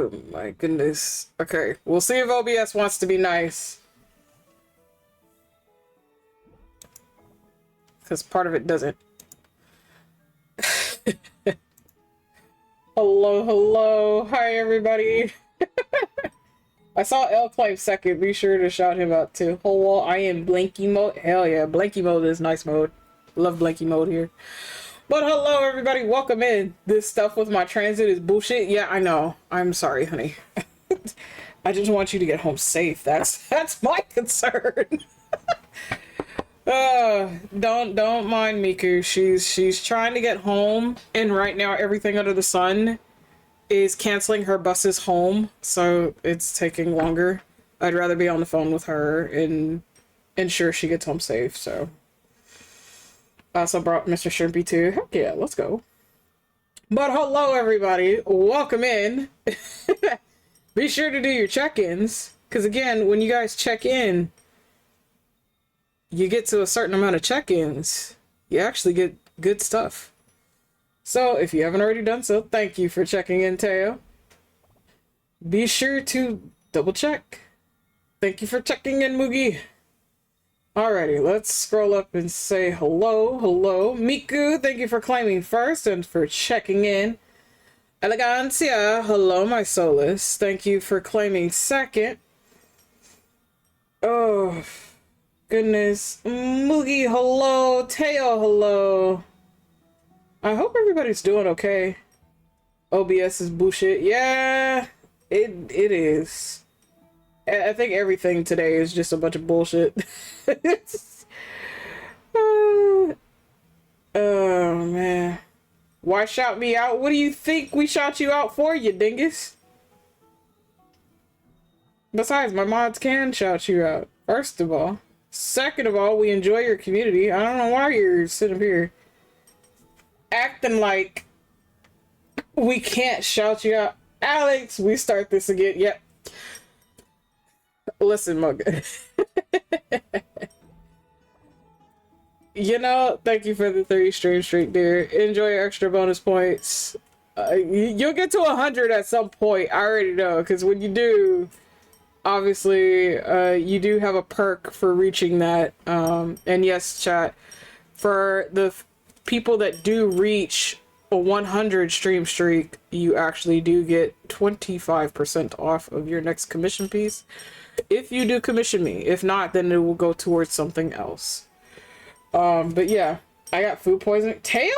Oh my goodness. Okay, we'll see if OBS wants to be nice. Because part of it doesn't. Hello, hello. Hi, everybody. I saw L claim second. Be sure to shout him out too. Hello, I am Blanky mode. Hell yeah, Blanky mode is nice mode. Love Blanky mode here. But hello, everybody. Welcome in. This stuff with my transit is bullshit. Yeah, I know. I'm sorry, honey. I just want you to get home safe. That's my concern. Don't mind Miku. She's trying to get home, and right now everything under the sun is canceling her buses home, so it's taking longer. I'd rather be on the phone with her and ensure she gets home safe. So I also brought Mr. Shrimpy too. Heck yeah, let's go. But hello everybody, welcome in. Be sure to do your check-ins, because again, when you guys check in, you get to a certain amount of check-ins, you actually get good stuff. So if you haven't already done so, thank you for checking in, Teo. Be sure to double check. Thank you for checking in, Mugi. Alrighty, let's scroll up and say hello, hello. Miku, thank you for claiming first and for checking in. Elegancia, hello, my Solus. Thank you for claiming second. Oh, goodness. Mugi, hello. Teo, hello. I hope everybody's doing okay. OBS is bullshit. Yeah, it is. I think everything today is just a bunch of bullshit. Oh, man. Why shout me out? What do you think we shout you out for, you dingus? Besides, my mods can shout you out, first of all. Second of all, we enjoy your community. I don't know why you're sitting here acting like we can't shout you out. Alex, we start this again. Yep. Listen, Mug. You know, thank you for the 30 stream streak, dear. Enjoy your extra bonus points. You'll get to 100 at some point. I already know, because when you do, obviously, you do have a perk for reaching that. And yes, chat, for the people that do reach a 100 stream streak, you actually do get 25% off of your next commission piece. If you do commission me. If not, then it will go towards something else. But yeah, I got food poisoning. Teo?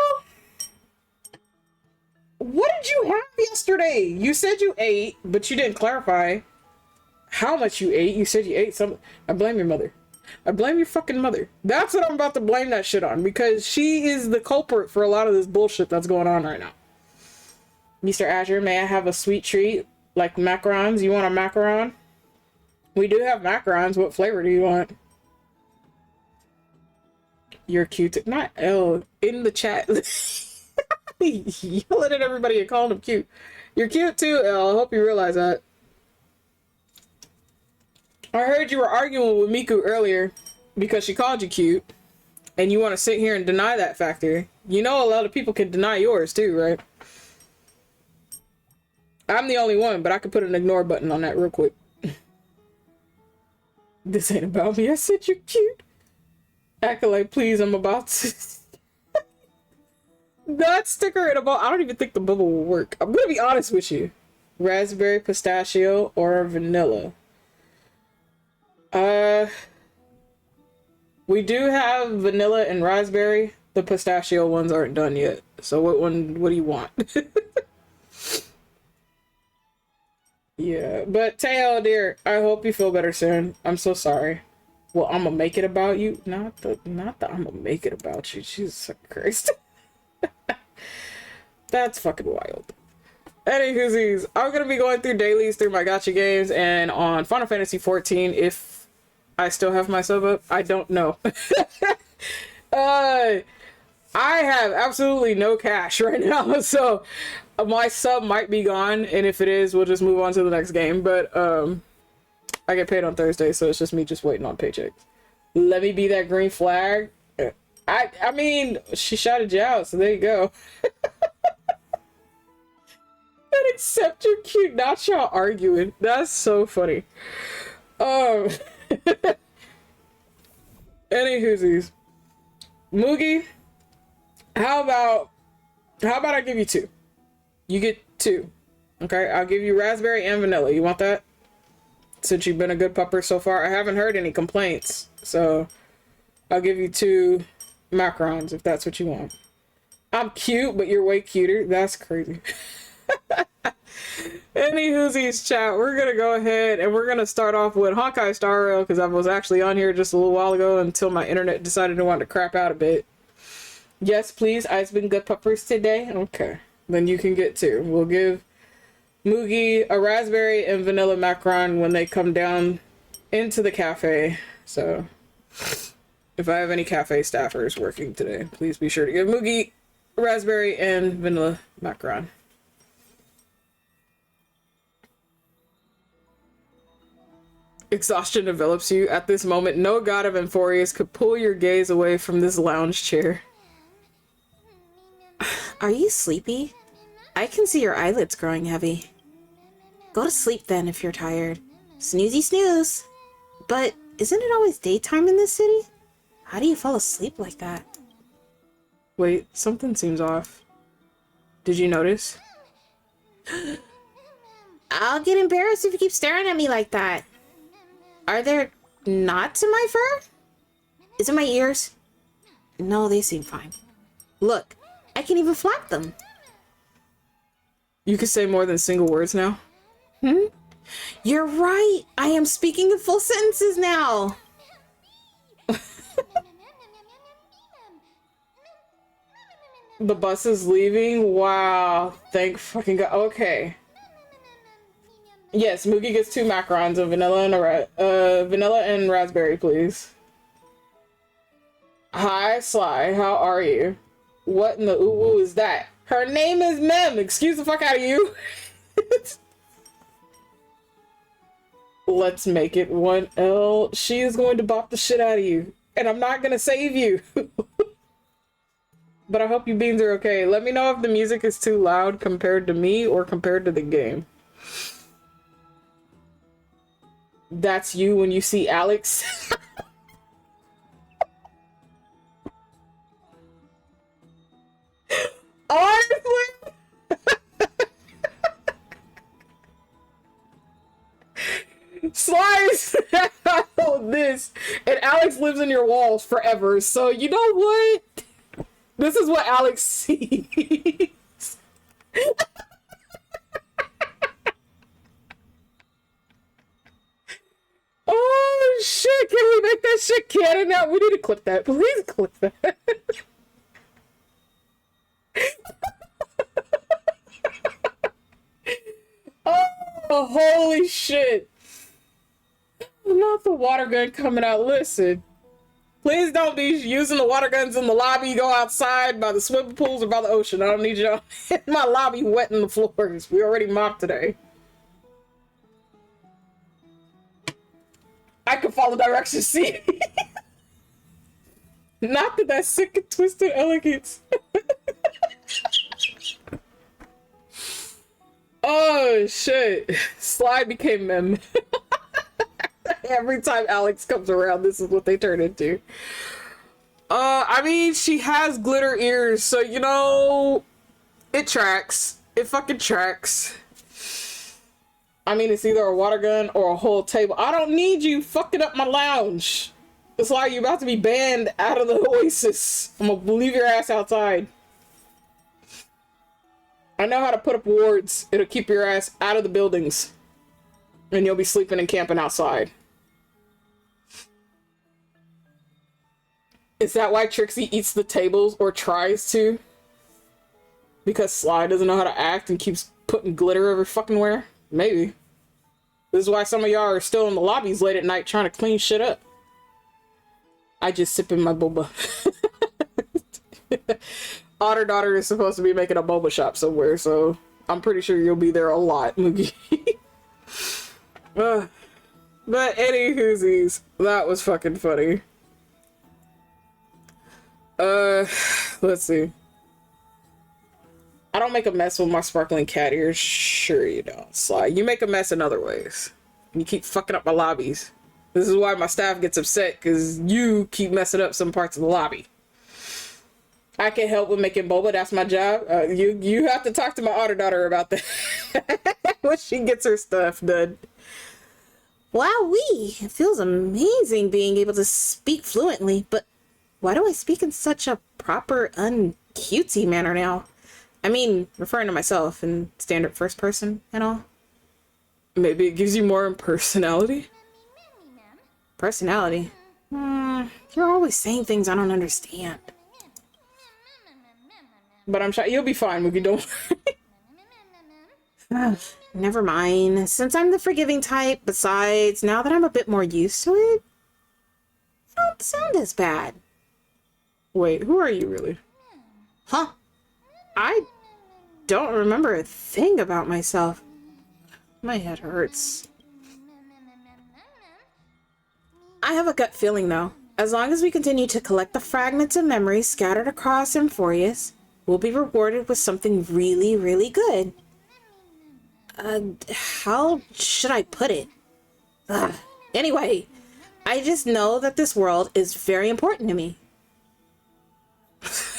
What did you have yesterday? You said you ate, but you didn't clarify how much you ate. You said you ate some. I blame your mother. I blame your fucking mother. That's what I'm about to blame that shit on, because she is the culprit for a lot of this bullshit that's going on right now. Mr. Azure, may I have a sweet treat? Like macarons? You want a macaron? We do have macarons. What flavor do you want? You're cute. Not L. In the chat. Yelling at everybody and calling them cute. You're cute too, L. I hope you realize that. I heard you were arguing with Miku earlier because she called you cute. And you want to sit here and deny that factor. You know a lot of people can deny yours too, right? I'm the only one, but I could put an ignore button on that real quick. This ain't about me. I said you're cute. Accolade, please. I'm about to. That sticker in a ball. I don't even think the bubble will work. I'm gonna be honest with you. Raspberry, pistachio, or vanilla. We do have vanilla and raspberry. The pistachio ones aren't done yet. So what do you want? Yeah, but Teo, dear, I hope you feel better soon. I'm so sorry. Well, I'm gonna make it about you. Not the I'm gonna make it about you. Jesus Christ. That's fucking wild. Anywhoosies, I'm gonna be going through dailies through my gacha games and on Final Fantasy 14 if I still have my sub up. I don't know. I have absolutely no cash right now, so my sub might be gone, and if it is, we'll just move on to the next game. But I get paid on Thursday, so it's just me just waiting on paychecks. Let me be that green flag. I mean, she shouted you out, so there you go. And accept you're cute, not y'all arguing. That's so funny. Um, any whoosies. Moogie, how about I give you two? You get two. Okay, I'll give you raspberry and vanilla. You want that? Since you've been a good pupper so far. I haven't heard any complaints. So I'll give you two macarons if that's what you want. I'm cute, but you're way cuter. That's crazy. Any whoosies, chat, we're gonna go ahead and we're gonna start off with Honkai Star Rail because I was actually on here just a little while ago until my internet decided to want to crap out a bit. Yes, please. I've been good puppers today. Okay, then you can get two. We'll give Moogie a raspberry and vanilla macaron when they come down into the cafe. So if I have any cafe staffers working today, please be sure to give Moogie raspberry and vanilla macaron. Exhaustion envelops you. At this moment, no god of Emphorius could pull your gaze away from this lounge chair. Are you sleepy? I can see your eyelids growing heavy. Go to sleep then if you're tired. Snoozy snooze. But isn't it always daytime in this city? How do you fall asleep like that? Wait, something seems off. Did you notice? I'll get embarrassed if you keep staring at me like that. Are there knots in my fur? Is it my ears? No, they seem fine. Look, I can even flap them. You can say more than single words now. You're right. I am speaking in full sentences now. The bus is leaving. Wow. Thank fucking God. Okay. Yes, Moogie gets two macarons, a vanilla and vanilla and raspberry, please. Hi, Sly. How are you? What in the ooh is that? Her name is Mem. Excuse the fuck out of you. Let's make it 1L. She is going to bop the shit out of you. And I'm not gonna save you. But I hope you beans are okay. Let me know if the music is too loud compared to me or compared to the game. That's you when you see Alex. Honestly? Slice this, and Alex lives in your walls forever. So you know what? This is what Alex sees. Oh shit! Can we make that shit canon now? We need to clip that. Please clip that. Oh, holy shit. Not the water gun coming out. Listen. Please don't be using the water guns in the lobby. Go outside by the swimming pools or by the ocean. I don't need you in my lobby wetting the floors. We already mopped today. I can follow directions, see? Not that sick and twisted elegance. Oh, shit. Sly became Mem. Every time Alex comes around, this is what they turn into. I mean, she has glitter ears, so, you know, it tracks. It fucking tracks. I mean, it's either a water gun or a whole table. I don't need you fucking up my lounge. It's like you're about to be banned out of the Oasis. I'm gonna leave your ass outside. I know how to put up wards. It'll keep your ass out of the buildings. And you'll be sleeping and camping outside. Is that why Trixie eats the tables or tries to? Because Sly doesn't know how to act and keeps putting glitter every fucking where? Maybe. This is why some of y'all are still in the lobbies late at night trying to clean shit up. I just sip in my boba. Otter Daughter is supposed to be making a boba shop somewhere, so I'm pretty sure you'll be there a lot, Moogie. But any whoosies, that was fucking funny. Let's see. I don't make a mess with my sparkling cat ears. Sure you don't. Sly. You make a mess in other ways. You keep fucking up my lobbies. This is why my staff gets upset, because you keep messing up some parts of the lobby. I can help with making boba. That's my job. You have to talk to my otter daughter about that when she gets her stuff done. Wowee! It feels amazing being able to speak fluently, but why do I speak in such a proper, uncutesy manner now? I mean, referring to myself in standard first person and all. Maybe it gives you more personality? Personality? You're always saying things I don't understand. But I'm sure you'll be fine, Mookie. Don't worry. Never mind. Since I'm the forgiving type, besides, now that I'm a bit more used to it, I don't sound as bad. Wait, who are you really? Huh? I don't remember a thing about myself. My head hurts. I have a gut feeling, though. As long as we continue to collect the fragments of memories scattered across Amphorius, we'll be rewarded with something really, really good. How should I put it? Anyway, I just know that this world is very important to me.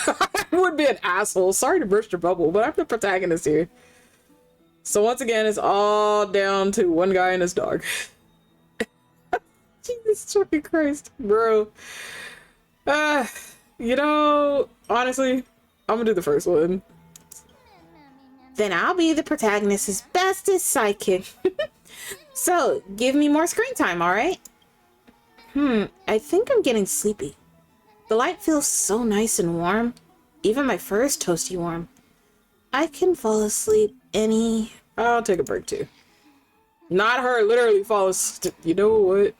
I would be an asshole. Sorry to burst your bubble, but I'm the protagonist here. So once again, it's all down to one guy and his dog. Jesus fucking Christ, bro. You know, honestly, I'm gonna do the first one. Then I'll be the protagonist's bestest sidekick. So, give me more screen time, alright? I think I'm getting sleepy. The light feels so nice and warm. Even my fur is toasty warm. I can fall asleep any... I'll take a break too. Not her, literally fall asleep. You know what?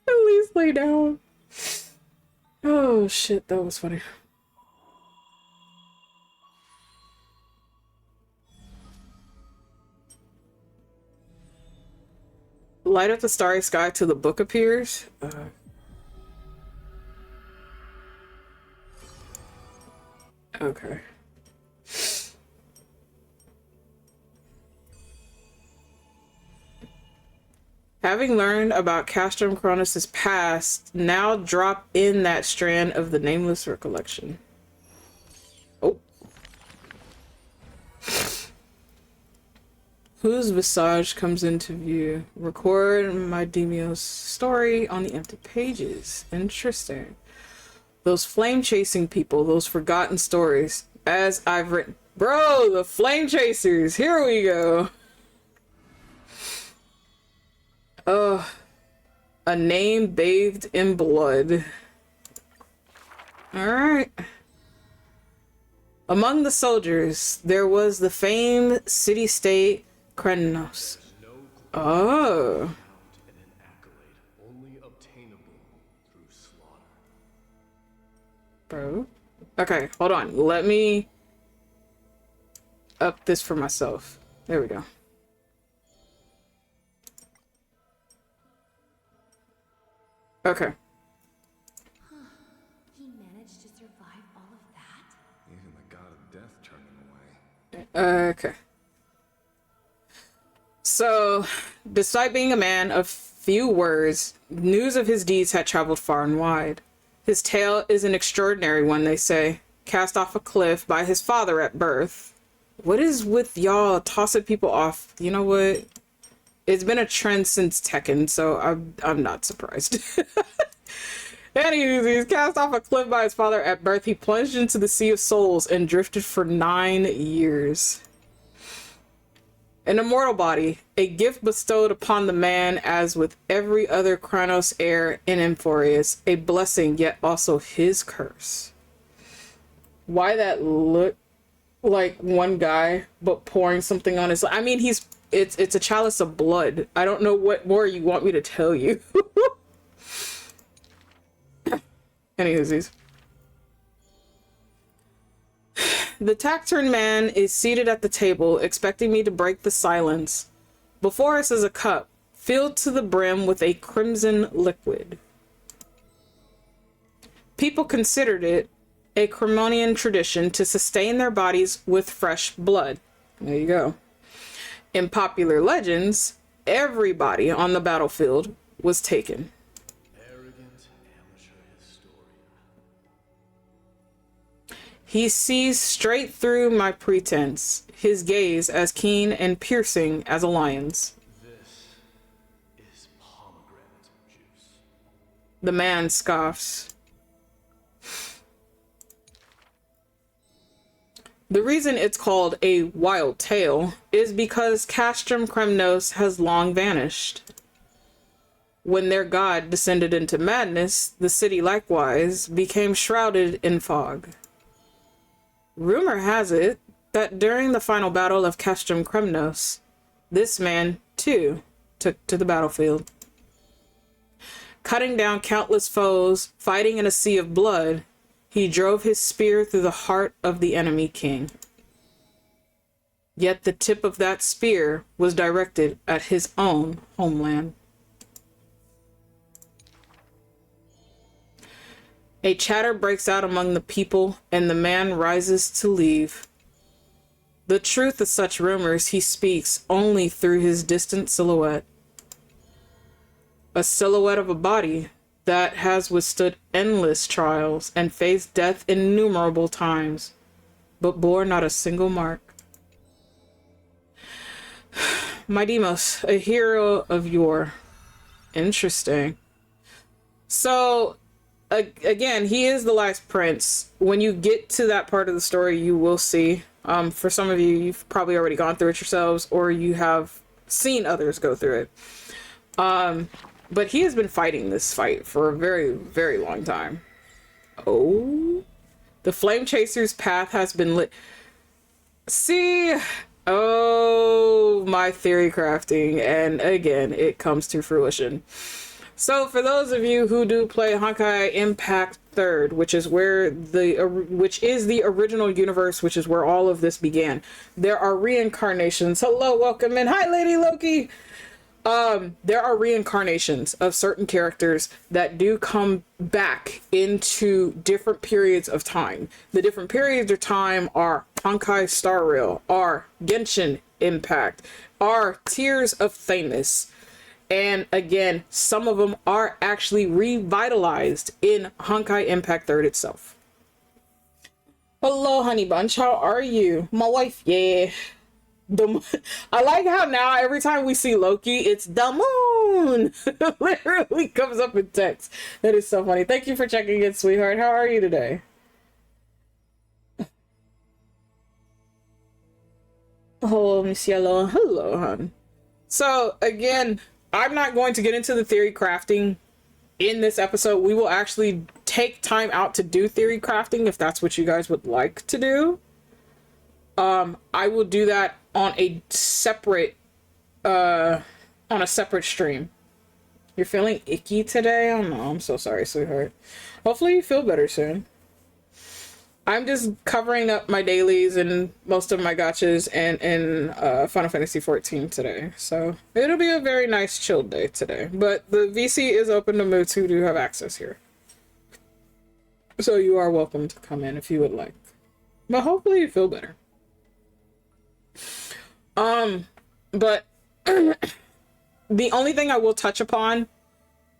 At least lay down. Oh shit, that was funny. Light up the starry sky till the book appears. Okay. Having learned about Castrum Kronos' past, now drop in that strand of the nameless recollection. Oh. Whose visage comes into view? Record my Demio's story on the empty pages. Interesting. Those flame chasing people, those forgotten stories. As I've written. Bro, the flame chasers! Here we go! A name bathed in blood. Alright. Among the soldiers, there was the famed city-state Krenos. Oh. Bro. Okay, hold on. Let me up this for myself. There we go. Okay. He managed to survive all of that? Even the god of death turned him away. Okay. So, despite being a man of few words, news of his deeds had traveled far and wide. His tale is an extraordinary one, they say. Cast off a cliff by his father at birth. What is with y'all tossing people off? You know what? It's been a trend since Tekken, so I'm not surprised. Anywho, he's cast off a cliff by his father at birth. He plunged into the Sea of Souls and drifted for 9 years. An immortal body, a gift bestowed upon the man as with every other Kronos heir in Amphorius, a blessing yet also his curse. Why that look like one guy but pouring something on his... I mean, it's a chalice of blood. I don't know what more you want me to tell you. Anywhoosies. The taciturn man is seated at the table, expecting me to break the silence. Before us is a cup, filled to the brim with a crimson liquid. People considered it a Cremonian tradition to sustain their bodies with fresh blood. There you go. In popular legends, everybody on the battlefield was taken. Arrogant amateur historian. He sees straight through my pretense, his gaze as keen and piercing as a lion's. This is pomegranate juice. The man scoffs. The reason it's called a wild tale is because Castrum Kremnos has long vanished. When their god descended into madness, the city likewise became shrouded in fog. Rumor has it that during the final battle of Castrum Kremnos, this man, too, took to the battlefield. Cutting down countless foes, fighting in a sea of blood, he drove his spear through the heart of the enemy king. Yet the tip of that spear was directed at his own homeland. A chatter breaks out among the people, and the man rises to leave. The truth of such rumors he speaks only through his distant silhouette. A silhouette of a body that has withstood endless trials and faced death innumerable times, but bore not a single mark. My Demos, a hero of yore. Interesting. So, again, he is the last prince. When you get to that part of the story, you will see. For some of you, you've probably already gone through it yourselves, or you have seen others go through it. But he has been fighting this fight for a very, very long time. Oh, the Flame Chaser's path has been lit. See, oh, my theory crafting, and again, it comes to fruition. So for those of you who do play Honkai Impact 3rd, which is the original universe, which is where all of this began, there are reincarnations. Hello, welcome in. Hi, Lady Loki. There are reincarnations of certain characters that do come back into different periods of time. The different periods of time are Honkai Star Rail, are Genshin Impact, are Tears of Thamus. And again, some of them are actually revitalized in Honkai Impact 3rd itself. Hello, Honey Bunch. How are you? My wife, yeah. I like how now every time we see Loki, it's the moon. Literally comes up in text. That is so funny. Thank you for checking in, sweetheart. How are you today? Oh, Miss Yellow. Hello, hon. So again, I'm not going to get into the theory crafting in this episode. We will actually take time out to do theory crafting if that's what you guys would like to do. I will do that on a separate stream. You're feeling icky today? Oh no, I'm so sorry, sweetheart. Hopefully you feel better soon. I'm just covering up my dailies and most of my gachas and in Final Fantasy 14 today. So it'll be a very nice chilled day today. But the VC is open to moods who do have access here. So you are welcome to come in if you would like. But hopefully you feel better. But the only thing I will touch upon,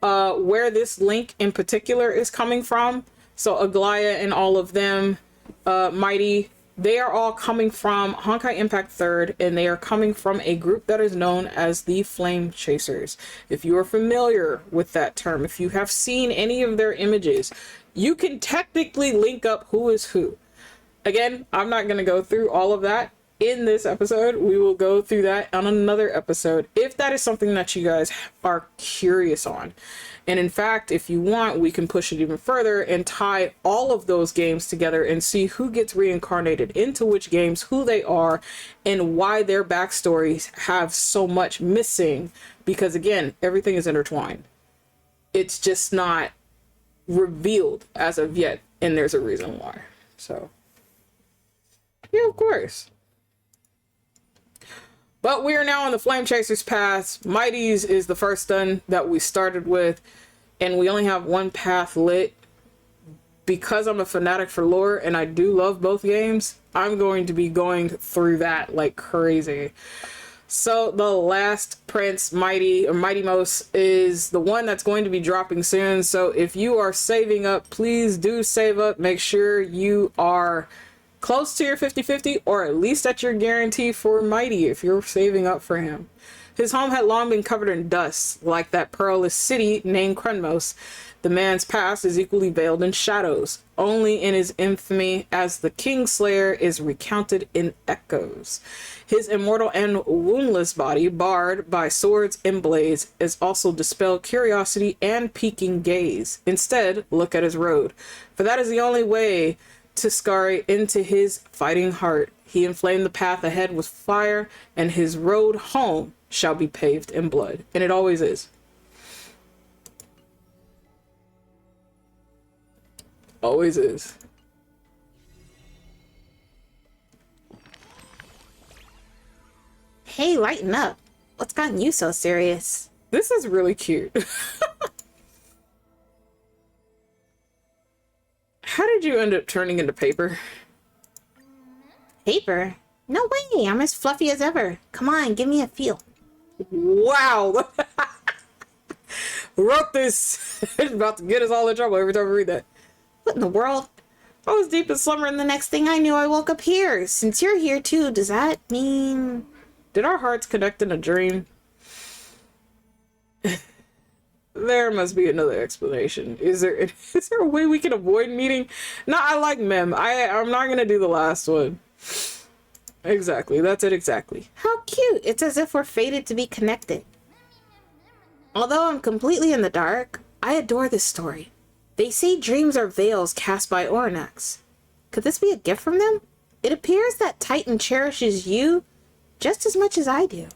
where this link in particular is coming from, so Aglaya and all of them, Mighty, they are all coming from Honkai Impact 3rd, and they are coming from a group that is known as the Flame Chasers. If you are familiar with that term, if you have seen any of their images, you can technically link up who is who. Again, I'm not going to go through all of that in this episode. We will go through that on another episode if that is something that you guys are curious on. And in fact, if you want, we can push it even further and tie all of those games together and see who gets reincarnated into which games, who they are, and why their backstories have so much missing. Because again, everything is intertwined. It's just not revealed as of yet, and there's a reason why. So yeah, of course. But we are now on the Flame Chasers path. Mighty's is the first one that we started with, and we only have one path lit because I'm a fanatic for lore and I do love both games, I'm going to be going through that like crazy. So the last Prince, Mighty or Mighty Most, is the one that's going to be dropping soon. So if you are saving up, please do save up. Make sure you are close to your 50-50 or at least at your guarantee for Mighty if you're saving up for him. His home had long been covered in dust, like that perilous city named Krenmos. The man's past is equally veiled in shadows. Only in his infamy as the Kingslayer is recounted in echoes. His immortal and woundless body, barred by swords and blades, is also dispelled curiosity and peeking gaze. Instead, look at his road, for that is the only way to scurry into his fighting heart. He inflamed the path ahead with fire, and his road home shall be paved in blood. And it always is. Always is. Hey, lighten up. What's gotten you so serious? This is really cute. How did you end up turning into paper? Paper? No way, I'm as fluffy as ever. Come on, give me a feel. Wow. Wrote this. It's about to get us all in trouble every time we read that. What in the world? I was deep in slumber and the next thing I knew I woke up here. Since you're here too, does that mean... Did our hearts connect in a dream? There must be another explanation. Is there a way we can avoid meeting? No, I like Mem. I'm not gonna do the last one. Exactly. That's it exactly. How cute. It's as if we're fated to be connected. Although I'm completely in the dark, I adore this story. They say dreams are veils cast by Oranax. Could this be a gift from them? It appears that Titan cherishes you just as much as I do.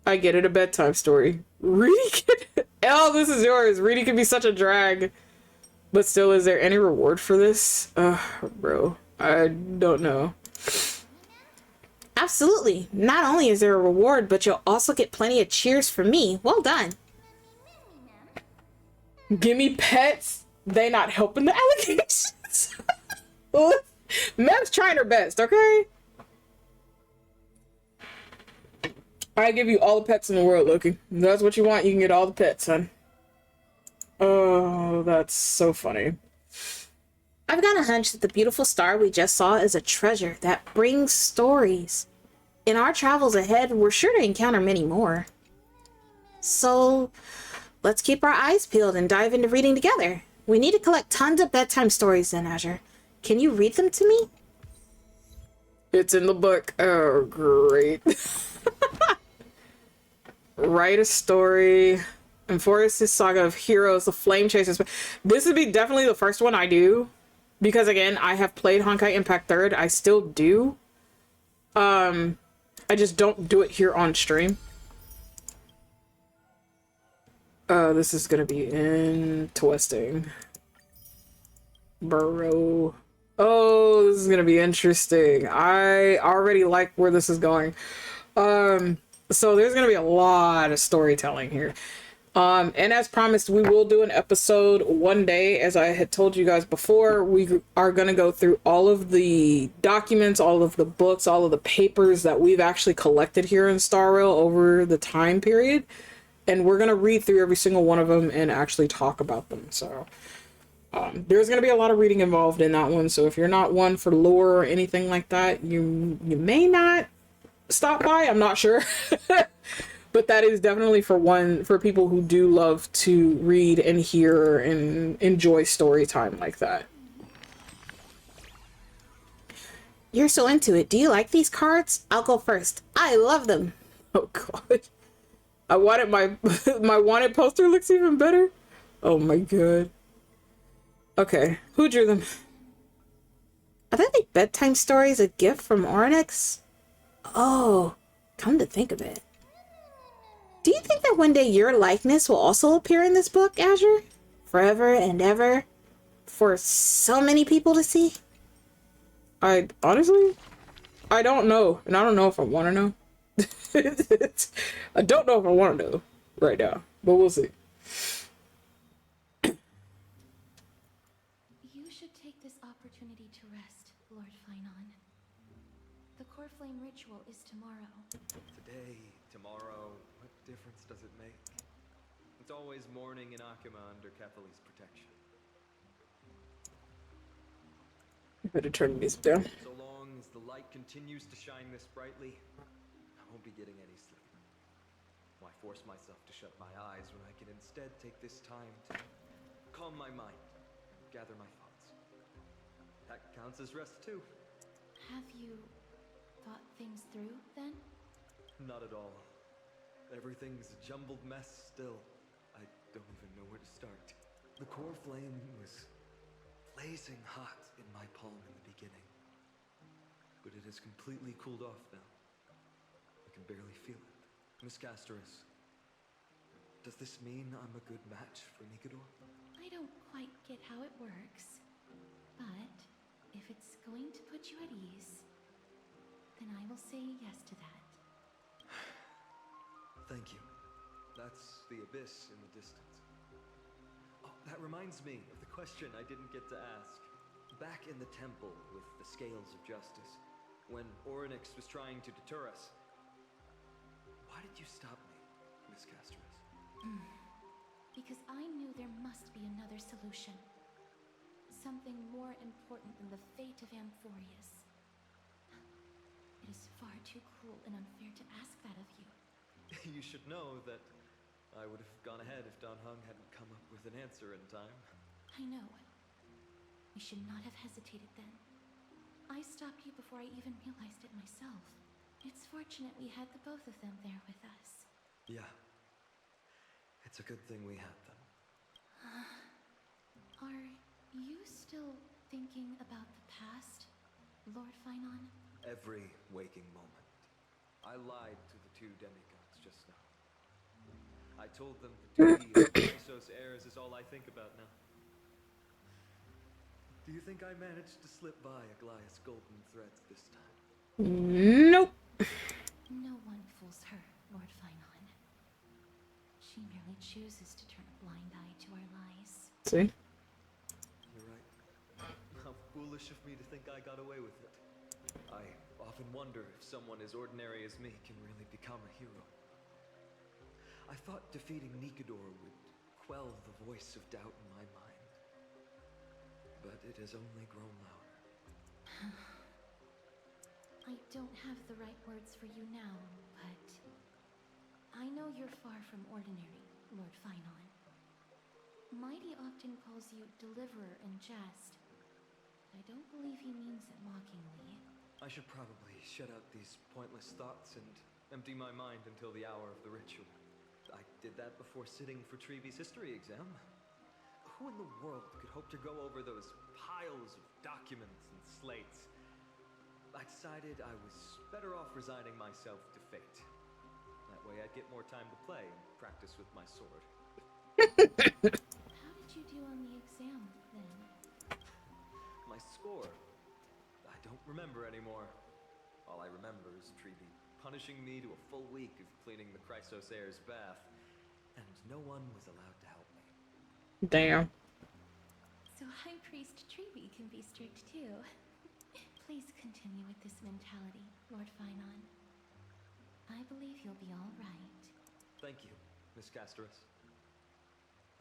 I get it, a bedtime story. Reedy can... Oh, this is yours. Reedy can be such a drag. But still, is there any reward for this? Bro. I don't know. Absolutely. Not only is there a reward, but you'll also get plenty of cheers from me. Well done. Gimme pets. They not helping the allegations. Mem's trying her best, okay? I give you all the pets in the world, Loki. If that's what you want, you can get all the pets, son. Oh, that's so funny. I've got a hunch that the beautiful star we just saw is a treasure that brings stories. In our travels ahead, we're sure to encounter many more. So, let's keep our eyes peeled and dive into reading together. We need to collect tons of bedtime stories then, Azure. Can you read them to me? It's in the book. Oh, great. Write a story. Enforce his saga of heroes, the flame chasers. This would be definitely the first one I do. Because again, I have played Honkai Impact 3rd. I still do. I just don't do it here on stream. This is gonna be interesting. Bro. Oh, this is gonna be interesting. I already like where this is going. So there's gonna be a lot of storytelling here. And as promised, we will do an episode one day. As I had told you guys before, we are going to go through all of the documents, all of the books, all of the papers that we've actually collected here in Star Rail over the time period. And we're going to read through every single one of them and actually talk about them. So there's going to be a lot of reading involved in that one. So if you're not one for lore or anything like that, you may not stop by. I'm not sure. But that is definitely for people who do love to read and hear and enjoy story time like that. You're so into it. Do you like these cards? I'll go first. I love them. Oh god. I wanted my wanted poster looks even better. Oh my god. Okay, who drew them? Are they like bedtime stories, a gift from Oranax? Oh, come to think of it. Do you think that one day your likeness will also appear in this book, Azure? Forever and ever? For so many people to see? I honestly, I don't know. And I don't know if I want to know. I don't know if I want to know right now. But we'll see. difference does it make? It's always morning in Akima under Kethley's protection. Better turn these down. So long as the light continues to shine this brightly, I won't be getting any sleep. Why force myself to shut my eyes when I can instead take this time to calm my mind, gather my thoughts? That counts as rest too. Have you thought things through, then? Not at all. Everything's a jumbled mess still. I don't even know where to start. The core flame was blazing hot in my palm in the beginning. But it has completely cooled off now. I can barely feel it. Miss Castoris, does this mean I'm a good match for Nikador? I don't quite get how it works, but if it's going to put you at ease, then I will say yes to that. Thank you. That's the abyss in the distance. Oh, that reminds me of the question I didn't get to ask. Back in the temple with the scales of justice, when Orynyx was trying to deter us, why did you stop me, Miss Castoris? Because I knew there must be another solution. Something more important than the fate of Amphorius. It is far too cruel and unfair to ask that of you. You should know that I would have gone ahead if Dan Heng hadn't come up with an answer in time. I know. We should not have hesitated then. I stopped you before I even realized it myself. It's fortunate we had the both of them there with us. Yeah. It's a good thing we had them. Are you still thinking about the past, Lord Finon? Every waking moment. I lied to the two demigods just now. I told them the duty of Chrysos heirs is all I think about now. Do you think I managed to slip by Aglaïa's golden threads this time? Nope. No one fools her, Lord Finon. She merely chooses to turn a blind eye to our lies. See? You're right. How foolish of me to think I got away with it. I often wonder if someone as ordinary as me can really become a hero. I thought defeating Nikador would quell the voice of doubt in my mind. But it has only grown louder. I don't have the right words for you now, but I know you're far from ordinary, Lord Finon. Mighty often calls you Deliverer in jest. I don't believe he means it mockingly. I should probably shut out these pointless thoughts and empty my mind until the hour of the ritual. I did that before sitting for Treeby's history exam. Who in the world could hope to go over those piles of documents and slates? I decided I was better off resigning myself to fate. That way I'd get more time to play and practice with my sword. How did you do on the exam, then? My score? I don't remember anymore. All I remember is Treeby punishing me to a full week of cleaning the Chrysos heir's bath, and no one was allowed to help me. Damn. So High Priest Treeby can be strict too. Please continue with this mentality, Lord Finon. I believe you'll be all right. Thank you, Miss Castoris.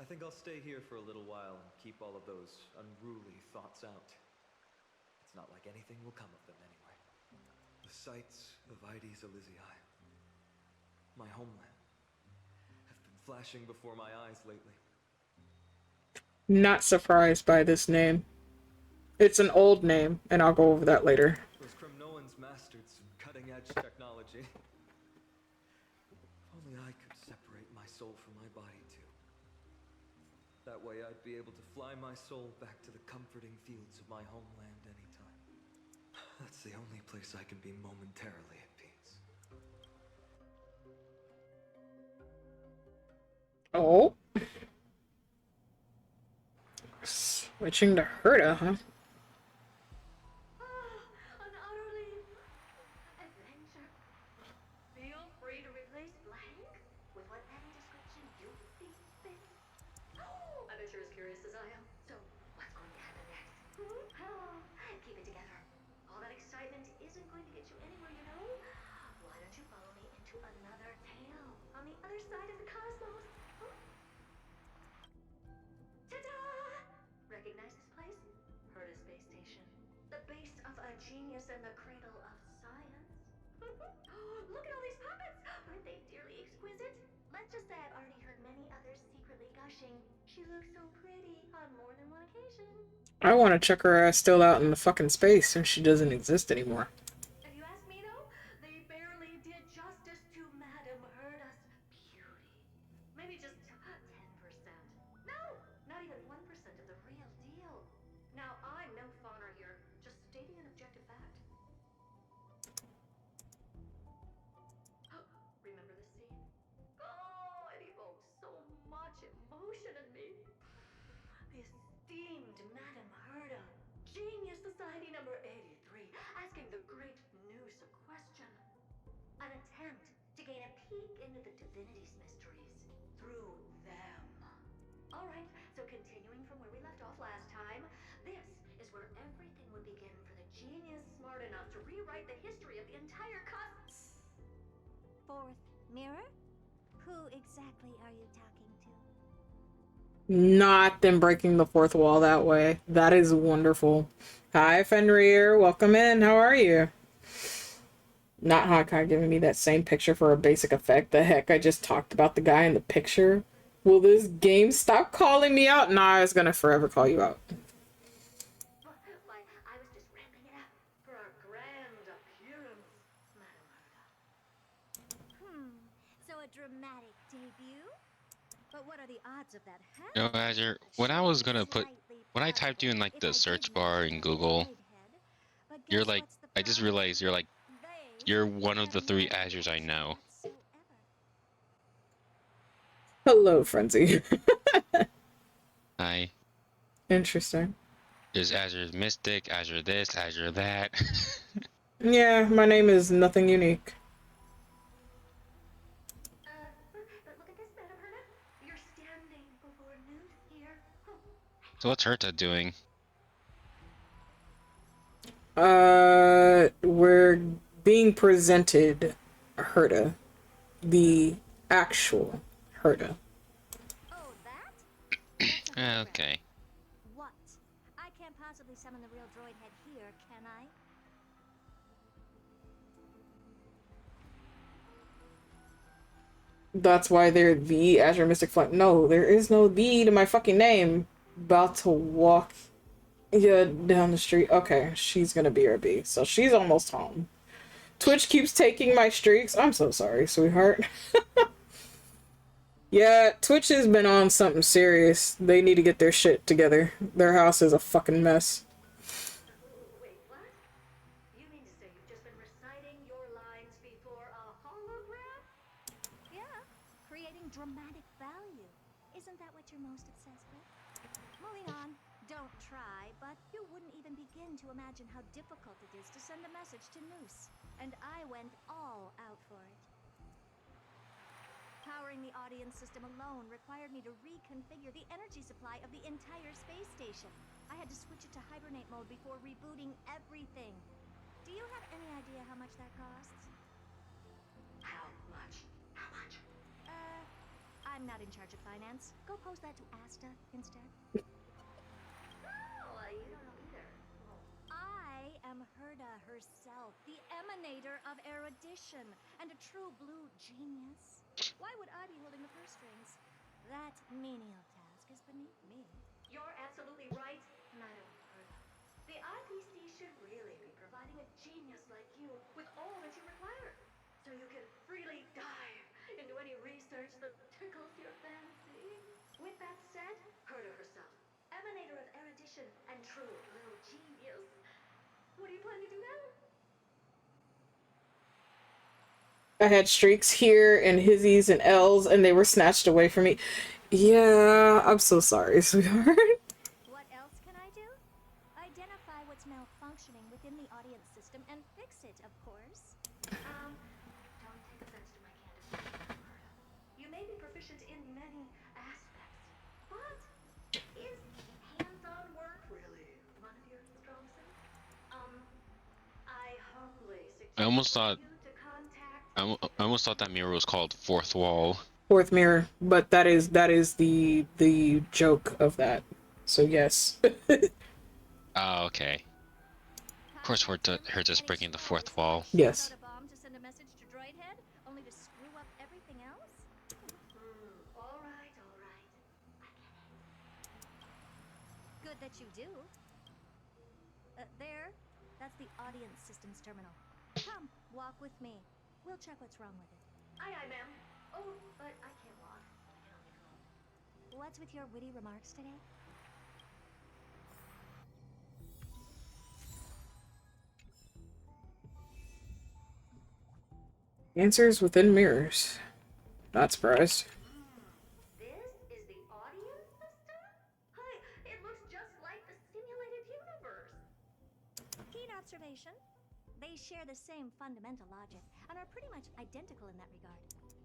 I think I'll stay here for a little while and keep all of those unruly thoughts out. It's not like anything will come of them anyway. The sights of Ides Elysiae, my homeland, have been flashing before my eyes lately. Not surprised by this name. It's an old name, and I'll go over that later. Those Kremnoans mastered some cutting-edge technology. If only I could separate my soul from my body too. That way I'd be able to fly my soul back to the comforting fields of my homeland anytime. That's the only place I can be momentarily at peace. Oh. Switching to Herta, huh? An utterly adventure. Feel free to replace blank with whatever description you see fit. I bet you're as curious as I am. So, what's going to happen next? Keep it together. All that excitement isn't going to get you anywhere, you know. Why don't you follow me into another tale on the other genius and the cradle of science. Look at all these puppets! Aren't they dearly exquisite? Let's just say I've already heard many others secretly gushing. She looks so pretty on more than one occasion. I want to check her ass still out in the fucking space since she doesn't exist anymore. If you ask me though, they barely did justice to Madame Herda's beauty. Maybe just 10%. No, not even 1% of the real deal. Now, I'm no fawner here, just stating an objective fact. Remember this scene? Oh, it evoked so much emotion in me. The esteemed Madame Herda, Genius Society number 83, asking the great Noose a question. An attempt to gain a peek into the divinity's mysteries through them. Alright, so continuing from where we left off last time, this is where everything would begin for the genius smart enough to rewrite the history of the entire Fourth mirror? Who exactly are you talking to? Not them breaking the fourth wall that way. That is wonderful. Hi, Fenrir. Welcome in. How are you? Not Hawkeye giving me that same picture for a basic effect. The heck, I just talked about the guy in the picture. Will this game stop calling me out? Nah, it's gonna forever call you out. Why, I was just ramping it up for our grand appearance, Madame Herda. So a dramatic debut? But what are the odds of that No, happening? Azure, when I was gonna put, when I typed you in like the search bar in Google, you're like, I just realized you're like, you're one of the 3 Azures I know. Hello, Frenzy. Hi. Interesting. There's Azure Mystic, Azure this, Azure that. Yeah, my name is nothing unique. But look at this, Madame Herda. You're standing before Noose here. So what's Herta doing? We're being presented Herta. The actual Herta. Oh, that? Okay. What? I can't possibly summon the real droid head here, can I? That's why they're the Azure Mystic Flight. No, there is no the to my fucking name. About to walk down the street. Okay, she's gonna be our B. So she's almost home. Twitch keeps taking my streaks. I'm so sorry, sweetheart. Yeah, Twitch has been on something serious. They need to get their shit together. Their house is a fucking mess. Wait, what? You mean to say you've just been reciting your lines before a hologram? Yeah, creating dramatic value. Isn't that what you're most obsessed with? Moving on. Don't try, but you wouldn't even begin to imagine how difficult it is to send a message to Noose. And I went all out for it. Powering the audience system alone required me to reconfigure the energy supply of the entire space station. I had to switch it to hibernate mode before rebooting everything. Do you have any idea how much that costs? How much? How much? I'm not in charge of finance. Go pose that to Asta instead. Oh, you don't know either. I am Herda herself, the emanator of erudition, and a true blue genius. Why would I be holding the purse strings? That menial task is beneath me. You're absolutely right, Madame Herda. The IPC should really be providing a genius like you with all that you require, so you can freely dive into any research that tickles your fancy. With that said, Herda herself, emanator of erudition and true blue genius. What do you plan to do now? I had streaks here and hizzies and L's and they were snatched away from me. Yeah, I'm so sorry, sweetheart. What else can I do? Identify what's malfunctioning within the audience system and fix it, of course. Don't take offense to my candid Madame Herda. You may be proficient in many aspects, but is hands-on work really one of your strong suits? I humbly I almost suggest thought, you to contact. I almost thought that mirror was called Fourth Wall. Fourth mirror, but that is the joke of that. So yes. Oh, okay. course, her just breaking the fourth wall. Yes. A bomb to send a message to Droidhead, only to screw up everything else? All right, all right. I get it. Good that you do. There. That's the audience systems terminal. Come, walk with me. We'll check what's wrong with it. Aye, aye, ma'am. Oh, but I can't walk. I can only crawl. What's with your witty remarks today? Answers within mirrors. Not surprised. This is the audience system? Hi, it looks just like the simulated universe. Keen observation. They share the same fundamental logic and are pretty much identical in that regard.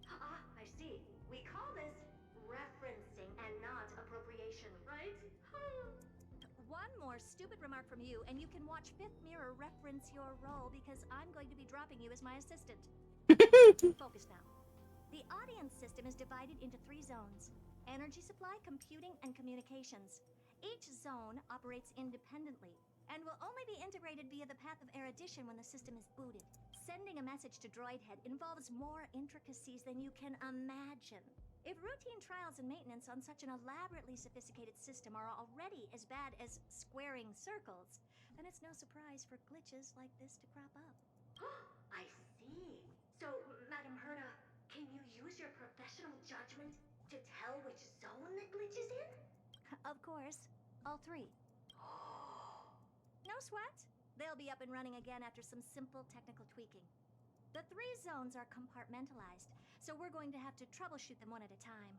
Ah, I see. We call this referencing and not appropriation, right? One more stupid remark from you, and you can watch Fifth Mirror reference your role because I'm going to be dropping you as my assistant. Focus now. The audience system is divided into 3 zones: energy supply, computing, and communications. Each zone operates independently and will only be integrated via the path of erudition when the system is booted. Sending a message to Droidhead involves more intricacies than you can imagine. If routine trials and maintenance on such an elaborately sophisticated system are already as bad as squaring circles, then it's no surprise for glitches like this to crop up. I see. So, Madam Herta, can you use your professional judgment to tell which zone the glitch is in? Of course, all 3. No sweat. They'll be up and running again after some simple technical tweaking. The 3 zones are compartmentalized, so we're going to have to troubleshoot them one at a time.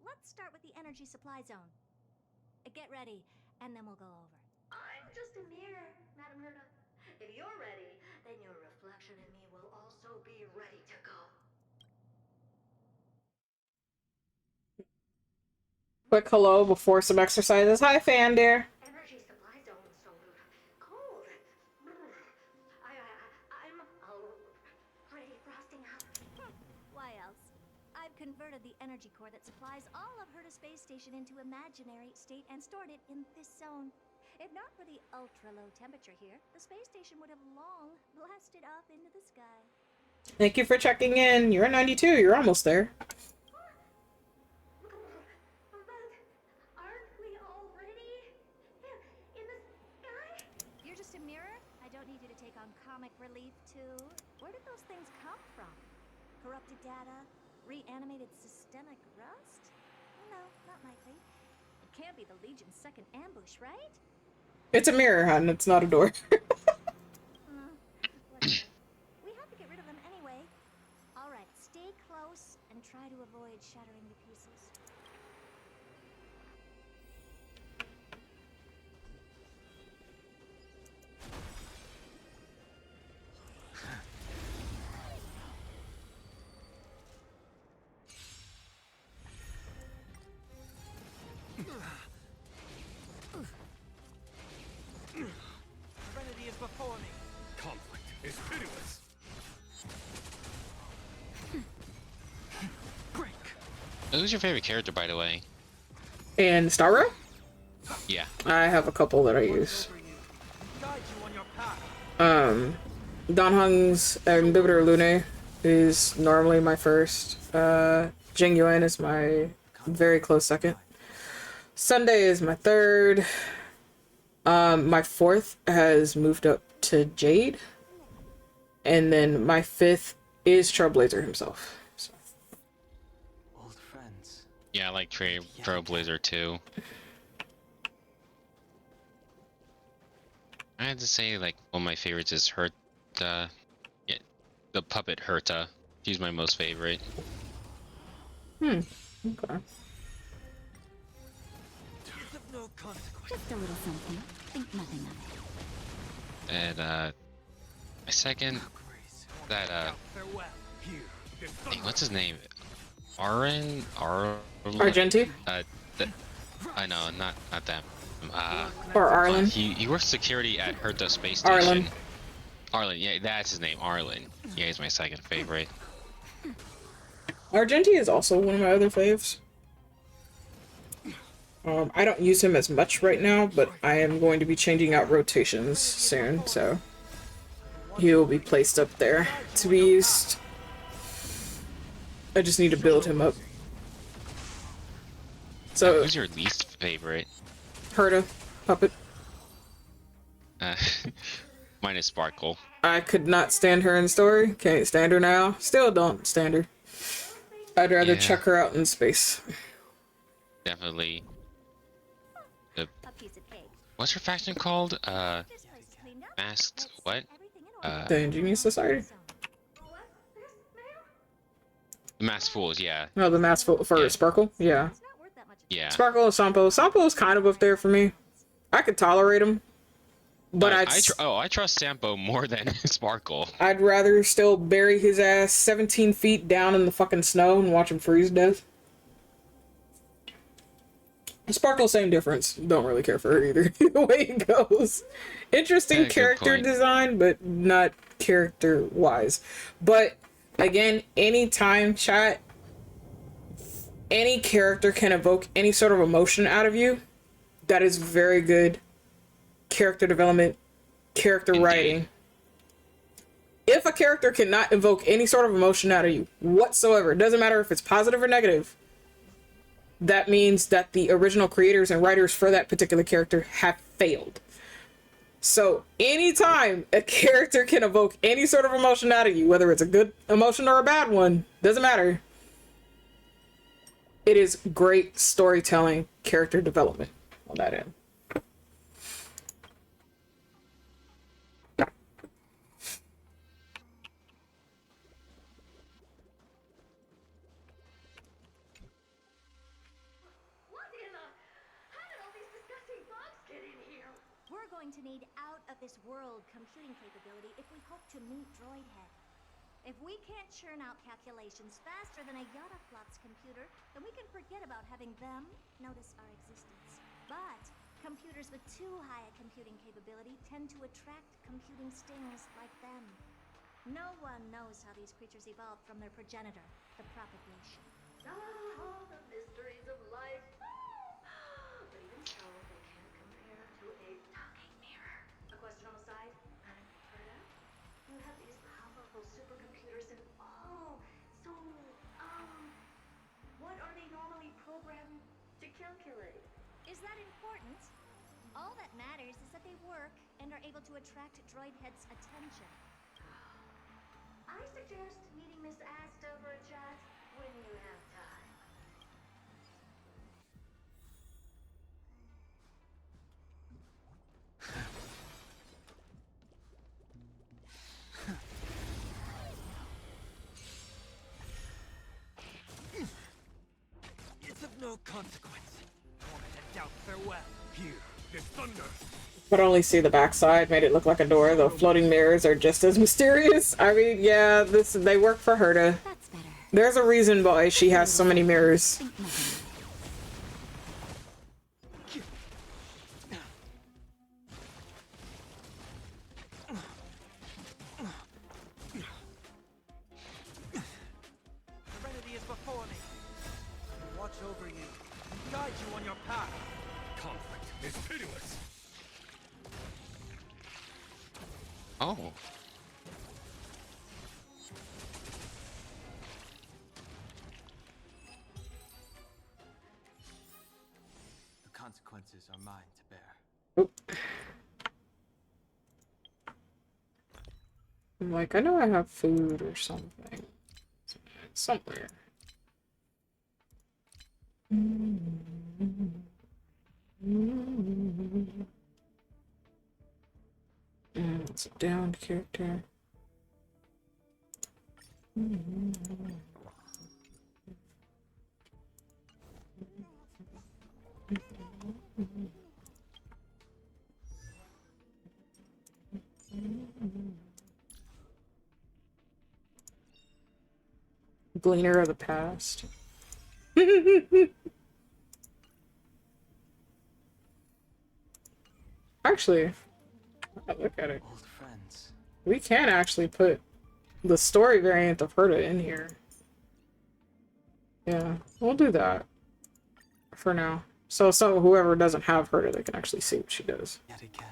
Let's start with the energy supply zone. Get ready, and then we'll go over. I'm just a mirror, Madam Herta. If you're ready, then your reflection in me will also be ready to go. Quick hello before some exercises. Hi, fan dear. Energy supply zone so cold. I'm already frosting up. Why else? I've converted the energy core that supplies all of Herta Space Station into imaginary state and stored it in this zone. If not for the ultra-low temperature here, the space station would have long blasted off into the sky. Thank you for checking in. You're at 92. You're almost there. But aren't we already in the sky? You're just a mirror? I don't need you to take on comic relief, too. Where did those things come from? Corrupted data? Reanimated systemic rust? No, not likely. It can't be the Legion's second ambush, right? It's a mirror, hon. It's not a door. Whatever. We have to get rid of them anyway. All right, stay close and try to avoid shattering to pieces. Serenity is before me. Conflict is pitiless. Break. Who's your favorite character, by the way? And Starro? Yeah. I have a couple that I use. Guide you on your path. Don Hung's Inhibitor Lune is normally my first. Jing Yuan is my very close second. Sunday is my third. My fourth has moved up to Jade. And then my fifth is Trailblazer himself. So. Old friends. Yeah, I like Trailblazer too. I had to say, like, one of my favorites is Herta. Yeah, the puppet Herta. She's my most favorite. Okay. It's of no consequence. Just a little something. Think nothing of it. And, my second, that, Farewell. Here, the dang, what's his name? Argenti? Argenti? I know, not that. Or Arlen? He works security at Herta Space Station. Arlen. Arlen, yeah, that's his name, Arlen. Yeah, he's my second favorite. Argenti is also one of my other faves. I don't use him as much right now, but I am going to be changing out rotations soon, so. He'll be placed up there to be used. I just need to build him up. So, who's your least favorite? Herta, puppet. Uh, mine is Sparkle. I could not stand her in the story. Can't stand her now. Still don't stand her. I'd rather Yeah. chuck her out in space. Definitely. A piece of cake. What's her faction called? This place is cleaned up. Masked what? Everything in order. The Ingenious Society? The Masked Fools, yeah. No, the mask for Yeah. Sparkle? Yeah. It's not worth that much. Yeah. Sparkle and Sampo. Sampo's kind of up there for me. I could tolerate him. But I trust Sampo more than Sparkle. I'd rather still bury his ass 17 feet down in the fucking snow and watch him freeze to death. Sparkle, same difference. Don't really care for her either. The way it goes. Interesting Yeah, good character point. design, but not character-wise. But, again, anytime, chat, any character can evoke any sort of emotion out of you. That is very good character development, character Indeed. writing. If a character cannot evoke any sort of emotion out of you whatsoever, it doesn't matter if it's positive or negative, that means that the original creators and writers for that particular character have failed. So anytime a character can evoke any sort of emotion out of you, whether it's a good emotion or a bad one, doesn't matter. It is great storytelling, character development on that end. What in the... How did all these disgusting bugs get in here? We're going to need out-of-this-world computing capability if we hope to meet Droidhead. If we can't churn out calculations faster than a Yottaflop's computer, then we can forget about having them notice our existence. But computers with too high a computing capability tend to attract computing stings like them. No one knows how these creatures evolved from their progenitor, the propagation. Ah, the mysteries of life. But even so, they can't compare to a talking mirror. A question on the side? Herta? You have these powerful supercomputers and all. So, what are they normally programmed to calculate? Is that important? All that matters is that they work and are able to attract Droidhead's attention. I suggest meeting Miss Asta for a chat when you have time. It's of no consequence. I wanted to doubt farewell. Here, this thunder. But only see the backside, made it look like a door. The floating mirrors are just as mysterious. I mean, yeah, they work for Herta. That's better. There's a reason why she has so many mirrors. Think nothing. Serenity is before me. Watch over you and guide you on your path. Conflict is pitiless. Oh. The consequences are mine to bear. Oop. I'm like, I know I have food or something. Somewhere. It's a downed character. Gleaner of the past. Actually, look at it. Old friends. We can actually put the story variant of Herta in here. Yeah, we'll do that for now. So whoever doesn't have Herta, they can actually see what she does. Yet again.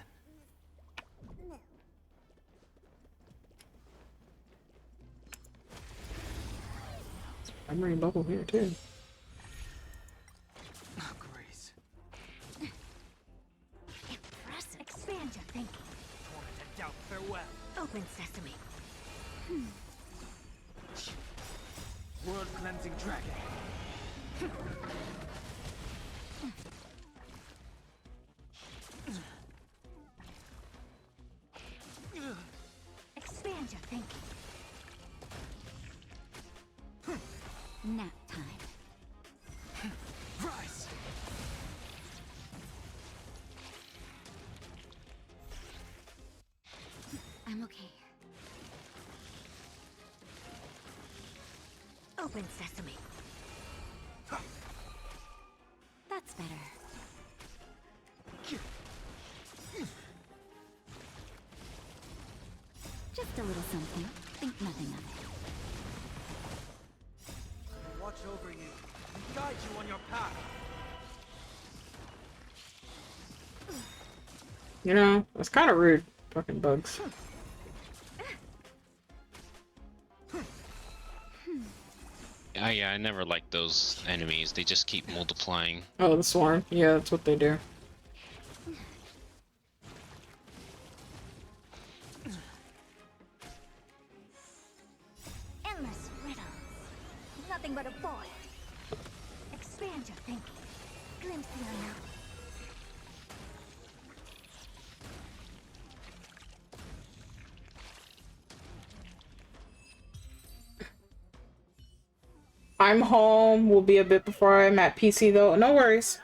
I'm reading bubble here too. Oh, Grace. Impressive. Expand your thinking. Torment and doubt, farewell. Open sesame. World cleansing dragon. Expand your thinking. Nap time. Rise. I'm okay. Open sesame. That's better. Just a little something. Think nothing of it. Watch over you and guide you on your path. You know, it's kind of rude. Fucking bugs. Yeah, I never liked those enemies. They just keep multiplying. Oh, the swarm. Yeah, that's what they do. Endless riddles. Nothing but a void. Expand your thinking. Glimpse the unknown. I'm home. Will be a bit before I'm at PC though. No worries.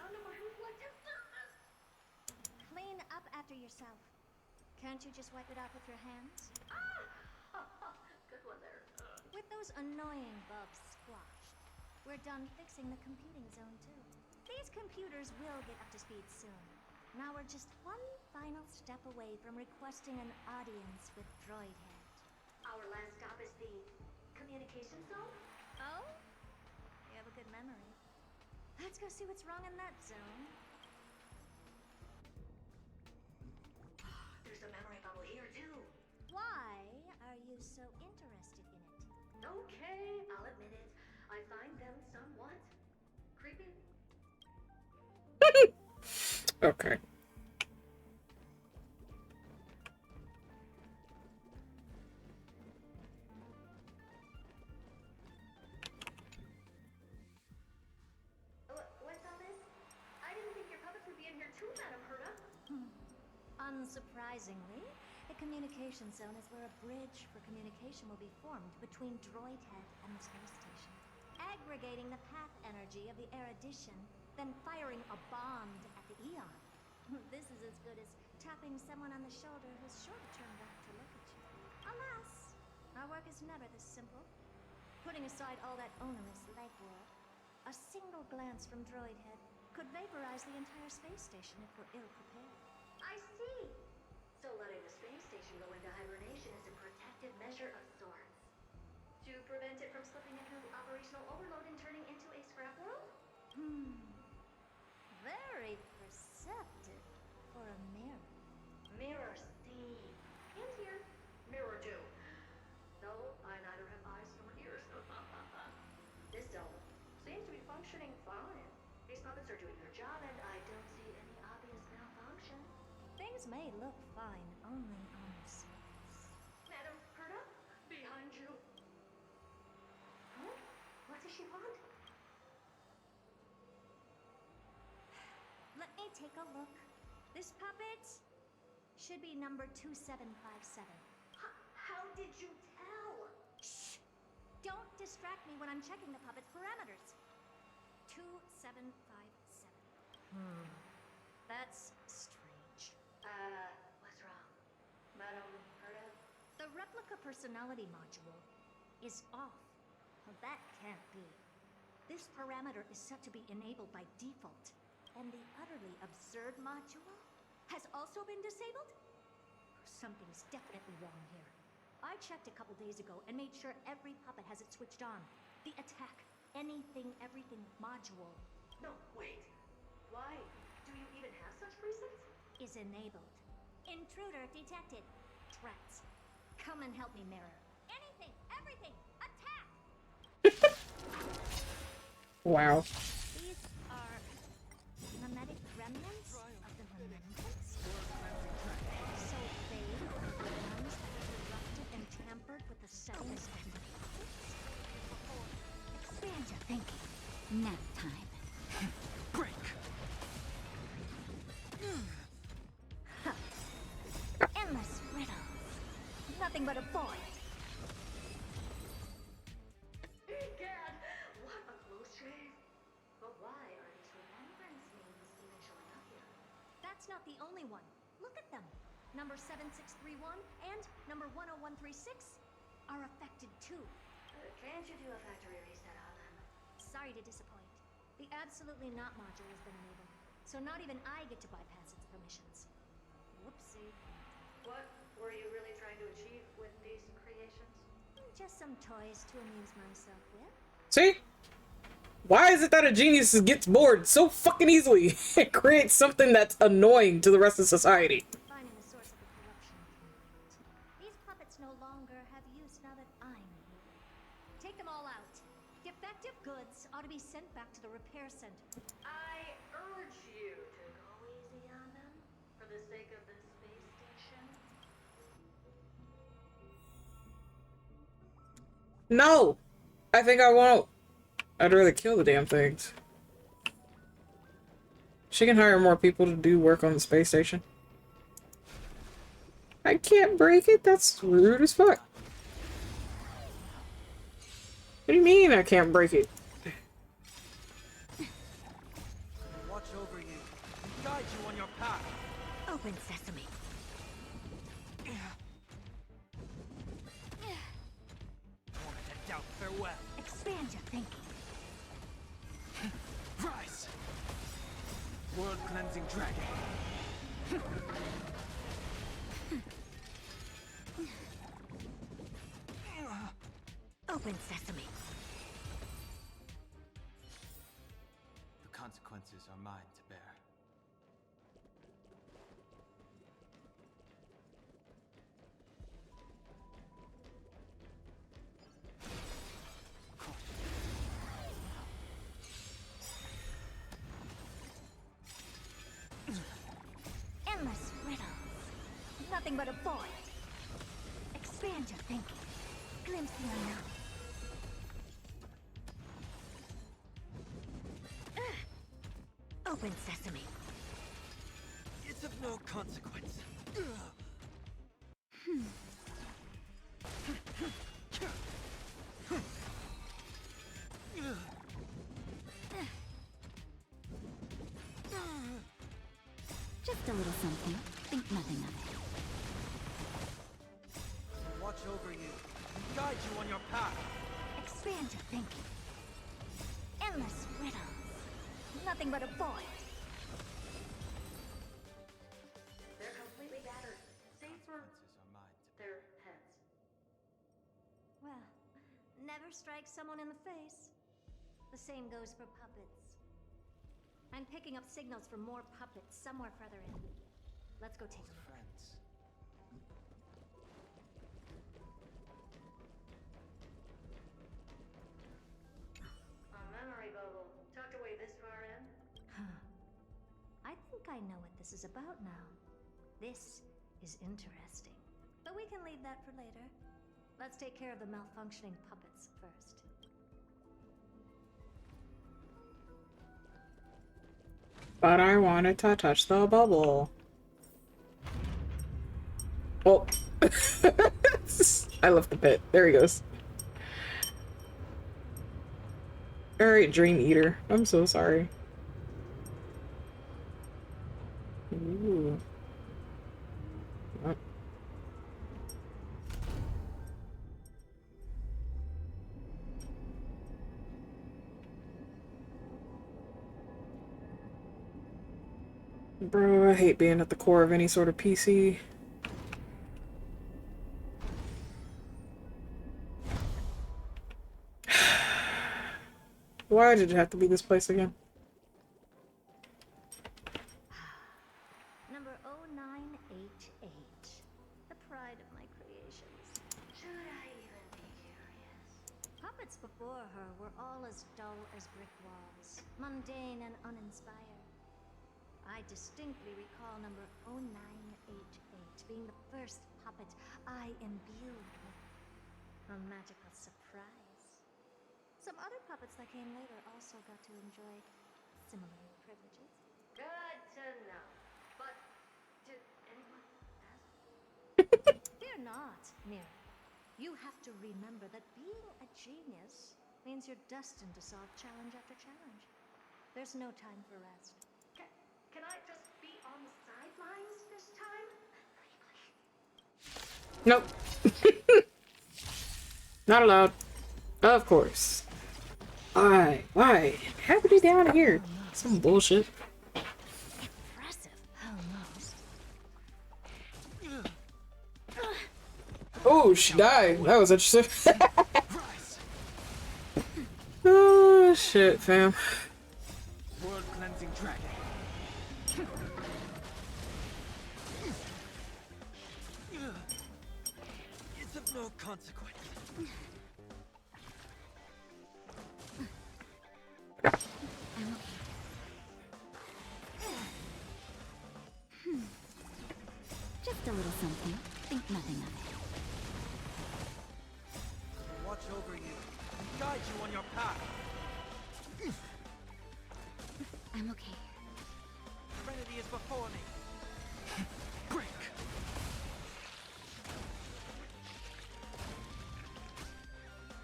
Clean up after yourself. Can't you just wipe it off with your hands? Good one there. With those annoying bugs squashed, we're done fixing the computing zone too. These computers will get up to speed soon. Now we're just one final step away from requesting an audience with Droidhead. Our last stop is the communication zone? Oh? You have a good memory. Let's go see what's wrong in that zone. There's a memory bubble here too. Why are you so interested in it? Okay, I'll admit it. I find them somewhat creepy. Okay. What's all this? I didn't think your puppets would be in here too, Madam Herda. Unsurprisingly, the communication zone is where a bridge for communication will be formed between Droidhead and the space station. Aggregating the path energy of the erudition, then firing a bomb at the Eon. This is as good as tapping someone on the shoulder who's sure to turn back to look at you. Alas, our work is never this simple. Putting aside all that onerous legwork, a single glance from Droidhead could vaporize the entire space station if we're ill-prepared. I see. So letting the space station go into hibernation is a protective measure of sorts. To prevent it from slipping into operational overload and turning into a scrap world? Very perceptive for a mirror. Mirror see. And here, mirror do. Though I neither have eyes nor ears. This dome seems to be functioning fine. These puppets are doing their job and I don't see any obvious malfunction. Things may look fine only on the surface. Madam Herda, behind you. Huh? What does she want? Let me take a look. This puppet should be number 2757. How did you tell? Shh! Don't distract me when I'm checking the puppet's parameters. 2757. That's strange. What's wrong? Madam Herda? The replica personality module is off. Well, that can't be. This parameter is set to be enabled by default. And the utterly absurd module has also been disabled? Something's definitely wrong here. I checked a couple days ago and made sure every puppet has it switched on. The attack, anything, everything module No, wait. Why? Do you even have such presets? is enabled. Intruder detected. Threats. Come and help me, Mirror. Anything, everything, attack! Wow. These are mimetic remnants of the remembrance. So they are the ones that corrupted and tampered with the settings of the Expand your thinking. Nap time. Break. Endless riddles. Nothing but a void. Egad, what a close shave. But why are these remembrance names even showing up here? That's not the only one. Look at them. Number 7631 and number 10136 are affected too. Can't you do a factory reset on them? Sorry to disappoint. The Absolutely Not module has been enabled, so not even I get to bypass its permissions. Whoopsie. What were you really trying to achieve with these creations? Just some toys to amuse myself with. See? Why is it that a genius gets bored so fucking easily and creates something that's annoying to the rest of society? Finding the source of the corruption. These puppets no longer have use now that I'm here. Take them all out. Defective goods ought to be sent back to the repair center. I urge you to go easy on them for the sake of the space station. No! I think I won't. I'd rather kill the damn things. She can hire more people to do work on the space station. I can't break it? That's rude as fuck. What do you mean I can't break it? Watch over you and guide you on your path. Open sesame. Torment and doubt, farewell. Expand your thinking. Rise! World-cleansing dragon. Open sesame. The consequences are mine to bear. Endless riddles. Nothing but a void. Expand your thinking. Glimpse the unknown. Open sesame. It's of no consequence. Just a little something. Think nothing of it. Watch over you and guide you on your path. Expand your thinking. Endless riddles. Nothing but a void. They're completely battered. Safe for Consequences are mine to bear. their heads. Well, never strike someone in the face. The same goes for puppets. I'm picking up signals from more puppets somewhere further in. Let's go take a look. Friends. A memory bubble tucked away this far in. I think I know what this is about now. This is interesting. But we can leave that for later. Let's take care of the malfunctioning puppets first. But I wanted to touch the bubble. Oh. I left the pit. There he goes. Alright, Dream Eater. I'm so sorry. Ooh. Oh. Bro, I hate being at the core of any sort of PC. Why did it have to be this place again? Number 0988. The pride of my creations. Should I even be curious? Puppets before before her were all as dull as brick walls, mundane and uninspired. I distinctly recall number 0988 being the first puppet I imbued with a magical surprise. Some other puppets that came later also got to enjoy similar privileges. Good to know. But did anyone ask? Fear not, Mira. You have to remember that being a genius means you're destined to solve challenge after challenge. There's no time for rest. Can I just be on the sidelines this time? Nope. Not allowed. Of course. Why? Happening down here? Some bullshit. Impressive, almost. Oh, she died. That was interesting. Oh, shit, fam. World cleansing dragon. It's of no consequence. Just a little something. Think nothing of it. Watch over you and guide you on your path. I'm okay. Trinity is before me. Break.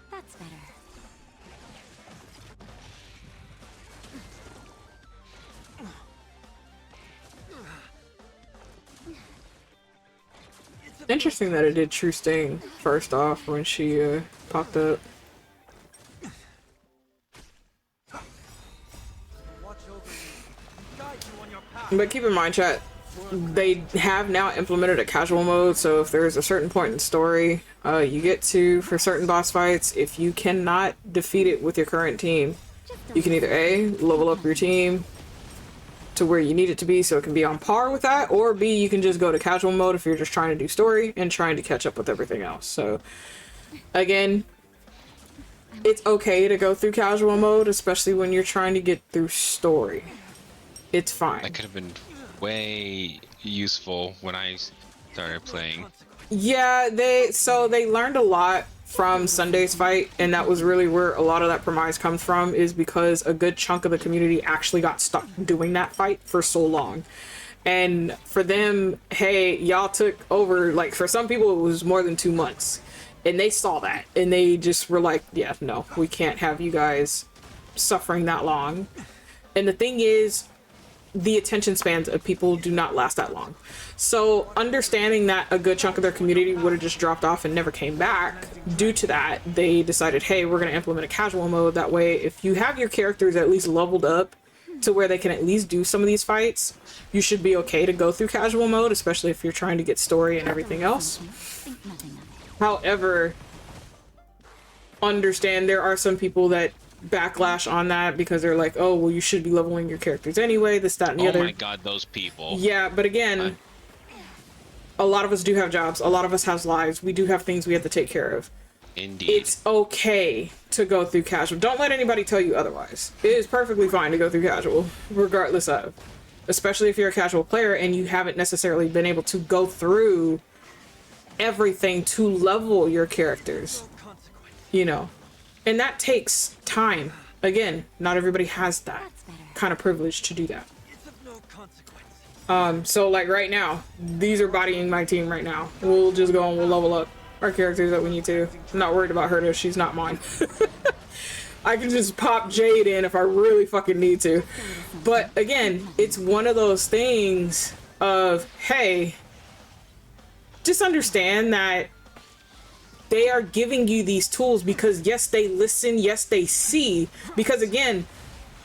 That's better. Interesting that it did True Sting first off when she popped up. Watch over you and guide you on your path. But keep in mind, chat, they have now implemented a casual mode, so if there's a certain point in the story you get to for certain boss fights, if you cannot defeat it with your current team, you can either A, level up your team to where you need it to be so it can be on par with that, or B, you can just go to casual mode if you're just trying to do story and trying to catch up with everything else. So again, it's okay to go through casual mode, especially when you're trying to get through story. It's fine. That could have been way useful when I started playing. Yeah, they learned a lot from Sunday's fight, and that was really where a lot of that premise comes from, is because a good chunk of the community actually got stuck doing that fight for so long. And for them, hey, y'all took over, like, for some people it was more than 2 months, and they saw that and they just were like, yeah, no, we can't have you guys suffering that long. And the thing is, the attention spans of people do not last that long. So understanding that a good chunk of their community would have just dropped off and never came back, due to that, they decided, hey, we're going to implement a casual mode. That way, if you have your characters at least leveled up to where they can at least do some of these fights, you should be okay to go through casual mode, especially if you're trying to get story and everything else. However, understand there are some people that backlash on that because they're like, oh, well, you should be leveling your characters anyway, this, that, and the other. Oh my god, those people. Yeah, but again, a lot of us do have jobs. A lot of us have lives. We do have things we have to take care of. Indeed. It's okay to go through casual. Don't let anybody tell you otherwise. It is perfectly fine to go through casual, regardless of. Especially if you're a casual player and you haven't necessarily been able to go through everything to level your characters. You know. And that takes time. Again, not everybody has that kind of privilege to do that. So like right now, these are bodying my team right now. We'll just go and we'll level up our characters that we need to. I'm not worried about her though, she's not mine. I can just pop Jade in if I really fucking need to. But again, it's one of those things of, hey, just understand that they are giving you these tools because yes, they listen, yes, they see. Because again,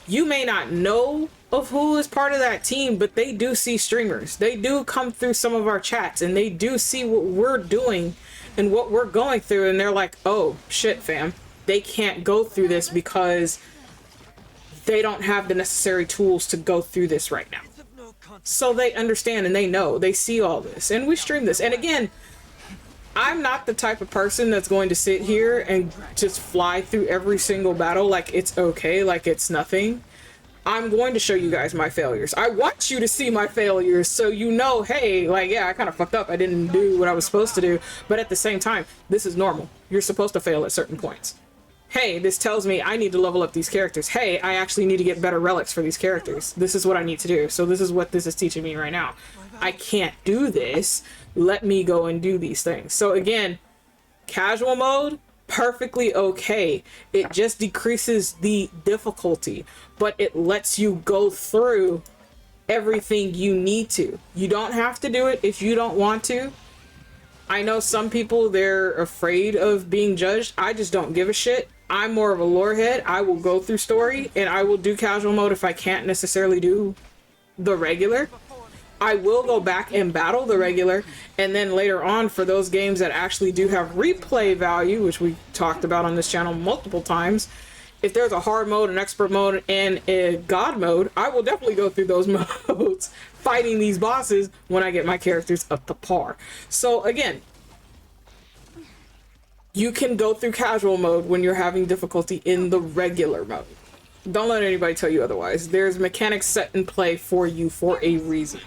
you may not know of who is part of that team, but they do see streamers. They do come through some of our chats and they do see what we're doing and what we're going through, and they're like, oh shit, fam, they can't go through this because they don't have the necessary tools to go through this right now. So they understand and they know, they see all this, and we stream this. And again, I'm not the type of person that's going to sit here and just fly through every single battle like it's okay, like it's nothing. I'm going to show you guys my failures. I want you to see my failures so you know, hey, like, yeah, I kind of fucked up. I didn't do what I was supposed to do. But at the same time, this is normal. You're supposed to fail at certain points. Hey, this tells me I need to level up these characters. Hey, I actually need to get better relics for these characters. This is what I need to do. So this is what this is teaching me right now. I can't do this. Let me go and do these things. So again, casual mode, perfectly okay. It just decreases the difficulty, but it lets you go through everything you need to. You don't have to do it if you don't want to. I know some people, they're afraid of being judged. I just don't give a shit. I'm more of a lore head. I will go through story and I will do casual mode if I can't necessarily do the regular. I will go back and battle the regular, and then later on, for those games that actually do have replay value, which we talked about on this channel multiple times, if there's a hard mode, an expert mode, and a god mode, I will definitely go through those modes fighting these bosses when I get my characters up to par. So again, you can go through casual mode when you're having difficulty in the regular mode. Don't let anybody tell you otherwise. There's mechanics set in play for you for a reason.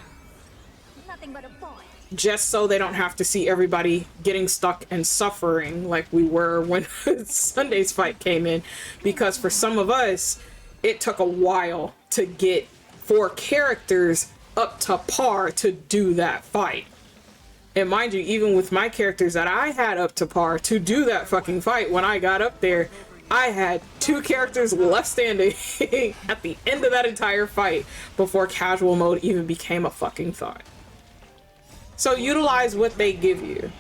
But a boy. Just so they don't have to see everybody getting stuck and suffering like we were when Sunday's fight came in, because for some of us it took a while to get 4 characters up to par to do that fight. And mind you, even with my characters that I had up to par to do that fucking fight, when I got up there, I had 2 characters left standing at the end of that entire fight before casual mode even became a fucking thought. So utilize what they give you.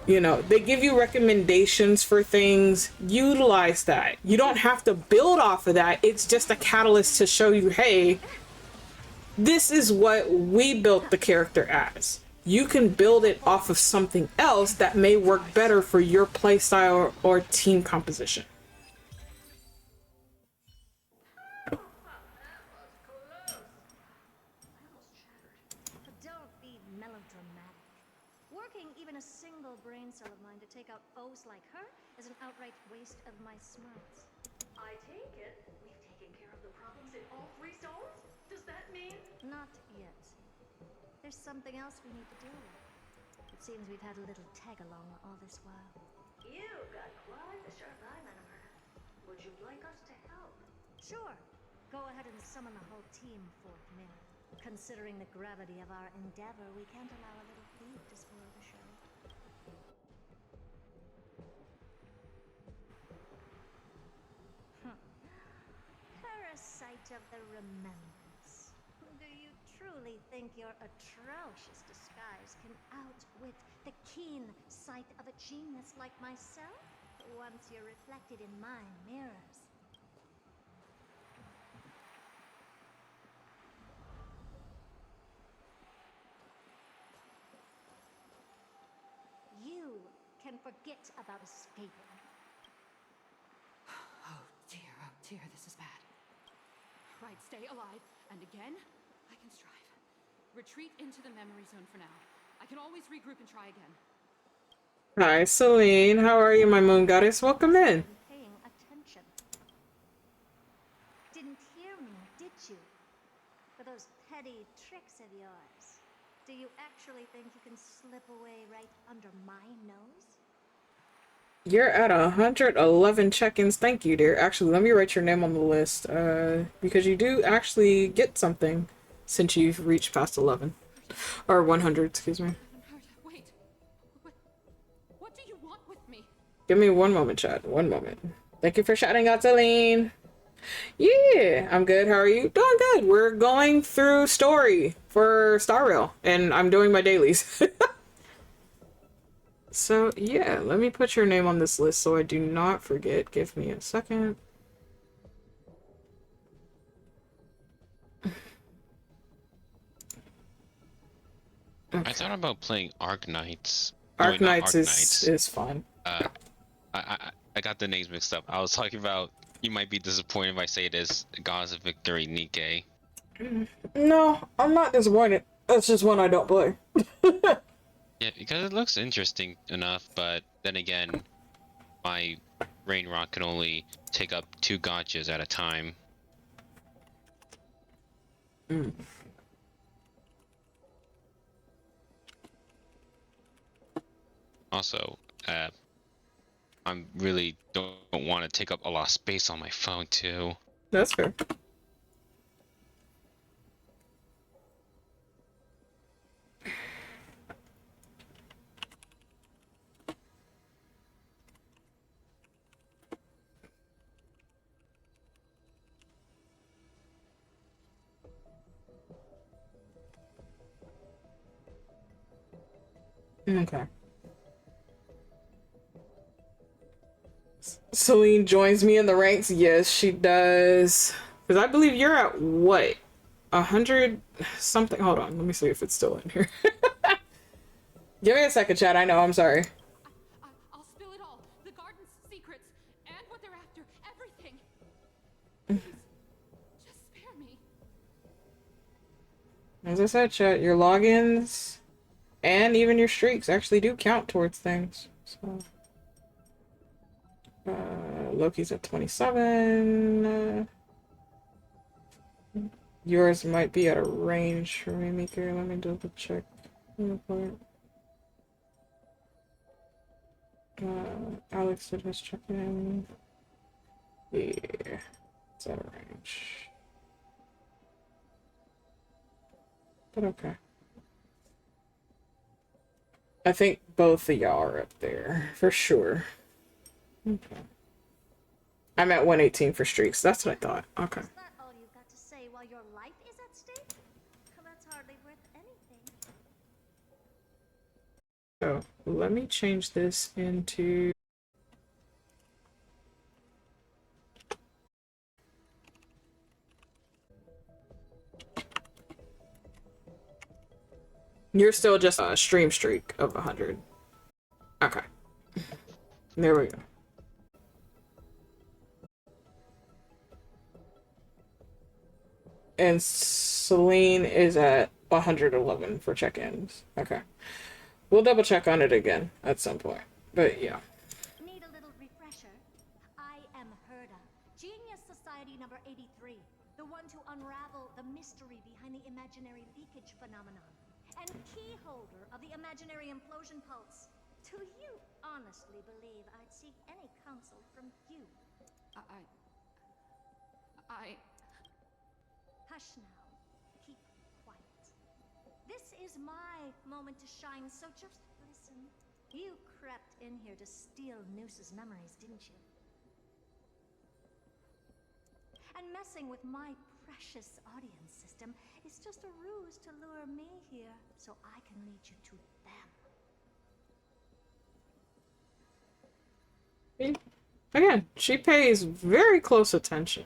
You know, they give you recommendations for things. Utilize that. You don't have to build off of that. It's just a catalyst to show you, hey, this is what we built the character as. You can build it off of something else that may work better for your playstyle or team composition. Brain cell of mine to take out foes like her is an outright waste of my smarts. I take it we've taken care of the problems in all 3 zones? Does that mean? Not yet. There's something else we need to deal with. It seems we've had a little tag-along all this while. You've got quite the sharp eye, Manamara. Would you like us to help? Sure. Go ahead and summon the whole team, Fourth Mirror. Considering the gravity of our endeavor, we can't allow a little thief to spoil the show. Parasite of the remembrance. Do you truly think your atrocious disguise can outwit the keen sight of a genius like myself? Once you're reflected in my mirrors. You can forget about escaping. Oh dear, this is bad. Right, stay alive, and again, I can strive. Retreat into the memory zone for now. I can always regroup and try again. Hi, Celine. How are you, my moon goddess? Welcome in. Paying attention. Didn't hear me, did you? For those petty tricks of yours. Do you actually think you can slip away right under my nose? You're at 111 check-ins. Thank you, dear. Actually, let me write your name on the list, because you do actually get something since you've reached past 11. Or 100, excuse me. Wait. What do you want with me? Give me one moment, chat. One moment. Thank you for shouting out, Celine. Yeah, I'm good. How are you? Doing good. We're going through story for Star Rail, and I'm doing my dailies. So, yeah, let me put your name on this list so I do not forget. Give me a second. Okay. I thought about playing Arknights. Arknights is fun. I got the names mixed up. I was talking about, you might be disappointed if I say this, Gods of Victory Nikkei. No, I'm not disappointed. That's just one I don't play. Yeah, because it looks interesting enough, but then again, my rain rock can only take up 2 gotchas at a time. Mm. Also, I'm really don't want to take up a lot of space on my phone too. That's fair. Okay. Celine joins me in the ranks. Yes, she does. Because I believe you're at what? 100 something. Hold on. Let me see if it's still in here. Give me a second, chat. I know. I'm sorry. I'll spill it all. The garden's secrets and what they're after. Everything. Please, just spare me. As I said, chat, your logins and even your streaks actually do count towards things. So, Loki's at 27. Yours might be at a range for me, Mika. Let me double check. Alex did his check-in. Yeah, it's at a range. But okay. I think both of y'all are up there, for sure. Okay. I'm at 118 for streaks. That's what I thought. Okay. Is that all you've got to say while your life is at stake? That's hardly worth anything. So let me change this into... You're still just a stream streak of 100. Okay. There we go. And Celine is at 111 for check-ins. Okay. We'll double check on it again at some point. But yeah. Need a little refresher? I am Herda, Genius Society number 83, the one to unravel the mystery behind the imaginary leakage phenomenon, and key holder of the imaginary implosion pulse. Do you honestly believe I'd seek any counsel from you? I... Hush now. Keep quiet. This is my moment to shine, so just listen. You crept in here to steal Noose's memories, didn't you? And messing with my precious audience system is just a ruse to lure me here, so I can lead you to them. Again, she pays very close attention.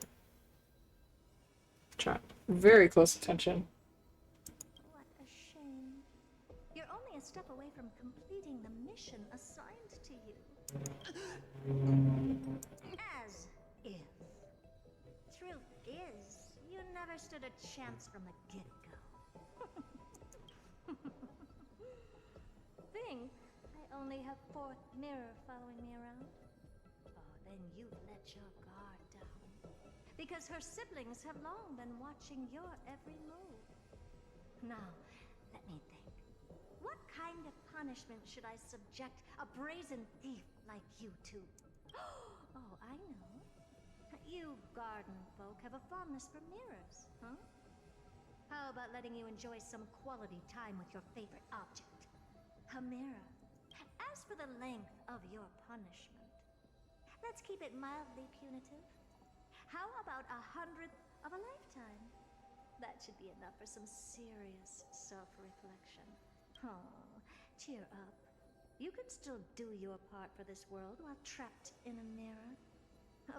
Chat. Very close attention. What a shame. You're only a step away from completing the mission assigned to you. As if. Truth is, you never stood a chance from the get-go. Think I only have fourth mirror following me around? Oh, then you let your guard down. Because her siblings have long been watching your every move. Now, let me think. What kind of punishment should I subject a brazen thief like you to? Oh, I know. You garden folk have a fondness for mirrors, huh? How about letting you enjoy some quality time with your favorite object? A mirror. As for the length of your punishment, let's keep it mildly punitive. How about 100th of a lifetime? That should be enough for some serious self-reflection. Oh, cheer up. You can still do your part for this world while trapped in a mirror.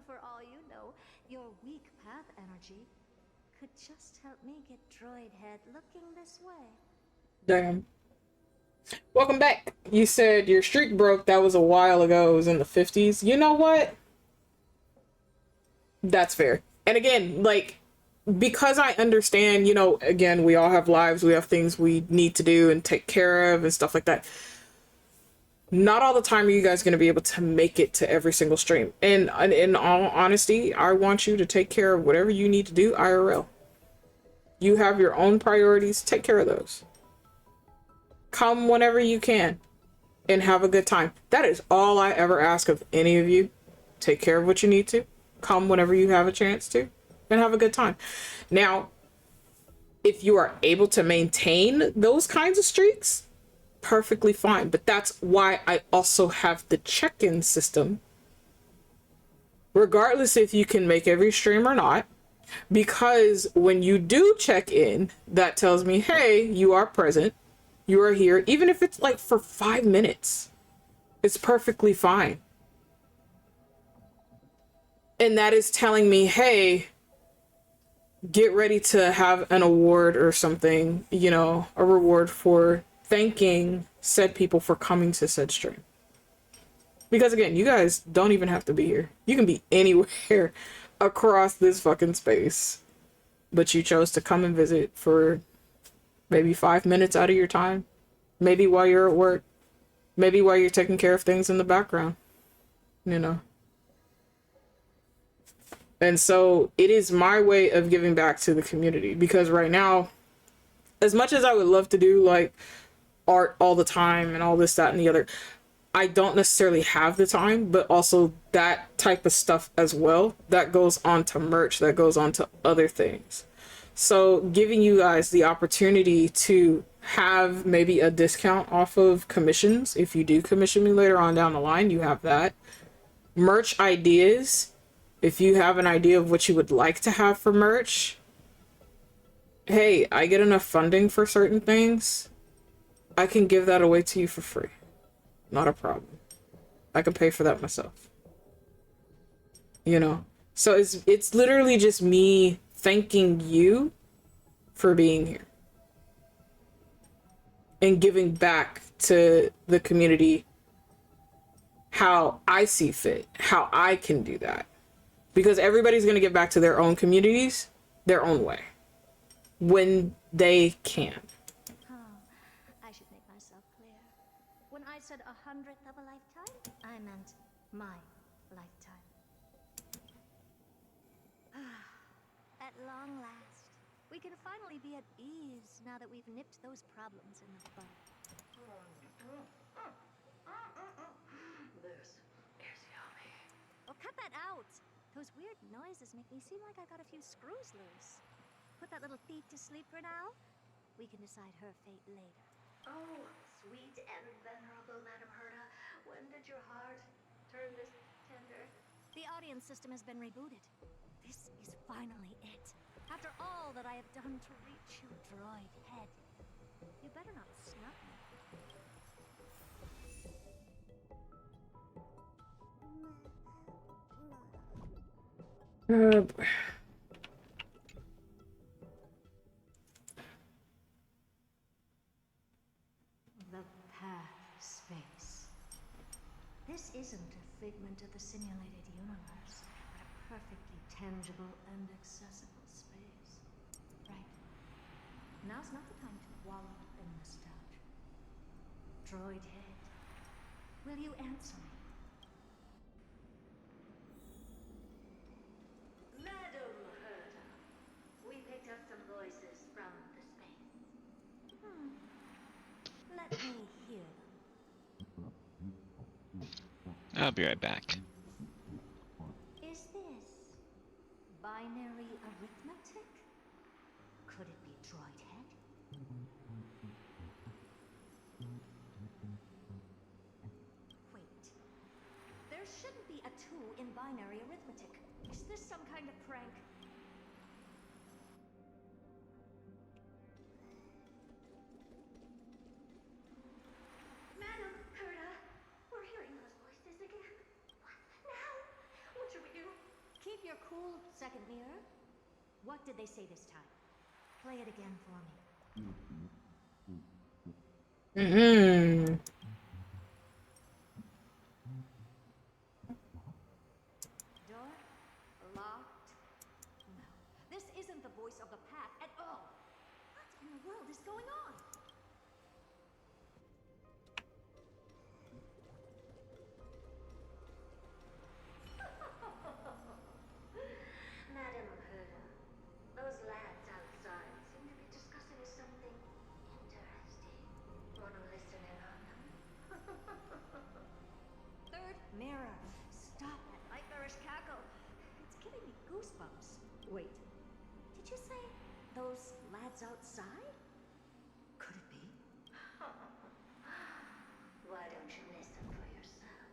For all you know, your weak path energy could just help me get Droid Head looking this way. Damn. Welcome back. You said your streak broke. That was a while ago. It was in the 50s. You know what? That's fair. And again, like, because I understand, you know, again, we all have lives, we have things we need to do and take care of and stuff like that. Not all the time are you guys going to be able to make it to every single stream. And in all honesty, I want you to take care of whatever you need to do IRL. You have your own priorities, take care of those. Come whenever you can and have a good time. That is all I ever ask of any of you. Take care of what you need to. Come whenever you have a chance to and have a good time. Now, if you are able to maintain those kinds of streaks, perfectly fine. But that's why I also have the check-in system. Regardless if you can make every stream or not. Because when you do check in, that tells me, hey, you are present. You are here. Even if it's like for 5 minutes. It's perfectly fine. And that is telling me, hey, get ready to have an award or something, you know, a reward for thanking said people for coming to said stream. Because again, you guys don't even have to be here. You can be anywhere across this fucking space. But you chose to come and visit for maybe 5 minutes out of your time. Maybe while you're at work. Maybe while you're taking care of things in the background. You know. And so it is my way of giving back to the community. Because right now, as much as I would love to do like art all the time and all this, that, and the other, I don't necessarily have the time, but also that type of stuff as well. That goes on to merch, that goes on to other things. So giving you guys the opportunity to have maybe a discount off of commissions. If you do commission me later on down the line, you have that. Merch ideas. If you have an idea of what you would like to have for merch, hey, I get enough funding for certain things. I can give that away to you for free. Not a problem. I can pay for that myself. You know? So it's literally just me thanking you for being here. And giving back to the community how I see fit. How I can do that. Because everybody's going to give back to their own communities their own way. When they can. I should make myself clear. When I said 100th of a lifetime, I meant my lifetime. At long last, we can finally be at ease now that we've nipped those problems in the bud. This is yummy. Oh, cut that out! Those weird noises make me seem like I got a few screws loose. Put that little thief to sleep for now. We can decide her fate later. Oh, sweet and venerable Madam Herta, when did your heart turn this tender? The audience system has been rebooted. This is finally it. After all that I have done to reach you, droid head. You better not snub me. The path of space. This isn't a figment of the simulated universe, but a perfectly tangible and accessible space. Right. Now's not the time to wallow in nostalgia. Droid head, will you answer me? Madam Herta, we picked up some voices from the space. Let me hear them. I'll be right back. Is this binary arithmetic? Could it be droid head? Wait. There shouldn't be a 2 in binary arithmetic. Is this some kind of prank? Madam Herta, we're hearing those voices again. What now? What should we do? Keep your cool, second mirror. What did they say this time? Play it again for me. Door locked? No. This isn't the is going on? Madam Herda, those lads outside seem to be discussing something interesting. Wanna listen in on them? Third mirror. Stop that nightmarish cackle. It's giving me goosebumps. Wait, did you say those lads outside? Could it be? Why don't you listen for yourself?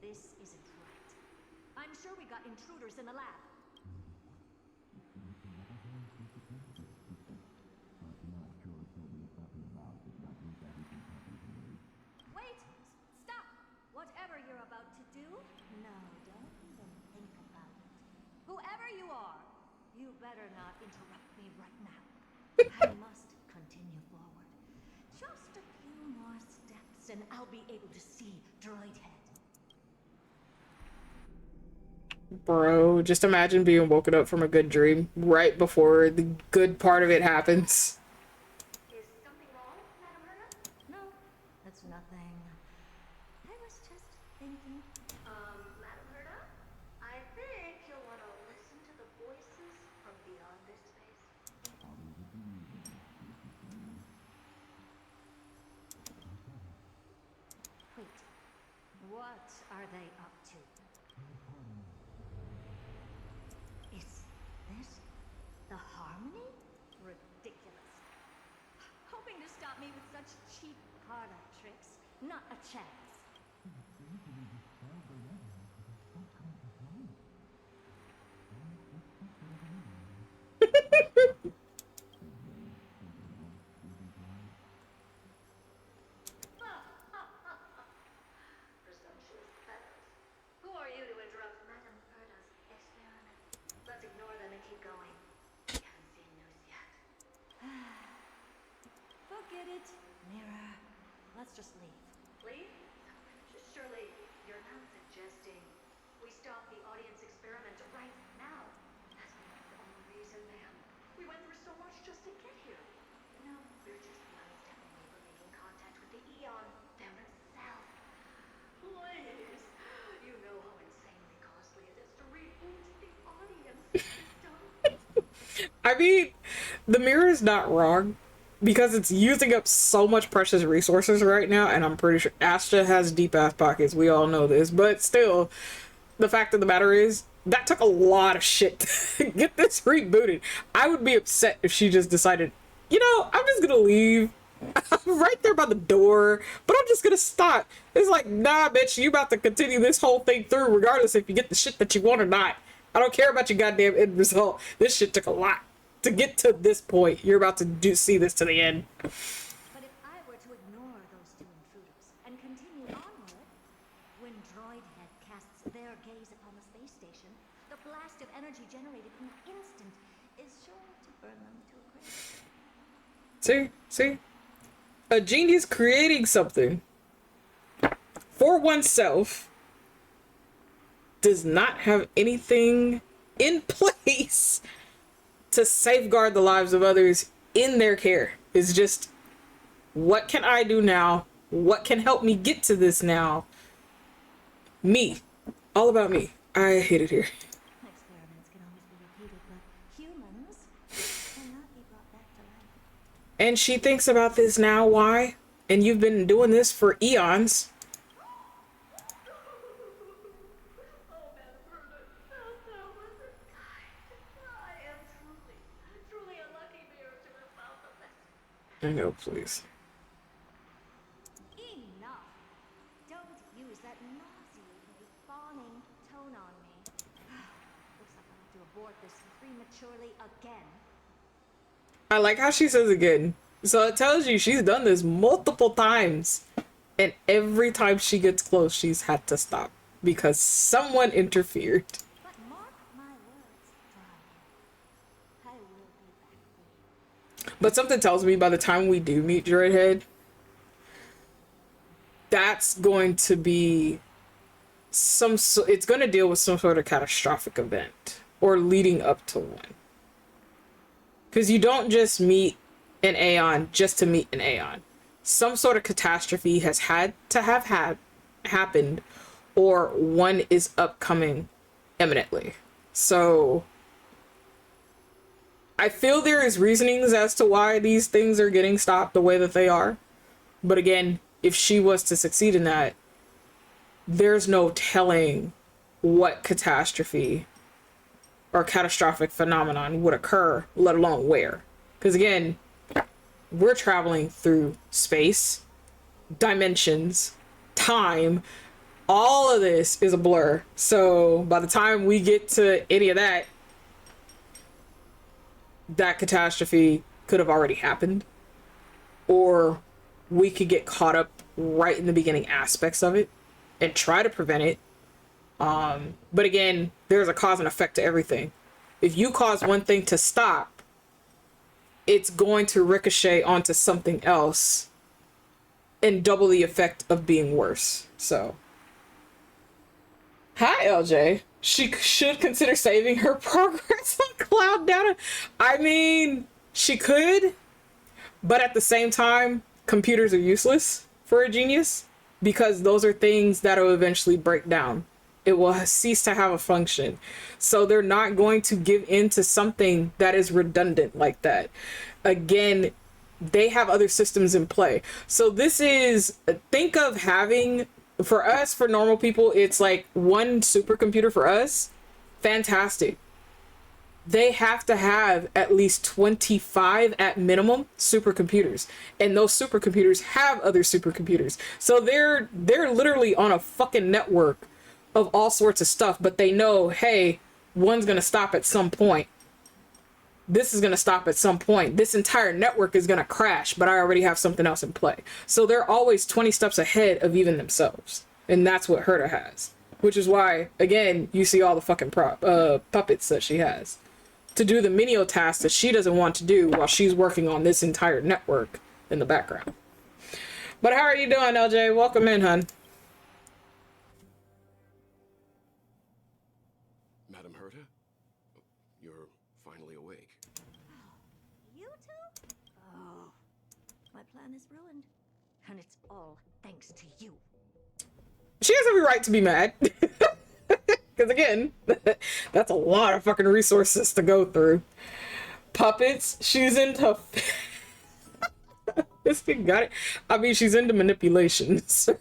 This isn't right. I'm sure we got intruders in the lab. Wait! Stop! Whatever you're about to do, No, don't even think about it. whoever you are, you better not interrupt me right now. I must continue forward. Just a few more steps and I'll be able to see Droid Head. Bro, just imagine being woken up from a good dream right before the good part of it happens. Is something wrong, Madam Herda? No, that's nothing. I was just thinking. Madam Herda? I think you'll want to listen to the voices from beyond this space. Wait, what are they up to? Is this the harmony? Ridiculous. Hoping to stop me with such cheap parlor tricks? Not a chance. Presumptuous fellows. Who are you to interrupt Madam Herda's experiment? Let's ignore them and keep going. We haven't seen news yet. Forget it, Mirror. Let's just leave. Leave? Surely you're not suggesting we stop the audience experiment right now. That's not the only reason, ma'am. We went through so much just to get here. No, we're just one step away from making contact with the Eon themselves. Please. You know how insanely costly it is to reboot the audience system. I mean, the mirror is not wrong because it's using up so much precious resources right now, and I'm pretty sure Astra has deep ass pockets. We all know this, but still, the fact of the matter is that took a lot of shit to get this rebooted. I would be upset if she just decided, you know, I'm just gonna leave. I'm right there by the door, but I'm just gonna stop. It's like, nah, bitch, you about to continue this whole thing through regardless if you get the shit that you want or not. I don't care about your goddamn end result. This shit took a lot to get to this point. You're about to see this to the end. But if I were to ignore those two intruders and continue onward, when Droid Head casts their gaze upon the space station, the blast of energy generated in an instant is sure to burn them to a crisp. See? A genius creating something for oneself does not have anything in place to safeguard the lives of others in their care. It's just, what can I do now? What can help me get to this now? Me. All about me. I hate it here. Experiments can always be repeated, but humans cannot be brought back to life. And she thinks about this now. Why? And you've been doing this for eons. I know, please. Enough! Don't use that nauseatingly fawning tone on me. Looks like I'll have to abort this prematurely again. I like how she says again. So it tells you she's done this multiple times. And every time she gets close, she's had to stop. Because someone interfered. But mark my words, Droid. I will be back for you. But something tells me by the time we do meet Dreadhead, that's going to be it's going to deal with some sort of catastrophic event or leading up to one. Because you don't just meet an Aeon just to meet an Aeon. Some sort of catastrophe has had to have happened, or one is upcoming imminently. So I feel there is reasonings as to why these things are getting stopped the way that they are. But again, if she was to succeed in that, there's no telling what catastrophe or catastrophic phenomenon would occur, let alone where. Because again, we're traveling through space, dimensions, time. All of this is a blur. So by the time we get to any of that, that catastrophe could have already happened. Or we could get caught up right in the beginning aspects of it and try to prevent it. But again, there's a cause and effect to everything. If you cause one thing to stop, it's going to ricochet onto something else and double the effect of being worse. So, hi LJ. She should consider saving her progress on cloud data. I mean, she could, but at the same time, computers are useless for a genius because those are things that will eventually break down. It will cease to have a function. So they're not going to give in to something that is redundant like that. Again, they have other systems in play. So this is, think of having, for us, for normal people, it's like one supercomputer for us. Fantastic. They have to have at least 25 at minimum supercomputers, and those supercomputers have other supercomputers. So they're literally on a fucking network of all sorts of stuff, but they know, hey, one's gonna stop at some point. This is gonna stop at some point. This entire network is gonna crash, but I already have something else in play. So they're always 20 steps ahead of even themselves. And that's what Herta has. Which is why, again, you see all the fucking puppets that she has. To do the menial tasks that she doesn't want to do while she's working on this entire network in the background. But how are you doing, LJ? Welcome in, hun. Madam Herta? You're finally awake. You two? Oh, my plan is ruined. And it's all thanks to you. She has every right to be mad. Because again, that's a lot of fucking resources to go through. Puppets, she's into... This thing got it. I mean, she's into manipulation, sir.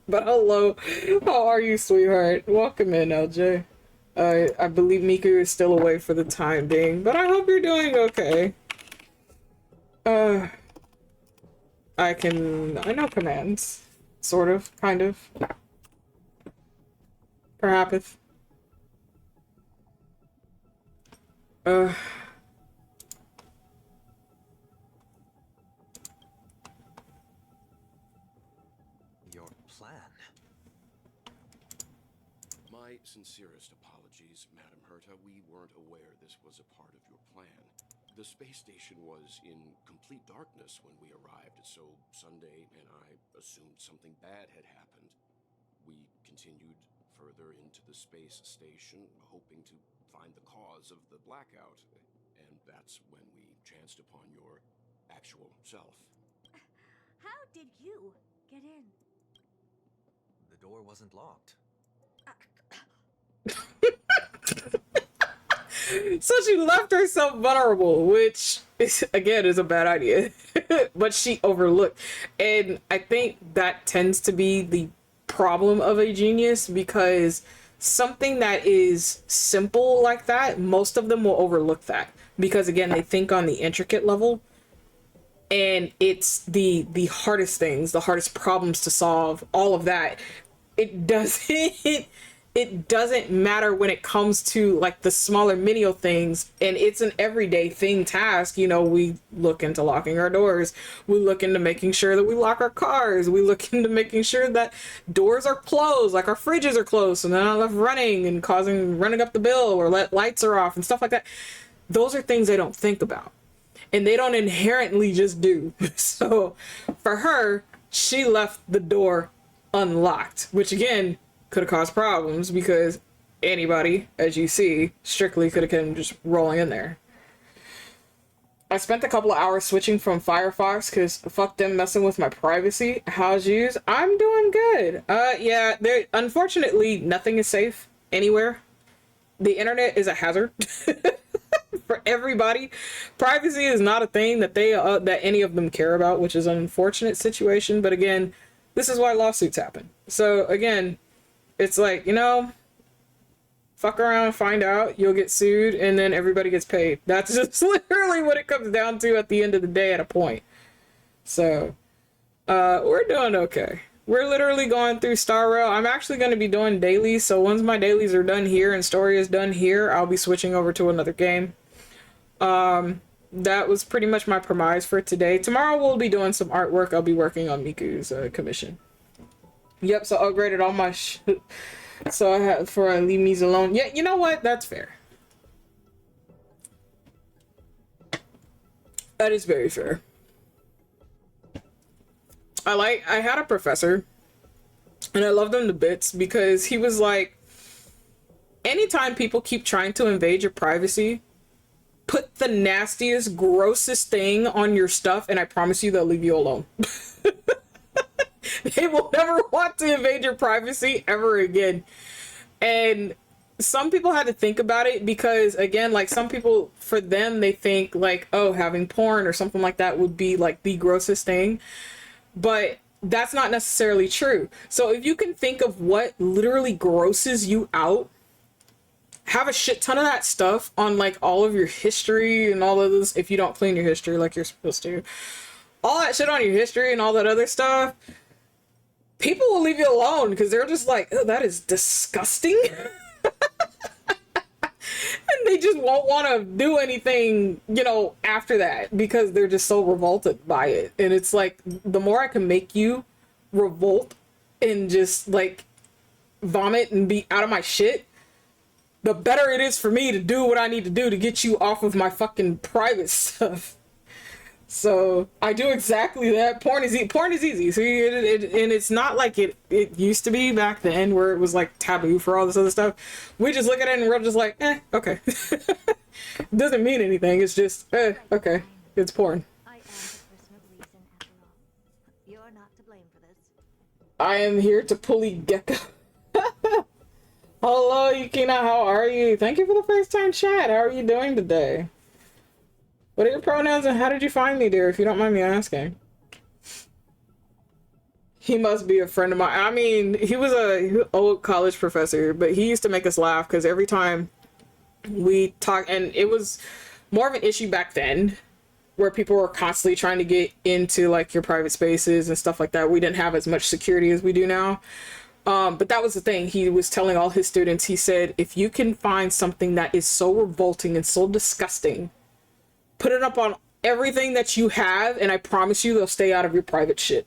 But hello, how are you, sweetheart? Welcome in, LJ. I believe Miku is still away for the time being, but I hope you're doing okay. I know commands. Sort of, kind of. Perhaps. Your plan? My sincerest apologies, Madam Herta. We weren't aware this was a part of your plan. The space station was in complete darkness when we arrived, so Sunday and I assumed something bad had happened. We continued further into the space station, hoping to find the cause of the blackout. And that's when we chanced upon your actual self. How did you get in? The door wasn't locked. So she left herself vulnerable, which is, again, is a bad idea. But she overlooked. And I think that tends to be the problem of a genius, because something that is simple like that, most of them will overlook that. Because again, they think on the intricate level. And it's the hardest things, the hardest problems to solve, all of that. It doesn't matter when it comes to like the smaller menial things, and it's an everyday thing task. You know, we look into locking our doors, we look into making sure that we lock our cars, we look into making sure that doors are closed, like our fridges are closed, so they're not left running and running up the bill, or lights are off and stuff like that. Those are things they don't think about, and they don't inherently just do. So for her, she left the door unlocked, which again, could have caused problems because anybody, as you see, strictly could have come just rolling in there. I spent a couple of hours switching from Firefox because fuck them messing with my privacy. How's yous? I'm doing good. Yeah, there, unfortunately, nothing is safe anywhere. The internet is a hazard for everybody. Privacy is not a thing that that any of them care about, which is an unfortunate situation. But again, this is why lawsuits happen. So again, it's like, you know, fuck around, find out, you'll get sued, and then everybody gets paid. That's just literally what it comes down to at the end of the day at a point. So, we're doing okay. We're literally going through Star Rail. I'm actually going to be doing dailies, so once my dailies are done here and story is done here, I'll be switching over to another game. That was pretty much my premise for today. Tomorrow we'll be doing some artwork. I'll be working on Miku's commission. Yep, so upgraded all my shit. So I have for leave me alone. Yeah, you know what? That's fair. That is very fair. I had a professor and I loved him to bits because he was like, anytime people keep trying to invade your privacy, put the nastiest, grossest thing on your stuff and I promise you they'll leave you alone. They will never want to invade your privacy ever again. And some people had to think about it because, again, like some people, for them, they think like, oh, having porn or something like that would be like the grossest thing. But that's not necessarily true. So if you can think of what literally grosses you out, have a shit ton of that stuff on like all of your history and all of this. If you don't clean your history like you're supposed to, all that shit on your history and all that other stuff, people will leave you alone because they're just like, oh, that is disgusting. And they just won't want to do anything, you know, after that because they're just so revolted by it. And it's like, the more I can make you revolt and just like vomit and be out of my shit, the better it is for me to do what I need to do to get you off of my fucking private stuff. So I do exactly that. Porn is easy. See, and it's not like it used to be back then where it was like taboo for all this other stuff. We just look at it and we're just like, okay. Doesn't mean anything. It's just, okay. It's porn. I am the person of reason after all. You're not to blame for this. I am here to pulley gecko. Hello, Yukina. How are you? Thank you for the first time chat. How are you doing today? What are your pronouns and how did you find me, dear, if you don't mind me asking? He must be a friend of mine. I mean, he was a old college professor, but he used to make us laugh because every time we talk, and it was more of an issue back then where people were constantly trying to get into like your private spaces and stuff like that. We didn't have as much security as we do now. But that was the thing. He was telling all his students, he said, if you can find something that is so revolting and so disgusting, put it up on everything that you have, and I promise you they'll stay out of your private shit.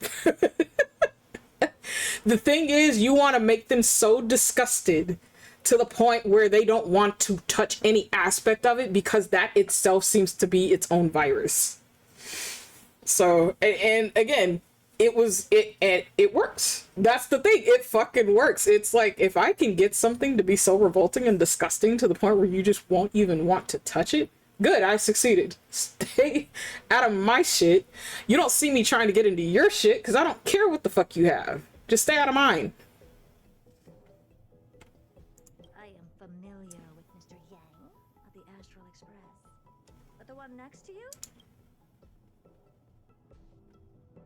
The thing is, you want to make them so disgusted to the point where they don't want to touch any aspect of it because that itself seems to be its own virus. So, and again, it works. That's the thing. It fucking works. It's like, if I can get something to be so revolting and disgusting to the point where you just won't even want to touch it, good, I succeeded. Stay out of my shit. You don't see me trying to get into your shit because I don't care what the fuck you have. Just stay out of mine. I am familiar with Mr. Yang of the Astral Express. But the one next to you?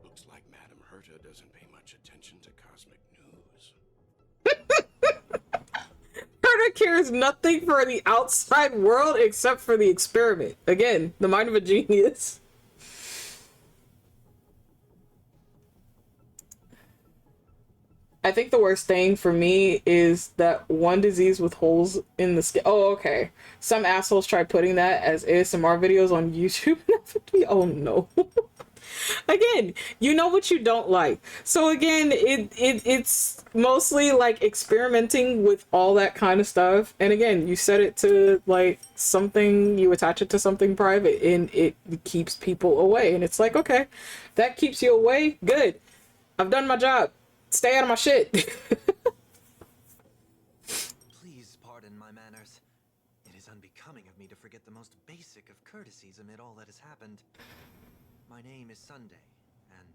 Looks like Madame Herta doesn't pay much attention to cosmic news. Herta cares nothing for the outside world except for the experiment. Again, the mind of a genius. I think the worst thing for me is that one disease with holes in the skin. Oh, okay. Some assholes try putting that as ASMR videos on YouTube. Oh no. Again, you know what you don't like. So again, it's mostly like experimenting with all that kind of stuff. And again, you set it to like something, you attach it to something private and it keeps people away. And it's like, okay, that keeps you away. Good. I've done my job. Stay out of my shit. Please pardon my manners. It is unbecoming of me to forget the most basic of courtesies amid all that has happened. My name is Sunday, and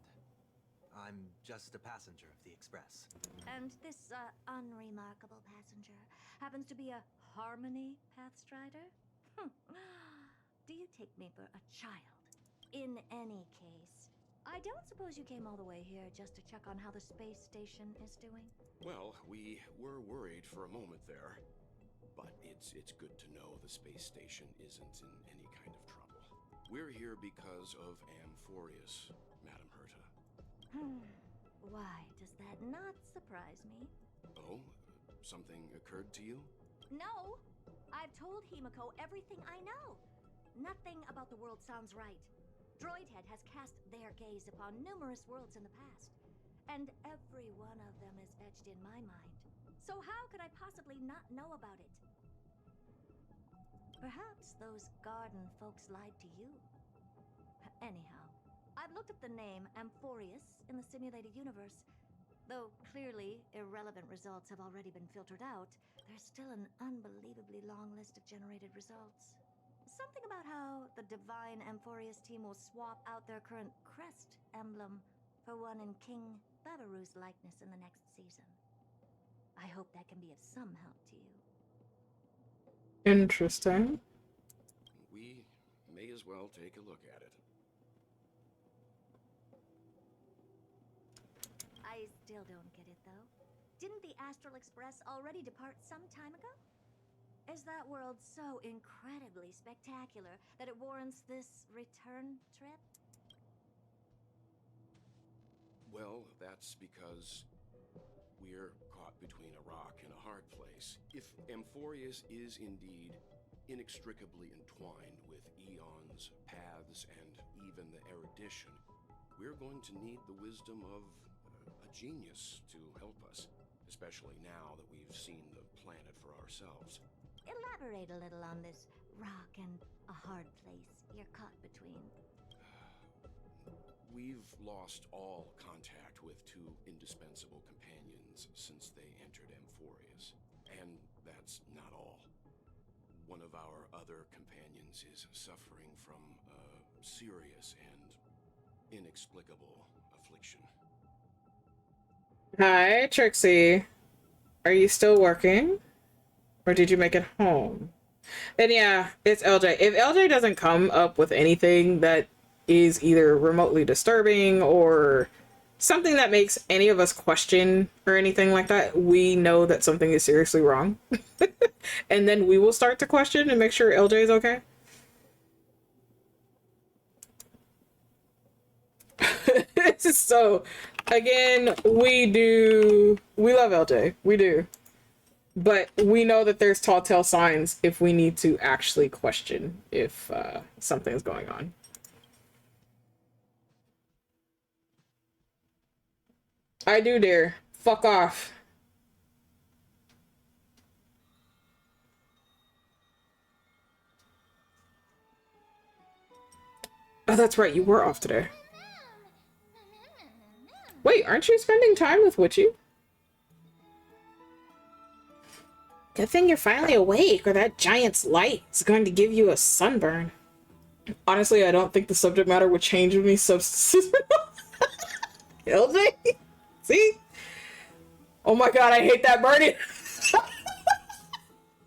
I'm just a passenger of the Express. And this, unremarkable passenger happens to be a Harmony Pathstrider? Do you take me for a child? In any case, I don't suppose you came all the way here just to check on how the space station is doing? Well, we were worried for a moment there, but it's good to know the space station isn't in any kind of trouble. We're here because of Amphorius, Madam Herta. Why does that not surprise me? Oh, something occurred to you? No! I've told Himiko everything I know. Nothing about the world sounds right. Droidhead has cast their gaze upon numerous worlds in the past, and every one of them is etched in my mind. So how could I possibly not know about it? Perhaps those garden folks lied to you. Anyhow, I've looked up the name Amphorius in the simulated universe. Though clearly irrelevant results have already been filtered out, there's still an unbelievably long list of generated results. Something about how the Divine Amphorius team will swap out their current crest emblem for one in King Babaru's likeness in the next season. I hope that can be of some help to you. Interesting. We may as well take a look at it. I still don't get it, though. Didn't the Astral Express already depart some time ago? Is that world so incredibly spectacular that it warrants this return trip? Well, that's because we're caught between a rock and a hard place. If Amphorius is indeed inextricably entwined with eons, paths, and even the erudition, we're going to need the wisdom of a genius to help us, especially now that we've seen the planet for ourselves. Elaborate a little on this rock and a hard place you're caught between. We've lost all contact with two indispensable companions since they entered Amphorius. And that's not all. One of our other companions is suffering from a serious and inexplicable affliction. Hi, Trixie. Are you still working? Or did you make it home? And yeah, it's LJ. If LJ doesn't come up with anything that is either remotely disturbing or something that makes any of us question or anything like that, we know that something is seriously wrong. And then we will start to question and make sure LJ is okay. So, again, we love LJ. We do. But we know that there's tall tale signs if we need to actually question if something's going on. I do, dear. Fuck off. Oh, that's right. You were off today. Wait, aren't you spending time with Witchy? Good thing you're finally awake, or that giant's light is going to give you a sunburn. Honestly, I don't think the subject matter would change with me substances. LJ? See? Oh my god, I hate that burning.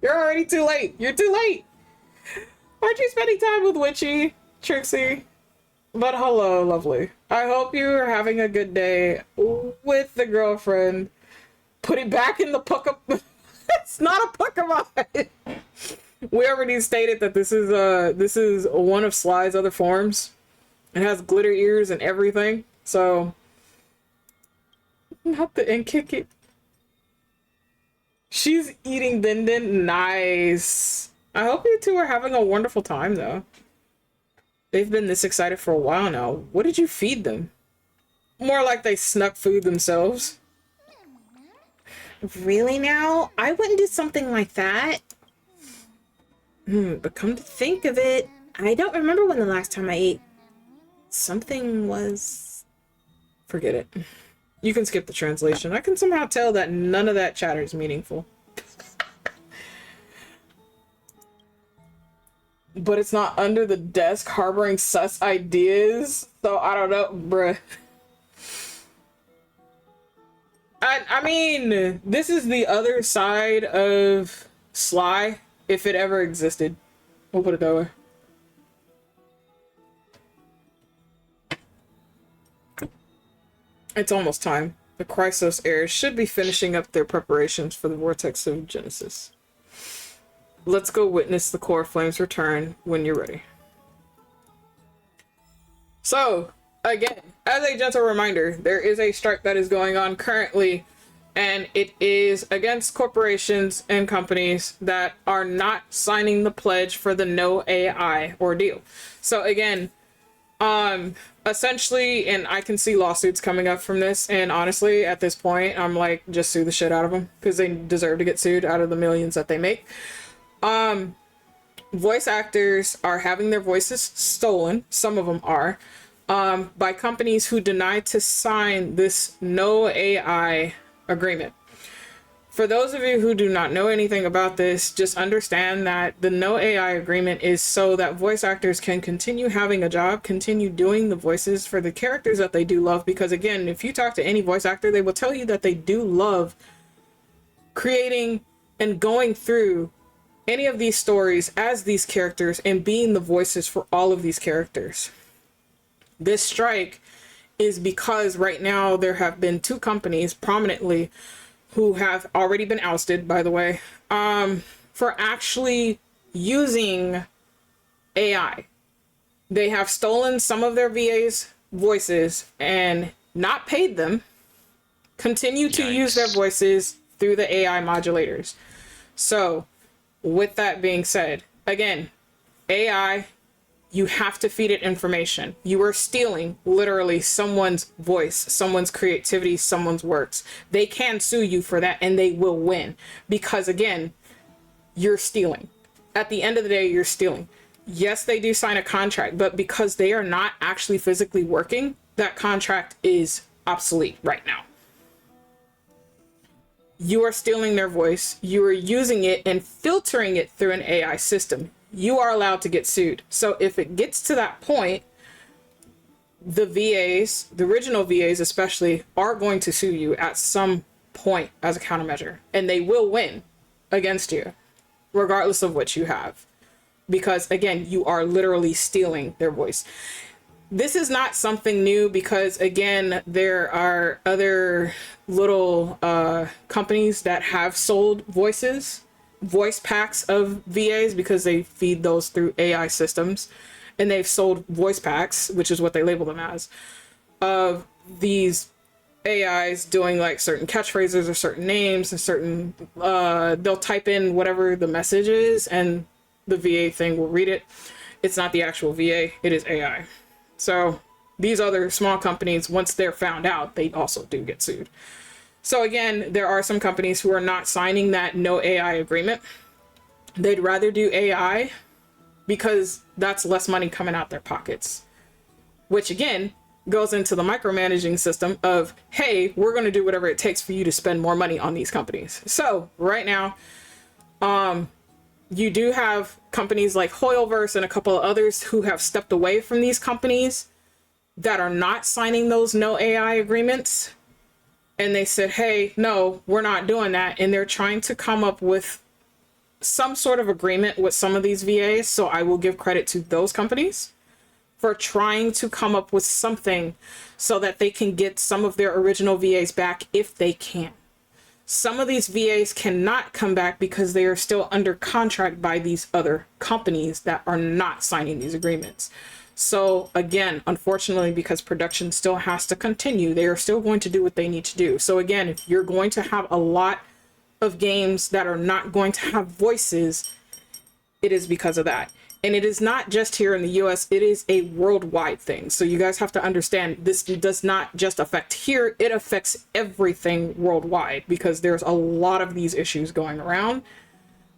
You're already too late. You're too late. Aren't you spending time with Witchy, Trixie? But hello, lovely. I hope you are having a good day with the girlfriend. Put it back in the puck. It's not a Pokemon. We already stated that this is one of Sly's other forms. It has glitter ears and everything. So not the and kick it. She's eating Din Din. Nice. I hope you two are having a wonderful time though. They've been this excited for a while now. What did you feed them? More like they snuck food themselves. Really now? I wouldn't do something like that. But come to think of it, I don't remember when the last time I ate. Something was... Forget it. You can skip the translation. I can somehow tell that none of that chatter is meaningful. but it's not under the desk harboring sus ideas. So I don't know, bruh. I mean, this is the other side of Sly, if it ever existed. We'll put it that way. It's almost time. The Chrysos heirs should be finishing up their preparations for the Vortex of Genesis. Let's go witness the core flames return when you're ready. So, again, as a gentle reminder, there is a strike that is going on currently, and it is against corporations and companies that are not signing the pledge for the no AI ordeal. So again, essentially, and I can see lawsuits coming up from this, and honestly, at this point, I'm like, just sue the shit out of them, because they deserve to get sued out of the millions that they make. Voice actors are having their voices stolen, some of them are, by companies who deny to sign this no AI agreement. For those of you who do not know anything about this, just understand that the no AI agreement is so that voice actors can continue having a job, continue doing the voices for the characters that they do love. Because again, if you talk to any voice actor, they will tell you that they do love creating and going through any of these stories as these characters and being the voices for all of these characters. This strike is because right now there have been two companies prominently who have already been ousted, by the way, for actually using AI. They have stolen some of their VA's voices and not paid them, continue to use their voices through the AI modulators. So, with that being said, again, AI, you have to feed it information. You are stealing literally someone's voice, someone's creativity, someone's works. They can sue you for that and they will win because again, you're stealing. At the end of the day, you're stealing. Yes, they do sign a contract, but because they are not actually physically working, that contract is obsolete right now. You are stealing their voice. You are using it and filtering it through an AI system. You are allowed to get sued. So if it gets to that point, the VAs, the original VAs especially, are going to sue you at some point as a countermeasure. And they will win against you, regardless of what you have. Because again, you are literally stealing their voice. This is not something new because again, there are other little companies that have sold voice packs of VAs because they feed those through AI systems, and they've sold voice packs, which is what they label them as, of these AIs doing like certain catchphrases or certain names and certain they'll type in whatever the message is and the VA thing will read it. It's not the actual VA, it is AI. So these other small companies, once they're found out, they also do get sued. So again, there are some companies who are not signing that no AI agreement. They'd rather do AI because that's less money coming out their pockets, which again goes into the micromanaging system of, hey, we're going to do whatever it takes for you to spend more money on these companies. So right now, you do have companies like Hoyleverse and a couple of others who have stepped away from these companies that are not signing those no AI agreements. And they said, hey, no, we're not doing that. And they're trying to come up with some sort of agreement with some of these VAs. So I will give credit to those companies for trying to come up with something so that they can get some of their original VAs back if they can. Some of these VAs cannot come back because they are still under contract by these other companies that are not signing these agreements. So again, unfortunately, because production still has to continue, they are still going to do what they need to do. So again, if you're going to have a lot of games that are not going to have voices, it is because of that. And it is not just here in the US, it is a worldwide thing. So you guys have to understand this does not just affect here, it affects everything worldwide because there's a lot of these issues going around.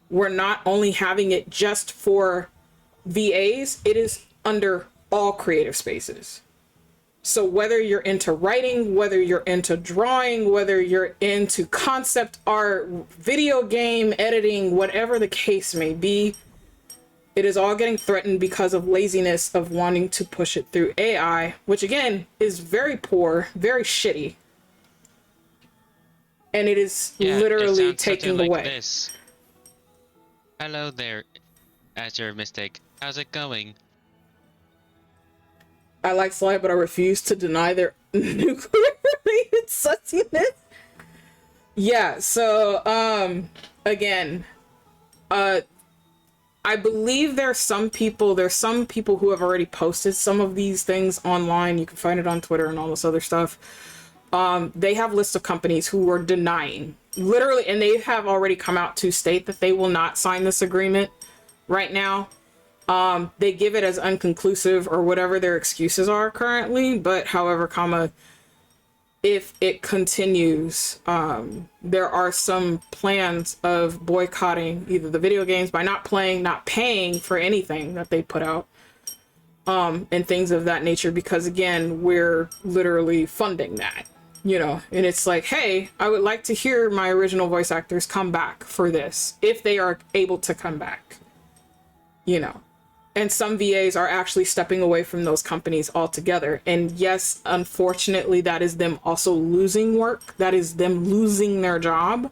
We're not only having it just for VAs, it is under all creative spaces. So whether you're into writing, whether you're into drawing, whether you're into concept art, video game editing, whatever the case may be, It is all getting threatened because of laziness of wanting to push it through AI, which again is very poor, very shitty. And it is literally taking away. This. Hello there, Azure Mystic. How's it going? I like Slide, but I refuse to deny their nuclear-related sussiness. Yeah, so, again, I believe there's some people who have already posted some of these things online. You can find it on Twitter and all this other stuff. They have lists of companies who are denying, literally, and they have already come out to state that they will not sign this agreement right now. They give it as unconclusive or whatever their excuses are currently, but however, if it continues, there are some plans of boycotting either the video games by not paying for anything that they put out, and things of that nature, because again, we're literally funding that, you know, and it's like, hey, I would like to hear my original voice actors come back for this, if they are able to come back, you know. And some VAs are actually stepping away from those companies altogether. And yes, unfortunately, that is them also losing work. That is them losing their job.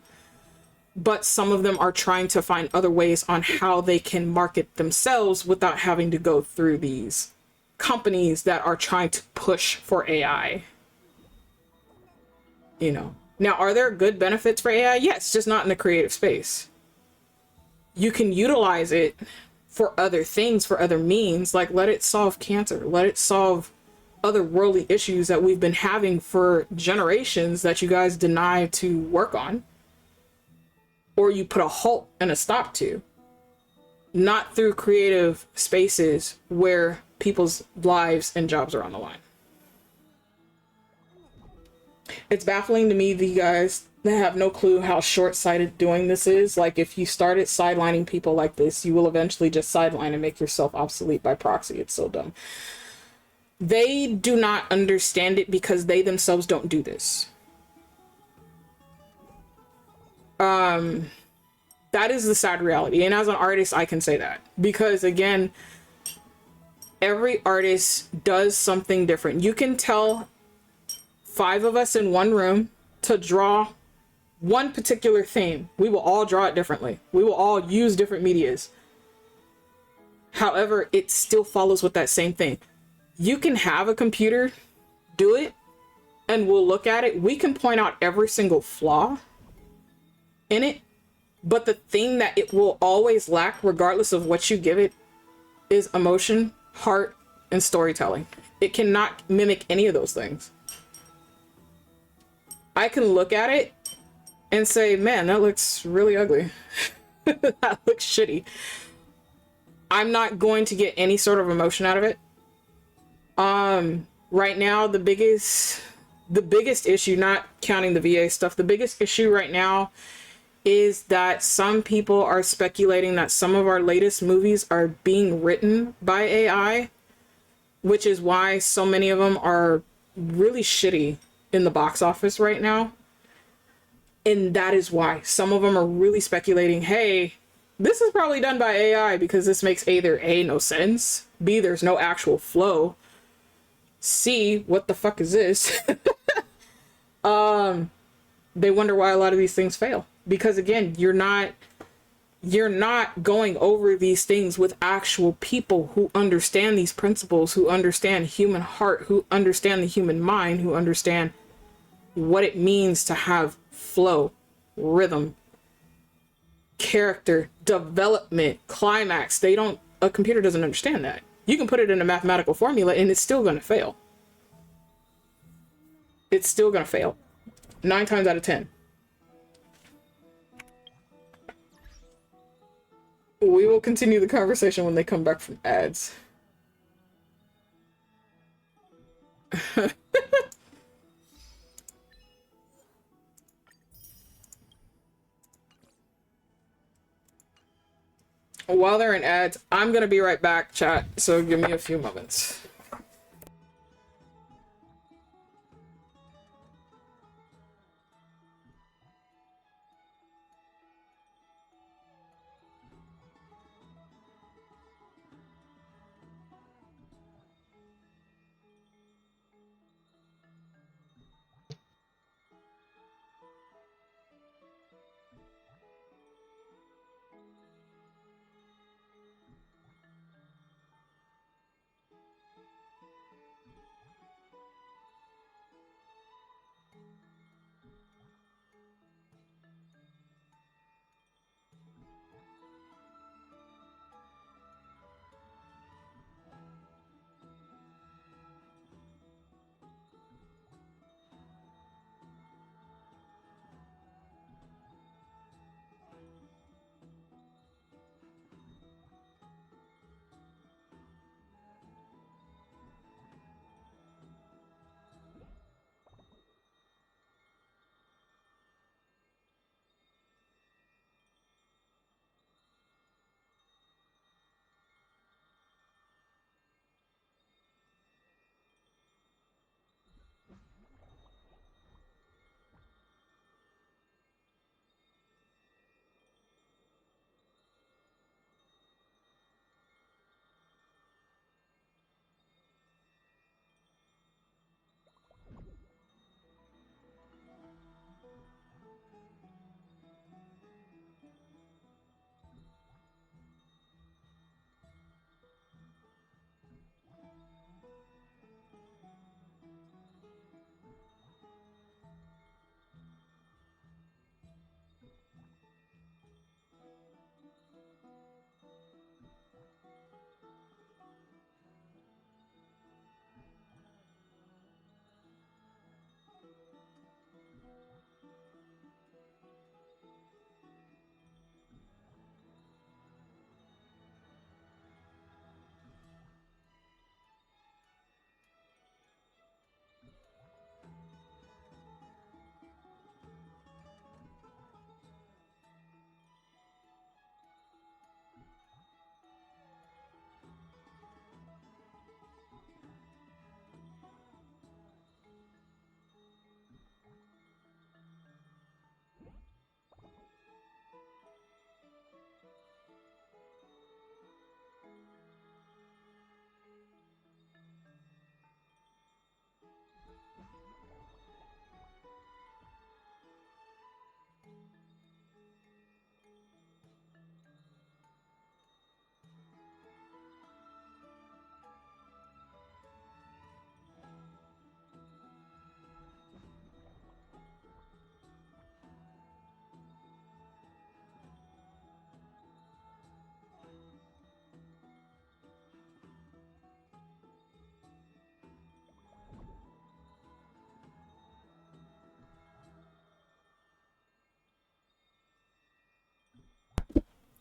But some of them are trying to find other ways on how they can market themselves without having to go through these companies that are trying to push for AI. You know. Now, are there good benefits for AI? Yes, just not in the creative space. You can utilize it for other things, for other means, like let it solve cancer, let it solve other worldly issues that we've been having for generations that you guys deny to work on, or you put a halt and a stop to, not through creative spaces where people's lives and jobs are on the line. It's baffling to me, the guys that have no clue how short-sighted doing this is. Like, if you started sidelining people like this, you will eventually just sideline and make yourself obsolete by proxy. It's so dumb. They do not understand it because they themselves don't do this. That is the sad reality. And as an artist, I can say that. Because, again, every artist does something different. You can tell 5 of us in one room to draw one particular theme. We will all draw it differently. We will all use different medias. However, it still follows with that same thing. You can have a computer do it, and we'll look at it. We can point out every single flaw in it, but the thing that it will always lack, regardless of what you give it, is emotion, heart, and storytelling. It cannot mimic any of those things. I can look at it and say, man, that looks really ugly. That looks shitty. I'm not going to get any sort of emotion out of it. Right now, the biggest issue, not counting the VA stuff, the biggest issue right now is that some people are speculating that some of our latest movies are being written by AI, which is why so many of them are really shitty in the box office right now. And that is why some of them are really speculating, hey, this is probably done by AI because this makes either A, no sense, B, there's no actual flow, C, what the fuck is this? They wonder why a lot of these things fail. Because again, you're not going over these things with actual people who understand these principles, who understand human heart, who understand the human mind, who understand what it means to have flow, rhythm, character, development, climax. A computer doesn't understand that. You can put it in a mathematical formula and it's still going to fail. It's still going to fail. 9 times out of 10. We will continue the conversation when they come back from ads. While they're in ads, I'm gonna be right back, chat, so give me a few moments.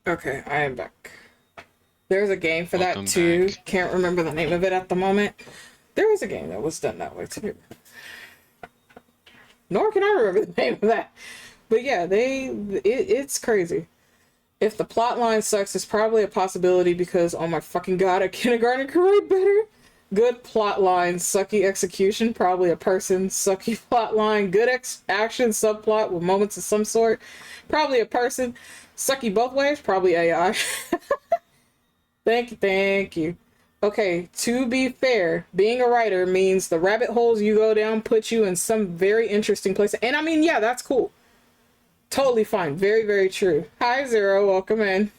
Okay, I am back. There's a game for that Welcome too. back. Can't remember the name of it at the moment. There was a game that was done that way too. Nor can I remember the name of that. But yeah, it's crazy. If the plot line sucks, it's probably a possibility because, oh my fucking god, a kindergarten can write better. Good plot line, sucky execution, probably a person. Sucky plot line, good action subplot with moments of some sort, probably a person. Sucky both ways, probably AI. Thank you. Okay, to be fair, being a writer means the rabbit holes you go down put you in some very interesting place. And I mean, yeah, that's cool. Totally fine. Very, very true. Hi, Zero. Welcome in.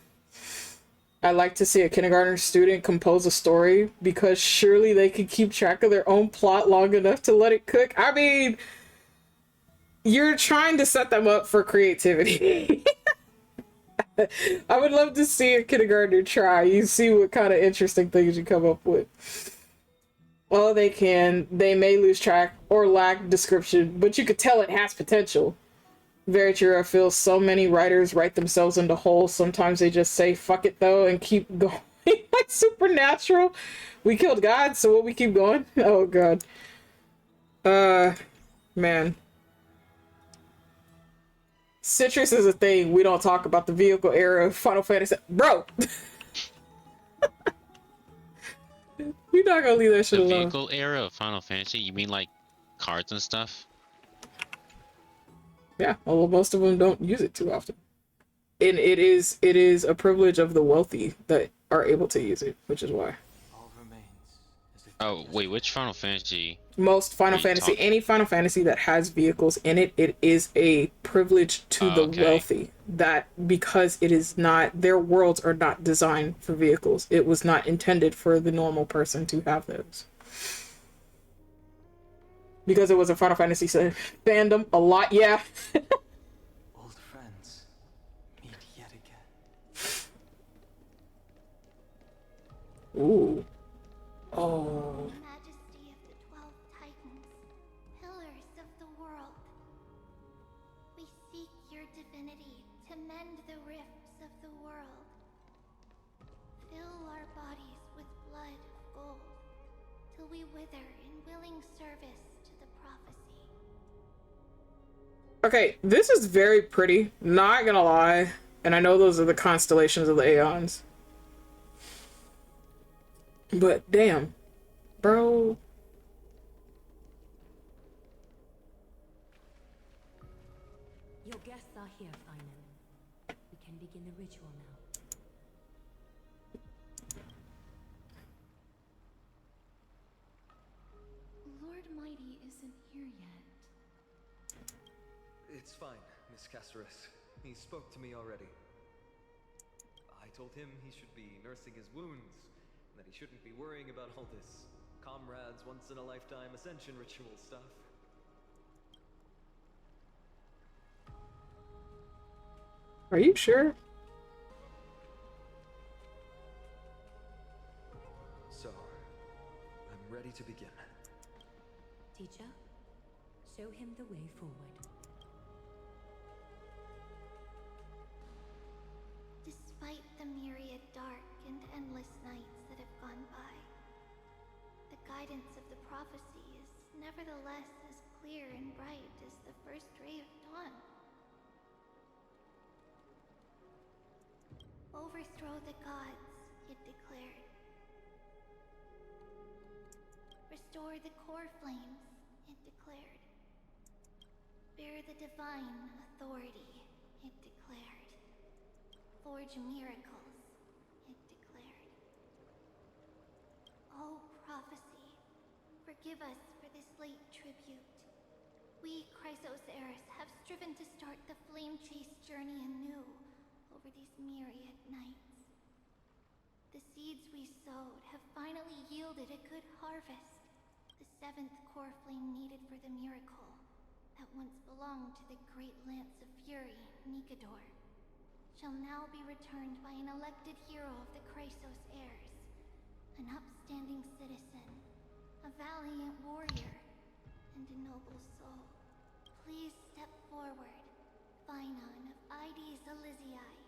I like to see a kindergarten student compose a story because surely they could keep track of their own plot long enough to let it cook. I mean, you're trying to set them up for creativity. I would love to see a kindergartner try. You see what kind of interesting things you come up with. Well, they can. They may lose track or lack description, but you could tell it has potential. Very true. I feel so many writers write themselves into holes. Sometimes they just say, fuck it though, and keep going. Like Supernatural. We killed God, so what, we keep going? Oh, God. Man. Citrus is a thing. We don't talk about the vehicle era of Final Fantasy. Bro! We're not gonna leave that shit The alone. vehicle era of Final Fantasy? You mean like cards and stuff? Yeah, although most of them don't use it too often. And it is a privilege of the wealthy that are able to use it, which is why. Oh, wait, which Final Fantasy? Most Final Are you Fantasy, talking- any Final Fantasy that has vehicles in it, it is a privilege to the wealthy. That because it is not, their worlds are not designed for vehicles. It was not intended for the normal person to have those. Because it was a Final Fantasy fandom, a lot, yeah. Old friends meet yet again. Ooh. Oh. Majesty of the 12 Titans, pillars of the world. We seek your divinity to mend the rifts of the world. Fill our bodies with blood of gold, till we wither in willing service to the prophecy. Okay, this is very pretty, not gonna lie. And I know those are the constellations of the Aeons. But damn, bro. Your guests are here, Finan. We can begin the ritual now. Lord Mighty isn't here yet. It's fine, Miss Caceres. He spoke to me already. I told him he should be nursing his wounds, and that he shouldn't be worrying about all this comrades once-in-a-lifetime ascension ritual stuff. Are you sure? So, I'm ready to begin. Teacher, show him the way forward. Despite the myriad dark and endless nights that have gone by, the guidance of the prophecy is nevertheless as clear and bright as the first ray of dawn. Overthrow the gods, it declared. Restore the core flames, it declared. Bear the divine authority, it declared. Forge miracles, it declared. Oh, prophecy, forgive us for this late tribute. We, Chrysos heirs, have striven to start the flame-chased journey anew over these myriad nights. The seeds we sowed have finally yielded a good harvest. The 7th core flame needed for the miracle that once belonged to the great Lance of Fury, Nikador, shall now be returned by an elected hero of the Chrysos heirs, an upstanding citizen, a valiant warrior, and a noble soul. Please step forward, Finan of Ides Elysiae.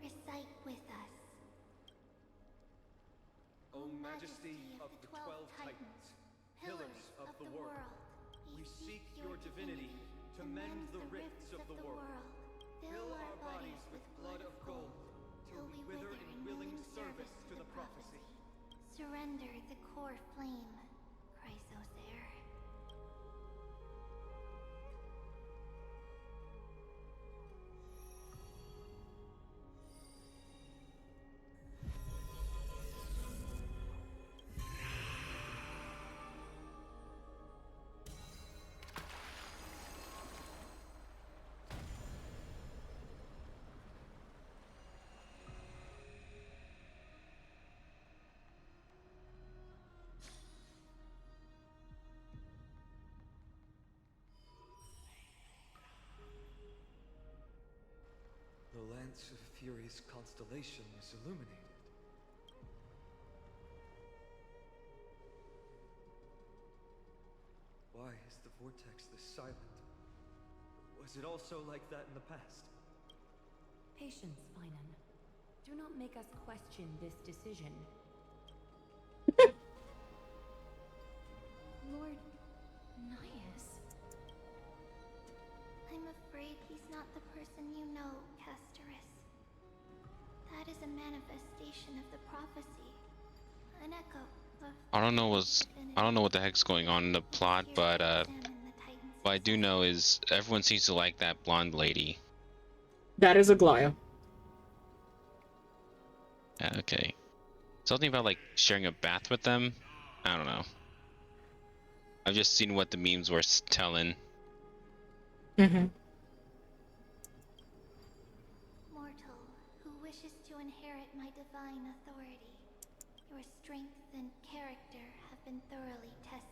Recite with us. O Majesty of the 12 Titans, pillars of the world, we seek your divinity to mend the rifts of the world. Fill our bodies with blood of gold, till we wither in willing service to the prophecy. Surrender the core flame, Chrysos heir. The Lance of Fury's constellation is illuminated. Why is the vortex this silent? Was it also like that in the past? Patience, Finan. Do not make us question this decision. Lord Nias? I'm afraid he's not the person you know, Castoris. That is a manifestation of the prophecy. An echo of... I don't know what the heck's going on in the plot, but what I do know is everyone seems to like that blonde lady. That is Aglaya. Okay. Something about like sharing a bath with them? I don't know. I've just seen what the memes were telling. Mm-hmm. Mortal, who wishes to inherit my divine authority. Your strength and character have been thoroughly tested.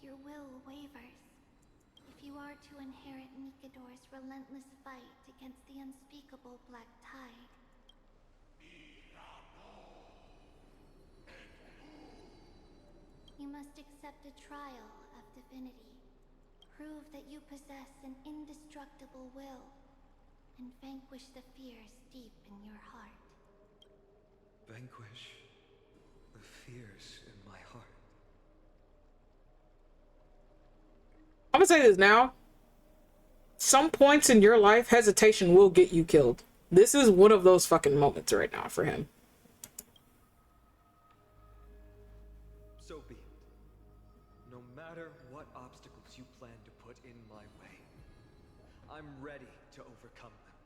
your will wavers. If you are to inherit Nikador's relentless fight against the unspeakable Black Tide, you must accept a trial of divinity. Prove that you possess an indestructible will, and vanquish the fears deep in your heart. Vanquish the fears in my heart. I'm gonna say this now. Some points in your life, hesitation will get you killed. This is one of those fucking moments right now for him. So be it. No matter what obstacles you plan to put in my way, I'm ready to overcome them.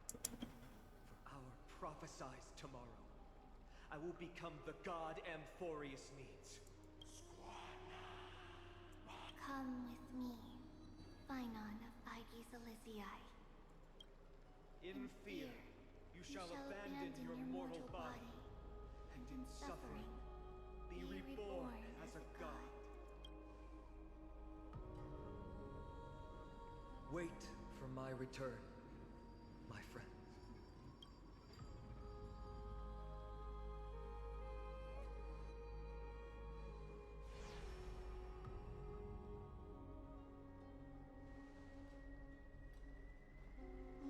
For our prophesized tomorrow, I will become the god Amphorius needs. Come with me, Phynon of Aegis Elysiae. In fear, you shall abandon your mortal body, and in suffering, be reborn as a god. Wait for my return, my friends.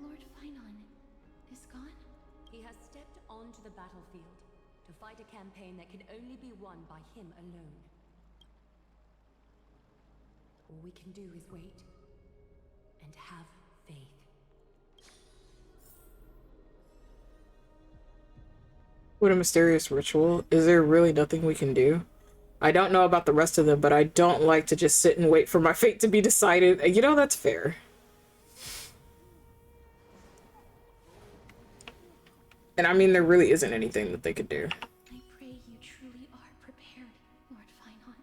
Lord Phynon is gone? He has stepped onto the battlefield to fight a campaign that can only be won by him alone. All we can do is wait and have faith. What a mysterious ritual. Is there really nothing we can do? I don't know about the rest of them, but I don't like to just sit and wait for my fate to be decided. You know, that's fair. And I mean, there really isn't anything that they could do. I pray you truly are prepared, Lord Phynon.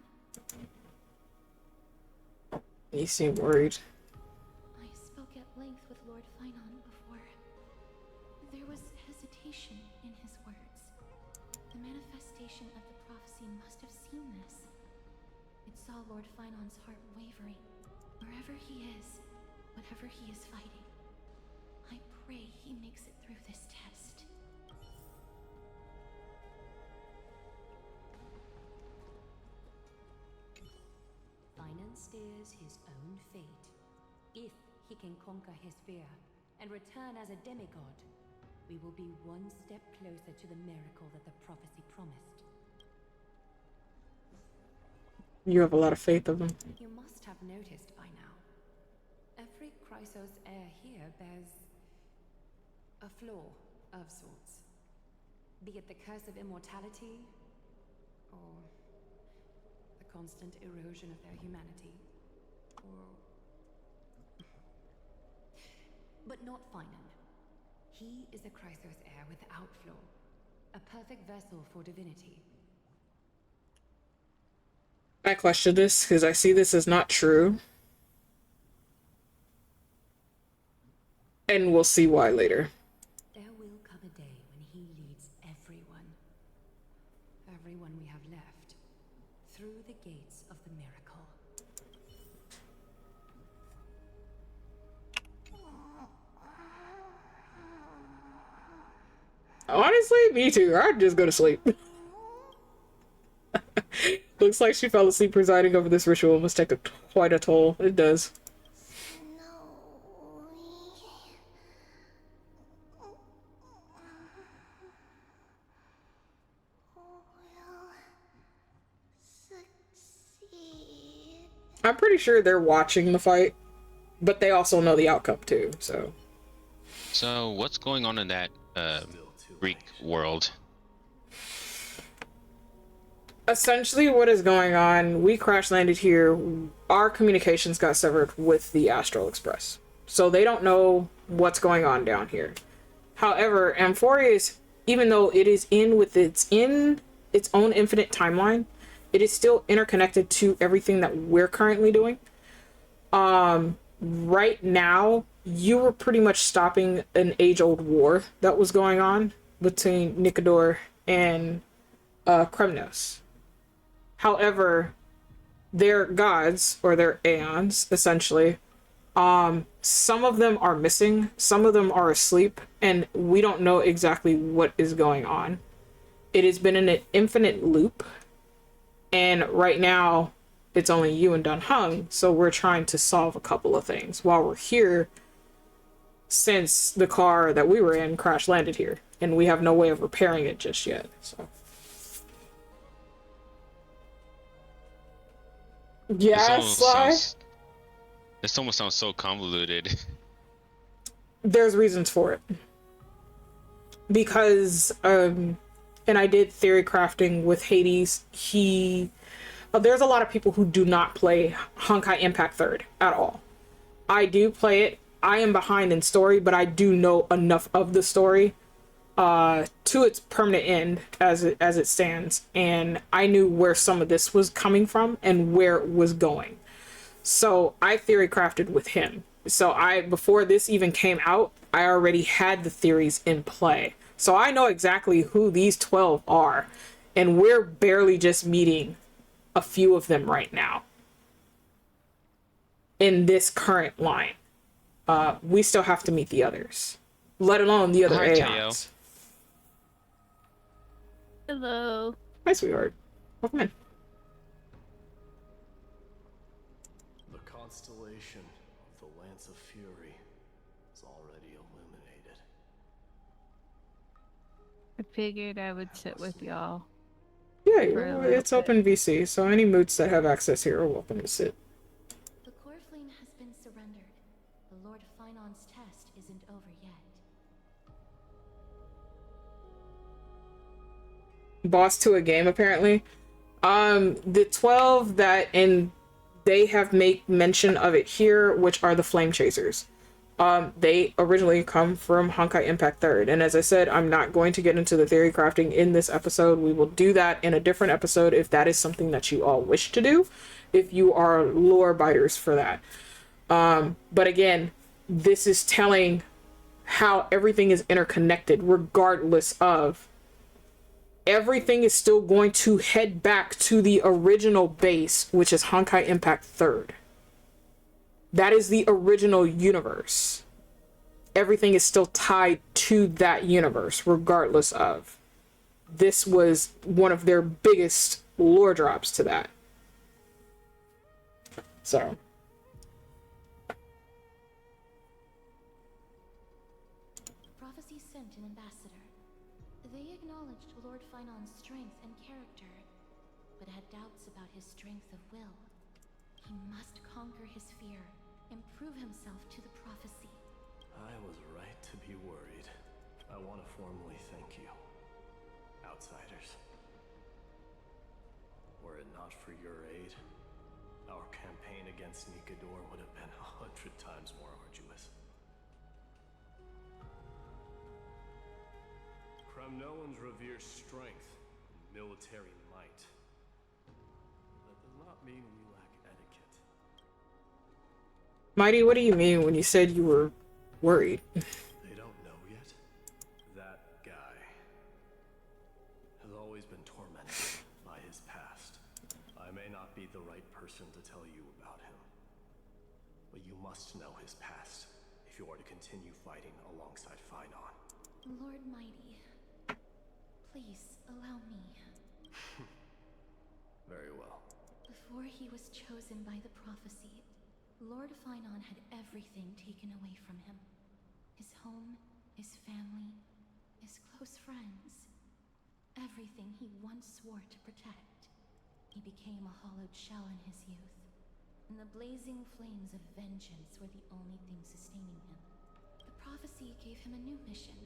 You seem worried. I spoke at length with Lord Phynon before. There was hesitation in his words. The manifestation of the prophecy must have seen this. It saw Lord Phynon's heart wavering. Wherever he is, whatever he is fighting, I pray he makes it through this test. Phynon steers his own fate. If he can conquer his fear and return as a demigod, we will be one step closer to the miracle that the prophecy promised. You have a lot of faith of them. You must have noticed by now. Every Chrysos heir here bears a flaw of sorts. Be it the curse of immortality, or the constant erosion of their humanity, or... But not Phynon. He is a Chrysos heir without flaw. A perfect vessel for divinity. I question this because I see this as not true. And we'll see why later. There will come a day when he leads everyone we have left, through the gates of the miracle. Honestly, me too. I'd just go to sleep. Looks like she fell asleep presiding over this ritual. Must take quite a toll. It does. I'm pretty sure they're watching the fight, but they also know the outcome too, so. So what's going on in that Greek world? Essentially what is going on, we crash landed here, our communications got severed with the Astral Express. So they don't know what's going on down here. However, Amphorius, even though it is in its own infinite timeline, it is still interconnected to everything that we're currently doing. Right now, you were pretty much stopping an age-old war that was going on between Nikador and Kremnos. However, They're gods, or they're aeons, essentially. Some of them are missing, some of them are asleep, and we don't know exactly what is going on. It has been in an infinite loop, and right now it's only you and Dun Hung, so we're trying to solve a couple of things while we're here, since the car that we were in crash landed here, and we have no way of repairing it just yet. So yeah, Sly. This almost sounds so convoluted. There's reasons for it. Because and I did theory crafting with Hades. There's a lot of people who do not play Honkai Impact 3rd at all. I do play it. I am behind in story, but I do know enough of the story to its permanent end as it stands, and I knew where some of this was coming from and where it was going. So I theory crafted with him. So before this even came out, I already had the theories in play. So I know exactly who these 12 are, and we're barely just meeting a few of them right now in this current line. We still have to meet the others, let alone the other aeons. Hello. Hi, sweetheart. Welcome in. The constellation of the Lance of Fury is already illuminated. I figured I would sit with y'all. Yeah, it's bit. open VC, so any moods that have access here are welcome to sit. The core flame has been surrendered. The Lord Finon's test isn't over yet. Boss to a game, apparently. The 12 that, and they have make mention of it here, which are the Flame Chasers. They originally come from Honkai Impact 3rd, and as I said, I'm not going to get into the theory crafting in this episode. We will do that in a different episode if that is something that you all wish to do, if you are lore biters for that. But again, this is telling how everything is interconnected, regardless of. Everything is still going to head back to the original base, which is Honkai Impact 3rd. That is the original universe. Everything is still tied to that universe, regardless of. This was one of their biggest lore drops to that. So. Prophecy sent an ambassador. They acknowledged Lord Finon's strength and character, but had doubts about his strength of will. He must conquer his fear and prove himself to the prophecy. I was right to be worried. I want to formally thank you, outsiders. Were it not for your aid, our campaign against Nikador would have been 100 times more arduous. Kremnoans revere strength and military might. That does not mean we lack etiquette. Mighty, what do you mean when you said you were worried? They don't know yet. That guy has always been tormented by his past. I may not be the right person to tell you about him, but you must know his past if you are to continue fighting alongside Finon. Lord Mighty, please allow me. Very well. Before he was chosen by the prophecy, Lord Finon had everything taken away from him. His home, his family, his close friends. Everything he once swore to protect. He became a hollowed shell in his youth, and the blazing flames of vengeance were the only thing sustaining him. The prophecy gave him a new mission,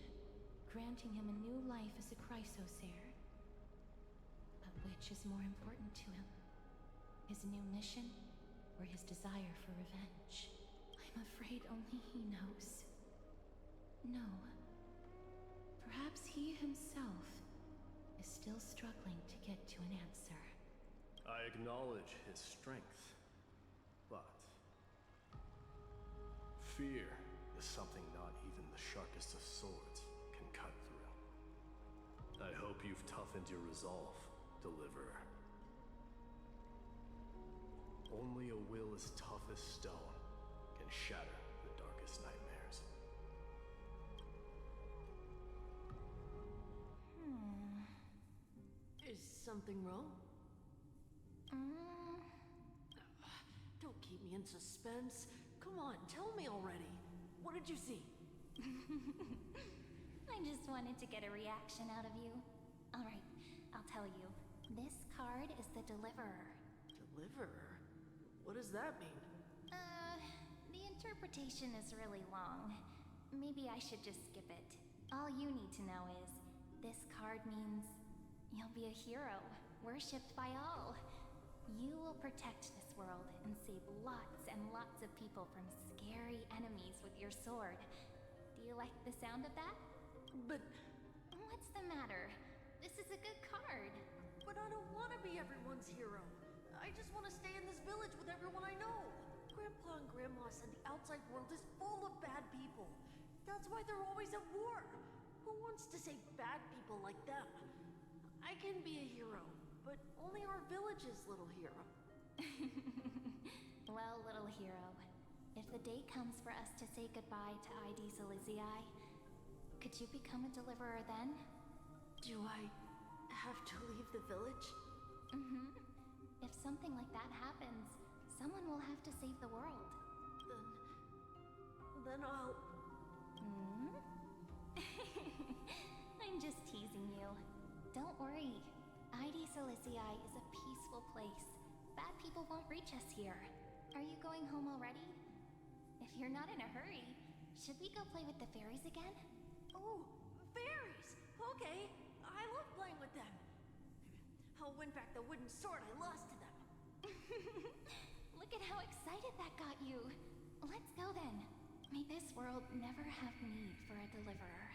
granting him a new life as a Chrysos heir. But which is more important to him? His new mission, or his desire for revenge? I'm afraid only he knows. No. Perhaps he himself is still struggling to get to an answer. I acknowledge his strength, but fear is something not even the sharpest of swords can cut through. I hope you've toughened your resolve, Deliverer. Only a will as tough as stone can shatter the darkest nightmares. Is something wrong? Don't keep me in suspense. Come on, tell me already. What did you see? I just wanted to get a reaction out of you. Alright, I'll tell you. This card is the Deliverer. Deliverer? What does that mean? The interpretation is really long. Maybe I should just skip it. All you need to know is, this card means you'll be a hero, worshipped by all. You will protect this world and save lots and lots of people from scary enemies with your sword. Do you like the sound of that? But... What's the matter? This is a good card. But I don't want to be everyone's hero. I just want to stay in this village with everyone I know. Grandpa and Grandma said the outside world is full of bad people. That's why they're always at war. Who wants to save bad people like them? I can be a hero, but only our village's little hero. Well, little hero, if the day comes for us to say goodbye to ID Silizii, could you become a deliverer then? Do I have to leave the village? If something like that happens, someone will have to save the world. Then I'll... I'm just teasing you. Don't worry. ID Silizii is a peaceful place. Bad people won't reach us here. Are you going home already? If you're not in a hurry, should we go play with the fairies again? Oh, fairies! Okay, I love playing with them. I'll win back the wooden sword I lost to them. Look at how excited that got you. Let's go then. May this world never have need for a deliverer.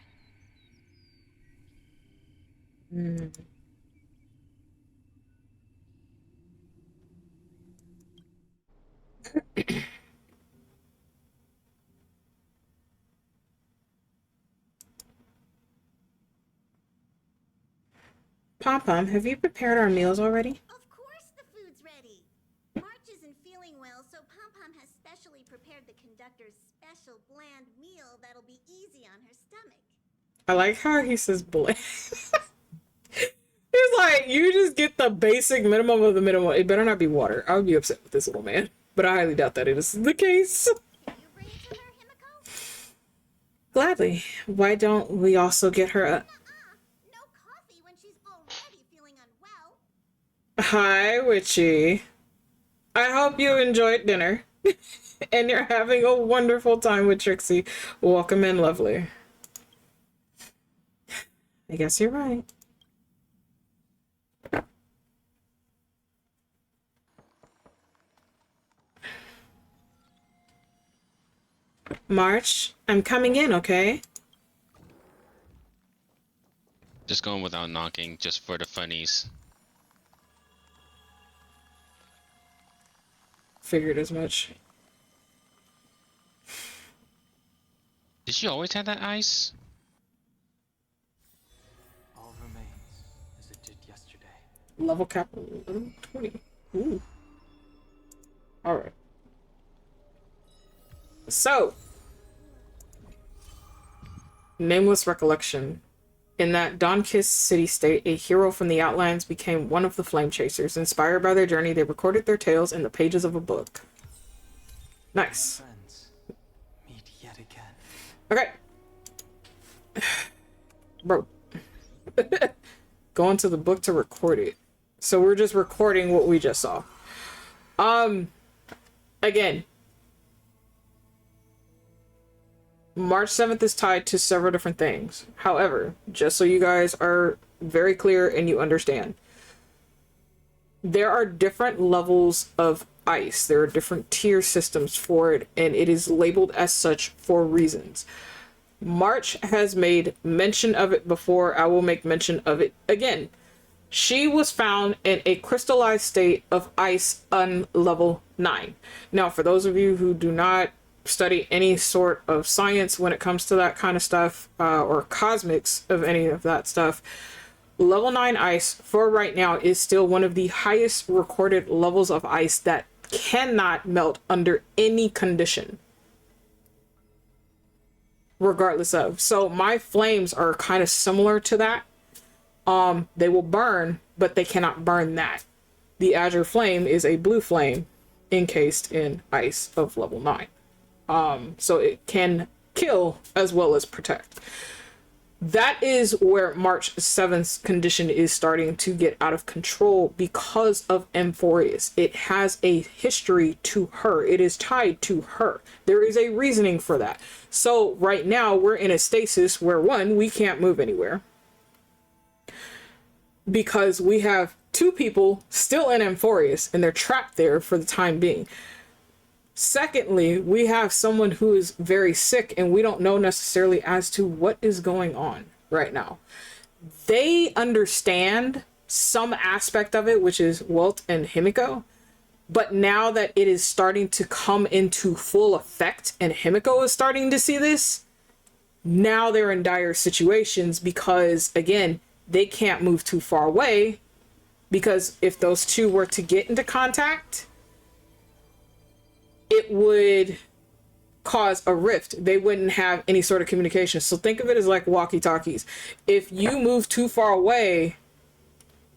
Pom-Pom, have you prepared our meals already? Of course the food's ready. March isn't feeling well, so Pom-Pom has specially prepared the conductor's special bland meal that'll be easy on her stomach. I like how he says bland. He's like, you just get the basic minimum of the minimum. It better not be water. I would be upset with this little man. But I highly doubt that it is the case. Can you bring it to her, Himiko? Gladly. Why don't we also get her a... No coffee when she's already feeling unwell. Hi, Witchy. I hope you enjoyed dinner. And you're having a wonderful time with Trixie. Welcome in, lovely. I guess you're right. March, I'm coming in, okay? Just going without knocking, just for the funnies. Figured as much. Did she always have that ice? All remains as it did yesterday. Level cap 20. Ooh. Alright. So, nameless recollection. In that dawn-kissed city-state, a hero from the Outlands became one of the Flame Chasers. Inspired by their journey, they recorded their tales in the pages of a book. Nice. Friends, meet yet again. Okay. Bro. Going to the book to record it. So we're just recording what we just saw. Again. March 7th is tied to several different things. However, just so you guys are very clear and you understand, there are different levels of ice. There are different tier systems for it, and it is labeled as such for reasons. March has made mention of it before. I will make mention of it again. She was found in a crystallized state of ice on level 9. Now, for those of you who do not study any sort of science when it comes to that kind of stuff, or cosmics of any of that stuff, level 9 ice for right now is still one of the highest recorded levels of ice that cannot melt under any condition, regardless of. So my flames are kind of similar to that. They will burn, but they cannot burn that. The Azure Flame is a blue flame encased in ice of level 9. So it can kill as well as protect. That is where March 7th's condition is starting to get out of control because of Amphorius. It has a history to her. It is tied to her. There is a reasoning for that. So right now we're in a stasis where, one, we can't move anywhere because we have 2 people still in Amphorius and they're trapped there for the time being. Secondly, we have someone who is very sick and we don't know necessarily as to what is going on right now. They understand some aspect of it, which is Welt and Himiko, but now that it is starting to come into full effect and Himiko is starting to see this, now they're in dire situations because, again, they can't move too far away, because if those 2 were to get into contact, it would cause a rift. They wouldn't have any sort of communication. So think of it as like walkie-talkies. If you move too far away,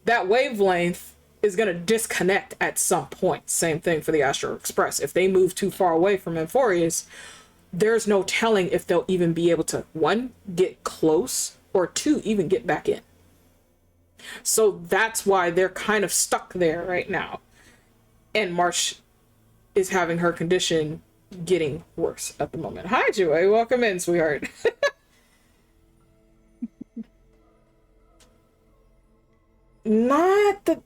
that wavelength is going to disconnect at some point. Same thing for the Astral Express. If they move too far away from Amphorius, there's no telling if they'll even be able to, 1, get close, or 2, even get back in. So that's why they're kind of stuck there right now. And March is having her condition getting worse at the moment. Hi, Joy. Welcome in, sweetheart. Not the...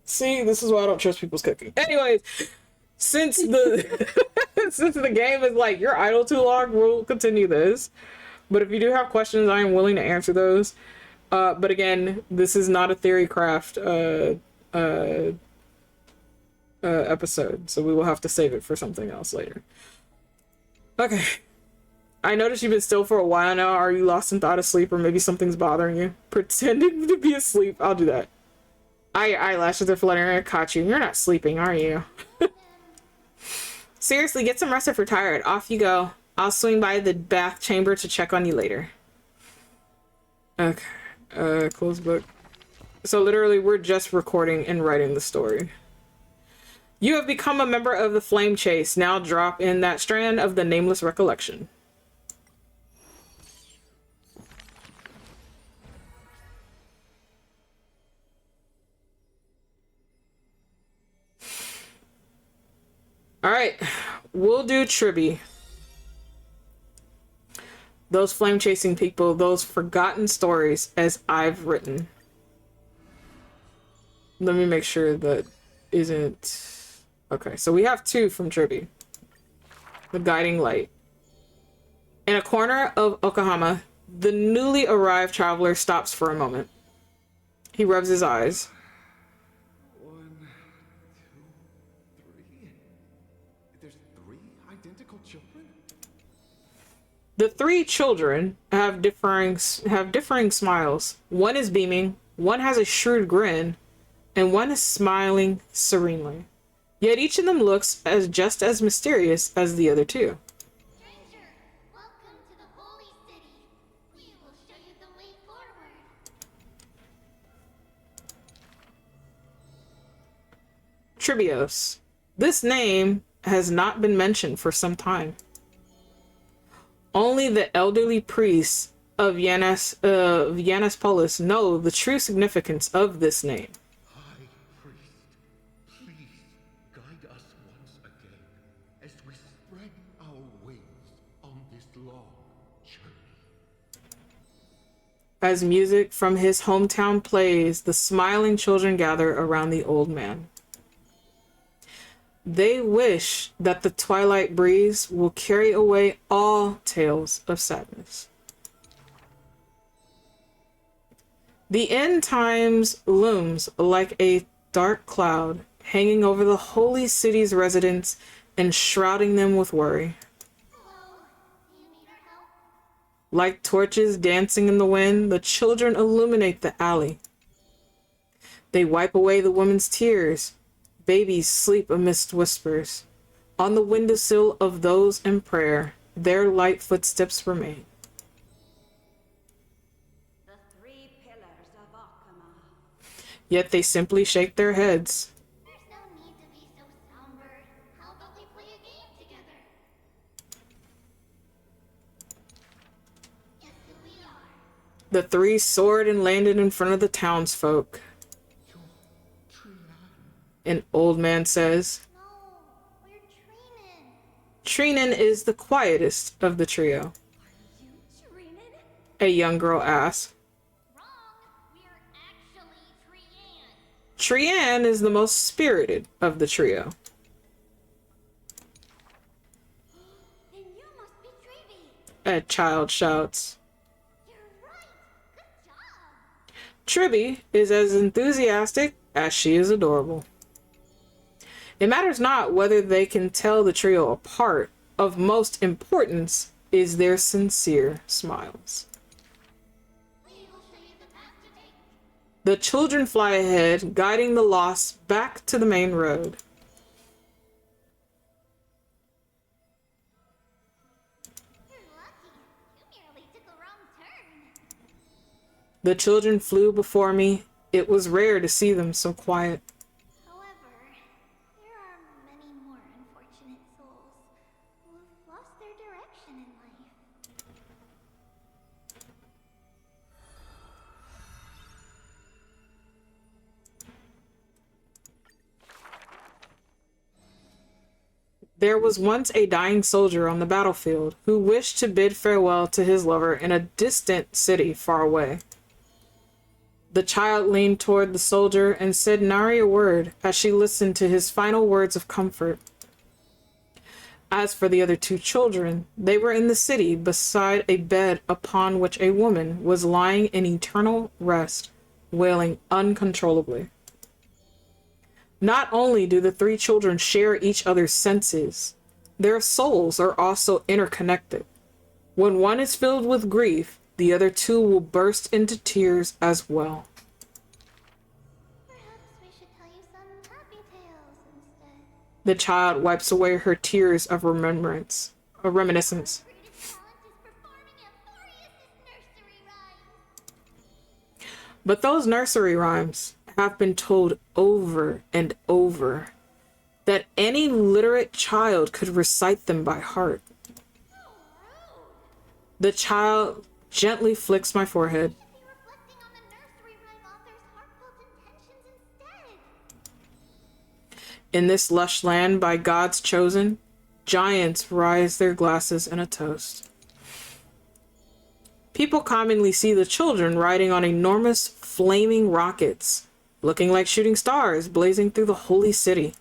See, this is why I don't trust people's cooking. Anyways, since the since the game is like, you're idle too long, we'll continue this. But if you do have questions, I am willing to answer those. But again, this is not a theory craft episode, so we will have to save it for something else later. Okay. I noticed you've been still for a while now. Are you lost in thought, asleep, or maybe something's bothering you? Pretending to be asleep. I'll do that. Eyelashes are fluttering. I caught you. You're not sleeping, are you? Seriously, get some rest if you're tired. Off you go. I'll swing by the bath chamber to check on you later. Okay. Close book. So literally, we're just recording and writing the story. You have become a member of the Flame Chase. Now drop in that strand of the nameless recollection. Alright, we'll do Tribby. Those flame chasing people, those forgotten stories as I've written. Let me make sure that isn't... Okay, so we have 2 from Tribby. The Guiding Light. In a corner of Okahama, the newly arrived traveler stops for a moment. He rubs his eyes. 1, 2, 3. There's 3 identical children? The 3 children have differing smiles. One is beaming, one has a shrewd grin, and one is smiling serenely. Yet each of them looks just as mysterious as the other 2. Stranger, welcome to the holy city. We will show you the way forward. Tribios. This name has not been mentioned for some time. Only the elderly priests of Yannispolis know the true significance of this name. As music from his hometown plays, the smiling children gather around the old man. They wish that the twilight breeze will carry away all tales of sadness. The end times looms like a dark cloud hanging over the holy city's residents and shrouding them with worry. Like torches dancing in the wind, the children illuminate the alley. They wipe away the woman's tears, babies sleep amidst whispers. On the windowsill of those in prayer, their light footsteps remain. The three pillars of Akama. Yet they simply shake their heads. There's no need to be so somber. How about we play a game together? Guess who we are? The three soared and landed in front of the townsfolk. An old man says. No, we're Trinin. Trinin is the quietest of the trio. You Trinin? A young girl asks. Wrong. We're actually Trian. Trian is the most spirited of the trio. Then you must be Trivy. A child shouts. You're right. Good job. Tribby is as enthusiastic as she is adorable. It matters not whether they can tell the trio apart. Of most importance is their sincere smiles. We will show you the path to take. The children fly ahead, guiding the lost back to the main road. You're lucky. You merely took a wrong turn. The children flew before me. It was rare to see them so quiet. However, there are many more unfortunate souls who have lost their direction in life. There was once a dying soldier on the battlefield who wished to bid farewell to his lover in a distant city far away. The child leaned toward the soldier and said nary a word as she listened to his final words of comfort. As for the other two children, they were in the city beside a bed upon which a woman was lying in eternal rest, wailing uncontrollably. Not only do the three children share each other's senses, their souls are also interconnected. When one is filled with grief, the other two will burst into tears as well. Perhaps we should tell you some happy tales instead. The child wipes away her tears of reminiscence. Greatest talent is performing Amphorius' nursery rhymes. But those nursery rhymes have been told over and over that any literate child could recite them by heart. The child gently flicks my forehead. Be reflecting on the nursery rhyme author's heartfelt intentions instead. In this lush land by God's chosen, giants rise their glasses in a toast. People commonly see the children riding on enormous flaming rockets, looking like shooting stars blazing through the holy city.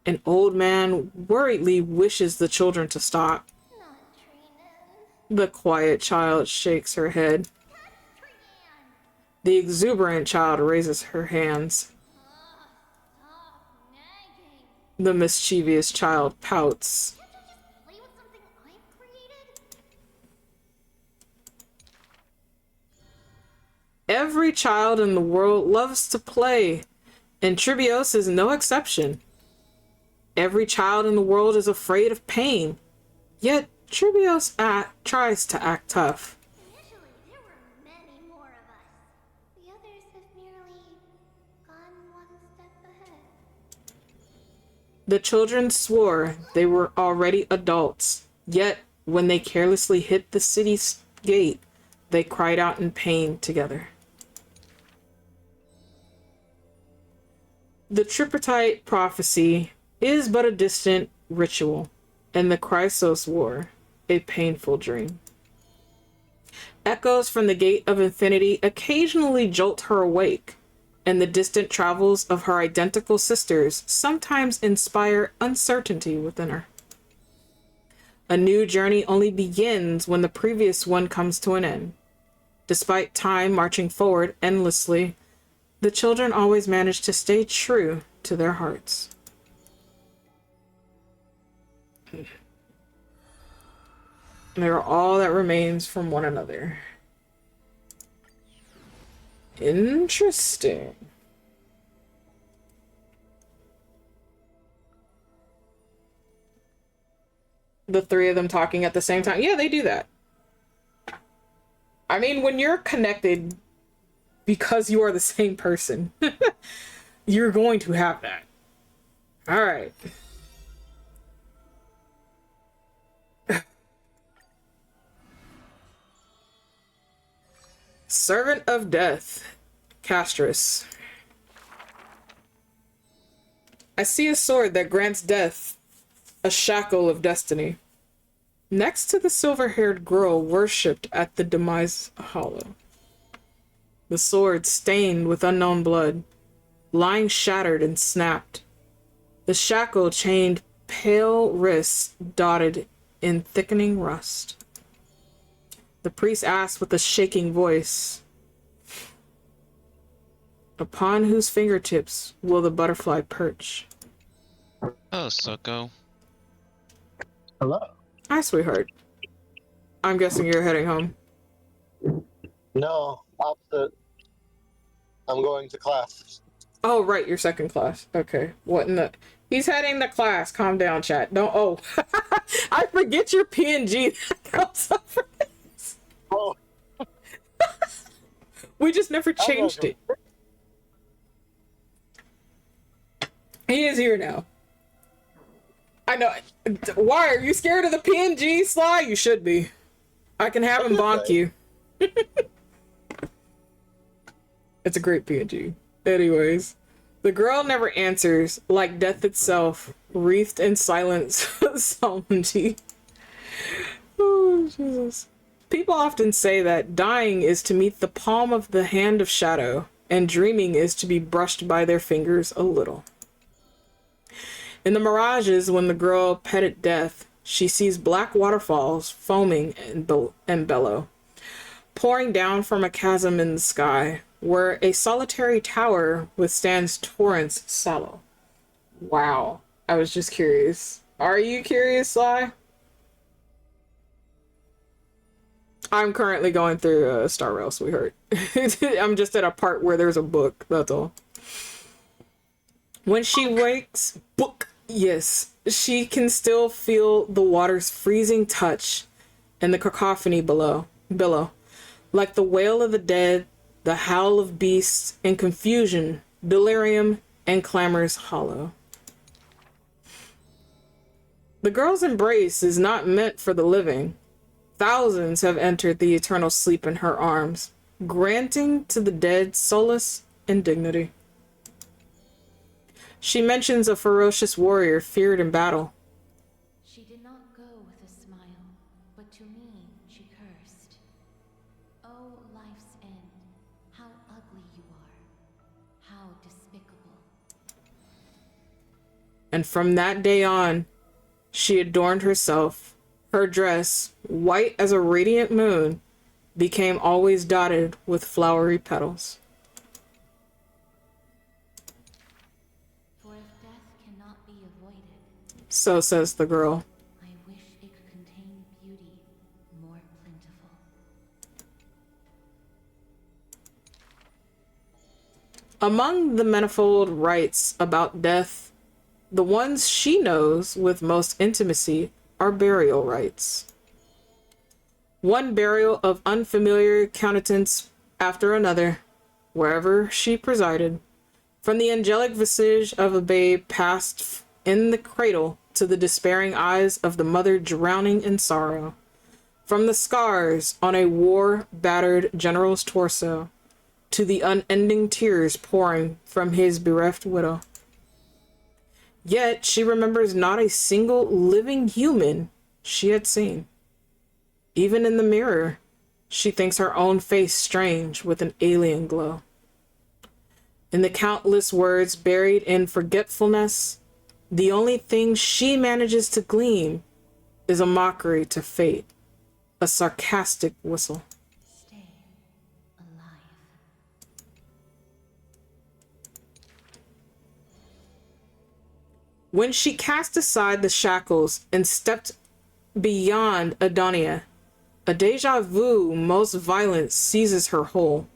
An old man worriedly wishes the children to stop. Not Trinin. The quiet child shakes her head. The exuberant child raises her hands. Stop nagging. The mischievous child pouts. Can't you just play with something I've created? Every child in the world loves to play, and Tribios is no exception. Every child in the world is afraid of pain, yet Tribios tries to act tough. Initially, there were many more of us. The others have merely gone one step ahead. The children swore they were already adults, yet when they carelessly hit the city's gate, they cried out in pain together. The tripartite prophecy is but a distant ritual, and the Chrysos War a painful dream. Echoes from the Gate of Infinity occasionally jolt her awake, and the distant travels of her identical sisters sometimes inspire uncertainty within her. A new journey only begins when the previous one comes to an end. Despite time marching forward endlessly, the children always manage to stay true to their hearts. They are all that remains from one another. Interesting. the three of them talking at the same time. Yeah, they do that. I mean, when you're connected because you are the same person, you're going to have that. All right. Servant of Death, Castris. I see a sword that grants death, a shackle of destiny. Next to the silver-haired girl worshipped at the Demise Hollow. The sword stained with unknown blood, lying shattered and snapped. The shackle chained pale wrists dotted in thickening rust. The priest asked with a shaking voice, "Upon whose fingertips will the butterfly perch?" Oh, Soko. Hello. Hi, sweetheart. I'm guessing you're heading home. No, opposite. I'm going to class. Oh, right, your second class. Okay. What in the... He's heading to class. Calm down, chat. Don't... Oh. I forget your PNG. That comes up for this. Oh. We just never changed it. He is here now. I know. Why? Are you scared of the PNG, Sly? You should be. I can have him bonk you. It's a great PNG. Anyways. The girl never answers, like death itself, wreathed in silence, solemnity. Oh, Jesus. People often say that dying is to meet the palm of the hand of shadow, and dreaming is to be brushed by their fingers a little. In the mirages, when the girl petted death, she sees black waterfalls foaming and bellow, pouring down from a chasm in the sky, where a solitary tower withstands torrents sallow. Wow. I was just curious. Are you curious, Sly? I'm currently going through Star Rail, sweetheart. I'm just at a part where there's a book, that's all. When she wakes... Book! Yes. She can still feel the water's freezing touch and the cacophony below. Like the wail of the dead, the howl of beasts, and confusion, delirium, and clamors hollow. The girl's embrace is not meant for the living. Thousands have entered the eternal sleep in her arms, granting to the dead solace and dignity. She mentions a ferocious warrior feared in battle. She did not go with a smile, but to me she cursed. Oh, life's end, how ugly you are, how despicable. And from that day on, she adorned herself. Her dress, white as a radiant moon, became always dotted with flowery petals. For if death cannot be avoided, So says the girl. I wish it could contain beauty more plentiful. Among the manifold rites about death, the ones she knows with most intimacy are burial rites. One burial of unfamiliar countenance after another, wherever she presided, from the angelic visage of a babe passed in the cradle to the despairing eyes of the mother drowning in sorrow, from the scars on a war-battered general's torso to the unending tears pouring from his bereft widow. Yet she remembers not a single living human she had seen. Even in the mirror, she thinks her own face strange with an alien glow. In the countless words buried in forgetfulness, the only thing she manages to glean is a mockery to fate, a sarcastic whistle. Stay alive. When she cast aside the shackles and stepped beyond Adonia, a deja vu most violent seizes her whole.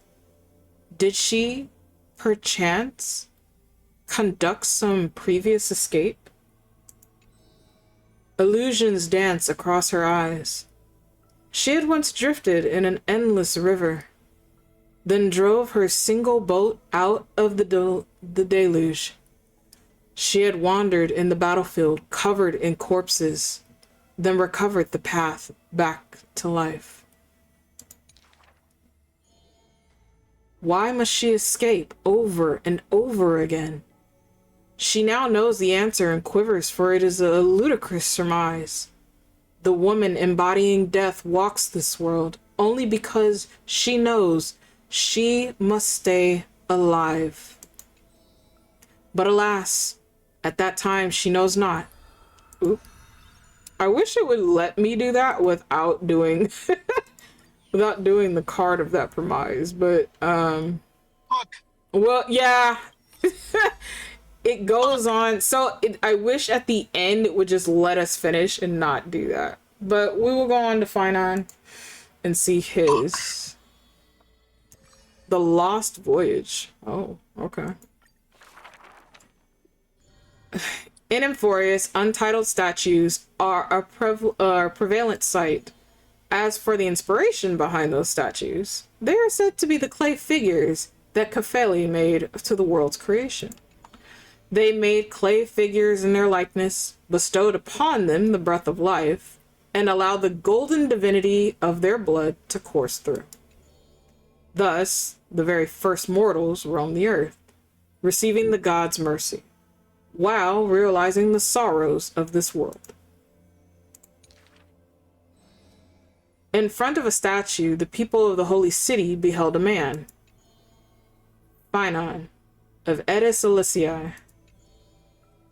Did she, perchance, conduct some previous escape? Illusions dance across her eyes. She had once drifted in an endless river, then drove her single boat out of the deluge. She had wandered in the battlefield covered in corpses, then recovered the path back to life. Why must she escape over and over again? She now knows the answer and quivers, for it is a ludicrous surmise. The woman embodying death walks this world only because she knows she must stay alive. But alas, at that time she knows not. Oop. I wish it would let me do that without doing without doing the card of that premise, but well, yeah. It goes on. So I wish at the end it would just let us finish and not do that. But we will go on to Finon and see his. The Lost Voyage. Oh, okay. In Amphorius, untitled statues are a prevalent sight. As for the inspiration behind those statues, they are said to be the clay figures that Kefeli made to the world's creation. They made clay figures in their likeness, bestowed upon them the breath of life, and allowed the golden divinity of their blood to course through. Thus, the very first mortals roamed the earth, receiving the gods' mercy, while realizing the sorrows of this world. In front of a statue, the people of the holy city beheld a man, Finon, of Edis Elysiae.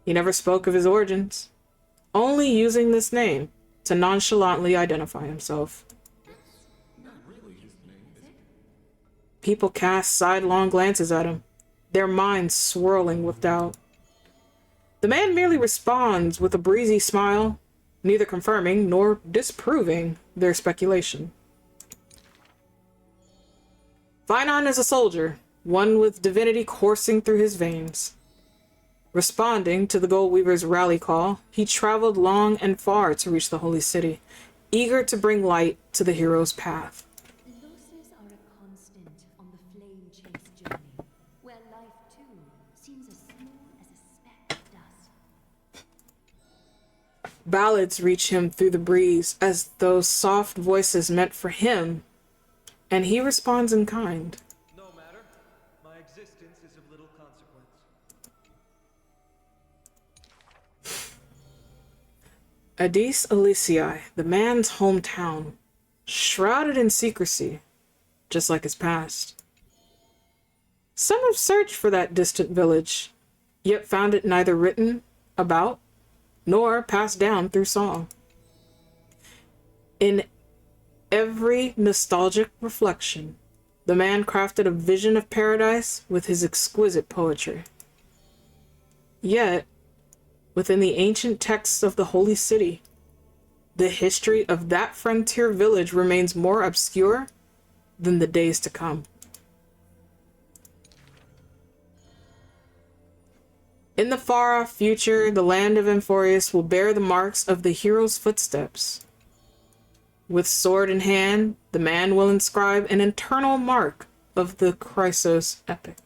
He never spoke of his origins, only using this name to nonchalantly identify himself. People cast sidelong glances at him, their minds swirling with doubt. The man merely responds with a breezy smile, neither confirming nor disproving their speculation. Finon is a soldier, one with divinity coursing through his veins. Responding to the Goldweaver's rally call, he traveled long and far to reach the holy city, eager to bring light to the hero's path. Losses are a constant on the flame chase journey, where life too seems as small as a speck of dust. Ballads reach him through the breeze as those soft voices meant for him, and he responds in kind. No matter. My existence is of little consequence. Edis Elysiae, the man's hometown, shrouded in secrecy, just like his past. Some have searched for that distant village, yet found it neither written about nor passed down through song. In every nostalgic reflection, the man crafted a vision of paradise with his exquisite poetry. Yet, within the ancient texts of the holy city, the history of that frontier village remains more obscure than the days to come. In the far-off future, the land of Amphorius will bear the marks of the hero's footsteps. With sword in hand, the man will inscribe an eternal mark of the Chrysos epic.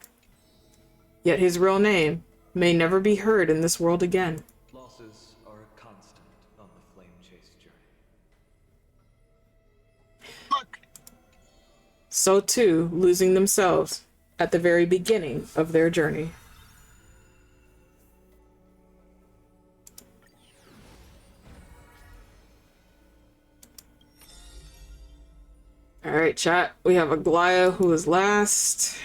Yet his real name may never be heard in this world again. Losses are a constant on the flame chase journey. So too, losing themselves at the very beginning of their journey. Alright, chat. We have Aglaya, who is last.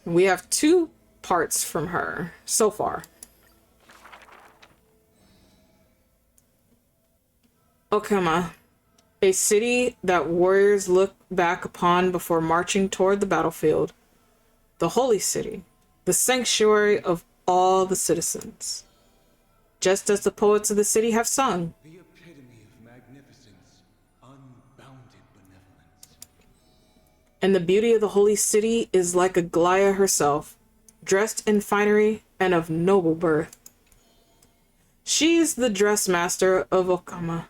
We have 2 parts from her so far. Okama, a city that warriors look back upon before marching toward the battlefield. The holy city, the sanctuary of all the citizens. Just as the poets of the city have sung. The epitome of magnificence, unbounded benevolence. And the beauty of the holy city is like Aglaya herself, dressed in finery and of noble birth. She's the dressmaster of Okama,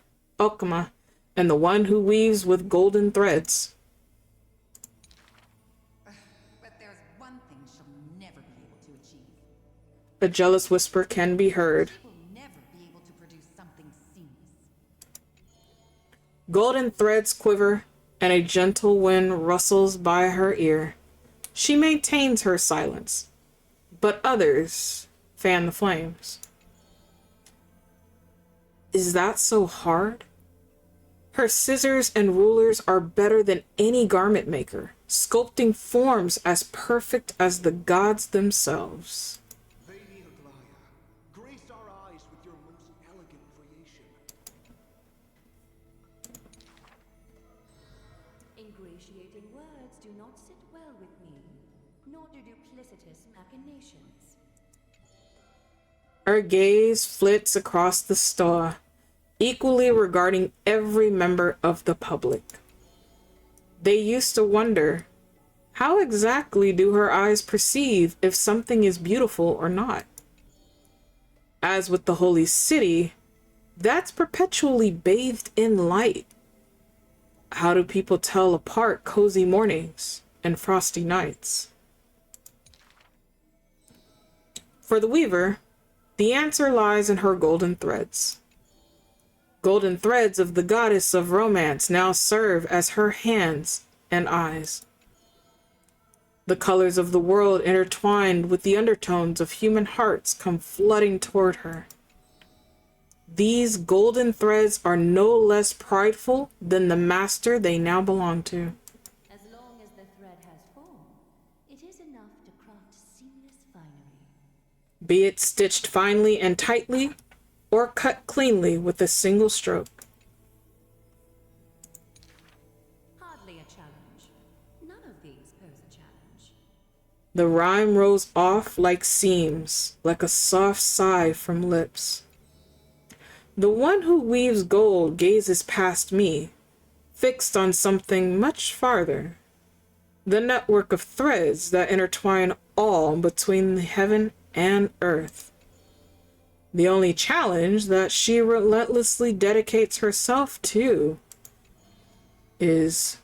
and the one who weaves with golden threads. But there's one thing she'll never be able to achieve. A jealous whisper can be heard. She will never be able to produce something seamless. Golden threads quiver, and a gentle wind rustles by her ear. She maintains her silence, but others fan the flames. Is that so hard? Her scissors and rulers are better than any garment maker, sculpting forms as perfect as the gods themselves. Lady Aglaya, grace our eyes with your most elegant creation. Ingratiating words do not sit well with me, nor do duplicitous machinations. Her gaze flits across the store, equally regarding every member of the public. They used to wonder, how exactly do her eyes perceive if something is beautiful or not? As with the holy city, that's perpetually bathed in light. How do people tell apart cozy mornings and frosty nights? For the weaver, the answer lies in her golden threads. Golden threads of the goddess of romance now serve as her hands and eyes. The colors of the world intertwined with the undertones of human hearts come flooding toward her. These golden threads are no less prideful than the master they now belong to. As long as the thread has form, it is enough to craft seamless finery. Be it stitched finely and tightly, or cut cleanly with a single stroke. Hardly a challenge. None of these pose a challenge. The rhyme rolls off like seams, like a soft sigh from lips. The one who weaves gold gazes past me, fixed on something much farther. The network of threads that intertwine all between heaven and earth. The only challenge that she relentlessly dedicates herself to is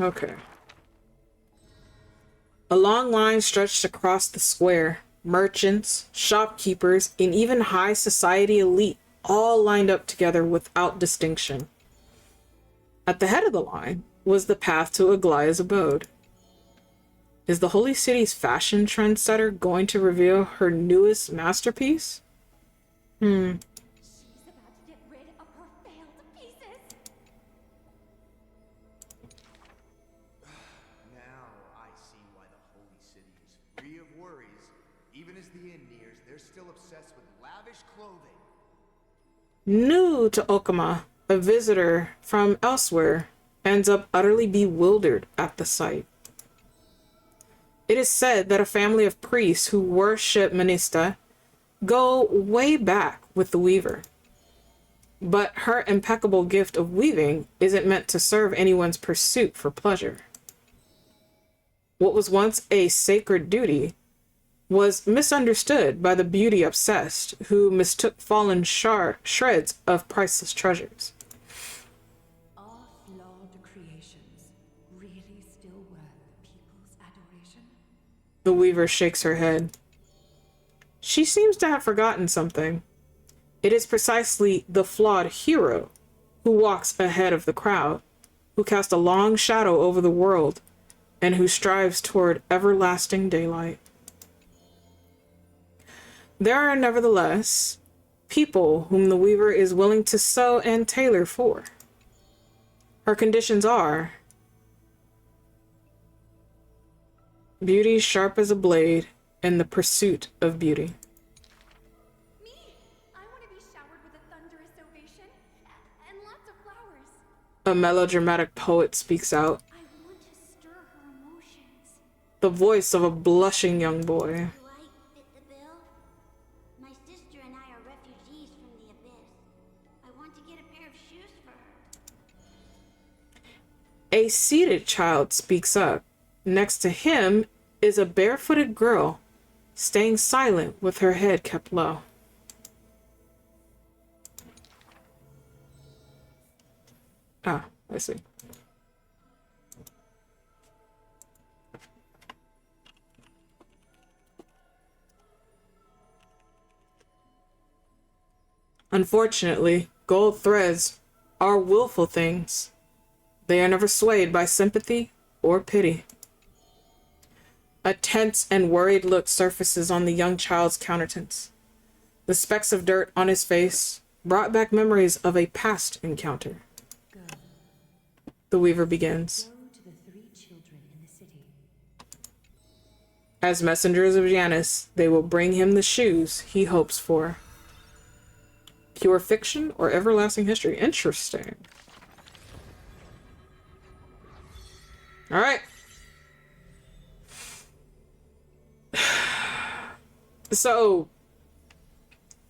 okay. A long line stretched across the square. Merchants, shopkeepers, and even high society elite all lined up together without distinction. At the head of the line was the path to Aglaya's abode. Is the Holy City's fashion trendsetter going to reveal her newest masterpiece? She's about to get rid of her failed pieces. Now I see why the Holy City is free of worries. Even as the inn nears, they're still obsessed with lavish clothing. New to Okama, a visitor from elsewhere ends up utterly bewildered at the sight. It is said that a family of priests who worship Minista go way back with the weaver. But her impeccable gift of weaving isn't meant to serve anyone's pursuit for pleasure. What was once a sacred duty was misunderstood by the beauty obsessed who mistook fallen shreds of priceless treasures. Are flawed creations really still worth the people's adoration? The weaver shakes her head. She seems to have forgotten something. It is precisely the flawed hero who walks ahead of the crowd, who casts a long shadow over the world, and who strives toward everlasting daylight. There are nevertheless people whom the weaver is willing to sew and tailor for. Her conditions are beauty sharp as a blade and the pursuit of beauty. Me? I want to be showered with a thunderous ovation and lots of flowers. A melodramatic poet speaks out, I want to stir her emotions. the voice of a blushing young boy. Do I fit the bill? My sister and I are refugees from the abyss. I want to get a pair of shoes for her. A seated child speaks up. Next to him is a barefooted girl, staying silent with her head kept low. Ah, I see. Unfortunately, gold threads are willful things. They are never swayed by sympathy or pity. A tense and worried look surfaces on the young child's countenance. The specks of dirt on his face brought back memories of a past encounter. The weaver begins. As messengers of Janus, they will bring him the shoes he hopes for. Pure fiction or everlasting history? Interesting. All right. So,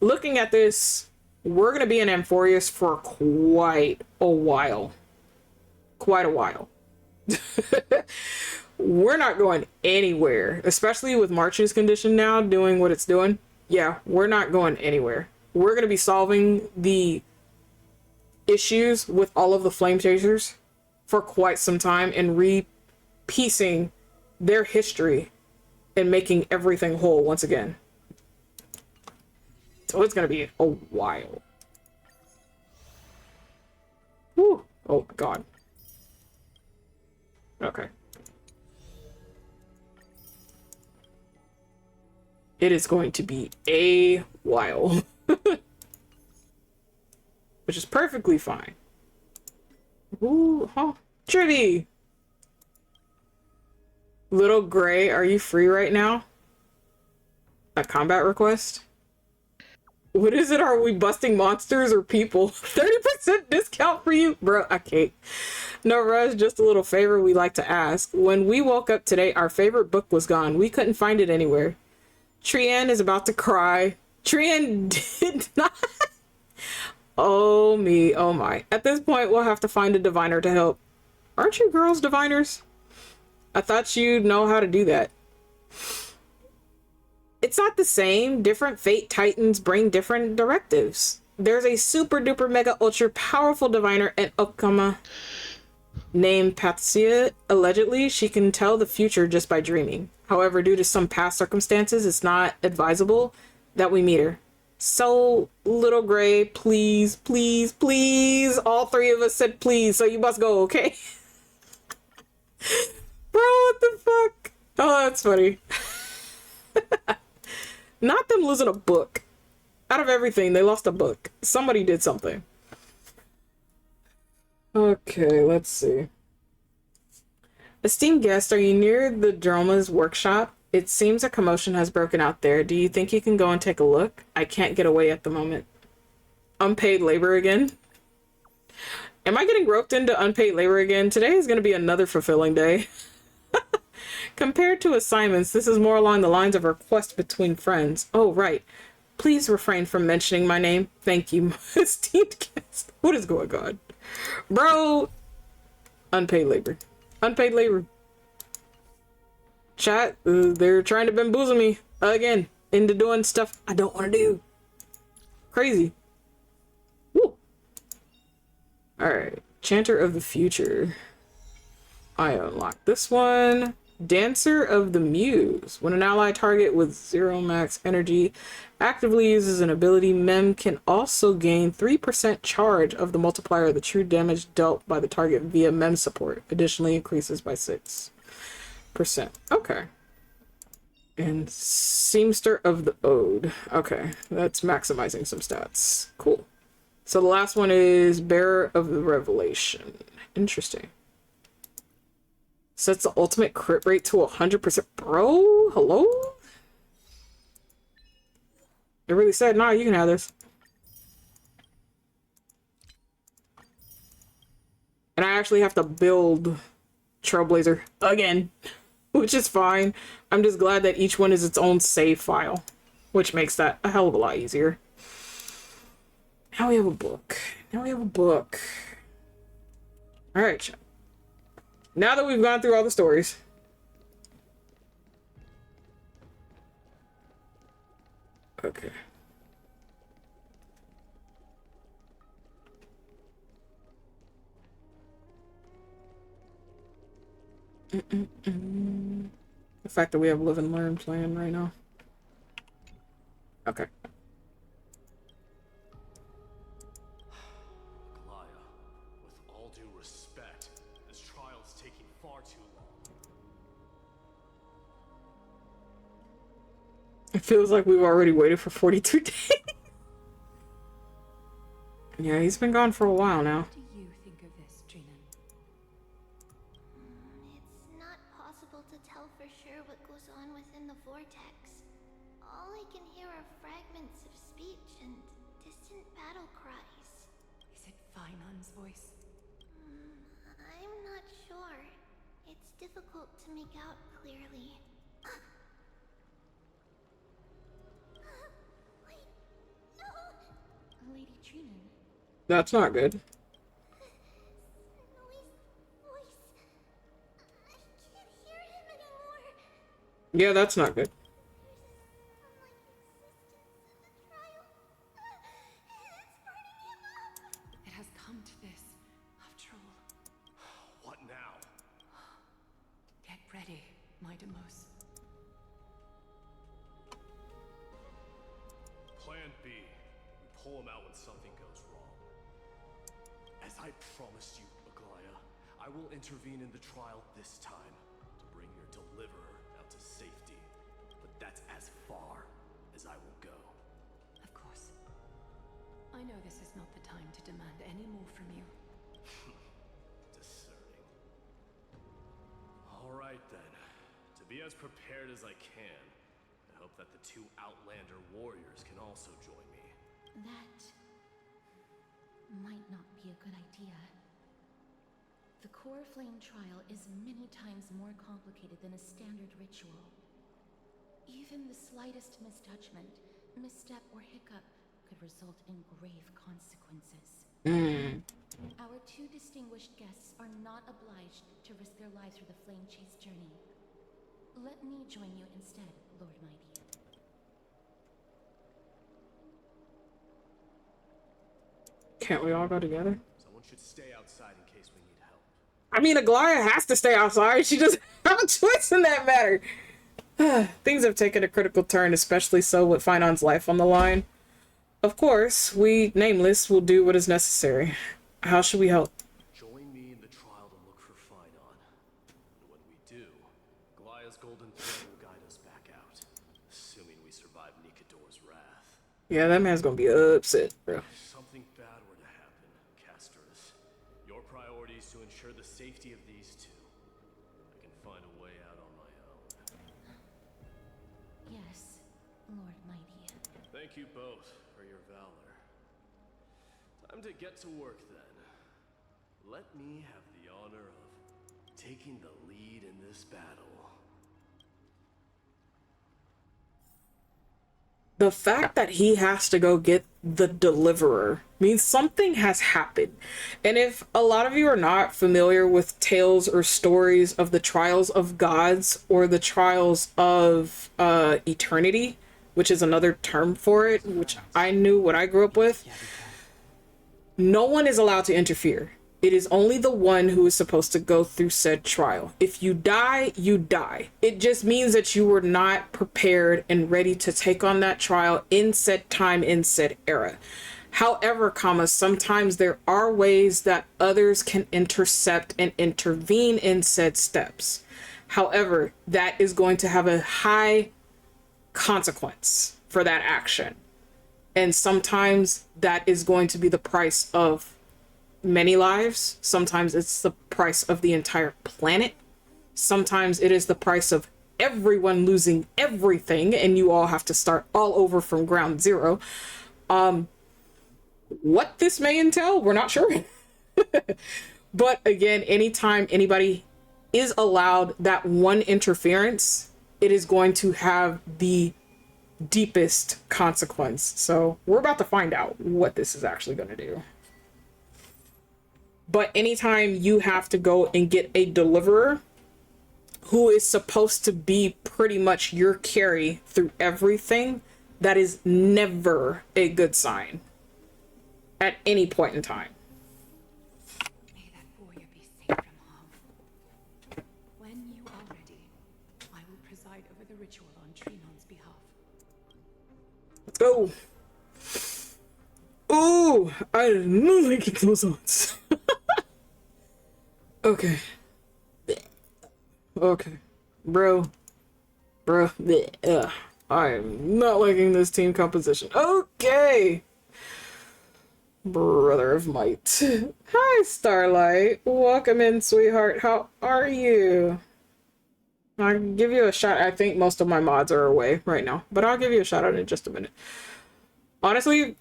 looking at this, we're going to be in Amphorius for quite a while. Quite a while. We're not going anywhere, especially with March's condition now doing what it's doing. Yeah, we're not going anywhere. We're going to be solving the issues with all of the flame chasers for quite some time and re-piecing their history and making everything whole once again. So it's going to be a while. Whew. Oh, God. Okay. It is going to be a while. Which is perfectly fine. Ooh, huh. Trivy! Little Gray, are you free right now? A combat request? What is it? Are we busting monsters or people? 30% discount for you? Bro, I can't. No rush, just a little favor we like to ask. When we woke up today, our favorite book was gone. We couldn't find it anywhere. Trian is about to cry. Trian did not. Oh me, oh my. At this point, we'll have to find a diviner to help. Aren't you girls diviners? I thought you'd know how to do that. It's not the same. Different fate titans bring different directives. There's a super duper mega ultra powerful diviner in Okama named Pathsia. Allegedly, she can tell the future just by dreaming. However, due to some past circumstances, it's not advisable that we meet her. So, Little Gray, please, please, please. All three of us said please, so you must go, okay? Bro, what the fuck? Oh, that's funny. Not them losing a book. Out of everything, they lost a book. Somebody did something. Okay, let's see. Esteemed guest, are you near the Droma's workshop? It seems a commotion has broken out there. Do you think you can go and take a look? I can't get away at the moment. Unpaid labor again? Am I getting roped into unpaid labor again? Today is going to be another fulfilling day. Compared to assignments, this is more along the lines of a quest between friends. Oh, right. Please refrain from mentioning my name. Thank you, esteemed guest. What is going on? Bro! Unpaid labor. Unpaid labor. Chat, they're trying to bamboozle me again into doing stuff I don't want to do. Crazy. Woo. Alright. Chanter of the Future. I unlocked this one. Dancer of the Muse. When an ally target with 0 max energy actively uses an ability, Mem can also gain 3% charge of the multiplier of the true damage dealt by the target via Mem support. Additionally, increases by 6%. Okay. And Seamster of the Ode. Okay, that's maximizing some stats. Cool. So the last one is Bearer of the Revelation. Interesting. Sets the ultimate crit rate to 100%. Bro, hello? It really said, nah, you can have this. And I actually have to build Trailblazer again, which is fine. I'm just glad that each one is its own save file, which makes that a hell of a lot easier. Now we have a book. Now we have a book. Alright, Now that we've gone through all the stories. Okay. The fact that we have live and learn playing right now. Okay. Glaya, with all due respect, this trial's taking far too long. It feels like we've already waited for 42 days. Yeah, he's been gone for a while now. What do you think of this, Trinan? It's not possible to tell for sure what goes on within the vortex. All I can hear are fragments of speech and distant battle cries. Is it Finon's voice? I'm not sure. It's difficult to make out clearly. Wait, no! Lady Trinan. That's not good. Yeah, that's not good. It has come to this, after all. What now? Get ready, my Demos. Plan B. We pull him out when something goes wrong. As I promised you, Aglaya, I will intervene in the trial this time to bring your deliverer out to safety. But that's as far as I will go. Of course. I know this is not the time to demand any more from you. Discerning. All right then. To be as prepared as I can, I hope that the two Outlander warriors can also join me. That might not be a good idea. The core flame trial is many times more complicated than a standard ritual. Even the slightest misjudgment, misstep, or hiccup could result in grave consequences. Our two distinguished guests are not obliged to risk their lives for the flame chase journey. Let me join you instead, Lord Mighty. Can't we all go together? Someone should stay outside in case we need help. I mean, Aglaya has to stay outside. She doesn't have a choice in that matter. Things have taken a critical turn, especially so with Finon's life on the line. Of course, we, Nameless, will do what is necessary. How should we help? Join me in the trial to look for Finon. And when we do, Glaya's golden thread will guide us back out. Assuming we survive Nikador's wrath. Yeah, that man's gonna be upset, bro. If something bad were to happen, Casterus, your priority is to ensure the safety of these two. I can find a way out on my own. Yes, Lord Mighty. Thank you both for your valor. Time to get to work then. Let me have the honor of taking the lead in this battle. The fact that he has to go get the deliverer means something has happened. And if a lot of you are not familiar with tales or stories of the trials of gods or the trials of eternity, which is another term for it, which I knew what I grew up with, no one is allowed to interfere. It is only the one who is supposed to go through said trial. If you die, you die. It just means that you were not prepared and ready to take on that trial in said time, in said era. However, sometimes there are ways that others can intercept and intervene in said steps. However, that is going to have a high consequence for that action. And sometimes that is going to be the price of many lives. Sometimes it's the price of the entire planet. Sometimes it is the price of everyone losing everything and you all have to start all over from ground zero. What this may entail, we're not sure. But again, anytime anybody is allowed that one interference, it is going to have the deepest consequence. So we're about to find out what this is actually going to do. But anytime you have to go and get a deliverer who is supposed to be pretty much your carry through everything, that is never a good sign at any point in time. May that warrior be safe from harm. When you are ready, I will preside over the ritual on Trinon's behalf. Let's go. Ooh, I did not like those odds. Okay. Okay. Bro. I am not liking this team composition. Okay. Brother of Might. Hi, Starlight. Welcome in, sweetheart. How are you? I'll give you a shout. I think most of my mods are away right now, but I'll give you a shout out in just a minute. Honestly,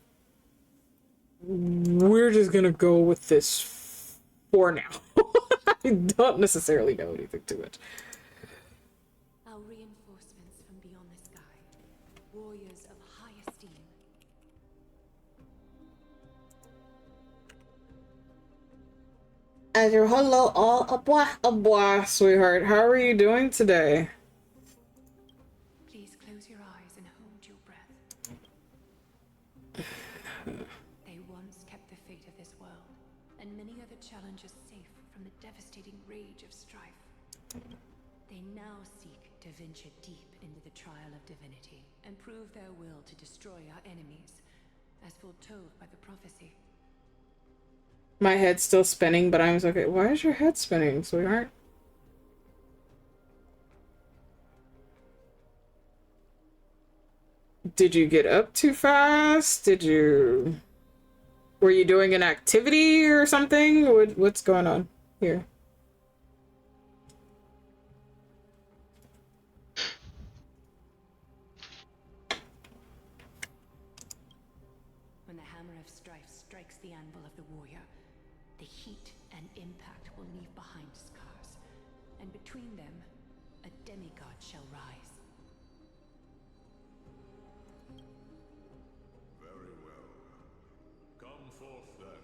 we're just gonna go with this for now. I don't necessarily know anything to it. Our reinforcements from beyond the sky, warriors of high esteem. As your hello, all a bois, sweetheart. How are you doing today? Please close your eyes and hold your breath. They once kept the fate of this world, and many other challenges safe from the devastating rage of strife. They now seek to venture deep into the trial of divinity and prove their will to destroy our enemies, as foretold by the prophecy. My head's still spinning, but I was okay. Why is your head spinning, sweetheart? Did you get up too fast? Were you doing an activity or something? What's going on here? When the hammer of strife strikes the anvil of the warrior, the heat and impact will leave behind scars, and between them, a demigod shall rise. Very well. Come forth then.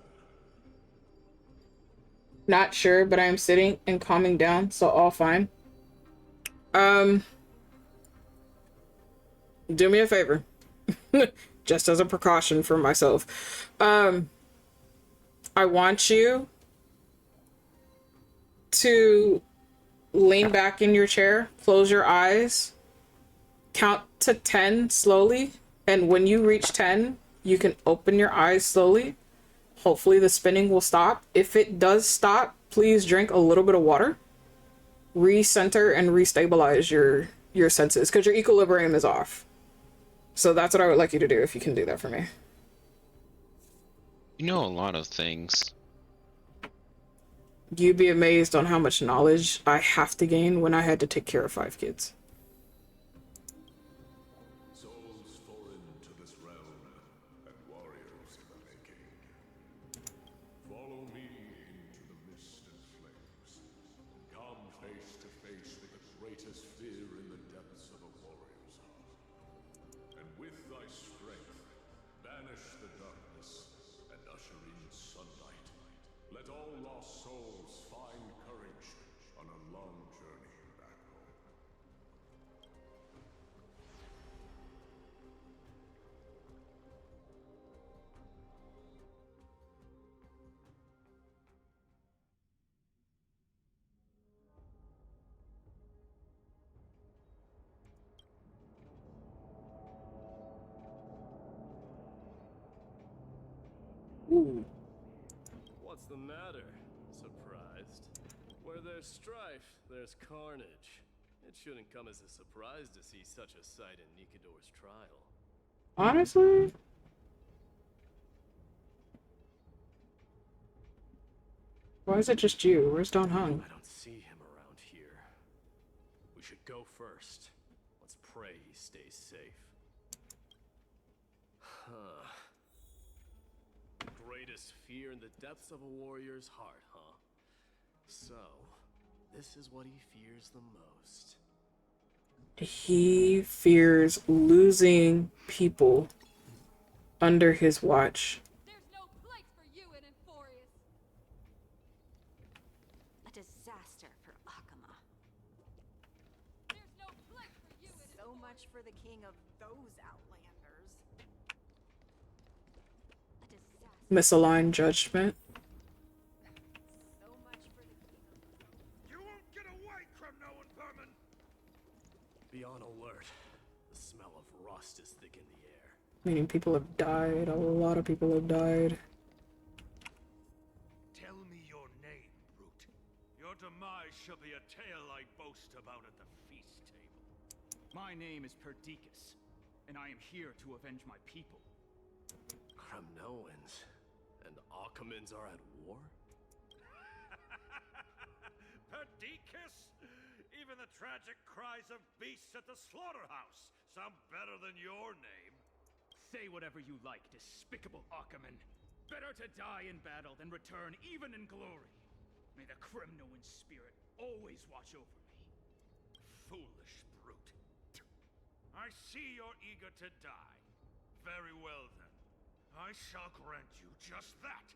Not sure, but I am sitting and calming down, so all fine. Do me a favor. Just as a precaution for myself. I want you to lean back in your chair, close your eyes, count to 10 slowly, and when you reach 10, you can open your eyes slowly. Hopefully the spinning will stop. If it does stop, please drink a little bit of water. Recenter and restabilize your senses, because your equilibrium is off. So that's what I would like you to do, if you can do that for me. You know a lot of things. You'd be amazed on how much knowledge I have to gain when I had to take care of 5 kids. Souls foreign to this realm, and warriors in the making. Follow me into the mist and flames. Come face to face with the greatest fear in the depths of a warrior's heart. And with thy strength, banish the darkness and usher in sunlight. Let all lost souls find courage on a long journey back home. Ooh. What's the matter? Surprised? Where there's strife, there's carnage. It shouldn't come as a surprise to see such a sight in Nikador's trial. Honestly? Why is it just you? Where's Don Hung? I don't see him around here. We should go first. Let's pray he stays safe. Huh. Greatest fear in the depths of a warrior's heart, huh? So, this is what he fears the most. He fears losing people under his watch. There's no place for you in Enforius. Misaligned judgment. You won't get away, Kremno and Vermin! Be on alert. The smell of rust is thick in the air. Meaning people have died. A lot of people have died. Tell me your name, brute. Your demise shall be a tale I boast about at the feast table. My name is Perdiccas, and I am here to avenge my people. Kremnoans and Akamans are at war? Perdiccas? Even the tragic cries of beasts at the slaughterhouse sound better than your name. Say whatever you like, despicable Akaman. Better to die in battle than return even in glory. May the Kremnoan spirit always watch over me. Foolish brute. I see you're eager to die. Very well then. I shall grant you just that.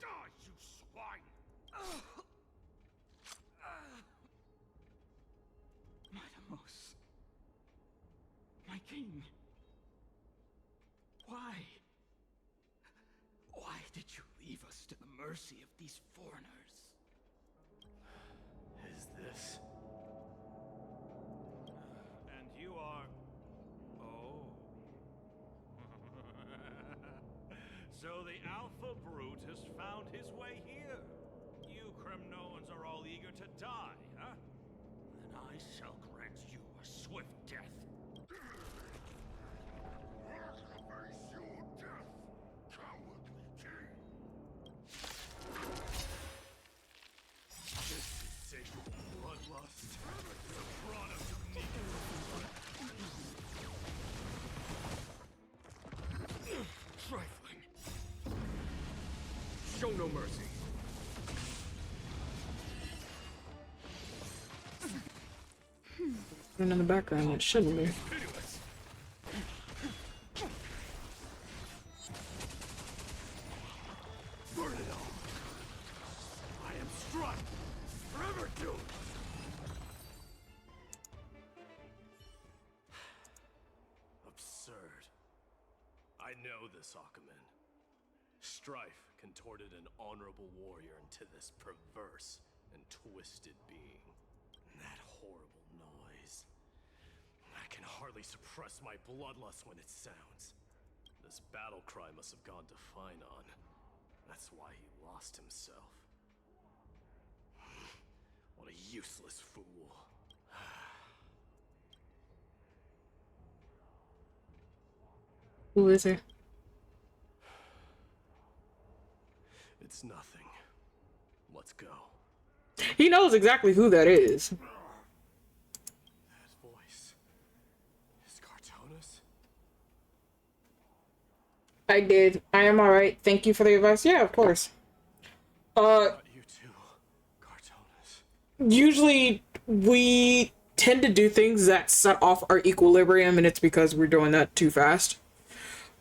Die, you swine! Matamos. My king. Why? Why did you leave us to the mercy of these foreigners? Is this? And you are... Oh. So the Alpha Brute has found his way here. You Kremnoans are all eager to die, huh? Then I shall grant you a swift death. Face your death, cowardly king. This is sacred bloodlust. The product of Nika. Trifling. Show no mercy. In the background, it shouldn't be. Pitiless. Burn it all. I am struck. Forever doomed. Absurd. I know this, Akaman. Strife contorted an honorable warrior into this perverse and twisted being. That horrible noise. I can hardly suppress my bloodlust when it sounds. This battle cry must have gone to Finon. That's why he lost himself. What a useless fool. Who is he? It's nothing. Let's go. He knows exactly who that is. That voice. Is Cartonis? I did. I am alright. Thank you for the advice. Yeah, of course. You too, Cartonis. Usually we tend to do things that set off our equilibrium, and it's because we're doing that too fast.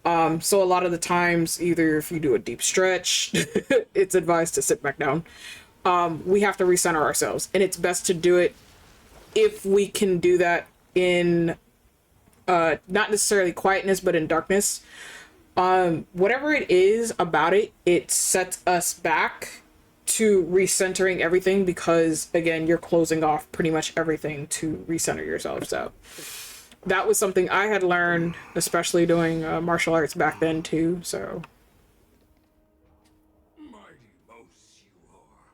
So a lot of the times, either if you do a deep stretch, it's advised to sit back down. We have to recenter ourselves, and it's best to do it if we can do that in not necessarily quietness, but in darkness. Whatever it is about it, it sets us back to recentering everything, because again, you're closing off pretty much everything to recenter yourself. So that was something I had learned, especially doing martial arts back then too. So Mighty Mos you are.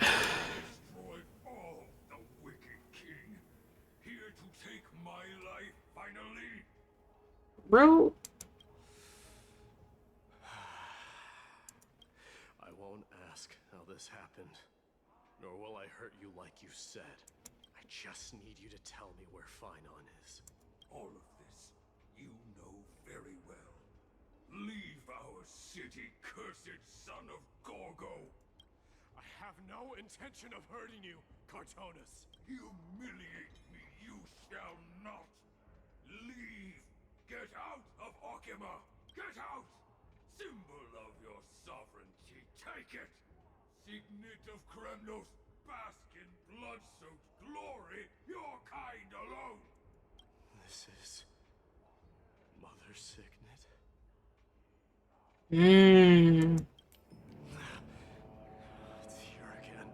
Destroyed all the wicked king. Here to take my life finally. bro, I won't ask how this happened, nor will I hurt you like you said. I just need you to tell me where Finon is. All of this you know very well. Leave our city, cursed son of Gorgo. I have no intention of hurting you, Cartonis. Humiliate me, you shall not. Leave. Get out of Okima. Get out. Symbol of your sovereignty. Take it. Signet of Kremnos. bask in blood-soaked glory, your kind alone. This is Mother Signet. Mmm. It's here again.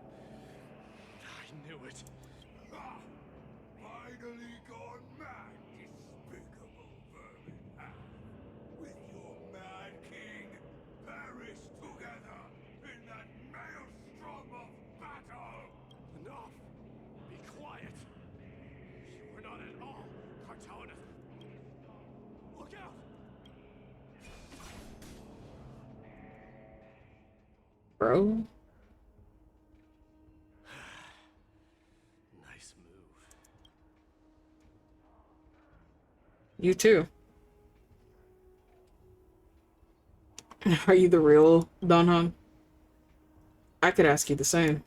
I knew it. Ah, finally gone mad, despicable vermin. Ah, with your mad king, perish together in that maelstrom of battle. Enough! Be quiet! You are not at all cartoonist. Look out! Bro. Nice move. You too. Are you the real Don Hong? I could ask you the same.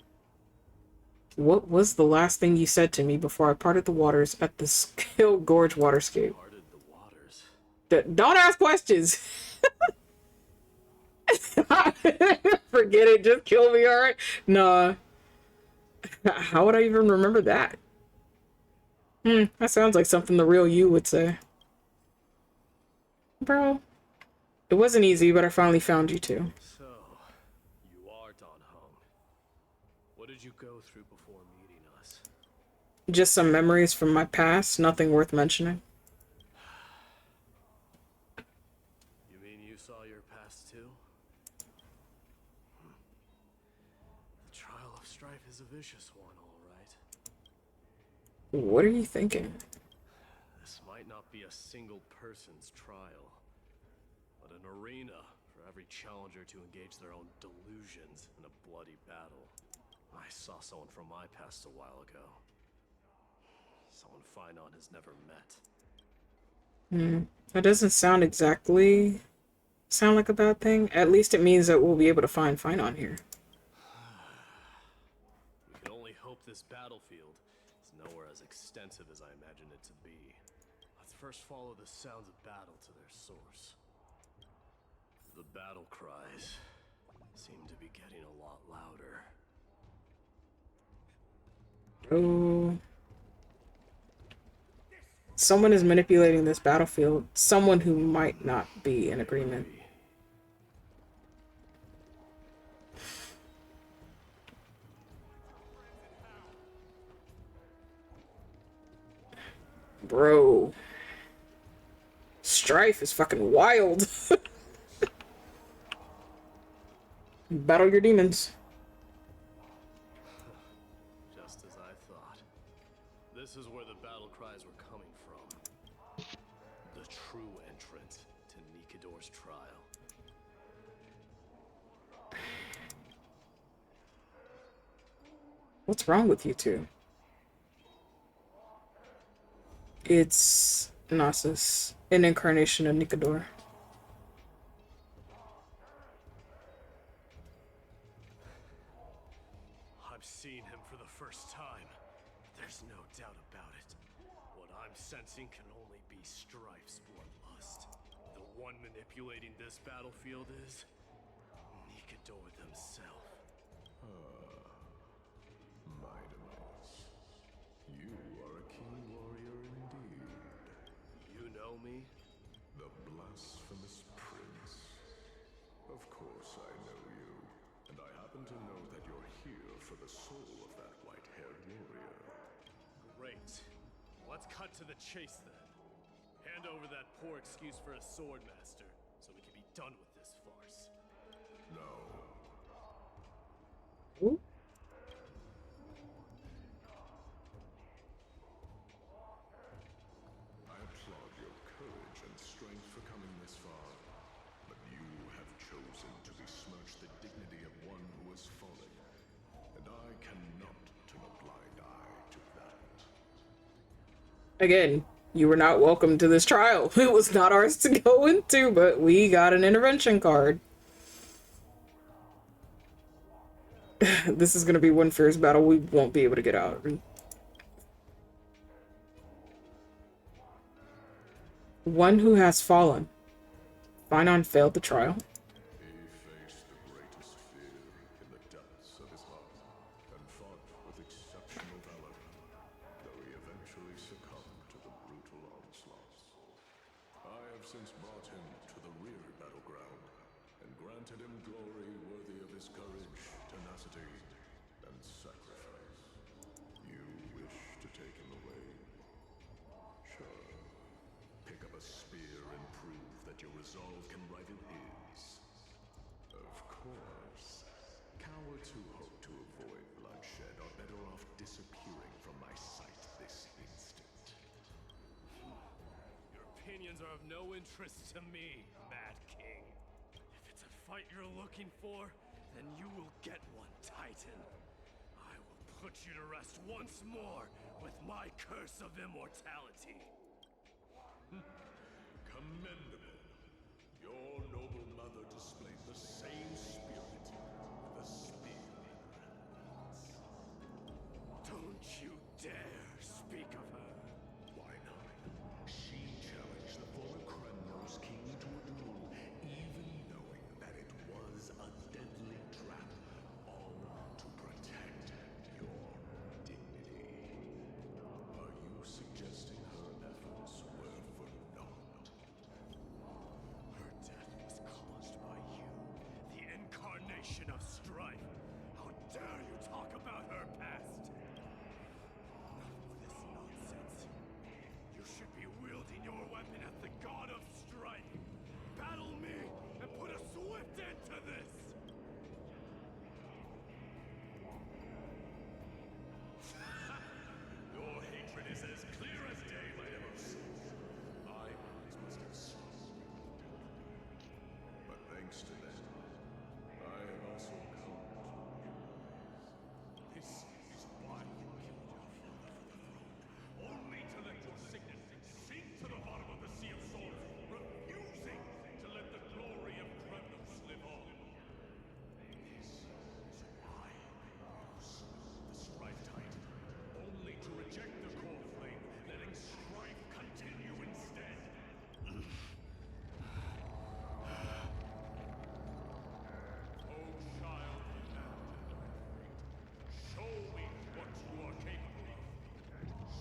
What was the last thing you said to me before I parted the waters at the Skill Gorge waterscape? Parted the waters. Don't ask questions! Forget it, just kill me, alright? Nah. How would I even remember that? That sounds like something the real you would say. Bro. It wasn't easy, but I finally found you too. So, you are Don Hong. What did you go through before meeting us? Just some memories from my past, nothing worth mentioning. You mean you saw your past too? The trial of strife is a vicious one, all right. What are you thinking? This might not be a single person's trial, but an arena for every challenger to engage their own delusions in a bloody battle. I saw someone from my past a while ago. Someone Finon has never met. That doesn't sound like a bad thing. At least it means that we'll be able to find Finon here. We can only hope this battlefield is nowhere as extensive as I imagined it to be. Let's first follow the sounds of battle to their source. The battle cries seem to be getting a lot louder. Oh. Someone is manipulating this battlefield. Someone who might not be in agreement. Bro. Strife is fucking wild. Battle your demons. Just as I thought. This is where the battle cries were coming from. The true entrance to Nikador's trial. What's wrong with you two? It's Gnosis, an incarnation of Nikador. I'm seeing him for the first time. There's no doubt about it. What I'm sensing can only be Strife's bloodlust. The one manipulating this battlefield is Nikador himself. Midamus, you are a keen warrior indeed. You know me? The blasphemous prince. Of course I know you, and I happen to know that you're here for the soul of that white-haired warrior. Great. Let's cut to the chase then. Hand over that poor excuse for a sword master, so we can be done with this farce. No. Ooh. I applaud your courage and strength for coming this far, but you have chosen to besmirch the dignity of one who has fallen, and I cannot turn a blind eye to that. Again, you were not welcome to this trial. It was not ours to go into, but we got an intervention card. This is gonna be one fierce battle we won't be able to get out. One who has fallen. Finon failed the trial. He faced the greatest fear in the depths of his heart, and fought since brought him to the rear battleground and granted him glory worthy of his courage, tenacity, and sacrifice. You wish to take him away? Sure. Pick up a spear and prove that your resolve can rival his. Of course. Cowards who hope to avoid bloodshed are better off disappearing from my sight this instant. Your opinions are of no interest to me, Mad King. If it's a fight you're looking for, then you will get one, Titan. I will put you to rest once more with my curse of immortality. Commendable. Your noble mother displayed the same spirit with a spear in her hands. Don't you dare speak of her. Why not? She challenged the former Kremnos king to a duel, even knowing that it was a deadly trap, all to protect your dignity. Are you suggesting her efforts were for naught? Her death was caused by you, the incarnation of strife. How dare you talk about her past? Enough of this nonsense. You should be wielding your weapon at the god of strife. Battle me and put a swift end to this! Your hatred is as clear as day, my Emerson. My eyes must have seen. But thanks to them, I have also come to realize this is why you killed your father for the throne, only to let your sickness sink to the bottom of the Sea of Souls, refusing to let the glory of Kremnos live on. This is why you slew the Strife Titan, only to reject the core flame, letting strife continue instead. Oh, child, show me what you are capable of.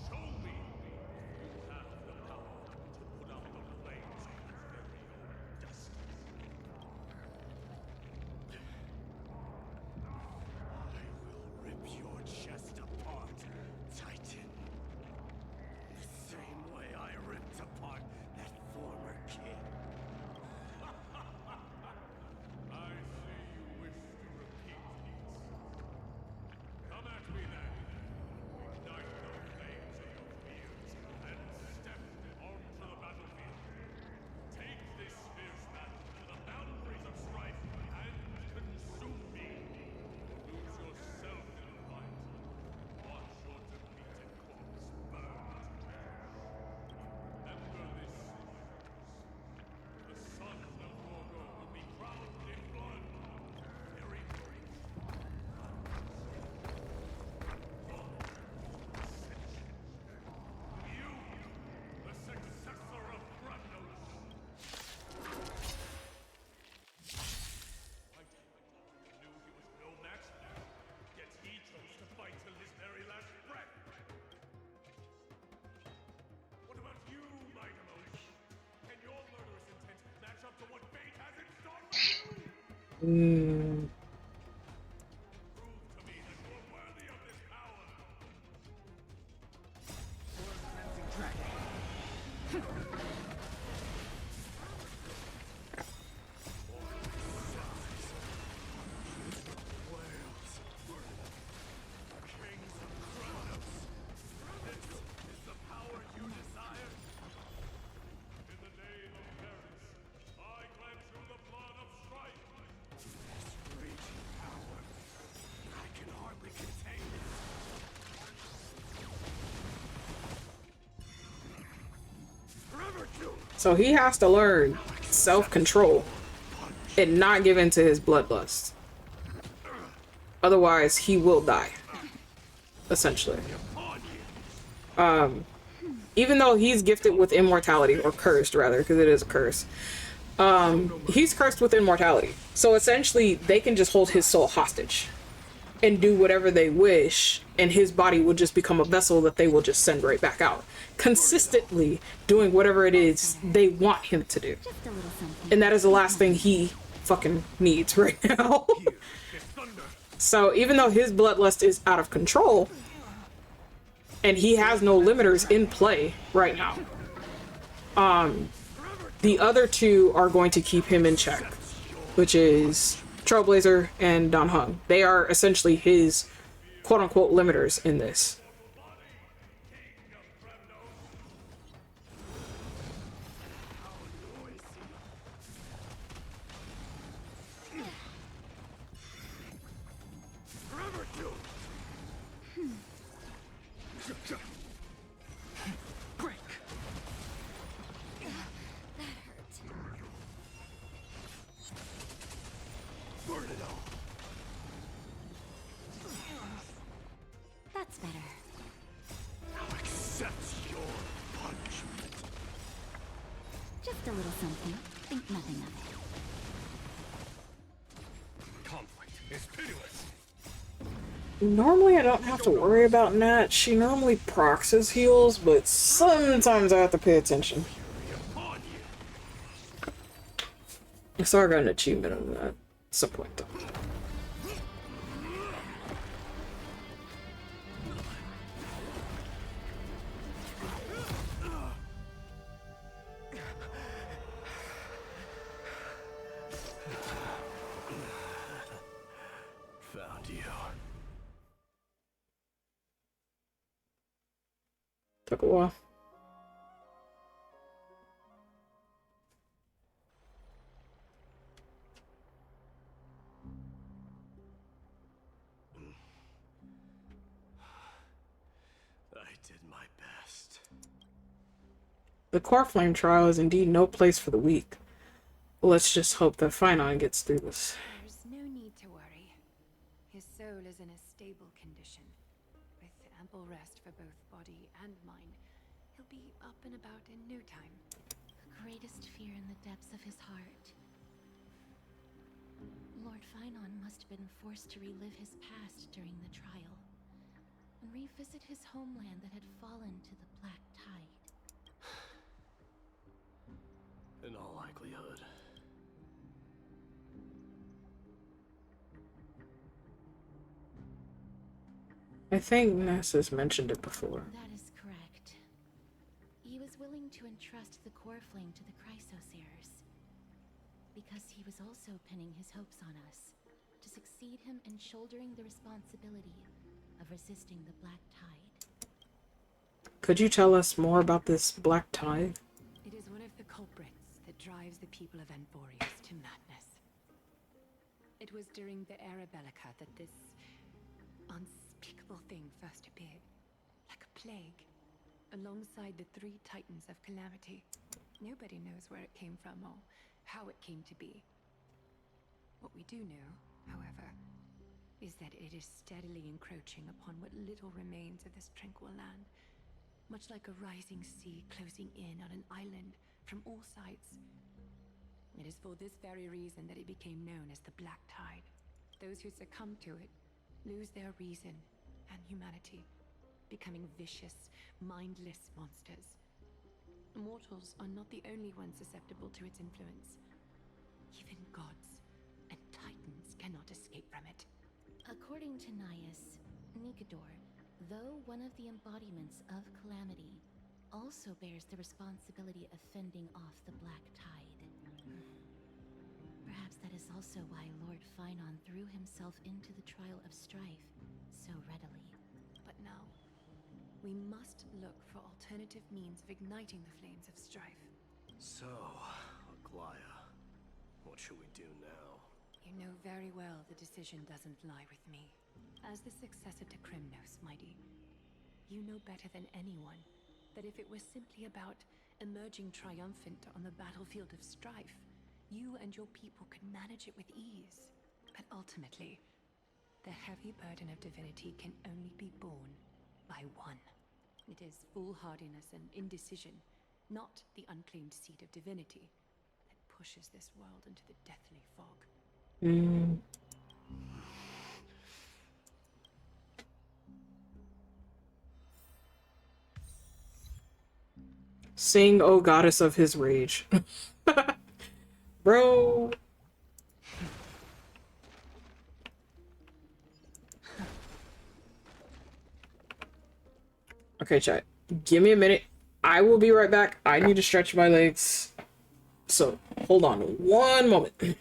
Show me if you have the power to put out the flames of your very own destiny. I will rip your chest apart, Titan. The same way I ripped apart that former king. I see you wish to repeat these. Come at me then. Ignite the flames of your fears and step onto the battlefield. Take this fierce battle to the boundaries of strife and consume me. Lose yourself in the fight. Watch your defeated corpse burn to ash. Remember this, the son of Gorgo will be crowned in blood. Very brief. You, the successor of Kremnos. I knew he was no match for you, yet he chose to fight till his very last breath. What about you, my Demosh? Can your murderous intent match up to what fate has in store for you? Prove to me that you are worthy of this power. Kings of Kremnos, this is the power you desire? In the name of Paris, I grant you the blood of strife. This raging power, I can hardly contain it. Forever doomed. So he has to learn self-control and not give in to his bloodlust. Otherwise, he will die. Essentially. Even though he's gifted with immortality, or cursed rather, because it is a curse. He's cursed with immortality. So essentially, they can just hold his soul hostage. and do whatever they wish, and his body will just become a vessel that they will just send right back out, consistently doing whatever it is they want him to do. And that is the last thing he fucking needs right now. So even though his bloodlust is out of control, and he has no limiters in play right now, the other two are going to keep him in check, which is Trailblazer and Don Hung. They are essentially his quote-unquote limiters in this. That's better. Now accept your punishment. Just a little something. Think nothing of it. Conflict is pitiless. Normally I don't have to worry about Nat. She normally procs his heals, but sometimes I have to pay attention. So I got an achievement on that at some point. Found you. Took a while. I did my best. The core flame trial is indeed no place for the weak. Let's just hope that Finon gets through this. There's no need to worry. His soul is in a stable condition. With ample rest for both body and mind, he'll be up and about in no time. The greatest fear in the depths of his heart. Lord Finon must have been forced to relive his past during the trial, and revisit his homeland that had fallen to the Black Tide. In all likelihood. I think Ness has mentioned it before. That is correct. He was willing to entrust the core flame to the Chrysosayers, because he was also pinning his hopes on us to succeed him in shouldering the responsibility of resisting the Black Tide. Could you tell us more about this Black Tide? It is one of the culprits that drives the people of Anthorius to madness. It was during the Era Bellica that this unspeakable thing first appeared, like a plague, alongside the three titans of calamity. Nobody knows where it came from or how it came to be. What we do know, however, is that it is steadily encroaching upon what little remains of this tranquil land, much like a rising sea closing in on an island from all sides. It is for this very reason that it became known as the Black Tide. Those who succumb to it lose their reason and humanity, becoming vicious, mindless monsters. Mortals are not the only ones susceptible to its influence. Even gods and titans cannot escape from it. According to Naius, Nikador, though one of the embodiments of calamity, also bears the responsibility of fending off the Black Tide. Perhaps that is also why Lord Finon threw himself into the trial of strife so readily. But now, we must look for alternative means of igniting the flames of strife. So, Aglaya, what should we do now? You know very well the decision doesn't lie with me. As the successor to Krymnos, Mighty, you know better than anyone that if it was simply about emerging triumphant on the battlefield of strife, you and your people could manage it with ease. But ultimately, the heavy burden of divinity can only be borne by one. It is foolhardiness and indecision, not the unclaimed seat of divinity, that pushes this world into the deathly fog. Sing, O goddess of his rage. Bro. Okay, chat. Give me a minute. I will be right back. I need to stretch my legs. So, hold on one moment.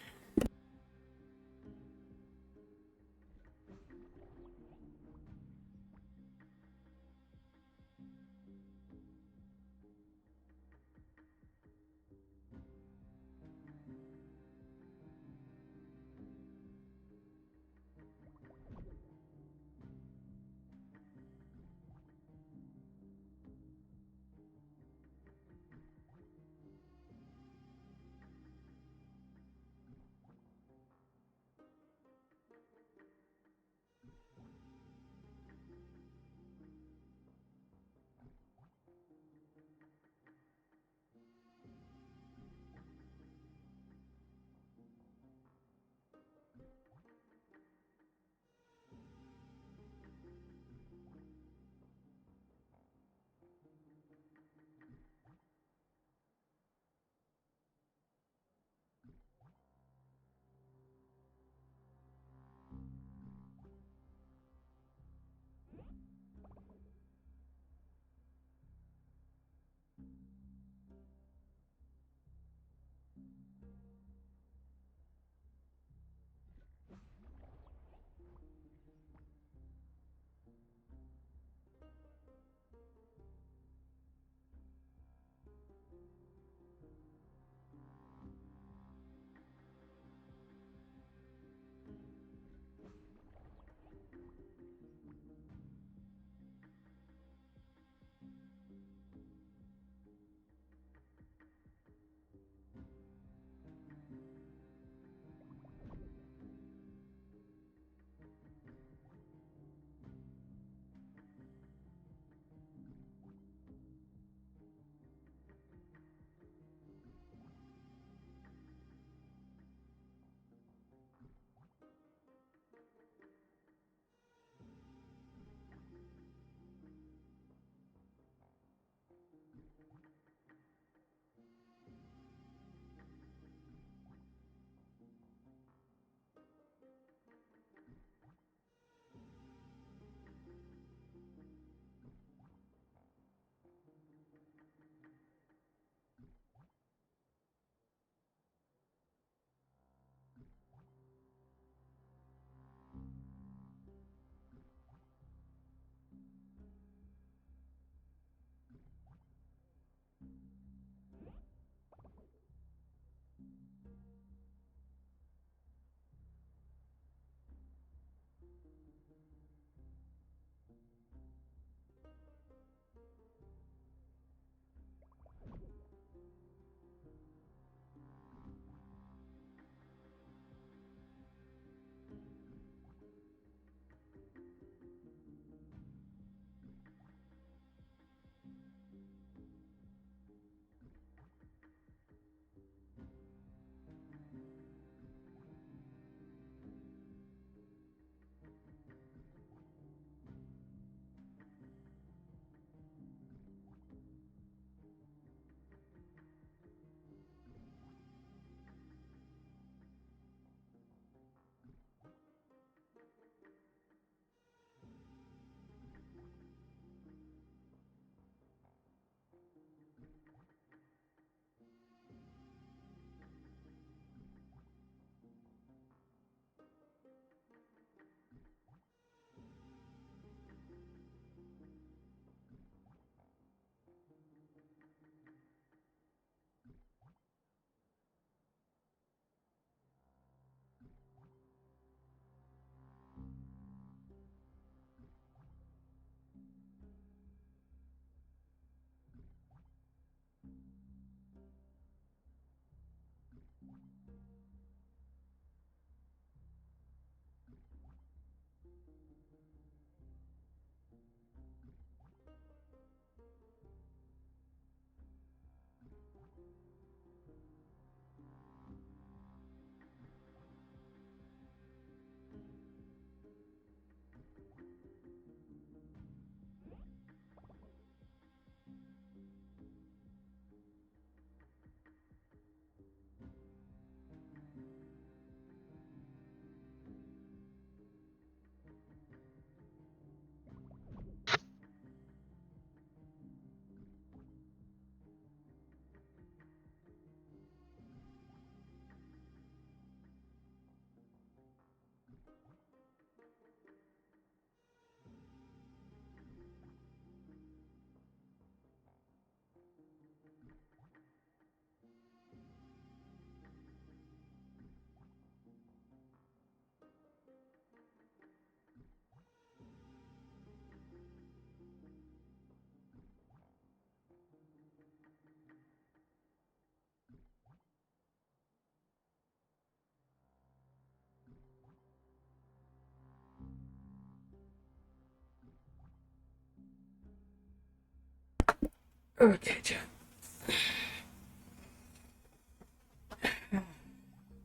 Okay, chat.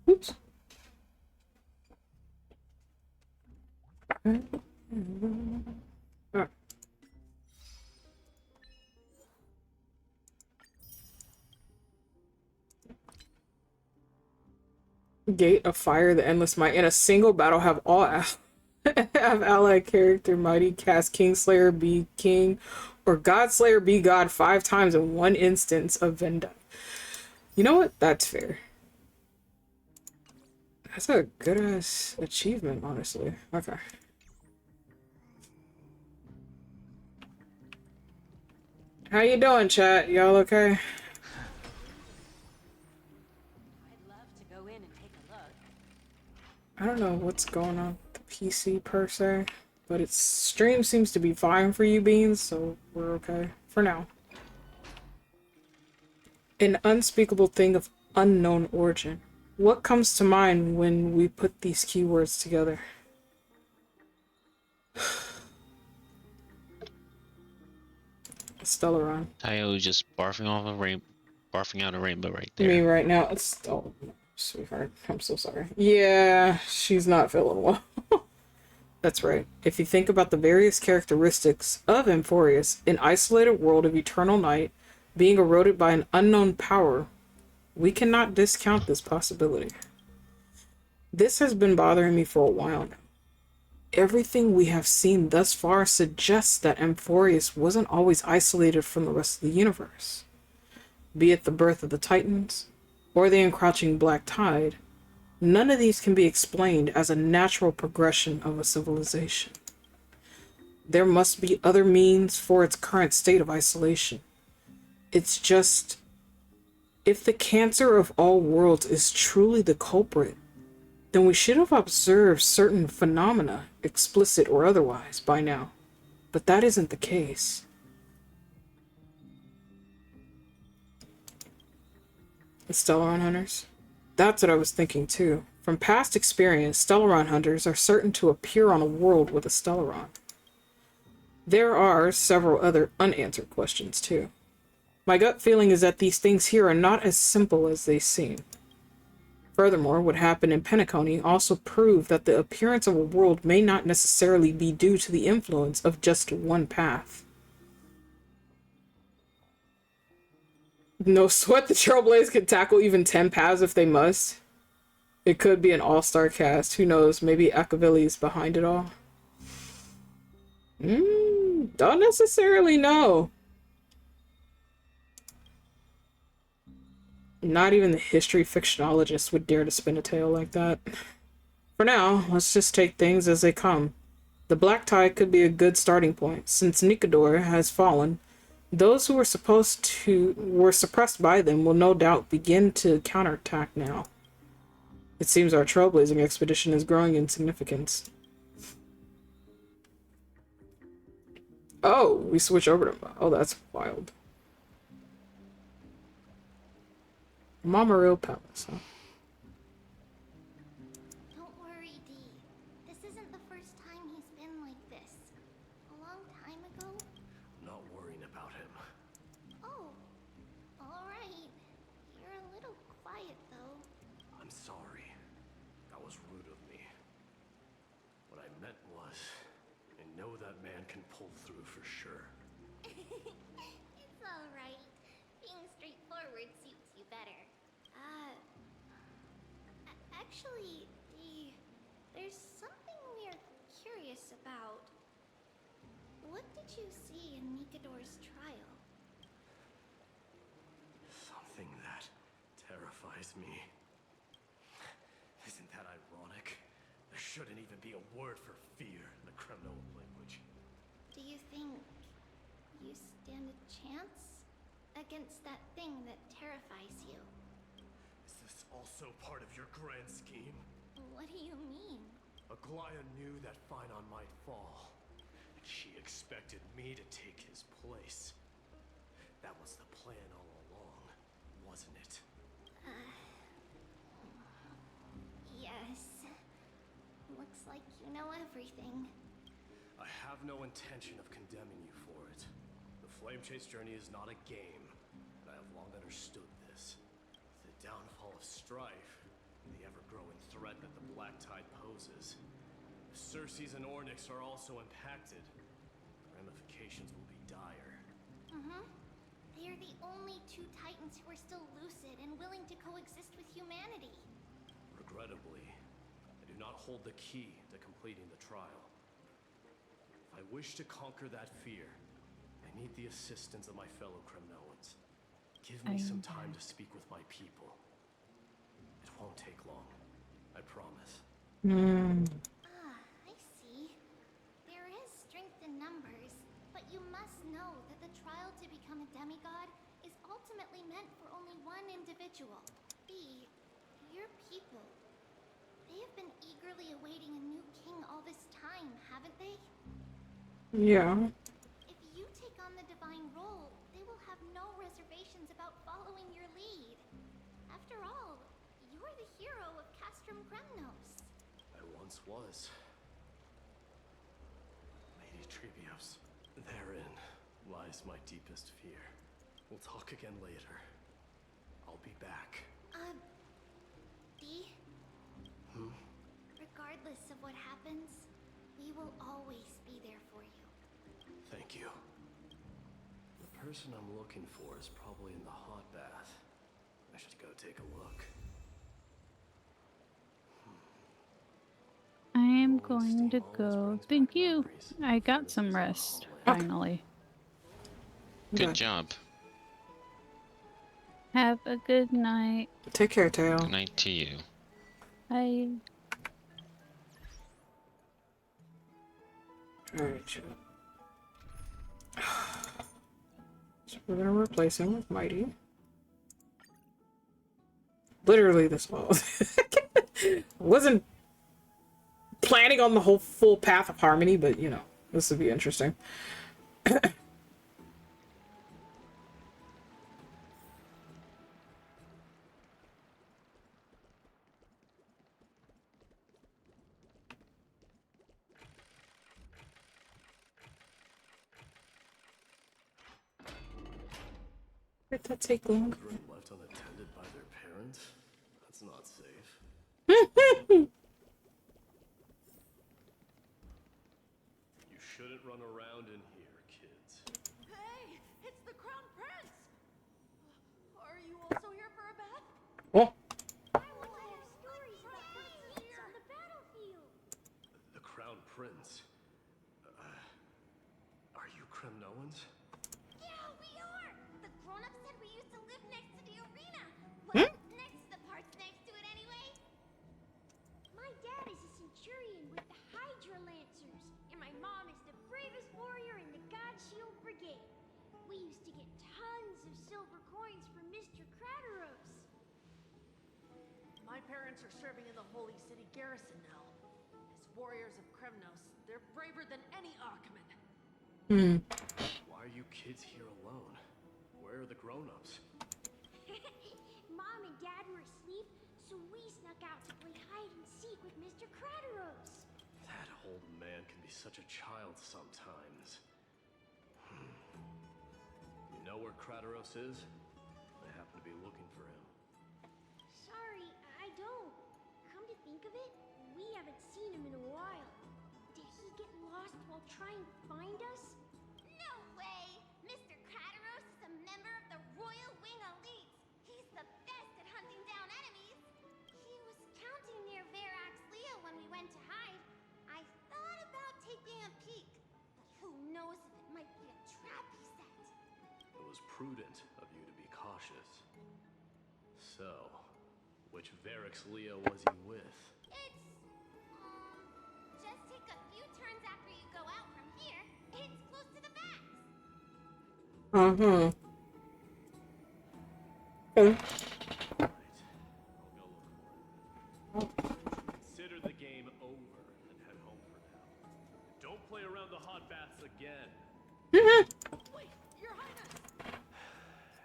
Oops. Alright. Gate of Fire, the Endless Might. In a single battle, have all have allied character Mighty cast Kingslayer be King or Godslayer be God 5 times in one instance of Vendetta. You know what? That's fair. That's a good ass achievement, honestly. Okay. How you doing, chat? Y'all okay? I don't know what's going on with the PC per se, but its stream seems to be fine for you beans, so we're okay for now. An unspeakable thing of unknown origin. What comes to mind when we put these keywords together? Stellaron. Tayo just barfing out a rainbow right there. Me right now. It's oh, sweetheart. I'm so sorry. Yeah, she's not feeling well. That's right. If you think about the various characteristics of Amphorius, an isolated world of eternal night being eroded by an unknown power, we cannot discount this possibility. This has been bothering me for a while now. Everything we have seen thus far suggests that Amphorius wasn't always isolated from the rest of the universe. Be it the birth of the Titans, or the encroaching Black Tide, none of these can be explained as a natural progression of a civilization. There must be other means for its current state of isolation. It's just, if the cancer of all worlds is truly the culprit, then we should have observed certain phenomena, explicit or otherwise, by now. But that isn't the case. The Stellaron Hunters? That's what I was thinking too. From past experience, Stellaron Hunters are certain to appear on a world with a Stellaron. There are several other unanswered questions too. My gut feeling is that these things here are not as simple as they seem. Furthermore, what happened in Penacony also proved that the appearance of a world may not necessarily be due to the influence of just one path. No sweat, the Trailblazers could tackle even 10 paths if they must. It could be an all-star cast. Who knows? Maybe Akavilli's behind it all. Don't necessarily know. Not even the history fictionologist would dare to spin a tale like that. For now, let's just take things as they come. The Black Tide could be a good starting point. Since Nikador has fallen, those who were suppressed by them will no doubt begin to counterattack now. It seems our trailblazing expedition is growing in significance. Oh, we switch over to... Oh, that's wild. Mamaril Palace, huh? Don't worry, Dee. This isn't the first time he's been like this. A long time ago? Not worrying about him. Oh, alright. You're a little quiet, though. I'm sorry. That was rude of me. What I meant was, I know that man can pull through for sure. It's alright. Being straightforward suits you better. Actually, Dee, there's something we're curious about. What did you see in Nikador's trial? Something that terrifies me. Isn't that ironic? There shouldn't even be a word for fear in the criminal language. Do you think you stand a chance against that thing that terrifies you? Is this also part of your grand scheme? What do you mean? Aglaya knew that Finon might fall, and she expected me to take his place. That was the plan all along, wasn't it? Yes. Looks like you know everything. I have no intention of condemning you for it. The Flame Chase journey is not a game, and I have long understood this. The downfall of strife, the ever-growing threat that the Black Tide poses. If Circes and Ornyx are also impacted, the ramifications will be dire. Mm-hmm. They are the only two Titans who are still lucid and willing to coexist with humanity. Regrettably, I do not hold the key to completing the trial. If I wish to conquer that fear, I need the assistance of my fellow Kremnoans. Give me some time to speak with my people. It won't take long, I promise. I see. There is strength in numbers, but you must know that the trial to become a demigod is ultimately meant for only one individual. Your people. They have been eagerly awaiting a new king all this time, haven't they? Yeah. If you take on the divine role, they will have no reservations about following your lead. After all, you're the hero of Castrum Kremnos. I once was. Lady Trebios, therein lies my deepest fear. We'll talk again later. I'll be back. B? Regardless of what happens, we will always be there for you. Thank you. The person I'm looking for is probably in the hot bath. I should go take a look. I am going to go. Thank you. I got some rest, finally. Good job. Have a good night. Take care, Teo. Good night to you. Bye. Alright, so we're gonna replace him with Mighty. Literally this well. Wasn't planning on the whole full path of harmony, but you know, this would be interesting. Did that take long? Children left unattended by their parents? That's not safe. You shouldn't run around in here, kids. Hey, it's the Crown Prince! Are you also here for a bath? Oh. I want to hear stories about princes on the battlefield. The Crown Prince? Are you Kremnoans? Yeah, we are! The grown-ups said we used to live next to the arena. Well, next to the parts next to it anyway. My dad is a centurion with the Hydra Lancers, and my mom is the bravest warrior in the God Shield Brigade. We used to get tons of silver coins from Mr. Crateros. My parents are serving in the Holy City garrison now. As warriors of Kremnos, they're braver than any Achaemen. Why are you kids here alone? Where are the grown-ups? Mom and Dad were asleep, so we snuck out to play hide and seek with Mr. Crateros. That old man can be such a child sometimes. You know where Crateros is? I happen to be looking for him. Sorry, I don't. Come to think of it, we haven't seen him in a while. Did he get lost while trying to find us? No way! Mr. Crateros is a member of the Royal Wing Elites. He's the best at hunting down enemies. He was counting near Verax Leo when we went to hide. I thought about taking a peek, but who knows if it might be a trap he set. It was prudent of you to be cautious. So, which Verax Leo was he with? It's, just take a few turns after you go out from here. It's close to the backs. Okay. Consider the game over and head home for now. Don't play around the hot baths again. Wait, Your Highness!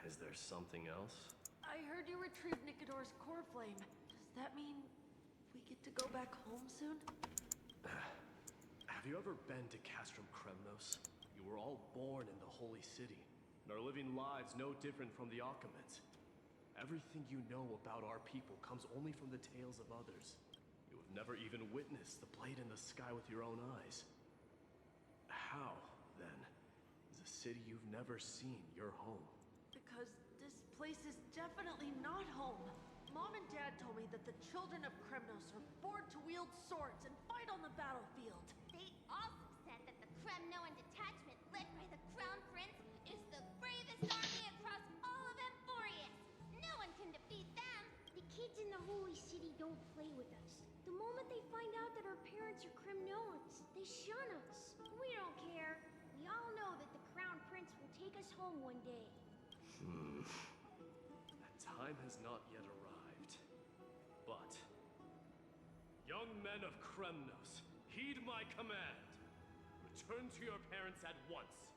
Is there something else? I heard you retrieved Nicodor's core flame. Does that mean we get to go back home soon? Have you ever been to Castrum Kremnos? You We were all born in the holy city, and are living lives no different from the Akamans. Everything you know about our people comes only from the tales of others. You have never even witnessed the blade in the sky with your own eyes. How, then, is a city you've never seen your home? Because this place is definitely not home. Mom and Dad told me that the children of Kremnos are born to wield swords and fight on the battlefield. They also said that the Kremnoan detachment led by the Crown Prince is the bravest army across all of Emporius. No one can defeat them. The kids in the Holy City don't play with us. The moment they find out that our parents are Kremnoans, they shun us. We don't care. We all know that the Crown Prince will take us home one day. That time has not yet arrived. But, young men of Kremnos, heed my command. Return to your parents at once.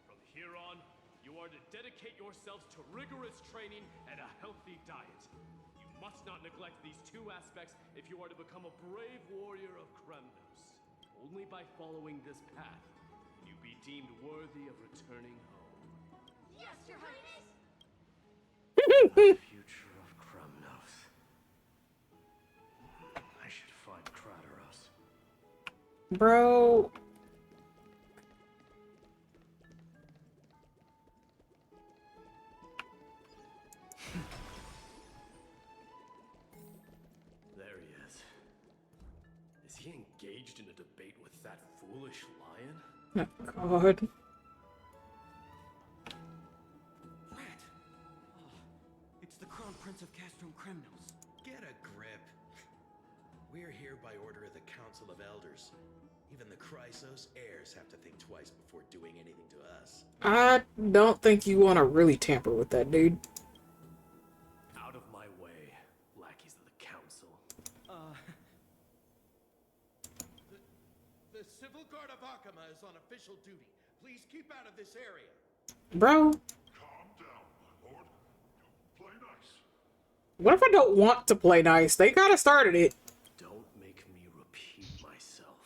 From here on, you are to dedicate yourselves to rigorous training and a healthy diet. You must not neglect these two aspects if you are to become a brave warrior of Kremnos. Only by following this path can you be deemed worthy of returning home. Yes, Your Highness! The future of Kremnos. I should find Krateros. Bro. There he is. Is he engaged in a debate with that foolish lion? Oh, God. Rat! It's the Crown Prince of Castrum Kremnos. Get a grip. We're here by order of the Council of Elders. Even the Chrysos heirs have to think twice before doing anything to us. I don't think you want to really tamper with that, dude. Out of my way, lackeys of the Council. The Civil Guard of Akama is on official duty. Please keep out of this area. Bro. Calm down, my lord. Play nice. What if I don't want to play nice? They kind of started it. Don't make me repeat myself.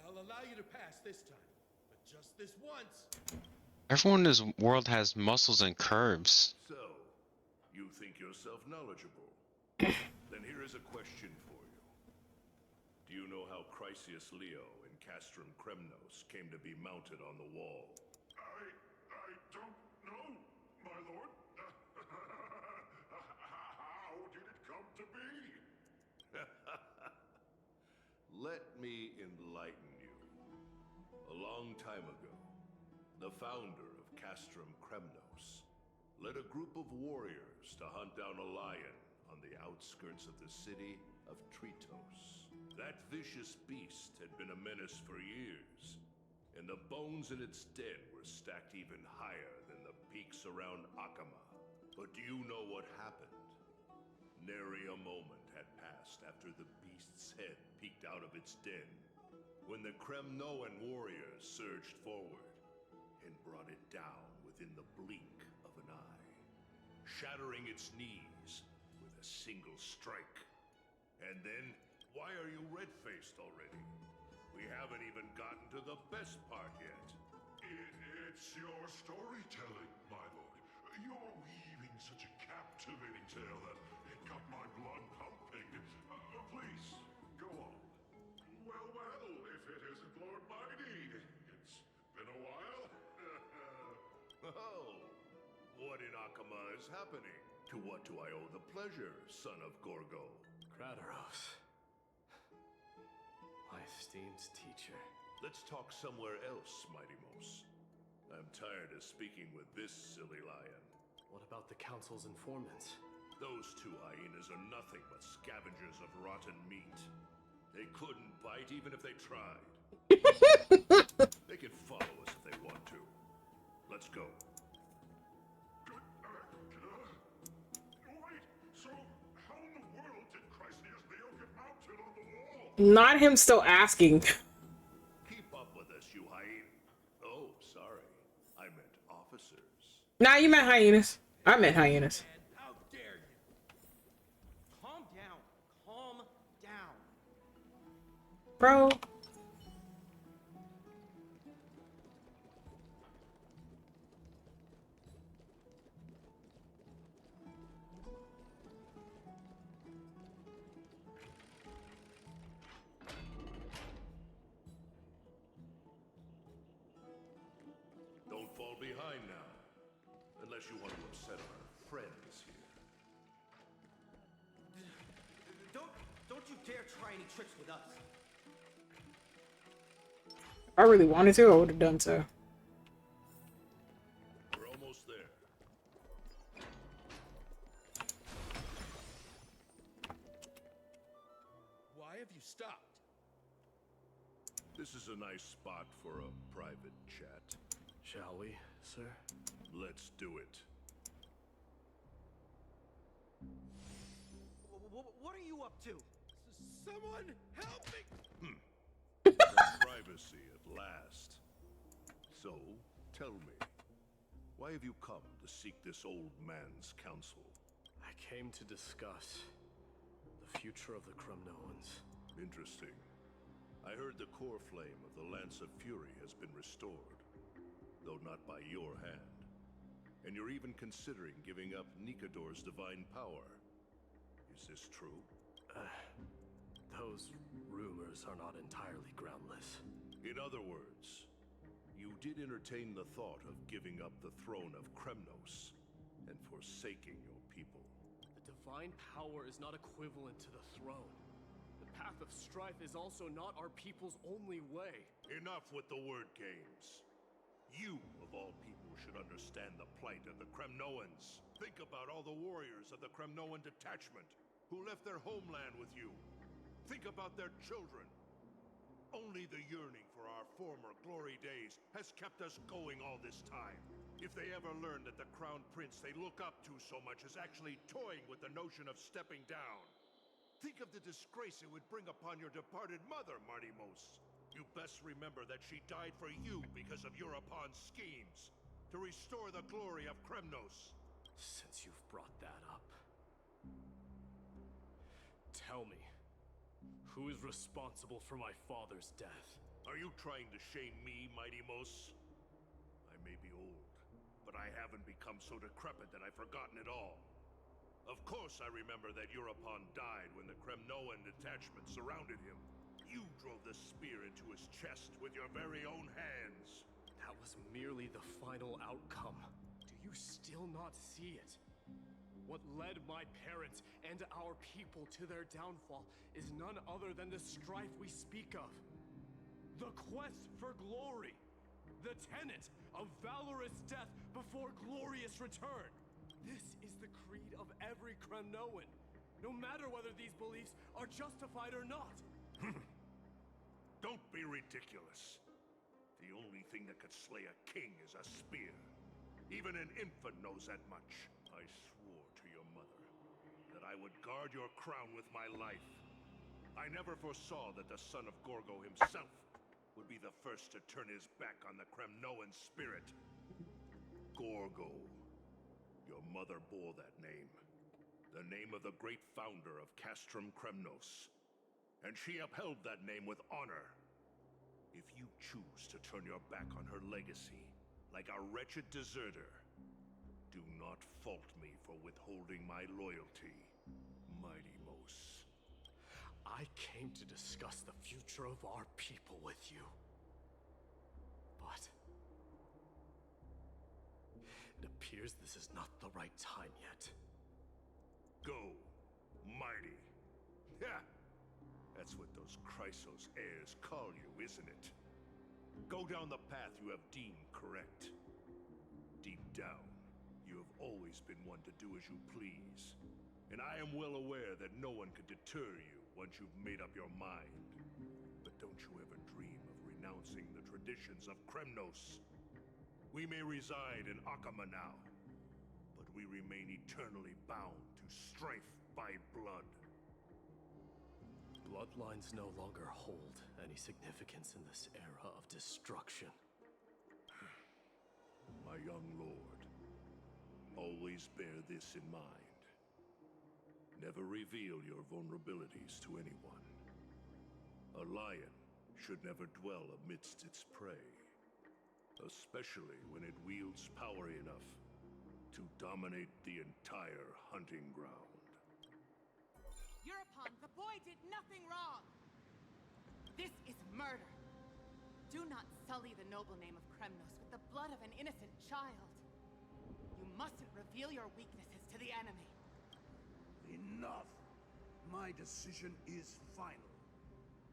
I'll allow you to pass this time, but just this once. Everyone in this world has muscles and curves. So, you think yourself knowledgeable? Then here is a question for you. Do you know how Chrysius Leo and Castrum Kremnos came to be mounted on the wall? I don't know, my lord. How did it come to be? Let me enlighten you. A long time ago, the founder of Castrum Kremnos led a group of warriors to hunt down a lion on the outskirts of the city of Tritos. That vicious beast had been a menace for years, and the bones in its den were stacked even higher than the peaks around Akama. But do you know what happened? Nary a moment had passed after the beast's head peeked out of its den, when the Kremnoan warriors surged forward and brought it down within the blink of an eye, shattering its knees with a single strike. And then, why are you red-faced already? We haven't even gotten to the best part yet. It's your storytelling, my lord. You're weaving such a captivating tale that it got my blood pumping. Please, go on. Well, if it isn't Lord Mighty. It's been a while. Oh, what in Akama is happening? To what do I owe the pleasure, son of Gorgo? Krateros. My esteemed teacher. Let's talk somewhere else, Mighty Mos. I'm tired of speaking with this silly lion. What about the Council's informants? Those two hyenas are nothing but scavengers of rotten meat. They couldn't bite even if they tried. They can follow us if they want to. Let's go. Wait, so how in the world did Chrysius Leo get mounted on the wall? Not him still asking. Keep up with us, you hyena. Oh, sorry. I meant officers. Nah, you meant hyenas. I meant hyenas. How dare you? Calm down. Calm down. Bro. fall behind now. Unless you want to upset our friends here. Don't you dare try any tricks with us. If I really wanted to, I would have done so. We're almost there. Why have you stopped? This is a nice spot for a private chat. Shall we, sir? Let's do it. What are you up to? Someone help me! Privacy at last. So, tell me, why have you come to seek this old man's counsel? I came to discuss the future of the Kremnoans. Interesting. I heard the core flame of the Lance of Fury has been restored, though not by your hand. And you're even considering giving up Nikador's divine power. Is this true? Those rumors are not entirely groundless. In other words, you did entertain the thought of giving up the throne of Kremnos and forsaking your people. The divine power is not equivalent to the throne. The path of strife is also not our people's only way. Enough with the word games. You, of all people, should understand the plight of the Kremnoans. Think about all the warriors of the Kremnoan detachment who left their homeland with you. Think about their children. Only the yearning for our former glory days has kept us going all this time. If they ever learn that the crown prince they look up to so much is actually toying with the notion of stepping down, think of the disgrace it would bring upon your departed mother, Martimos. You best remember that she died for you because of Europon's schemes to restore the glory of Kremnos. Since you've brought that up, tell me, who is responsible for my father's death? Are you trying to shame me, Martimos? I may be old, but I haven't become so decrepit that I've forgotten it all. Of course I remember that Europon died when the Kremnoan detachment surrounded him. You drove the spear into his chest with your very own hands. That was merely the final outcome. Do you still not see it? What led my parents and our people to their downfall is none other than the strife we speak of. The quest for glory. The tenet of valorous death before glorious return. This is the creed of every Kremnoan, no matter whether these beliefs are justified or not. Don't be ridiculous. The only thing that could slay a king is a spear. Even an infant knows that much. I swore to your mother that I would guard your crown with my life. I never foresaw that the son of Gorgo himself would be the first to turn his back on the Kremnoan spirit. Gorgo. Your mother bore that name. The name of the great founder of Castrum Kremnos. And she upheld that name with honor. If you choose to turn your back on her legacy, like a wretched deserter, do not fault me for withholding my loyalty, Martimos. I came to discuss the future of our people with you. But it appears this is not the right time yet. Go, mighty. Yeah, that's what those Chrysos heirs call you, isn't it? Go down the path you have deemed correct. Deep down, you have always been one to do as you please. And I am well aware that no one could deter you once you've made up your mind. But don't you ever dream of renouncing the traditions of Kremnos. We may reside in Akama now, but we remain eternally bound to strife by blood. Bloodlines no longer hold any significance in this era of destruction. My young lord, always bear this in mind. Never reveal your vulnerabilities to anyone. A lion should never dwell amidst its prey, especially when it wields power enough to dominate the entire hunting ground. Europon, the boy did nothing wrong! This is murder! Do not sully the noble name of Kremnos with the blood of an innocent child. You mustn't reveal your weaknesses to the enemy. Enough! My decision is final.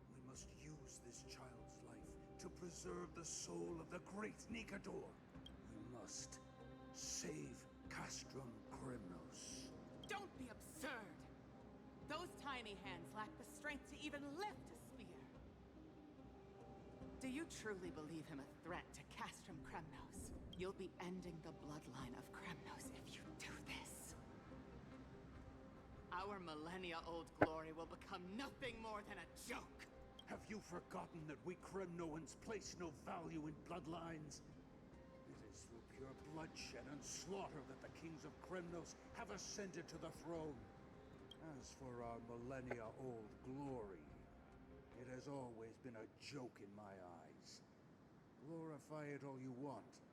We must use this child's life to preserve the soul of the great Nikador. We must save Castrum Kremnos. Don't be absurd! Those tiny hands lack the strength to even lift a spear. Do you truly believe him a threat to Castrum Kremnos? You'll be ending the bloodline of Kremnos if you do this. Our millennia-old glory will become nothing more than a joke. Have you forgotten that we Kremnoans place no value in bloodlines? It is through pure bloodshed and slaughter that the kings of Kremnos have ascended to the throne. As for our millennia-old glory, it has always been a joke in my eyes. Glorify it all you want,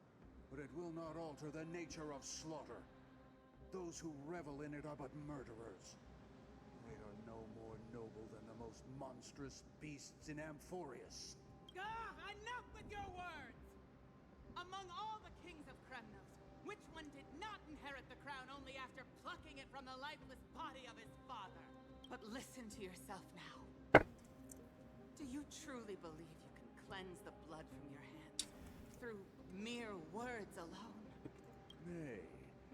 but it will not alter the nature of slaughter. Those who revel in it are but murderers. They are no more noble than the most monstrous beasts in Amphorius. Enough with your words! Among all the kings of Kremnos, which one did not inherit the crown only after plucking it from the lifeless body of his father? But listen to yourself now. Do you truly believe you can cleanse the blood from your hands through mere words alone? Nay,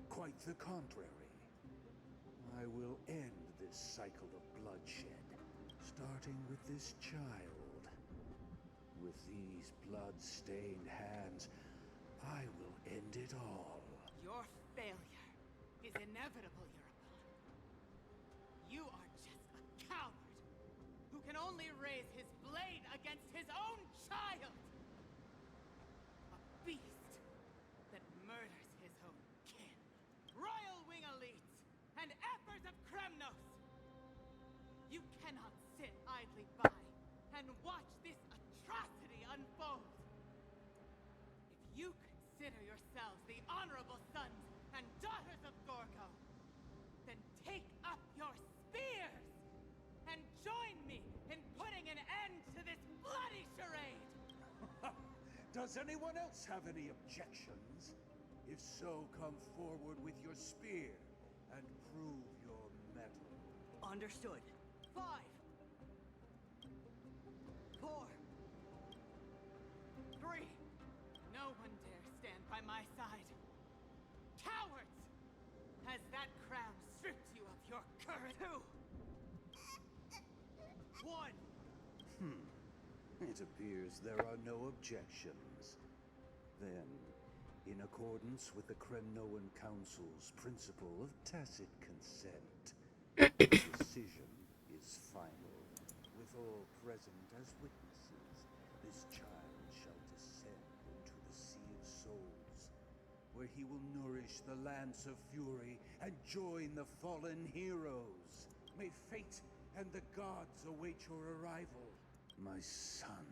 quite the contrary. I will end this cycle of bloodshed, starting with this child. With these blood-stained hands, I will end it all. Your failure is inevitable, Euripon. You are just a coward who can only raise his blade against his own child! A beast that murders his own kin. Royal wing elites and efforts of Kremnos! You cannot sit idly by and watch this atrocity unfold. If you consider yourselves the honorable sons and daughters of Gorgo, then take up your spears and join me in putting an end to this bloody charade! Does anyone else have any objections? If so, come forward with your spear and prove your mettle. Understood. 5, 4, 3. No one dare stand by my side. Cowards! Has that crown stripped you of your courage? 2, 1. It appears there are no objections. Then, in accordance with the Kremnoan Council's principle of tacit consent, the decision is final. With all present as witnesses, this child shall descend into the Sea of Souls, where he will nourish the Lance of Fury and join the fallen heroes. May fate and the gods await your arrival, my son.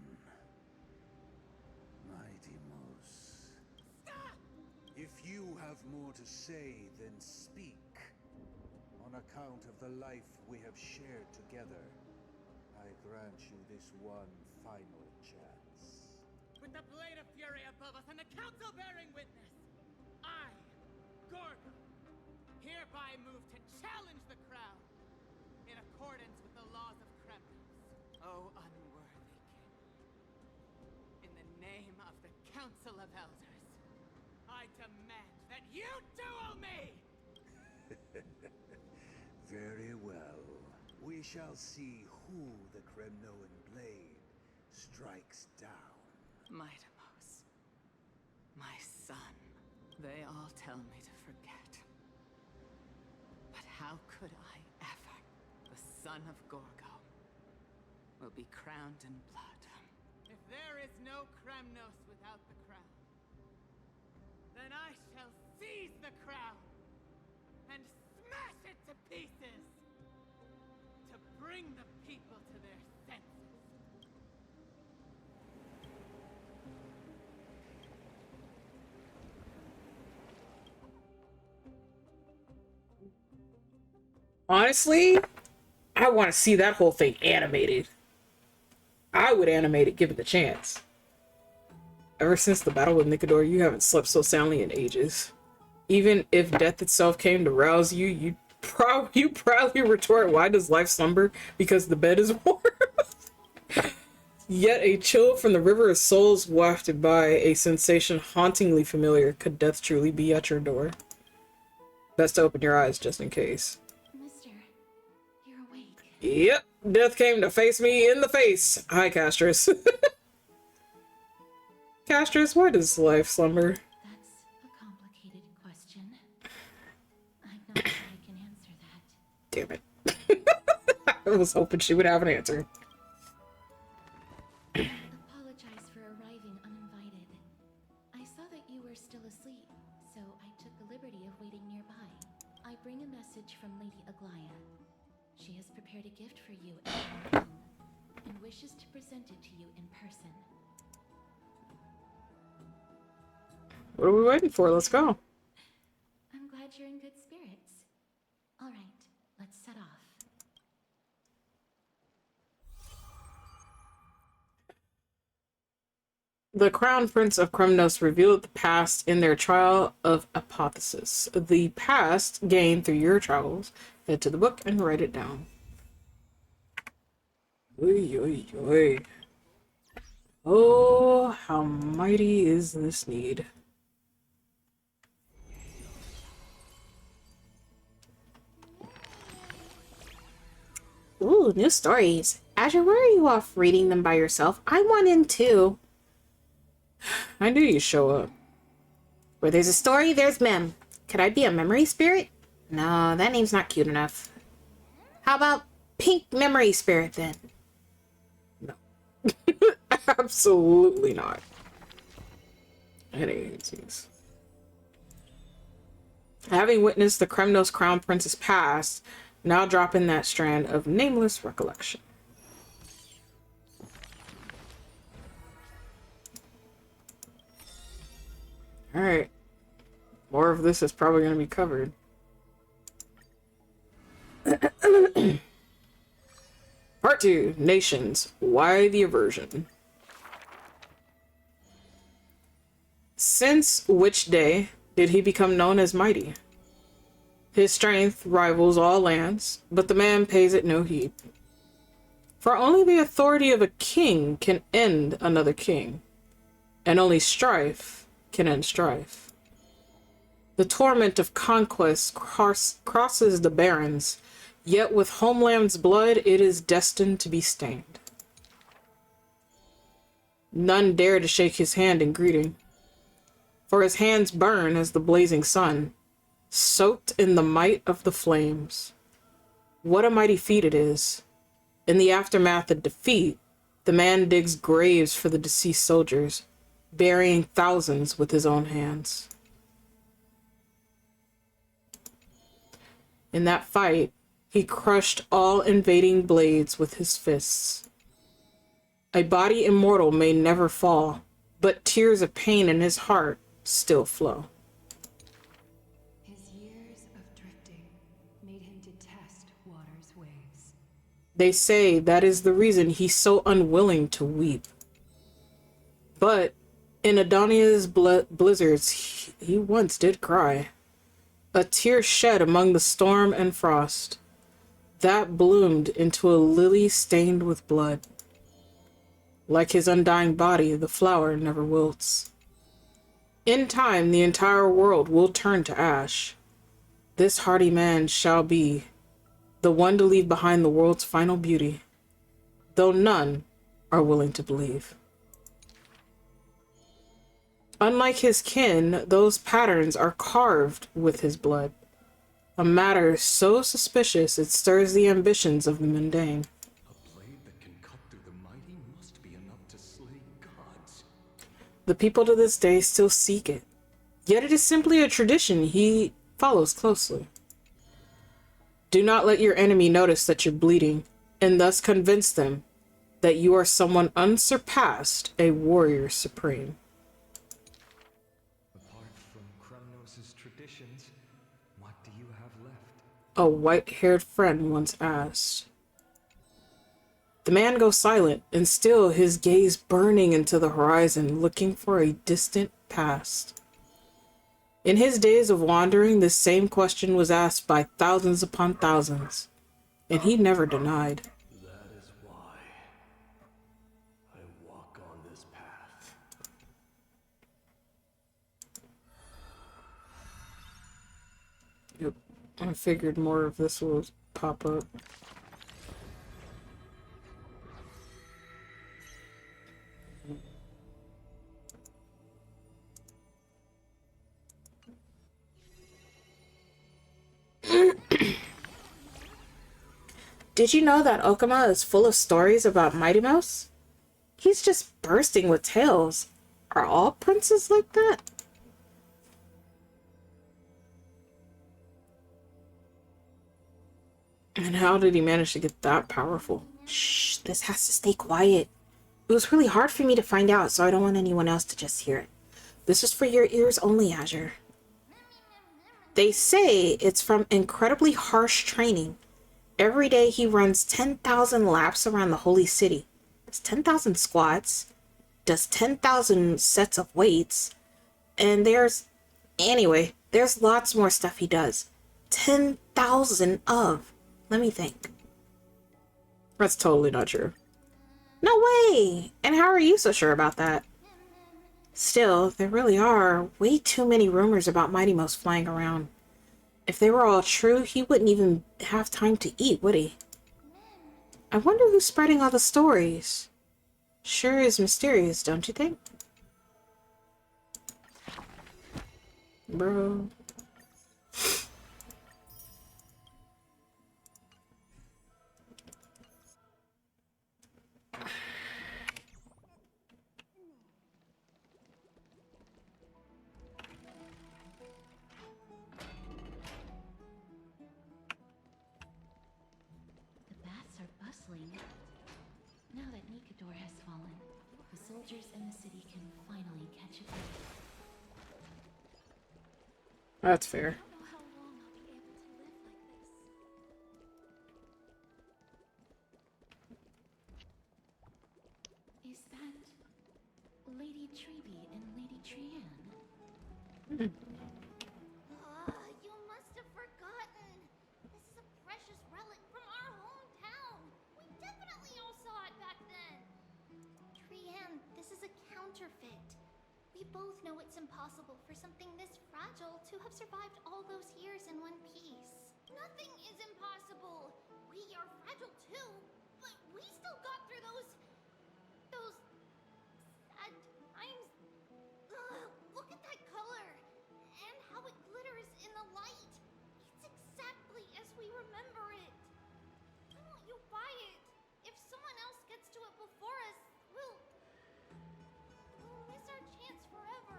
Mighty Mos. Stop! If you have more to say, then speak. On account of the life we have shared together, I grant you this one final chance. With the blade of fury above us and the council bearing witness, I, Gorgo, hereby move to challenge the crown in accordance with the laws of Kremnos. O unworthy king, in the name of the Council of Elders, I demand that you duel me! Very well. We shall see who the Kremnoan blade strikes down. Mos, my son. They all tell me to forget. But how could I ever, the son of Gorgo, will be crowned in blood? If there is no Kremnos without the crown, then I shall seize the crown and smash it to pieces to bring the people to their senses. Honestly, I want to see that whole thing animated. I would animate it given the chance. Ever since the battle with Nicodor, you haven't slept so soundly in ages. Even if death itself came to rouse you, you proudly retort, why does life slumber? Because the bed is warm. Yet a chill from the river of souls wafted by, a sensation hauntingly familiar. Could death truly be at your door? Best to open your eyes just in case. Mister, you're awake. Yep, death came to face me in the face. Hi, Castris. Castris, why does life slumber? That's a complicated question. I'm not sure I can answer that. Damn it. I was hoping she would have an answer. Apologize for arriving uninvited. I saw that you were still asleep, so I took the liberty of waiting nearby. I bring a message from Lady Aglaya. She has prepared a gift for you and wishes to present it to you in person. What are we waiting for? Let's go. I'm glad you're in good spirits. All right, let's set off. The Crown Prince of Kremnos revealed the past in their trial of hypothesis. The past gained through your travels. Head to the book and write it down. Oy, oy, oy. Oh, how mighty is this need. Ooh, new stories. Azure, where are you off reading them by yourself? I want in too. I knew you'd show up. Where there's a story, there's Mem. Could I be a memory spirit? No, that name's not cute enough. How about Pink Memory Spirit then? No. Absolutely not. Anyways. Having witnessed the Kremnos Crown Prince's past, now drop in that strand of nameless recollection. Alright. More of this is probably going to be covered. Part 2. Nations. Why the aversion? Since which day did he become known as mighty? His strength rivals all lands, but the man pays it no heed. For only the authority of a king can end another king, and only strife can end strife. The torment of conquest crosses the barrens, yet with homeland's blood it is destined to be stained. None dare to shake his hand in greeting, for his hands burn as the blazing sun, soaked in the might of the flames. What a mighty feat it is. In the aftermath of defeat, the man digs graves for the deceased soldiers, burying thousands with his own hands. In that fight, he crushed all invading blades with his fists. A body immortal may never fall, but tears of pain in his heart still flow. His years of drifting made him detest water's waves. They say that is the reason he's so unwilling to weep. But in Adonia's blizzards, he once did cry. A tear shed among the storm and frost, that bloomed into a lily stained with blood. Like his undying body, the flower never wilts. In time, the entire world will turn to ash. This hardy man shall be the one to leave behind the world's final beauty, though none are willing to believe. Unlike his kin, those patterns are carved with his blood, a matter so suspicious it stirs the ambitions of the mundane. A blade that can cut through the mighty must be enough to slay gods. The people to this day still seek it, yet it is simply a tradition he follows closely. Do not let your enemy notice that you're bleeding, and thus convince them that you are someone unsurpassed, a warrior supreme. Apart from Kremnos' traditions, what do you have left? A white-haired friend once asked. The The man goes silent, and still his gaze burning into the horizon, looking for a distant past. In his days of wandering, this same question was asked by thousands upon thousands, and he never denied. That is why I walk on this path. Yep, I figured more of this will pop up. Did you know that Okama is full of stories about Mighty Mouse? He's just bursting with tales. Are all princes like that? And how did he manage to get that powerful? Shh, this has to stay quiet. It was really hard for me to find out, so I don't want anyone else to just hear it. This is for your ears only, Azure. They say it's from incredibly harsh training. Every day he runs 10,000 laps around the holy city. Does 10,000 squats. Does 10,000 sets of weights. And anyway, there's lots more stuff he does. 10,000 of. Let me think. That's totally not true. No way! And how are you so sure about that? Still, there really are way too many rumors about Mighty Mouse flying around. If they were all true, he wouldn't even have time to eat, would he? I wonder who's spreading all the stories. Sure is mysterious, don't you think? Bro. Now that Nikador has fallen, the soldiers in the city can finally catch a break. That's fair. Is that Lady Treby and Lady Trianne? You must have forgotten. This is a precious relic from our hometown. We definitely all saw it back then. Trianne, this is a counterfeit. We both know it's impossible for something this fragile to have survived all those years in one piece. Nothing is impossible. We are fragile too, but we still got through those sad times. Look at that color and how it glitters in the light. It's exactly as we remember it. Why won't you buy it? If someone else gets to it before us, we'll miss our chance forever.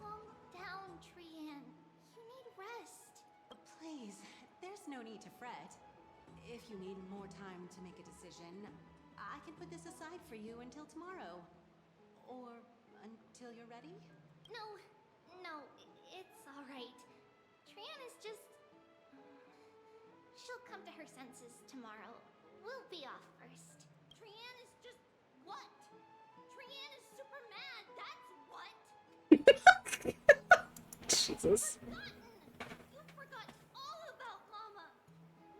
Calm down, Trianne. You need rest. Please, there's no need to fret. If you need more time to make a decision, I can put this aside for you until tomorrow. Or until you're ready? No, it's all right. Trianne is just... She'll come to her senses tomorrow. We'll be off first. Trianne is just... what? Trianne is super mad, that's what! Jesus. You forgot all about Mama!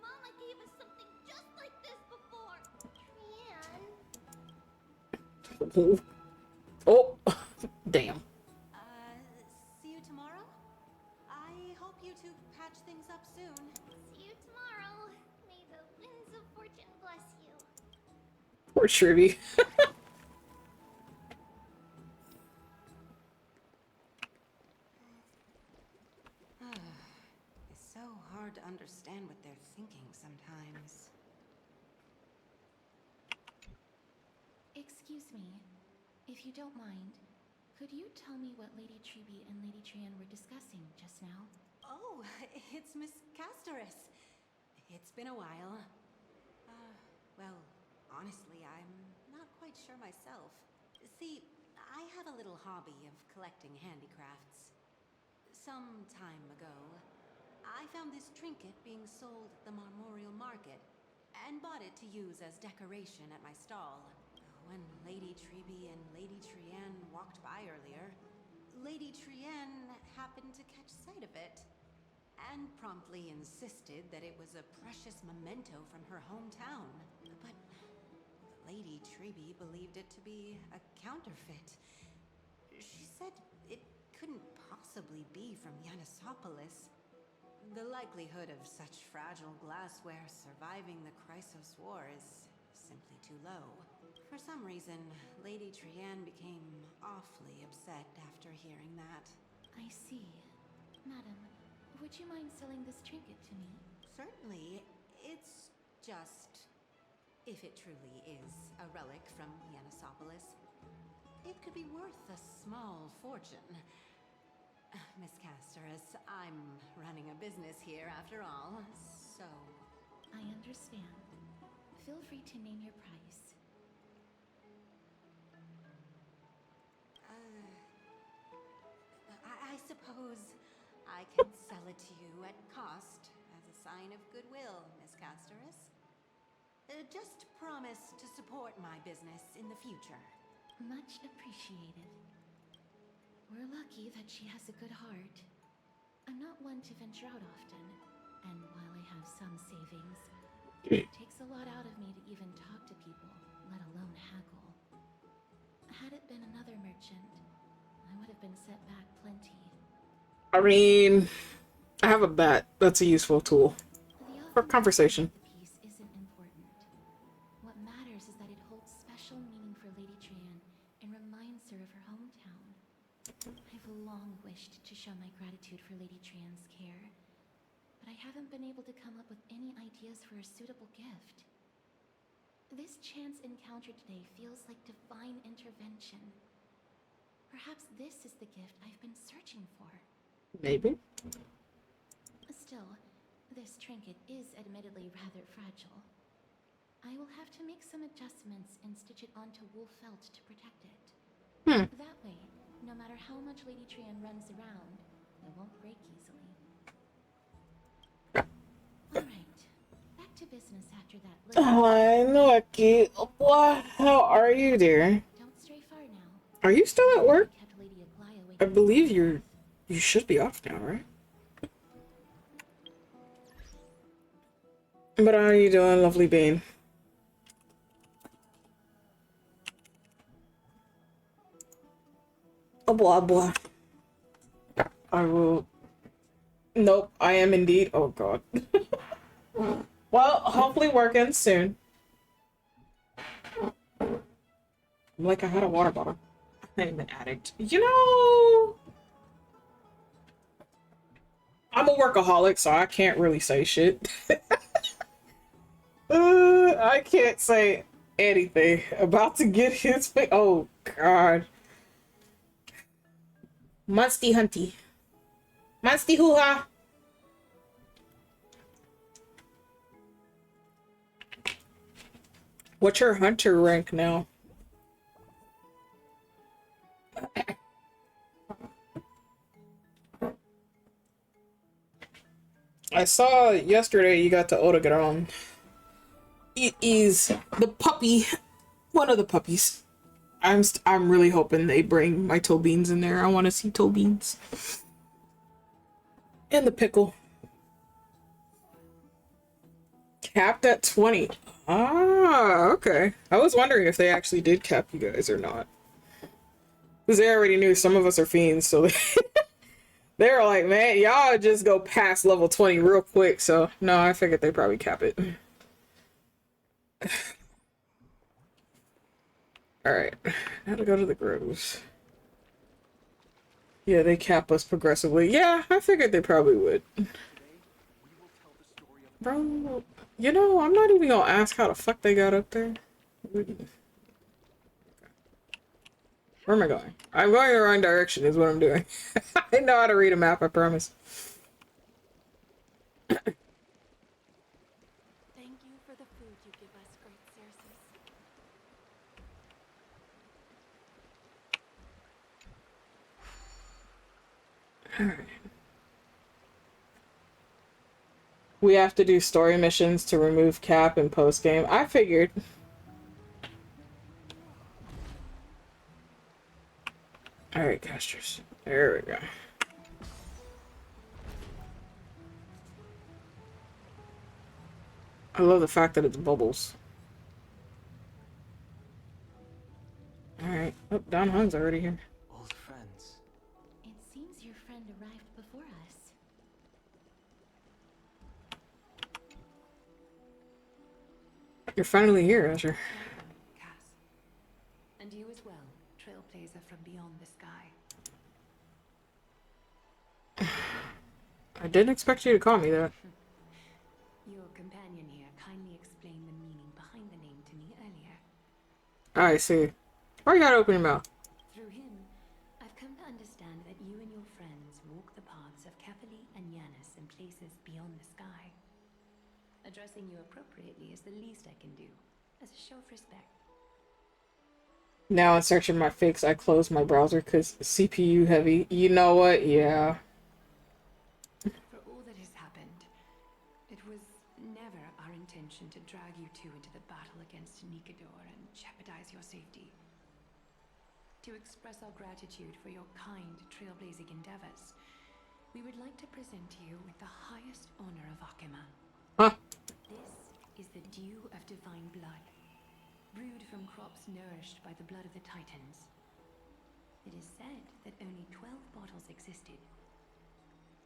Mama gave us something just like this before! Trianne... Oh, damn. See you tomorrow? I hope you two patch things up soon. See you tomorrow. May the winds of fortune bless you. Poor Trivy. It's so hard to understand what they're thinking sometimes. Excuse me, if you don't mind, could you tell me what Lady Treby and Lady Trianne were discussing just now? Oh, it's Miss Castoris. It's been a while. Well, honestly, I'm not quite sure myself. See, I have a little hobby of collecting handicrafts. Some time ago, I found this trinket being sold at the Marmorial Market, and bought it to use as decoration at my stall. When Lady Treby and Lady Trienne walked by earlier, Lady Trienne happened to catch sight of it and promptly insisted that it was a precious memento from her hometown. But Lady Treby believed it to be a counterfeit. She said it couldn't possibly be from Yanisopolis. The likelihood of such fragile glassware surviving the Chrysos War is simply too low. For some reason, Lady Trienne became awfully upset after hearing that. I see. Madam, would you mind selling this trinket to me? Certainly. It's just... if it truly is a relic from Yanisopolis, it could be worth a small fortune. Miss Casterus, I'm running a business here after all, so... I understand. Feel free to name your price. I suppose I can sell it to you at cost as a sign of goodwill, Miss Casterus. Just promise to support my business in the future. Much appreciated. We're lucky that she has a good heart. I'm not one to venture out often, and while I have some savings, it takes a lot out of me to even talk to people, let alone haggle. Had it been another merchant, I would have been set back plenty. I mean, I have a bat. That's a useful tool for conversation. The piece isn't important. What matters is that it holds special meaning for Lady Trienne and reminds her of her hometown. I've long wished to show my gratitude for Lady Trienne's care, but I haven't been able to come up with any ideas for a suitable gift. This chance encounter today feels like divine intervention. Perhaps this is the gift I've been searching for. Maybe. Still, this trinket is admittedly rather fragile. I will have to make some adjustments and stitch it onto wool felt to protect it. That way, no matter how much Lady Trienne runs around, it won't break easily. Alright, back to business after that. Hi, Noaki. What? How are you, dear? Don't stray far now. Are you still at work? I believe you should be off now, right? But how are you doing, lovely bean? Oh, blah, blah. I will... Nope, I am indeed. Oh, God. Well, hopefully work ends soon. Like I had a water bottle. I'm an addict. You know... I'm a workaholic, so I can't really say shit. I can't say anything. About to get his face. Oh, God. Musty hunty. Musty hoo-ha. What's your hunter rank now? I saw yesterday you got to Otogaron. It is the puppy, one of the puppies. I'm really hoping they bring my toe beans in there. I want to see toe beans. And the pickle. Capped at 20. Ah, okay. I was wondering if they actually did cap you guys or not. Because they already knew some of us are fiends, so they were like, man, y'all just go past level 20 real quick. So, no, I figured they probably cap it. Alright, now to go to the groves. Yeah, they cap us progressively. Yeah, I figured they probably would. Bro, you know, I'm not even gonna ask how the fuck they got up there. Where am I going? I'm going the wrong direction is what I'm doing. I know how to read a map, I promise. Thank you for the food you give us, great Circes. Alright. We have to do story missions to remove Cap in post-game. I figured. Alright, casters. There we go. I love the fact that it's bubbles. Alright. Oh, Don Hung's already here. Old friends. It seems your friend arrived before us. You're finally here, Azure. Cass. And you as well, trailblazer from beyond the sky. I didn't expect you to call me that. Your companion here kindly explained the meaning behind the name to me earlier. I see. Why you gotta open your mouth? Through him, I've come to understand that you and your friends walk the paths of Kefali and Yanis in places beyond the sky. Addressing you appropriately is the least I can do, as a show of respect. Now in search of my fix, I close my browser because CPU heavy. You know what? Yeah. For all that has happened, it was never our intention to drag you two into the battle against Nikador and jeopardize your safety. To express our gratitude for your kind, trailblazing endeavors, we would like to present you with the highest honor of Akima. Huh? This is the dew of divine blood, brewed from crops nourished by the blood of the Titans. It is said that only 12 bottles existed.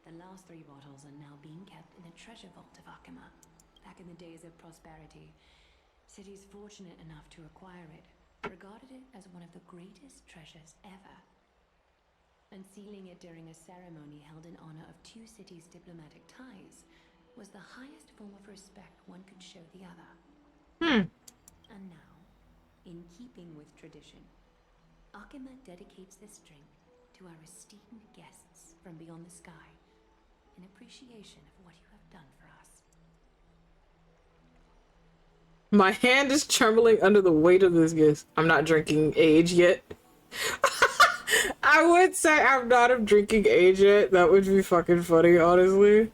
The last 3 bottles are now being kept in the treasure vault of Akima. Back in the days of prosperity, cities fortunate enough to acquire it regarded it as one of the greatest treasures ever. Unsealing it during a ceremony held in honor of 2 cities' diplomatic ties was the highest form of respect one could show the other. And now, in keeping with tradition, Akima dedicates this drink to our esteemed guests from beyond the sky, in appreciation of what you have done for us. My hand is trembling under the weight of this gift. I'm not drinking age yet. I would say I'm not of drinking age yet. That would be fucking funny, honestly.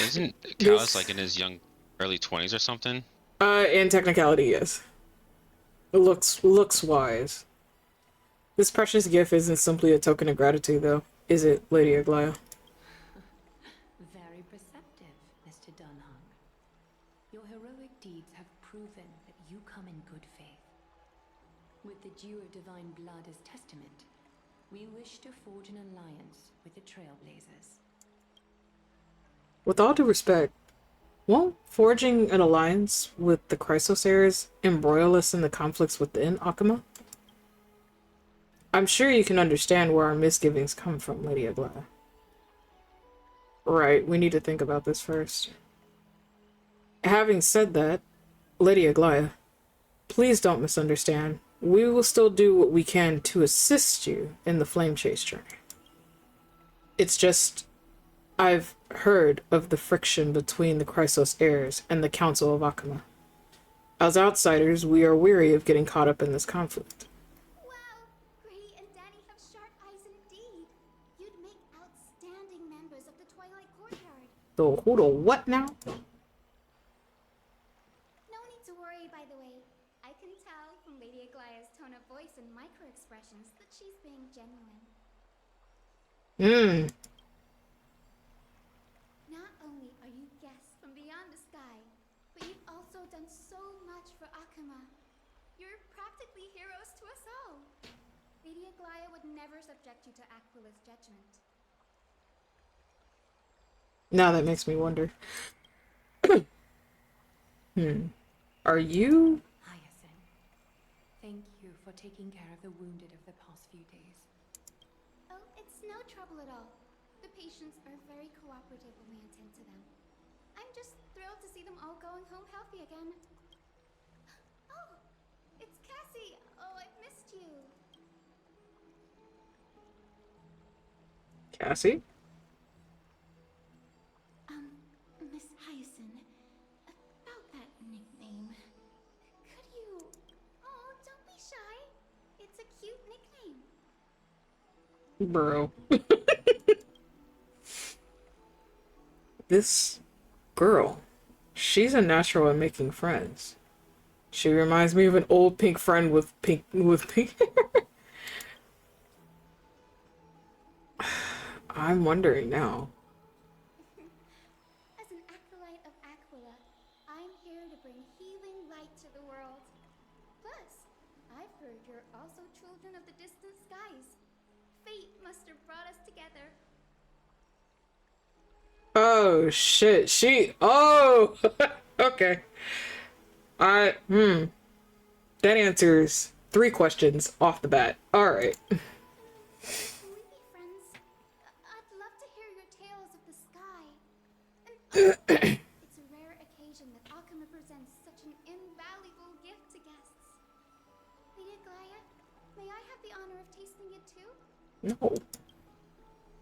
Isn't Callus like in his early 20s or something? In technicality, yes. Looks wise. This precious gift isn't simply a token of gratitude, though, is it, Lady Aglaya? Very perceptive, Mr. Dunhung. Your heroic deeds have proven that you come in good faith. With the dew of divine blood as testament, we wish to forge an alliance with the Trailblazers. With all due respect, won't forging an alliance with the Chrysos heirs embroil us in the conflicts within Akima? I'm sure you can understand where our misgivings come from, Lady Aglaya. Right, we need to think about this first. Having said that, Lady Aglaya, please don't misunderstand. We will still do what we can to assist you in the flame chase journey. It's just, I've heard of the friction between the Chrysos heirs and the Council of Akima. As outsiders, we are weary of getting caught up in this conflict. Wow, Gray and Danny have sharp eyes indeed. You'd make outstanding members of the Twilight Courtyard. Who the what now? No need to worry, by the way. I can tell from Lady Aglaya's tone of voice and micro-expressions that she's being genuine. Not only are you guests from beyond the sky, but you've also done so much for Akima. You're practically heroes to us all. Lady Aglaya would never subject you to Aquila's judgment. Now that makes me wonder. Are you? Hyacinth, thank you for taking care of the wounded of the past few days. Oh, it's no trouble at all. The patients are very cooperative when we attend to them. I'm just thrilled to see them all going home healthy again. Oh, it's Cassie. Oh, I've missed you. Cassie? Miss Hyacinth, about that nickname. Could you... Oh, don't be shy. It's a cute nickname. Bro. This girl, she's a natural at making friends. She reminds me of an old pink friend with pink hair. I'm wondering now. As an acolyte of Aquila, I'm here to bring healing light to the world. Plus, I've heard you're also children of the distant skies. Fate must have brought us together. Oh shit, oh okay. That answers 3 questions off the bat. Alright. Can we be friends? I'd love to hear your tales of the sky. And it's a rare occasion that Akama presents such an invaluable gift to guests. Lady Aglaya, may I have the honor of tasting it too? No.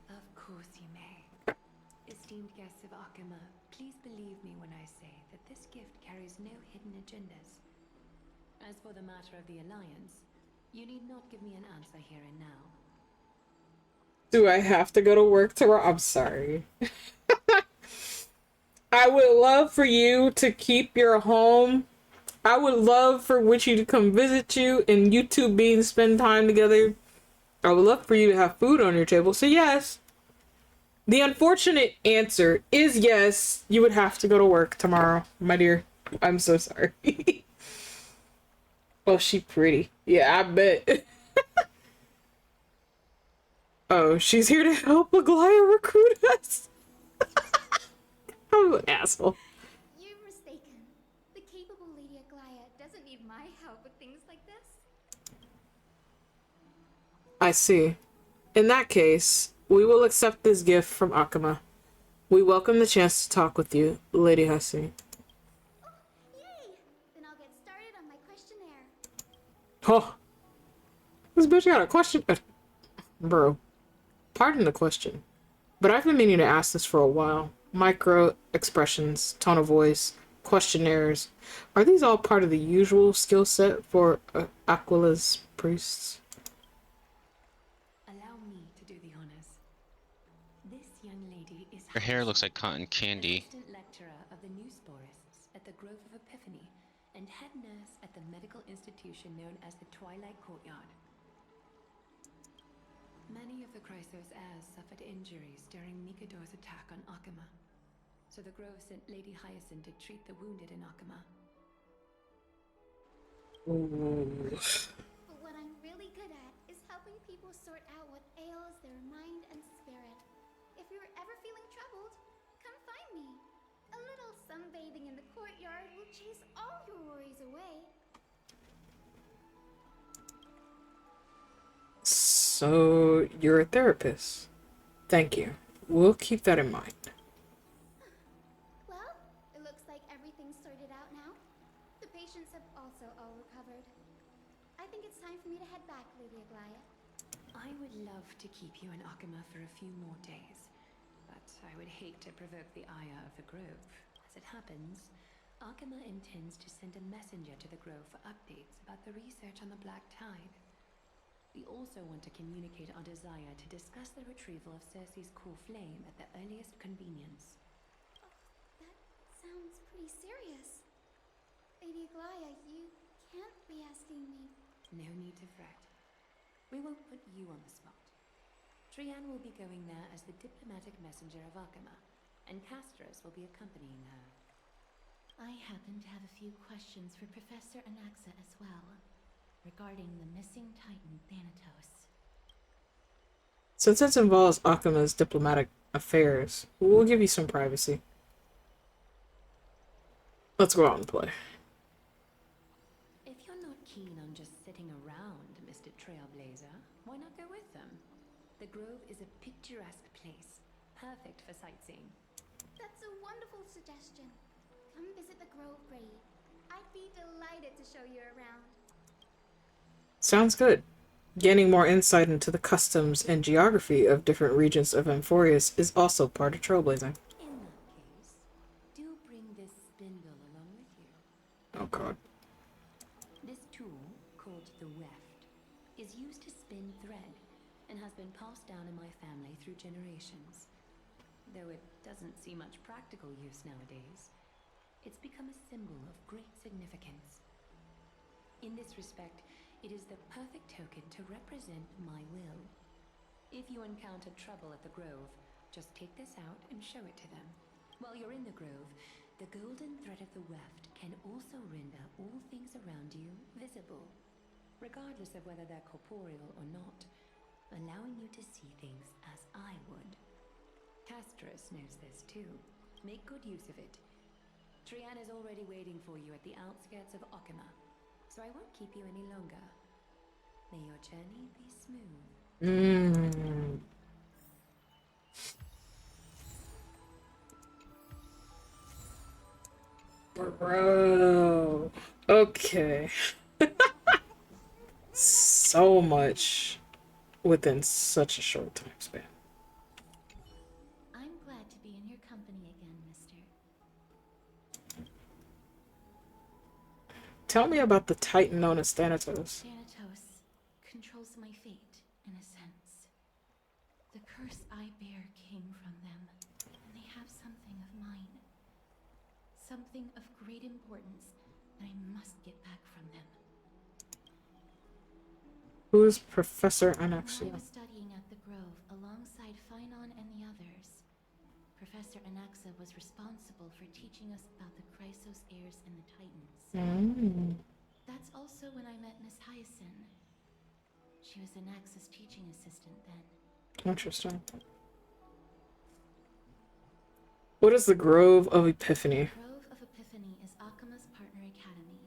Of course you may. Esteemed guests of Akama, please believe me when I say that this gift carries no hidden agendas. As for the matter of the Alliance, you need not give me an answer here and now. Do I have to go to work tomorrow? I'm sorry. I would love for you to keep your home. I would love for Witchy to come visit you and you two being spend time together. I would love for you to have food on your table. So yes. The unfortunate answer is yes, you would have to go to work tomorrow, my dear. I'm so sorry. Oh, she pretty. Yeah, I bet. Oh, she's here to help Aglaya recruit us. I'm an asshole. You're mistaken. The capable Lady Aglaya doesn't need my help with things like this. I see. In that case, we will accept this gift from Akama. We welcome the chance to talk with you, Lady Hussey. Oh, yay! Then I'll get started on my questionnaire. Oh, this bitch got a question. Bro, pardon the question, but I've been meaning to ask this for a while. Micro expressions, tone of voice, questionnaires. Are these all part of the usual skill set for Aquila's priests? Allow me to do the honors. This young lady is Her hair looks like cotton candy. assistant lecturer of the Newsporists at the Grove of Epiphany and head nurse at the medical institution known as the Twilight Courtyard. Many of the Chrysos heirs suffered injuries during Mikado's attack on Akama, so the Grove sent Lady Hyacinth to treat the wounded in Akama. But what I'm really good at is helping people sort out what ails their mind and spirit. If you're ever feeling troubled, come find me. A little sunbathing in the courtyard will chase all your worries away. So, you're a therapist. Thank you. We'll keep that in mind. Well, it looks like everything's sorted out now. The patients have also all recovered. I think it's time for me to head back, Lady Aglaya. I would love to keep you in Akama for a few more days, but I would hate to provoke the ire of the Grove. As it happens, Akama intends to send a messenger to the Grove for updates about the research on the Black Tide. We also want to communicate our desire to discuss the retrieval of Circe's core flame at the earliest convenience. That sounds pretty serious. Lady Aglaya, you can't be asking me. No need to fret. We won't put you on the spot. Trian will be going there as the diplomatic messenger of Akama, and Castros will be accompanying her. I happen to have a few questions for Professor Anaxa as well, regarding the missing Titan Thanatos. Since it involves Akama's diplomatic affairs, we'll give you some privacy. Let's go out and play. If you're not keen on just sitting around, Mr. Trailblazer, why not go with them? The Grove is a picturesque place, perfect for sightseeing. That's a wonderful suggestion. Come visit the Grove Grade. I'd be delighted to show you around. Sounds good. Gaining more insight into the customs and geography of different regions of Amphorius is also part of trailblazing. In that case, do bring this spindle along with you. Oh god. This tool, called the weft, is used to spin thread and has been passed down in my family through generations. though it doesn't see much practical use nowadays. It's become a symbol of great significance. In this respect, it is the perfect token to represent my will. If you encounter trouble at the Grove, just take this out and show it to them. While you're in the Grove, the golden thread of the weft can also render all things around you visible, regardless of whether they're corporeal or not, allowing you to see things as I would. Castros knows this too. Make good use of it. Trian is already waiting for you at the outskirts of Okima, so I won't keep you any longer. May your journey be smooth. Bro. Okay. So much within such a short time span. I'm glad to be in your company again, mister. Tell me about the Titan known as Thanatos. Thanatos controls my fate, in a sense. The curse I bear came from them, and they have something of mine. Something of great importance that I must get back from them. Who's Professor When Anaxia? I was studying at the Grove alongside Phynon and the others, Professor Anaxa was responsible for teaching us about the Chrysos heirs and the Titans. That's also when I met Miss Hyacinth. She was Anaxa's teaching assistant then. Interesting. What is the Grove of Epiphany? Grove of Epiphany is Akima's partner academy.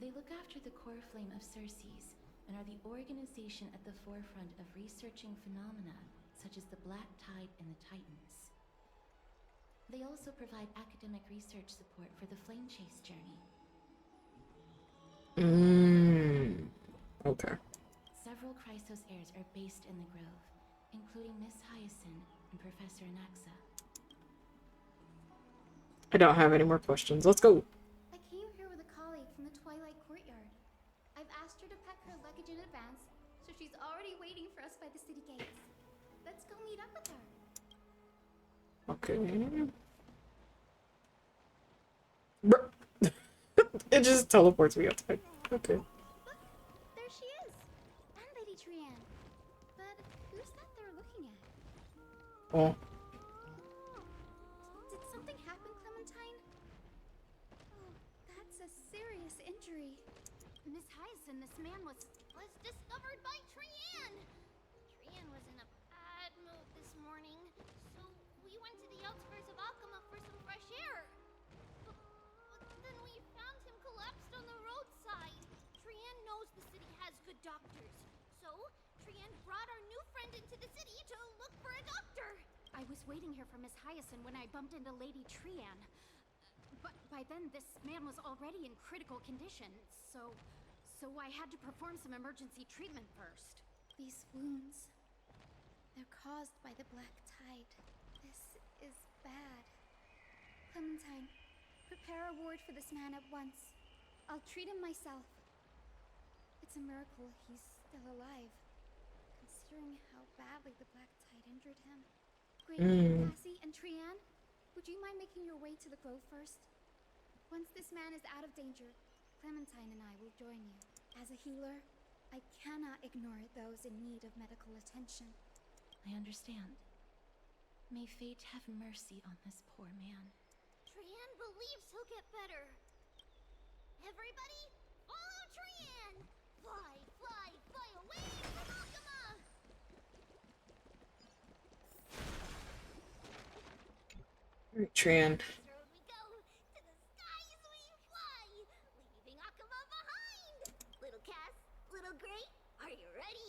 They look after the core flame of Circes and are the organization at the forefront of researching phenomena such as the Black Tide and the Titans. They also provide academic research support for the Flame Chase journey. Okay. Several Chrysos heirs are based in the Grove, including Miss Hyacinth and Professor Anaxa. I don't have any more questions. Let's go. I came here with a colleague from the Twilight Courtyard. I've asked her to pack her luggage in advance, so she's already waiting for us by the city gates. Let's go meet up with her. Okay. It just teleports me outside. Okay. Look, there she is. And Lady Trian. But who's that they're looking at? Oh. Did something happen, Clementine? Oh, that's a serious injury. Miss Hyacinth, this man was discovered by Trian. Trian was in a bad mood this morning, so we went to the outskirts of Alchema for some fresh air. But then we found him collapsed on the roadside. Trian knows the city has good doctors, so Trian brought our new friend into the city to look for a doctor. I was waiting here for Miss Hyacinth when I bumped into Lady Trian. But by then, this man was already in critical condition, so I had to perform some emergency treatment first. These wounds, they're caused by the Black Tide. This is bad. Clementine, prepare a ward for this man at once. I'll treat him myself. It's a miracle he's still alive, considering how badly the Black Tide injured him. Great, Cassie and Trian, would you mind making your way to the Grove first? Once this man is out of danger, Clementine and I will join you. As a healer, I cannot ignore those in need of medical attention. I understand. May fate have mercy on this poor man. Trian believes he'll get better. Everybody, follow Trian! Fly, fly, fly away from Alchema! Alright, Trian. Road we go, to the skies we fly, leaving Alchema behind! Little Cass, little Gray, are you ready?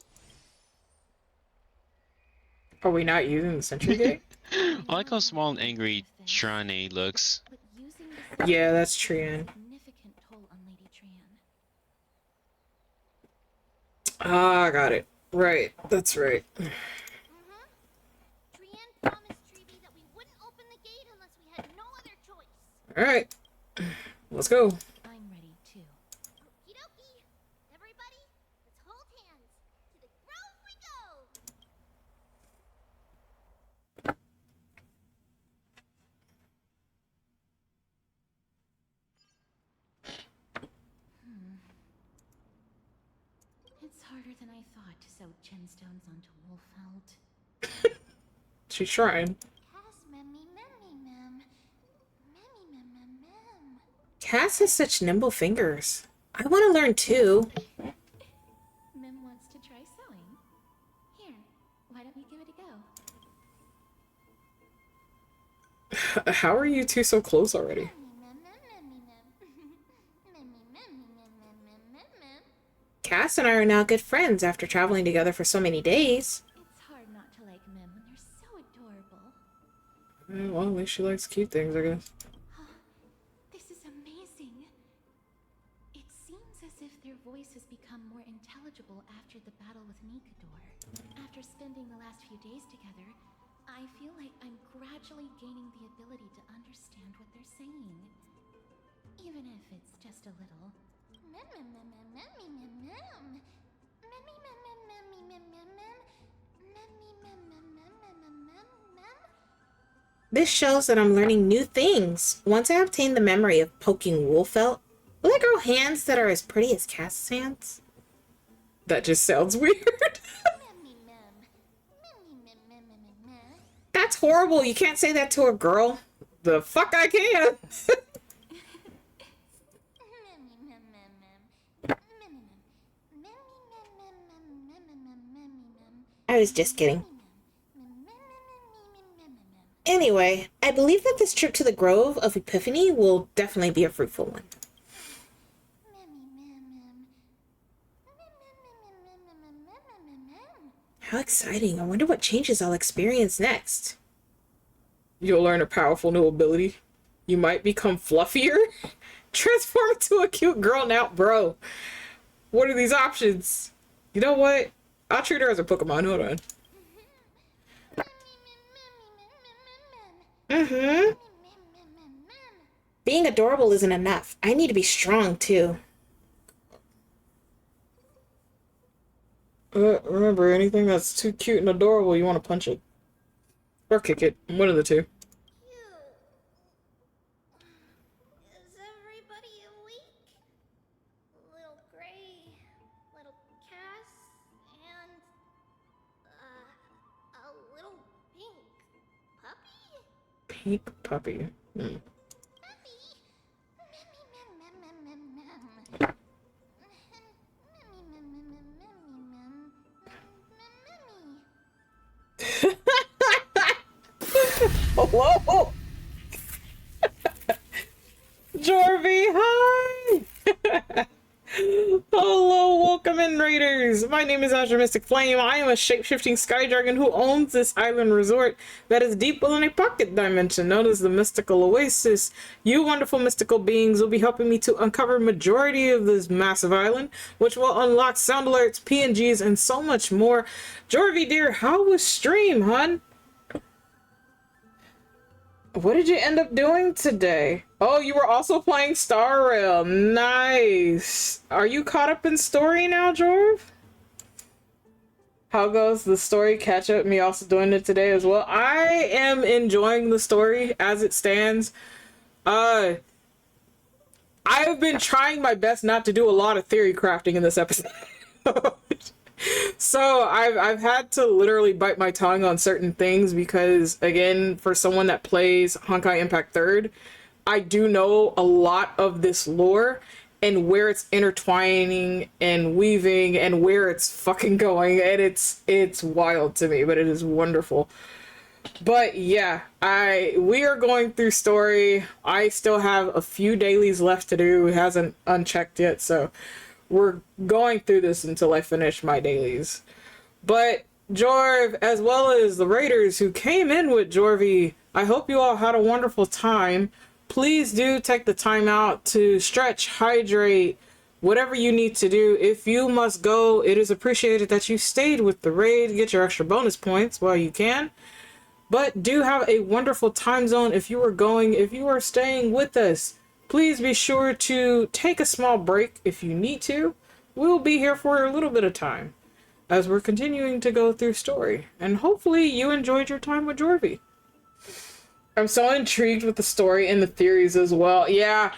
Are we not using the sentry gate? I like how small and angry Trane looks. But using the Yeah, that's Trian. significant toll on Lady Trian. Ah, got it. Right, that's right. Trian promised Treeby that we wouldn't open the gate unless we had no other choice. Alright. Let's go. I'm ready too. Okie dokie. Everybody, let's hold hands. To the Grove we go! harder than I thought to sew gemstones onto Wolfeld. She's trying. Cass has such nimble fingers. I want to learn too. Mem wants to try sewing. Here, why don't you give it a go? How are you two so close already? Cass and I are now good friends after traveling together for so many days. It's hard not to like Mem when they're so adorable. Well, at least she likes cute things, I guess. This is amazing. It seems as if their voices become more intelligible after the battle with Nikador. After spending the last few days together, I feel like I'm gradually gaining the ability to understand what they're saying. Even if it's just a little. This shows that I'm learning new things. Once I obtain the memory of poking Wolfelt, will I grow hands that are as pretty as Cass's hands? That just sounds weird. That's horrible. You can't say that to a girl. The fuck I can. I was just kidding. Anyway, I believe that this trip to the Grove of Epiphany will definitely be a fruitful one. How exciting. I wonder what changes I'll experience next. You'll learn a powerful new ability. You might become fluffier. Transform into a cute girl now, bro. What are these options? You know what? I'll treat her as a Pokemon. Hold on. Being adorable isn't enough. I need to be strong, too. Remember, anything that's too cute and adorable, you want to punch it. Or kick it. One of the two. Is everybody awake? Little Gray, little Cass, and a little pink puppy? Pink puppy. Hmm. Hello? Jorvy, hi! Hello, welcome in, Raiders! My name is Azure Mystic Flame. I am a shape-shifting sky dragon who owns this island resort that is deep within a pocket dimension known as the Mystical Oasis. You wonderful mystical beings will be helping me to uncover majority of this massive island, which will unlock sound alerts, PNGs, and so much more. Jorvy, dear, how was stream, hun? What did you end up doing today? Oh, you were also playing Star Rail. Nice. Are you caught up in story now, Jorv? How goes the story catch up? Me also doing it today as well. I am enjoying the story as it stands. I've been trying my best not to do a lot of theory crafting in this episode. So I've had to literally bite my tongue on certain things because, again, for someone that plays Honkai Impact 3rd, I do know a lot of this lore and where it's intertwining and weaving and where it's fucking going, and it's wild to me, but it is wonderful. But yeah, we are going through story. I still have a few dailies left to do. It hasn't unchecked yet, so we're going through this until I finish my dailies. But Jorv, as well as the Raiders who came in with Jorvy, I hope you all had a wonderful time. Please do take the time out to stretch, hydrate, whatever you need to do. If you must go, it is appreciated that you stayed with the raid. Get your extra bonus points while you can. But do have a wonderful time zone if you are going, if you are staying with us. Please be sure to take a small break if you need to. We'll be here for a little bit of time as we're continuing to go through story. And hopefully you enjoyed your time with Jorvy. I'm so intrigued with the story and the theories as well. Yeah,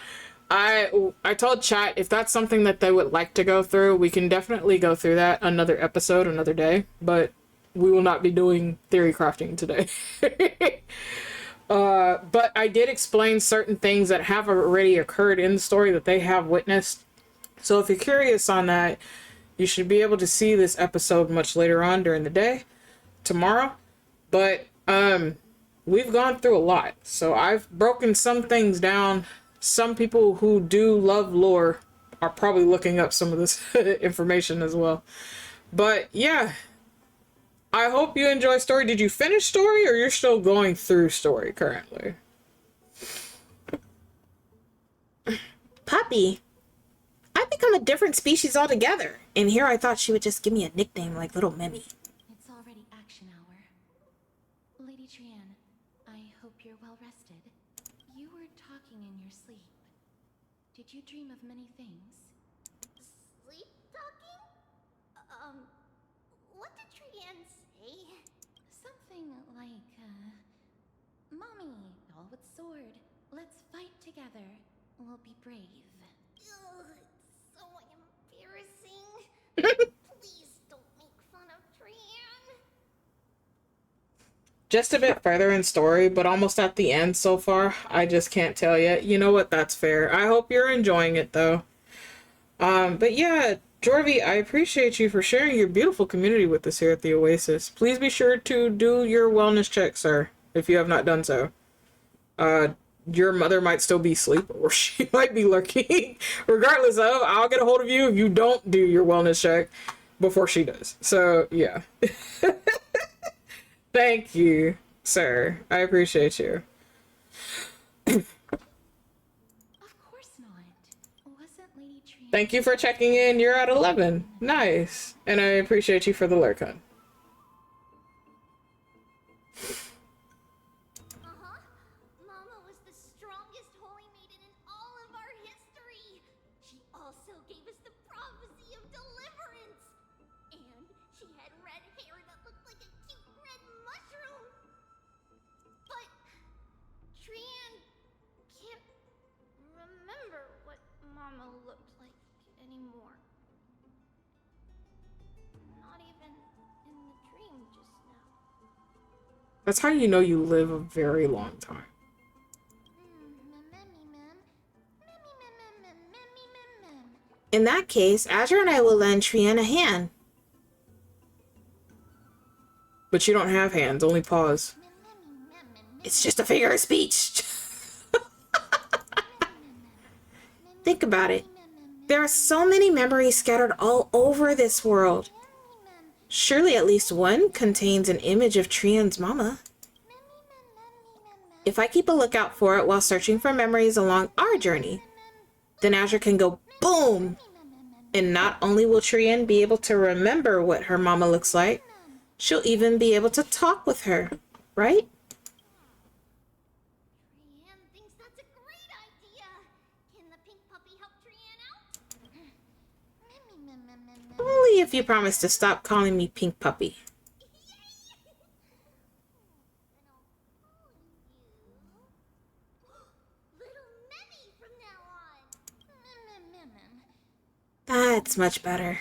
I told chat if that's something that they would like to go through, we can definitely go through that another episode, another day, but we will not be doing theory crafting today. But I did explain certain things that have already occurred in the story that they have witnessed. So if you're curious on that, you should be able to see this episode much later on during the day, tomorrow. But we've gone through a lot. So I've broken some things down. Some people who do love lore are probably looking up some of this information as well. But yeah, I hope you enjoy story. Did you finish story or you're still going through story currently? Puppy? I've become a different species altogether. And here I thought she would just give me a nickname like Little Mimi. It's already action hour. Lady Trian, I hope you're well rested. You were talking in your sleep. Did you dream of many things? Sleep talking? What did Trian say? Something like, Mommy, all with sword. Let's fight together. We'll be brave. Ugh, it's so embarrassing. Please don't make fun of Trian. Just a bit further in story, but almost at the end so far. I just can't tell yet. You know what? That's fair. I hope you're enjoying it though. But yeah, Jorvie, I appreciate you for sharing your beautiful community with us here at the Oasis. Please be sure to do your wellness check, sir, if you have not done so. Your mother might still be asleep, or she might be lurking. Regardless of, I'll get a hold of you if you don't do your wellness check before she does. So, yeah. Thank you, sir. I appreciate you. Thank you for checking in. You're at 11. Nice. And I appreciate you for the lurk, hun. Mama was the strongest holy maiden in all of our history. She also gave us the prophecy of deliverance. And she had red hair that looked like a cute red mushroom. But Trian can't remember what Mama looked like anymore. Not even in the dream just now. That's how you know you live a very long time. In that case, Azure and I will lend Trian a hand. But you don't have hands, only paws. It's just a figure of speech. Think about it. There are so many memories scattered all over this world. Surely at least one contains an image of Trian's mama. If I keep a lookout for it while searching for memories along our journey, then Azure can go boom! And not only will Trian be able to remember what her mama looks like, she'll even be able to talk with her, right? Trian thinks that's a great idea. Can the pink puppy help Trian out? Only if you promise to stop calling me Pink Puppy. That's much better.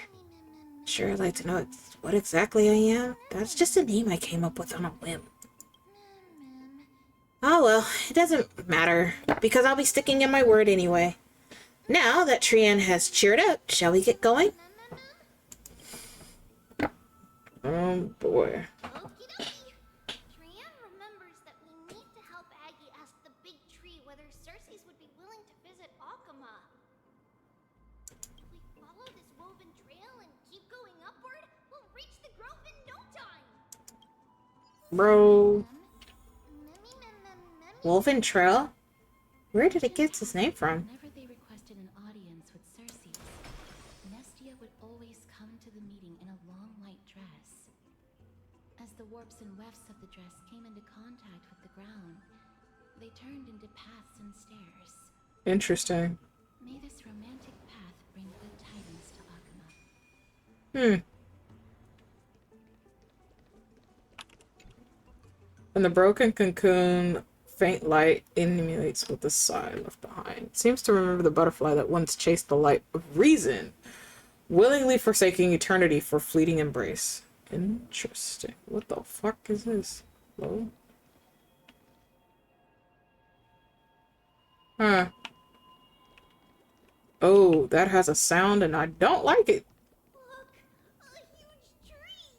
Sure, I'd like to know what exactly I am. That's just a name I came up with on a whim. Oh well, it doesn't matter, because I'll be sticking in my word anyway. Now that Trian has cheered up, shall we get going? Oh boy. Trian remembers that we need to help Aggie ask the big tree whether Circes would be willing to visit Akama. If we follow this woven trail and keep going upward, we'll reach the grove in no time. Bro. Woven Trail? Where did it get its name from? Whenever they requested an audience with Circes, Nestia would always come to the meeting in a long white dress. As the warps and wefts of the dress came into contact with the ground, they turned into paths and stairs. Interesting. May this romantic path bring good tidings to Akama. When the broken cocoon Faint light emulates with the sigh left behind. Seems to remember the butterfly that once chased the light of reason, willingly forsaking eternity for fleeting embrace. Interesting. What the fuck is this? Hello? Huh. Oh, that has a sound and I don't like it. Look, a huge tree.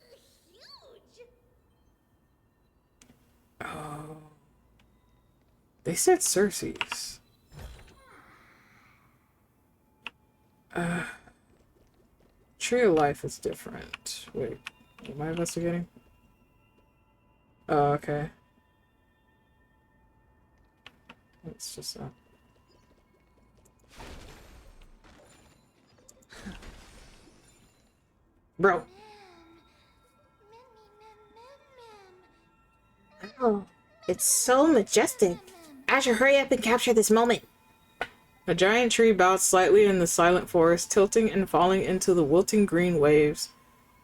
It's huge. Oh. They said Cersei's. Tree of Life is different. Wait, am I investigating? Oh, okay. It's just that. Bro. Oh, it's so majestic. Azure, hurry up and capture this moment. A giant tree bowed slightly in the silent forest, tilting and falling into the wilting green waves.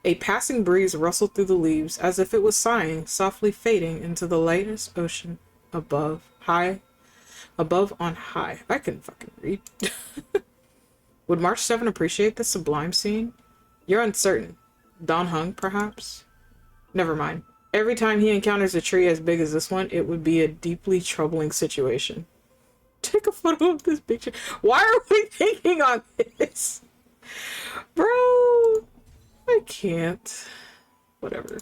A passing breeze rustled through the leaves, as if it was sighing, softly fading into the lightest ocean above, above on high. I can fucking read. Would March 7 appreciate this sublime scene? You're uncertain. Don Hung, perhaps? Never mind. Every time he encounters a tree as big as this one, it would be a deeply troubling situation. Take a photo of this picture. Why are we thinking on this? Bro, I can't. Whatever.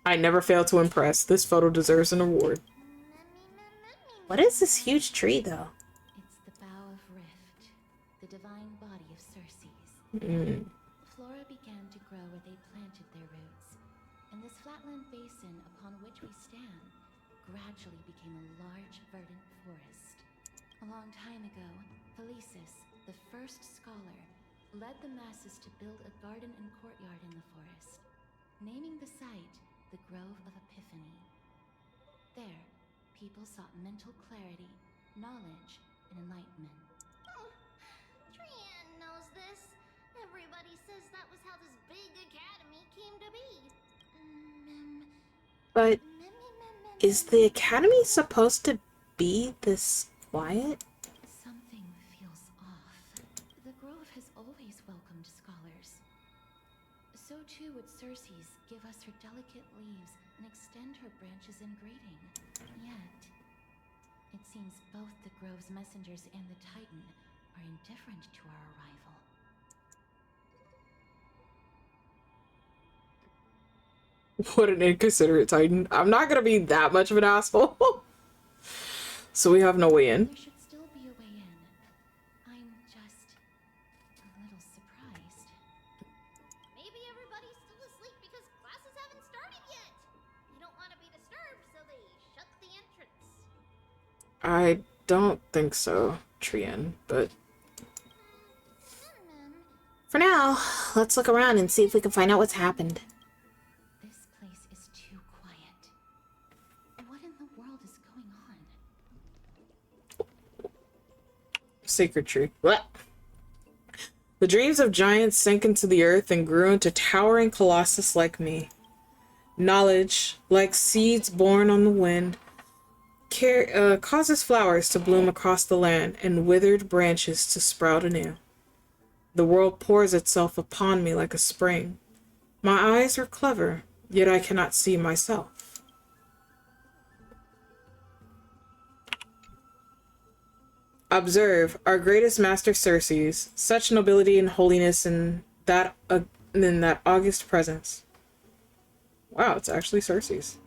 I never fail to impress. This photo deserves an award. What is this huge tree, though? It's the bough of Rift, the divine body of Circe's. Flora began to grow where they planted their roots, and this flatland basin upon which we stand gradually became a large, verdant forest. A long time ago, Felicis, the first scholar, led the masses to build a garden and courtyard in the forest, naming the site the Grove of Epiphany. There, people sought mental clarity, knowledge, and enlightenment. Oh, Trian knows this. Everybody says that was how this big academy came to be. But is the academy supposed to be this quiet? Something feels off. The Grove has always welcomed scholars. So too would Circe's give us her delicate leaves and extend her branches in greeting. Yet, it seems both the Grove's messengers and the Titan are indifferent to our arrival. What an inconsiderate Titan. I'm not gonna be that much of an asshole. So we have no way in. There should still be a way in. I'm just a little surprised. Maybe everybody's still asleep because classes haven't started yet. They don't want to be disturbed, so they shut the entrance. I don't think so, Trian, but For now, let's look around and see if we can find out what's happened. This place is too quiet. What in the world is going on? sacred tree. What? The dreams of giants sank into the earth and grew into towering colossus like me. Knowledge, like seeds born on the wind, causes flowers to bloom across the land and withered branches to sprout anew. The world pours itself upon me like a spring. My eyes are clever, yet I cannot see myself. Observe our greatest master Circe's, such nobility and holiness in that august presence. Wow, it's actually Circe's.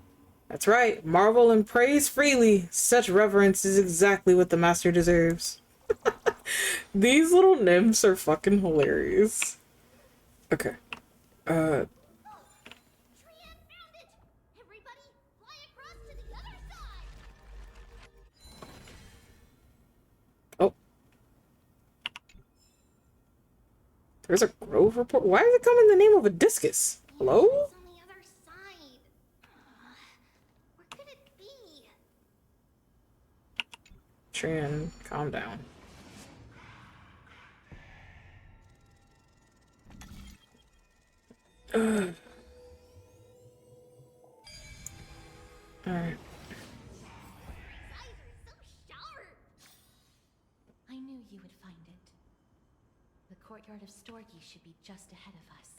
That's right, marvel and praise freely. Such reverence is exactly what the master deserves. These little nymphs are fucking hilarious. Okay. Trian found it! Everybody, fly across to the other side! Oh. There's a grove report. Why does it come in the name of a discus? Hello? It's on the other side. Where could it be? Trian, calm down. Alright. I knew you would find it. The courtyard of Storgy should be just ahead of us.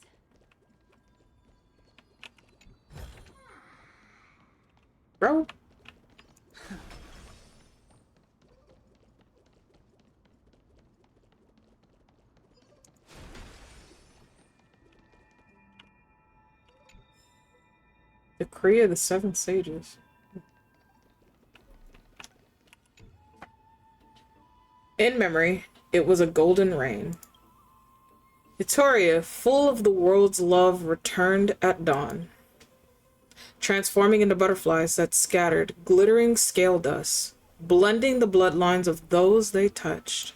Bro. Decree of the Seven Sages. In memory, it was a golden rain. Itoria, full of the world's love, returned at dawn, transforming into butterflies that scattered glittering scale dust, blending the bloodlines of those they touched.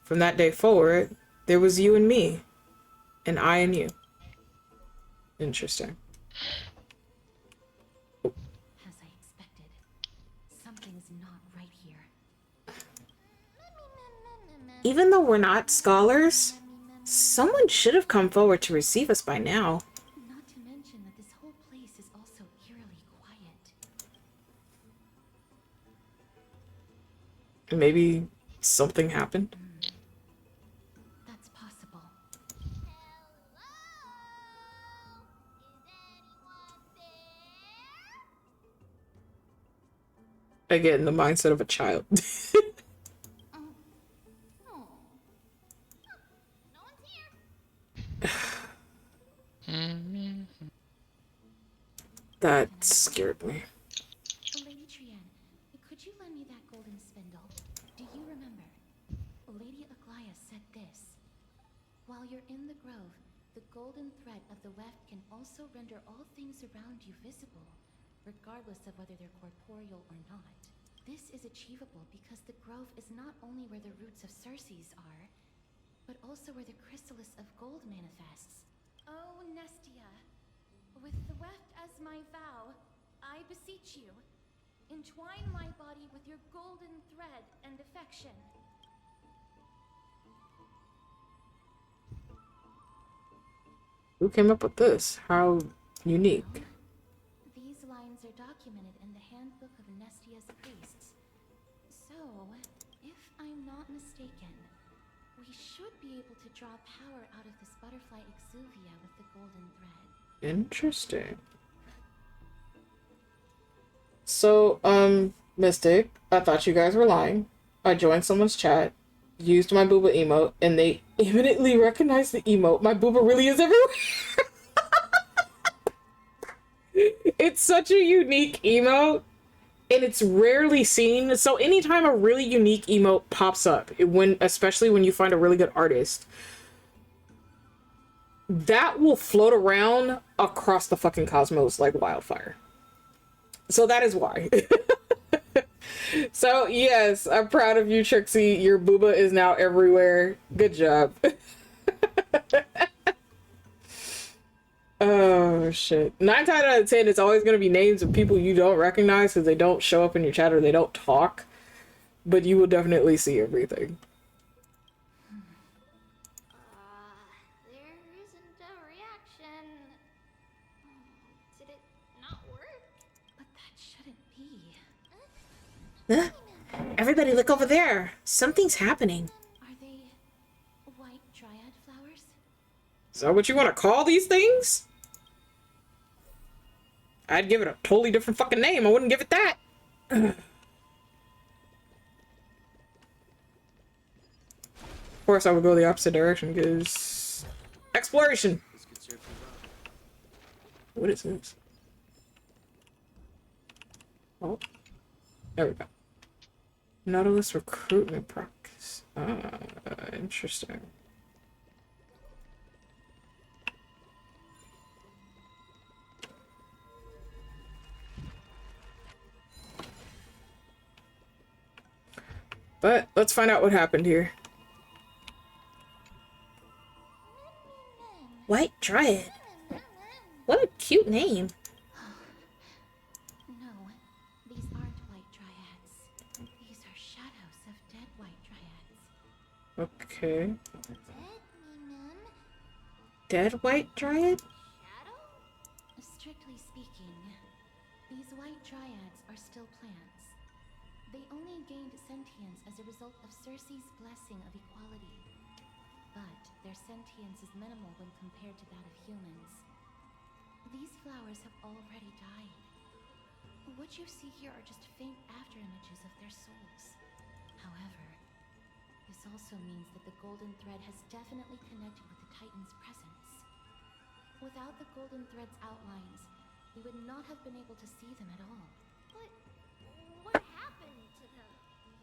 From that day forward, there was you and me, and I and you. Interesting. As I expected, something's not right here. Even though we're not scholars, someone should have come forward to receive us by now. Not to mention that this whole place is also eerily quiet. Maybe something happened. That's possible. Again, the mindset of a child. That scared me. Lady Trienne, could you lend me that golden spindle? Do you remember? Lady Aglaya said this. While you're in the grove, the golden thread of the weft can also render all things around you visible, regardless of whether they're corporeal or not. This is achievable because the grove is not only where the roots of Circes are, but also where the chrysalis of gold manifests. Oh, Nestia, with the weft as my vow, I beseech you, entwine my body with your golden thread and affection. Who came up with this? How unique. These lines are documented in the Handbook of Nestia's priests. So, if I'm not mistaken, we should be able to draw power out of this butterfly exuvia with the golden thread. Interesting. So, Mystic, I thought you guys were lying. I joined someone's chat, used my booba emote, and they immediately recognized the emote. My booba really is everywhere. It's such a unique emote, and it's rarely seen. So anytime a really unique emote pops up, especially when you find a really good artist, that will float around across the fucking cosmos like wildfire. So that is why. So yes, I'm proud of you, Trixie. Your booba is now everywhere. Good job. Oh shit. 9 times out of 10, it's always gonna be names of people you don't recognize because they don't show up in your chat or they don't talk. But you will definitely see everything. There isn't a reaction. Did it not work? But that shouldn't be. Huh? Everybody look over there. Something's happening. Are they white dryad flowers? Is that what you want to call these things? I'd give it a totally different fucking name. I wouldn't give it that. Of course, I would go the opposite direction because exploration. What is this? Oh, there we go. Nautilus recruitment practice. Interesting. But let's find out what happened here. White Dryad. What a cute name. No, these aren't white dryads. These are shadows of dead white dryads. Okay. Dead White Dryad? Strictly speaking, These white dryads are still plants. They only gained sentience as a result of Circe's blessing of equality. But their sentience is minimal when compared to that of humans. These flowers have already died. What you see here are just faint afterimages of their souls. However, this also means that the golden thread has definitely connected with the Titan's presence. Without the golden thread's outlines, we would not have been able to see them at all. But what happened to them?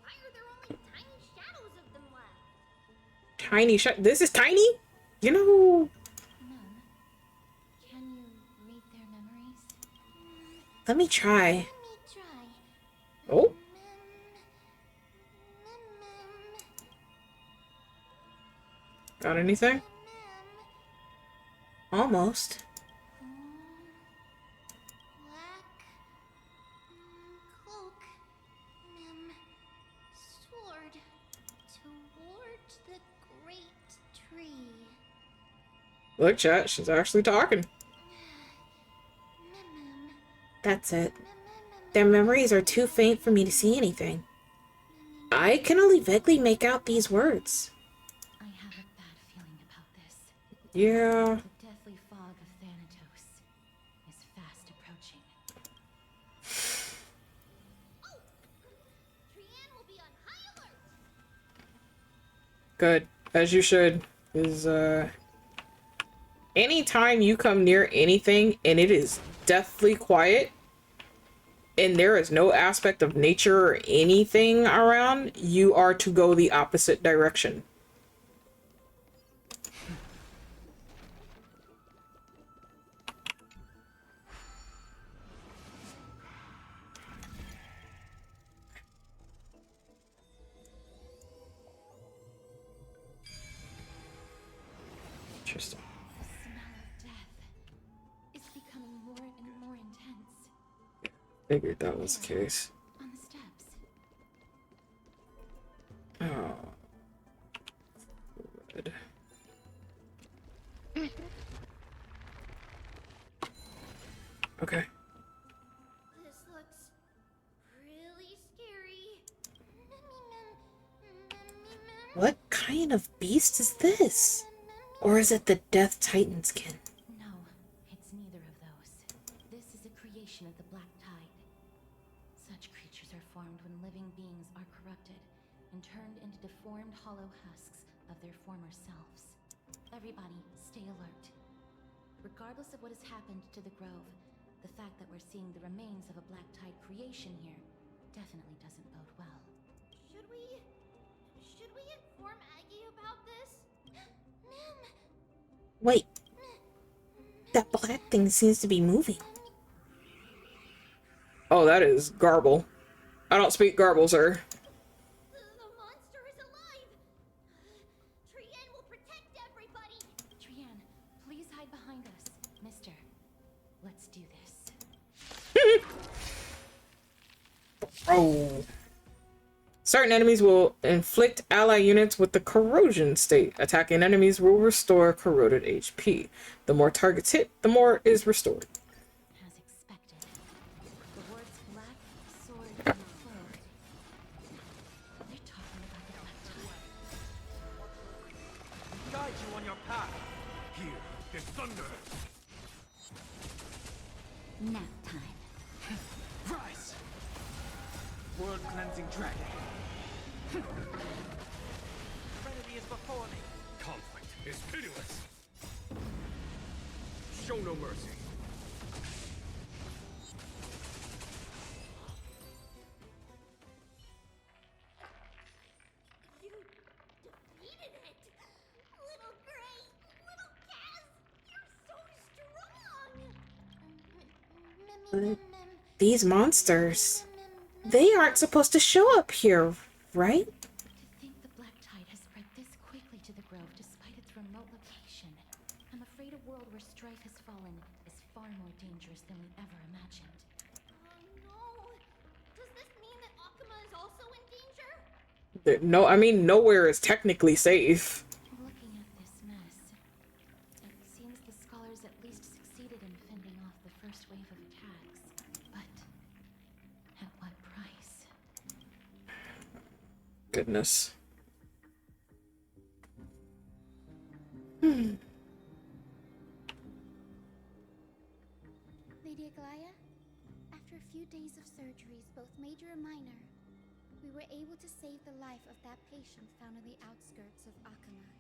Why are there only tiny shadows of them left? Tiny this is tiny? You know. Can you read their memories? Let me try. Let me try. Oh. Got anything? Almost. Black cloak, sword toward the great tree. Look, chat, she's actually talking. That's it. Their memories are too faint for me to see anything. I can only vaguely make out these words. I have a bad feeling about this. Yeah. The deathly fog of Thanatos is fast approaching. Trianne will be on high alert. Good. As you should. Is, anytime you come near anything and it is deathly quiet, and there is no aspect of nature or anything around, you are to go the opposite direction. Interesting. The smell of death is becoming more and more intense. Figured that was the case. On the steps. Oh. Good. Okay. This looks really scary. What kind of beast is this? Or is it the Death Titan's kin? No, it's neither of those. This is a creation of the Black Tide. Such creatures are formed when living beings are corrupted and turned into deformed hollow husks of their former selves. Everybody, stay alert. Regardless of what has happened to the Grove, the fact that we're seeing the remains of a Black Tide creation here definitely doesn't bode well. Should we inform Aggie about this? Wait. That black thing seems to be moving. Oh, that is garble. I don't speak garble, sir. The monster is alive. Trianne will protect everybody. Trianne, please hide behind us. Mister, let's do this. Oh. Certain enemies will inflict ally units with the corrosion state. Attacking enemies will restore corroded HP. The more targets hit, the more is restored. As expected. The words black, sword, and cloak. They're talking about the Black Tide. Guide you on your path. Here, there's thunder. Nap time. Rise! World-cleansing dragon. Trinity is before me. Conflict is pitiless. Show no mercy. You defeated it. Little Gray, little Kaz, you're so strong. These monsters. They aren't supposed to show up here, right? To think the Black Tide has spread this quickly to the Grove despite its remote location. I'm afraid a world where strife has fallen is far more dangerous than we ever imagined. Oh no. Does this mean that Akuma is also in danger? No, I mean, nowhere is technically safe. Looking at this mess, it seems the scholars at least succeeded in fending off the first wave of attacks. But at what price? Goodness. Lady Aglaya, after a few days of surgeries, both major and minor, we were able to save the life of that patient found on the outskirts of Akamat.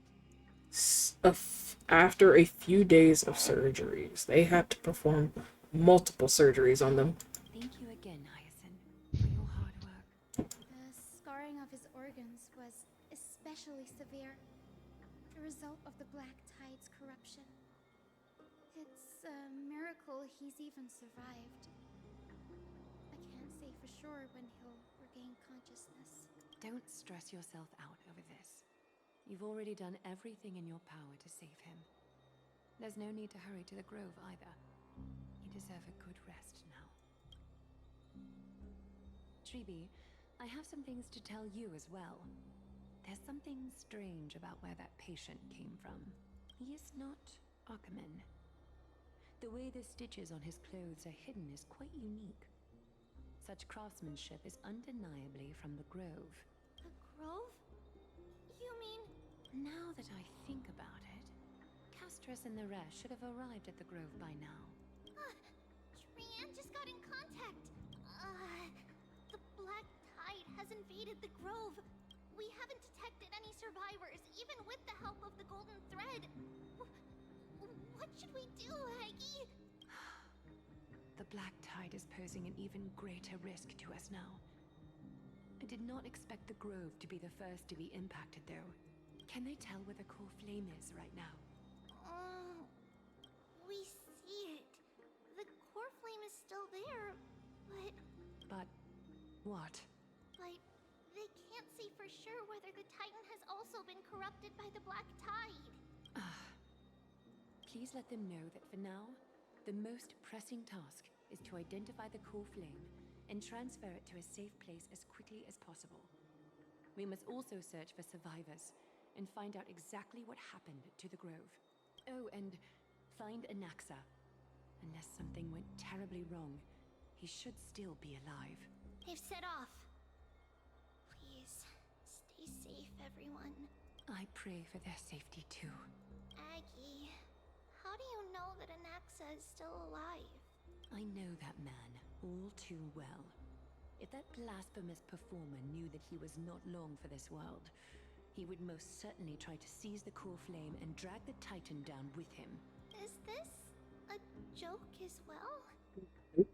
After a few days of surgeries, they had to perform multiple surgeries on them. Thank you again, Hyacinth, for your hard work. The scarring of his organs was especially severe, the result of the Black Tide's corruption. It's a miracle he's even survived. I can't say for sure when he'll regain consciousness. Don't stress yourself out over this. You've already done everything in your power to save him. There's no need to hurry to the Grove either. You deserve a good rest now. Treeby, I have some things to tell you as well. There's something strange about where that patient came from. He is not Akaman. The way the stitches on his clothes are hidden is quite unique. Such craftsmanship is undeniably from the Grove. The Grove? You mean... Now that I think about it, Castris and the rest should have arrived at the Grove by now. Trianne just got in contact. The Black Tide has invaded the Grove. We haven't detected any survivors, even with the help of the Golden Thread. What should we do, Aggie? The Black Tide is posing an even greater risk to us now. I did not expect the Grove to be the first to be impacted, though. Can they tell where the core flame is right now? We see it. The core flame is still there, but... But... what? But they can't say for sure whether the Titan has also been corrupted by the Black Tide. Please let them know that for now, the most pressing task is to identify the core flame and transfer it to a safe place as quickly as possible. We must also search for survivors and find out exactly what happened to the Grove. Oh, and find Anaxa. Unless something went terribly wrong, he should still be alive. They've set off. Please, stay safe, everyone. I pray for their safety too. Aggie, how do you know that Anaxa is still alive? I know that man all too well. If that blasphemous performer knew that he was not long for this world, he would most certainly try to seize the core flame and drag the Titan down with him. Is this a joke as well?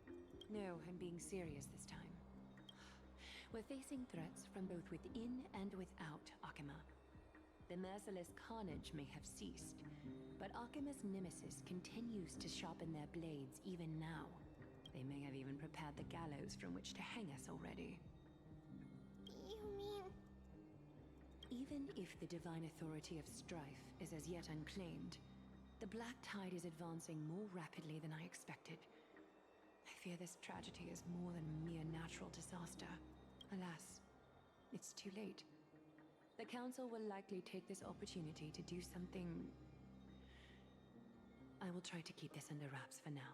No, I'm being serious this time. We're facing threats from both within and without Akama. The merciless carnage may have ceased, but Akima's nemesis continues to sharpen their blades even now. They may have even prepared the gallows from which to hang us already. You mean... Even if the divine authority of strife is as yet unclaimed, the Black Tide is advancing more rapidly than I expected. I fear this tragedy is more than a mere natural disaster. Alas, it's too late. The Council will likely take this opportunity to do something... I will try to keep this under wraps for now.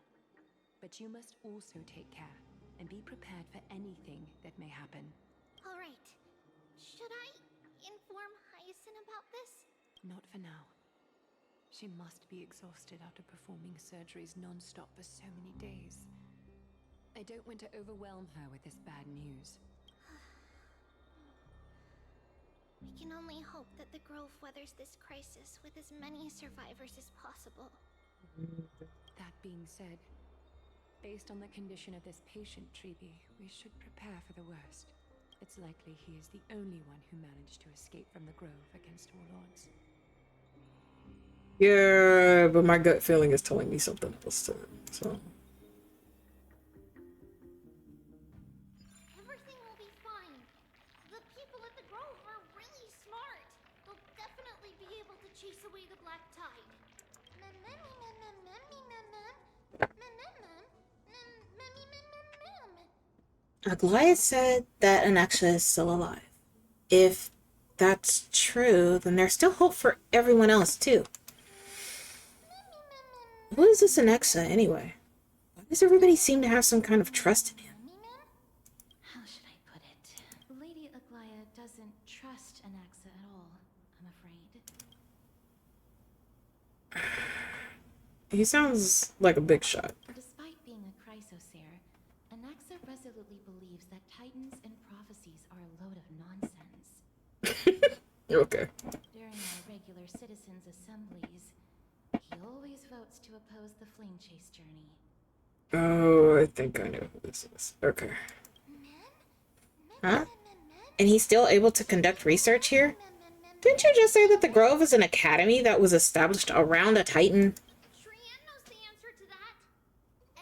But you must also take care and be prepared for anything that may happen. All right. Should I inform Hyacinth about this? Not for now. She must be exhausted after performing surgeries non-stop for so many days. I don't want to overwhelm her with this bad news. We can only hope that the Grove weathers this crisis with as many survivors as possible. That being said, based on the condition of this patient, Treeby, we should prepare for the worst. It's likely he is the only one who managed to escape from the Grove against all odds. Yeah, but my gut feeling is telling me something else too, so... Everything will be fine. The people at the Grove are really smart. They'll definitely be able to chase away the Black Tide. Goliath said that Anaxa is still alive. If that's true, then there's still hope for everyone else, too. Who is this Anaxa, anyway? Why does everybody seem to have some kind of trust in him? How should I put it? Lady Aglaya doesn't trust Anaxa at all, I'm afraid. He sounds like a big shot. Despite being a chrysosaur, Anaxa resolutely believes that titans and prophecies are a load of nonsense. Okay. During our regular citizens' assemblies, he always votes to oppose the Fling chase journey. Oh, I think I know who this is. Okay. Huh? And he's still able to conduct research here? Didn't you just say that the Grove is an academy that was established around a Titan? Trian knows the answer to that.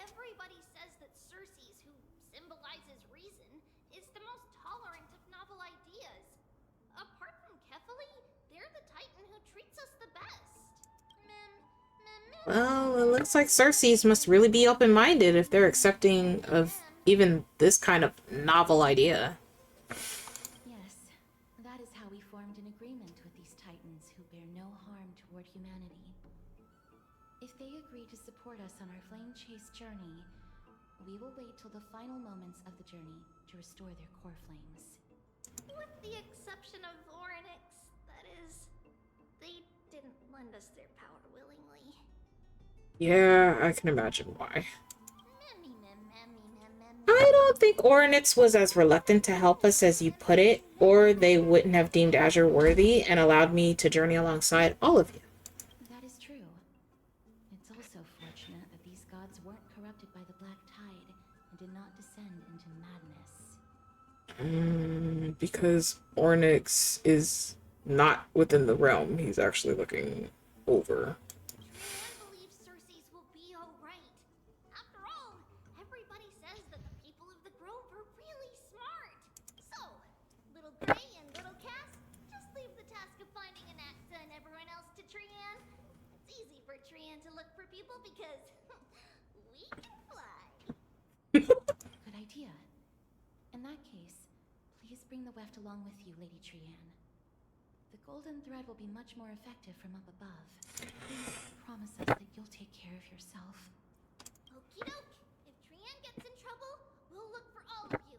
Everybody says that Circes, who symbolizes reason, is the most tolerant of novel ideas. Apart from Kefali, they're the Titan who treats us the best. Well, it looks like Circes must really be open-minded if they're accepting of even this kind of novel idea. Yes, that is how we formed an agreement with these titans who bear no harm toward humanity. If they agree to support us on our flame chase journey, we will wait till the final moments of the journey to restore their core flames. With the exception of Orynyx, that is. They didn't lend us their power willingly. Yeah, I can imagine why. I don't think Orynyx was as reluctant to help us as you put it, or they wouldn't have deemed Azure worthy and allowed me to journey alongside all of you. That is true. It's also fortunate that these gods weren't corrupted by the Black Tide and did not descend into madness. Because Orynyx is not within the realm. He's actually looking over. Trian believes Circes will be alright. After all, everybody says that the people of the Grove are really smart. So, Little Gray and Little Cass, just leave the task of finding Anaxa and everyone else to Trian. It's easy for Trian to look for people because we can fly. Good idea. In that case, please bring the weft along with you, Lady Trian. The golden thread will be much more effective from up above. Please promise us that you'll take care of yourself. Okie doke. If Trian gets in trouble, we'll look for all of you.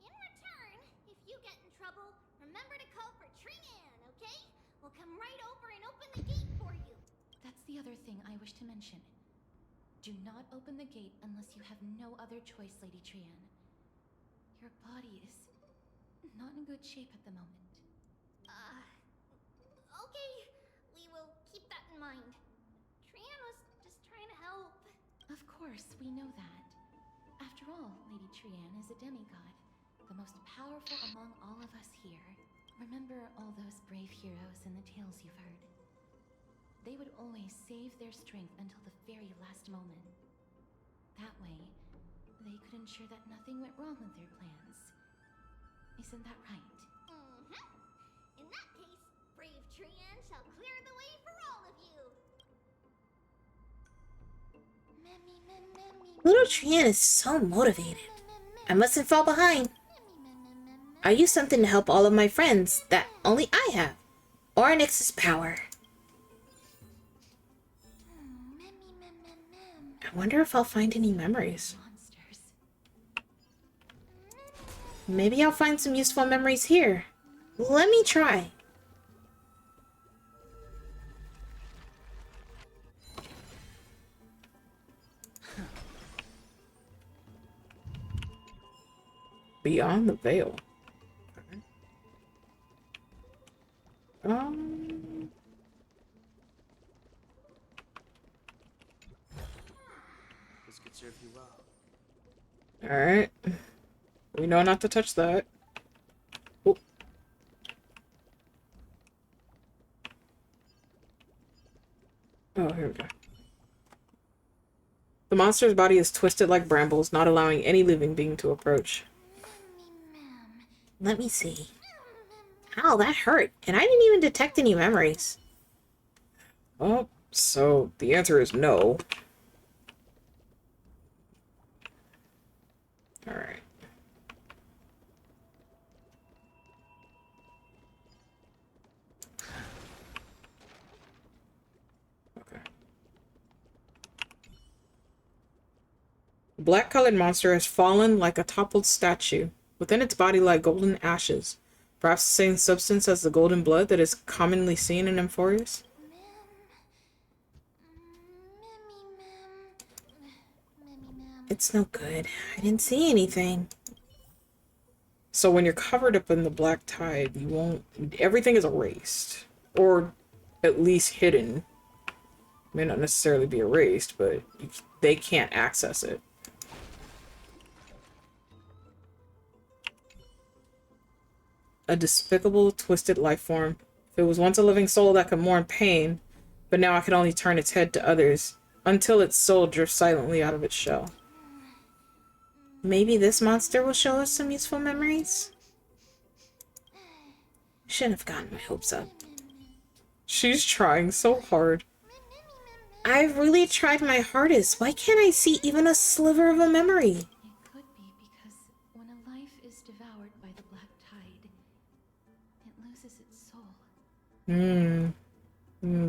In return, if you get in trouble, remember to call for Trian, okay? We'll come right over and open the gate for you. That's the other thing I wish to mention. Do not open the gate unless you have no other choice, Lady Trian. Your body is not in good shape at the moment. Okay. We will keep that in mind. Trian was just trying to help. Of course, we know that. After all, Lady Trian is a demigod, the most powerful among all of us here. Remember all those brave heroes in the tales you've heard. They would always save their strength until the very last moment. That way, they could ensure that nothing went wrong with their plans. Isn't that right? In that case, brave Trian shall clear the way for all of you. Little Trian is so motivated. I mustn't fall behind. I use something to help all of my friends that only I have. Orynyx's power. I wonder if I'll find any memories. Maybe I'll find some useful memories here. Let me try. Beyond the veil. This could serve you well. Alright. We know not to touch that. Oh. Oh, here we go. The monster's body is twisted like brambles, not allowing any living being to approach. Let me see. Ow, that hurt. And I didn't even detect any memories. Oh, so the answer is no. Alright. Okay. The black-colored monster has fallen like a toppled statue. Within its body lie golden ashes, perhaps the same substance as the golden blood that is commonly seen in Amphorius. It's no good. I didn't see anything. So when you're covered up in the black tide, you won't... Everything is erased. Or at least hidden. May not necessarily be erased, but they can't access it. A despicable, twisted life form. If it was once a living soul that could mourn pain, but now I could only turn its head to others, until its soul drifts silently out of its shell. Maybe this monster will show us some useful memories? Shouldn't have gotten my hopes up. She's trying so hard. I've really tried my hardest. Why can't I see even a sliver of a memory? It could be because when a life is devoured by the black tide, it loses its soul.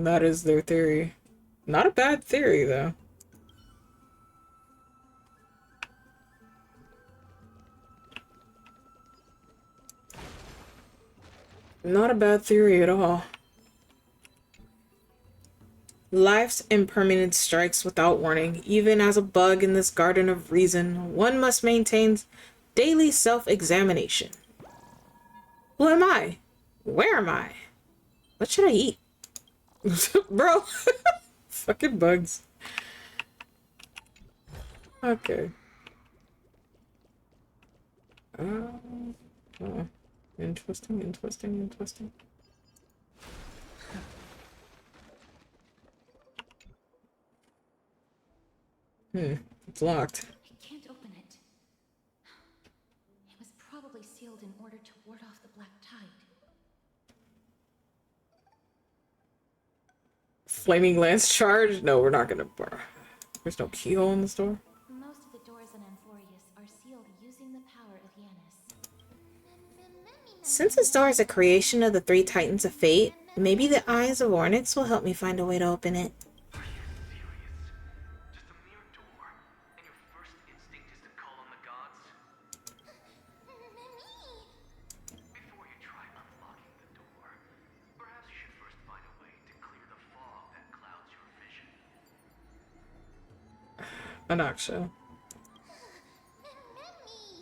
That is their theory. Not a bad theory, though. Not a bad theory at all. Life's impermanence strikes without warning. Even as a bug in this garden of reason, one must maintain daily self-examination. Who am I? Where am I? What should I eat? Bro. Fucking bugs. Okay. Oh. Interesting. It's locked. I can't open it. It was probably sealed in order to ward off the black tide. Flaming lance charge? No, we're not gonna... There's no keyhole in this door. Most of the doors in Amphorius are sealed using the power of Yanis. Since this door is a creation of the three titans of fate, maybe the eyes of Ornyx will help me find a way to open it. Anaksha.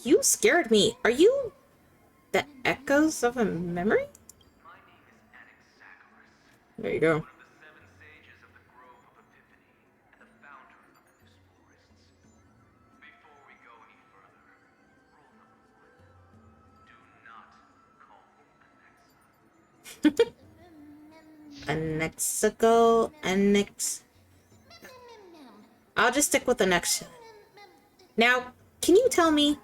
You scared me. Are you the echoes of a memory? There you go. Anexico, Annex. I'll just stick with the next. Now, can you tell me?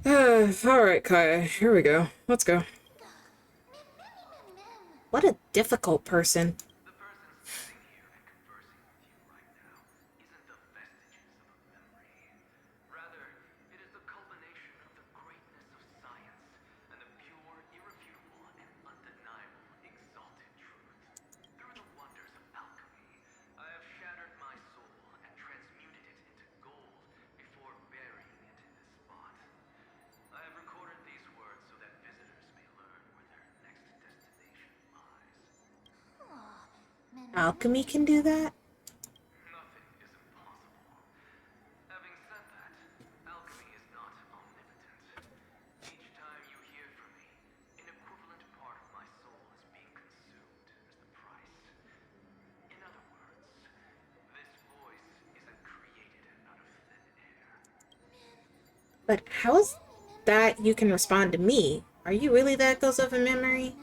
Alright, Kaya, here we go. Let's go. What a difficult person. Alchemy can do that? But how is that you can respond to me? Are you really the echoes of a memory?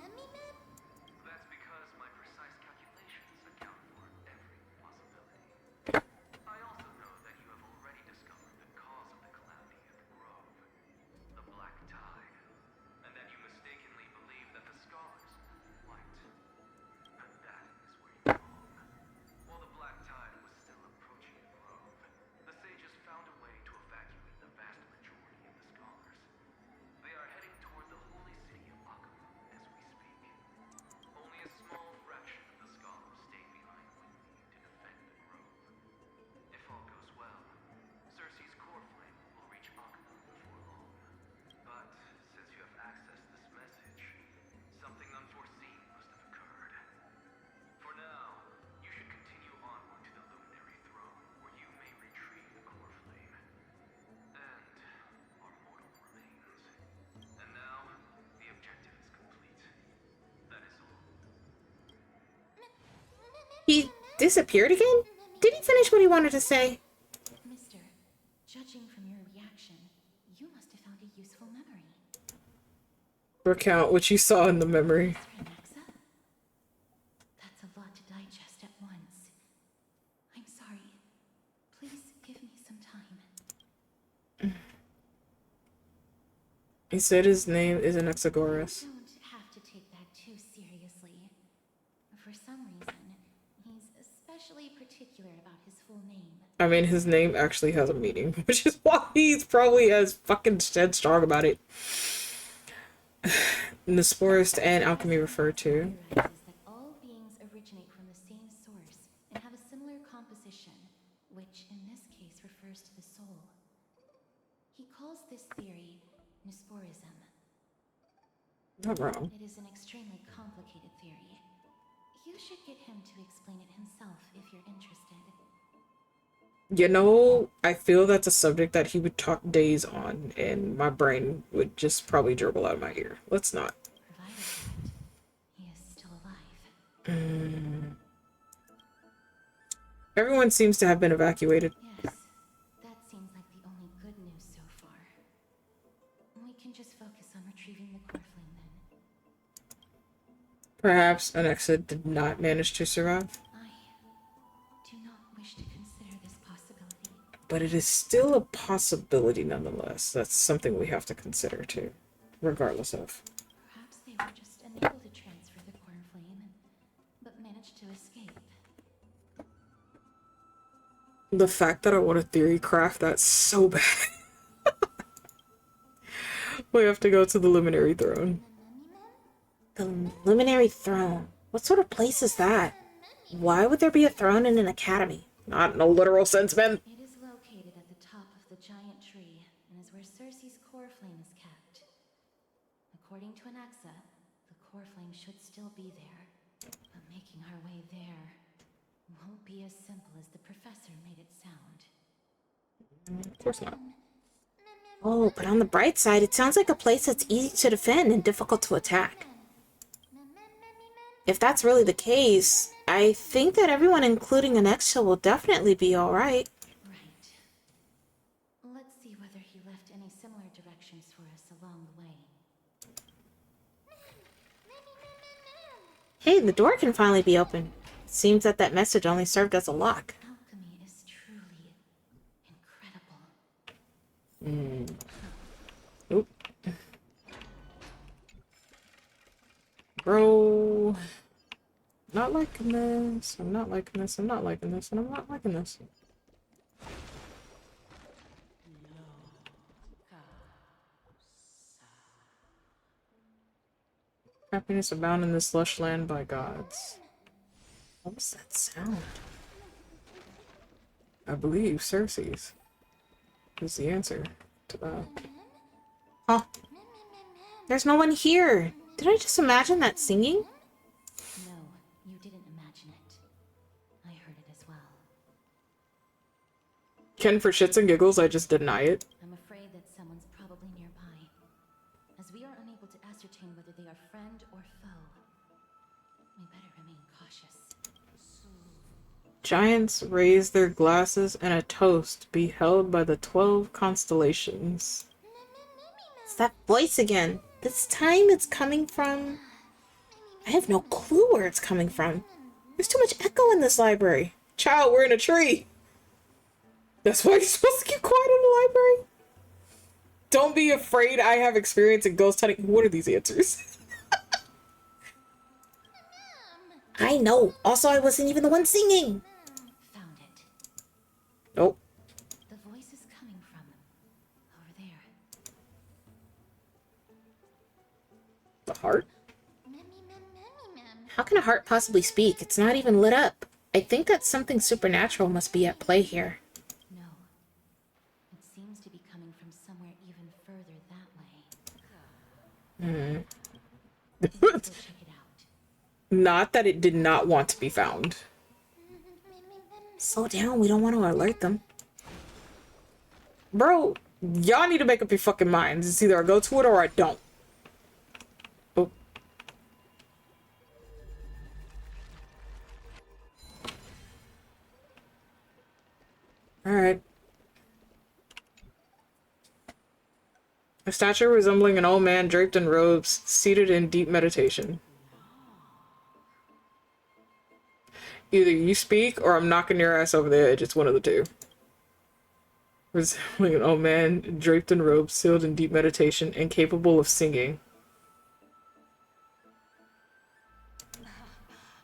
He disappeared again? Did he finish what he wanted to say? Mister, judging from your reaction, you must have found a useful memory. Recount what you saw in the memory. That's a lot to digest at once. I'm sorry. Please give me some time. He said his name is Anaxagoras. Don't have to take that too seriously. For some reason, he's especially particular about his full name. I mean, his name actually has a meaning, which is why he's probably as fucking headstrong about it. Nesporist and alchemy refer to. That all beings originate from the same source and have a similar composition, which in this case refers to the soul. He calls this theory Nesporism. Not wrong. It is an extremely complicated theory. You should get him to explain it himself if you're interested. You know, I feel that's a subject that he would talk days on, and my brain would just probably dribble out of my ear. Let's not. Provided that he is still alive. Everyone seems to have been evacuated. Yes, that seems like the only good news so far. We can just focus on retrieving the core flame then. Perhaps Anaxa did not manage to survive. Do not wish to consider this possibility. But it is still a possibility nonetheless. That's something we have to consider too, regardless of. Perhaps they were just unable to transfer the core flame, but managed to escape. The fact that I want to theory craft that so bad. We have to go to the Luminary Throne. The Luminary Throne? What sort of place is that? Why would there be a throne in an academy? Not in a literal sense, man. It is located at the top of the giant tree and is where Circe's core flame is kept. According to Anaxa, the core flame should still be there, but making our way there won't be as simple as the professor made it sound. Of course not. Oh, but on the bright side, it sounds like a place that's easy to defend and difficult to attack. If that's really the case, I think that everyone, including Anaxa, will definitely be alright. Right. Let's see whether he left any similar directions for us along the way. Hey, the door can finally be opened. Seems that that message only served as a lock. Alchemy is truly incredible. Oop. Bro. Not liking this. I'm not liking this. I'm not liking this. And I'm not liking this. Happiness abound in this lush land by gods. What was that sound? I believe Circe's is the answer to that. Huh. There's no one here. Did I just imagine that singing? No, you didn't imagine it. I heard it as well. Ken, for shits and giggles, I just deny it. I'm afraid that someone's probably nearby. As we are unable to ascertain whether they are friend or foe, we better remain cautious. Giants raise their glasses and a toast be held by the 12 constellations. It's that voice again. This time it's coming from... I have no clue where it's coming from. There's too much echo in this library. Child, we're in a tree. That's why you're supposed to keep quiet in the library. Don't be afraid. I have experience in ghost hunting. What are these answers? I know. Also, I wasn't even the one singing. Found it. Nope. The voice is coming from over there. The heart? How can a heart possibly speak? It's not even lit up. I think that something supernatural must be at play here. No. It seems to be coming from somewhere even further that way. Let's go check it out. Not that it did not want to be found. Slow down, we don't want to alert them. Bro, y'all need to make up your fucking minds. It's either I go to it or I don't. Oh. Alright. A statue resembling an old man draped in robes, seated in deep meditation. Either you speak or I'm knocking your ass over the edge. It's one of the two. Resembling an old man draped in robes, sealed in deep meditation, and capable of singing.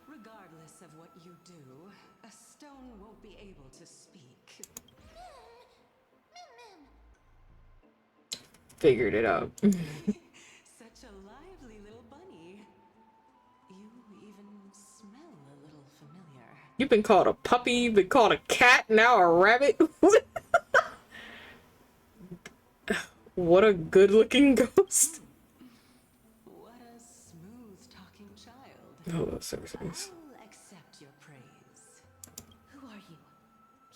Regardless of what you do, a stone won't be able to speak. Figured it out. Such a lively little bunny. You even smell a little familiar. You've been called a puppy, you've been called a cat, now a rabbit. What a good looking ghost. What a smooth talking child. Oh, services. I'll accept your praise. Who are you?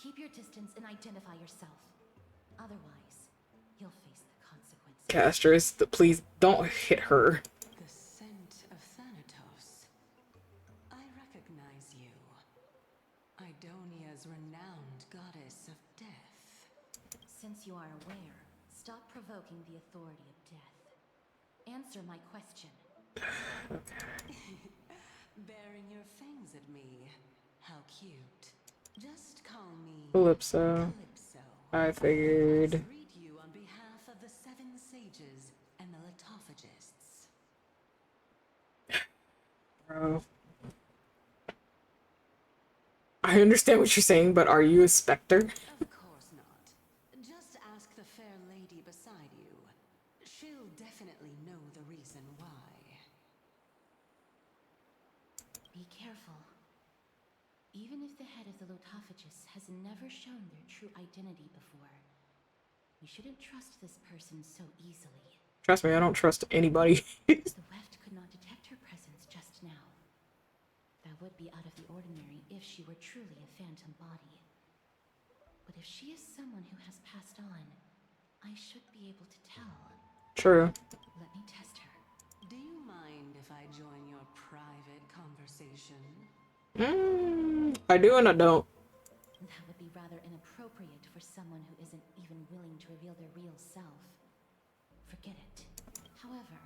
Keep your distance and identify yourself. Otherwise, you'll face the consequences. Castress, please don't hit her. The scent of Thanatos. I recognize you. Idonia's renowned goddess of death. Since you are aware, stop provoking the authority of death. Answer my question. Baring your fangs at me. How cute. Just call me Calypso. I figured. Greet you on behalf of the 7 sages and the litophagists. Bro. I understand what you're saying, but are you a specter? Of course not. Just ask the fair lady beside you. She'll definitely know the reason why. Be careful. Even if the head of the Lotophagus has never shown their true identity before, you shouldn't trust this person so easily. Trust me, I don't trust anybody. The Weft could not detect her presence just now. That would be out of the ordinary if she were truly a phantom body. But if she is someone who has passed on, I should be able to tell. True. Let me test her. Do you mind if I join your private conversation? I do and I don't. That would be rather inappropriate for someone who isn't even willing to reveal their real self. Forget it. However,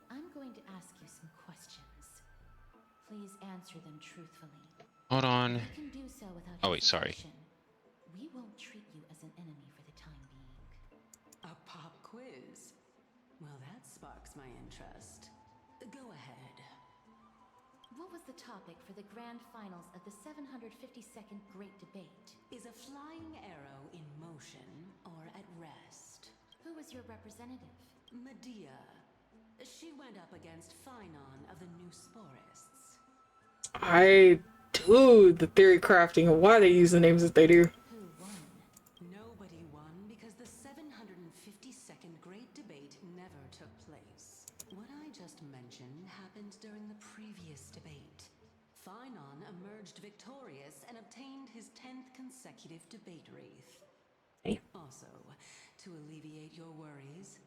I'm going to ask you some questions. Please answer them truthfully. Hold on. You can do so without Oh wait, sorry. hesitation. We won't treat you as an enemy for the time being. A pop quiz? Well, that sparks my interest. Go ahead. What was the topic for the grand finals of the 752nd Great Debate? Is a flying arrow in motion or at rest? Who was your representative? Medea. She went up against Phynon of the New Sporists. I do the theory crafting and why they use the names that they do. Who won? Nobody won because the 752nd Great Debate never took place. What I just mentioned happened during the previous debate. Phynon emerged victorious and obtained his 10th consecutive debate wreath. Hey. Also, to alleviate your worries,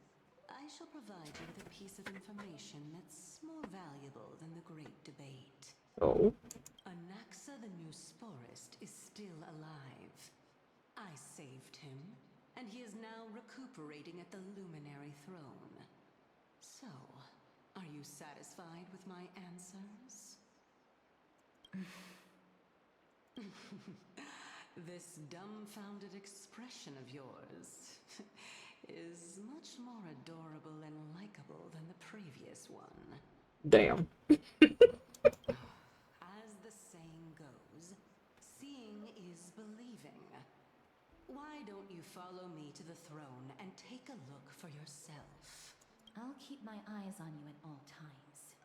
I shall provide you with a piece of information that's more valuable than the Great Debate. Oh. Anaxa the New Sporist is still alive. I saved him, and he is now recuperating at the Luminary Throne. So, are you satisfied with my answers? This dumbfounded expression of yours is much more adorable and likable than the previous one. Damn. As the saying goes, seeing is believing. Why don't you follow me to the throne and take a look for yourself? I'll keep my eyes on you at all times.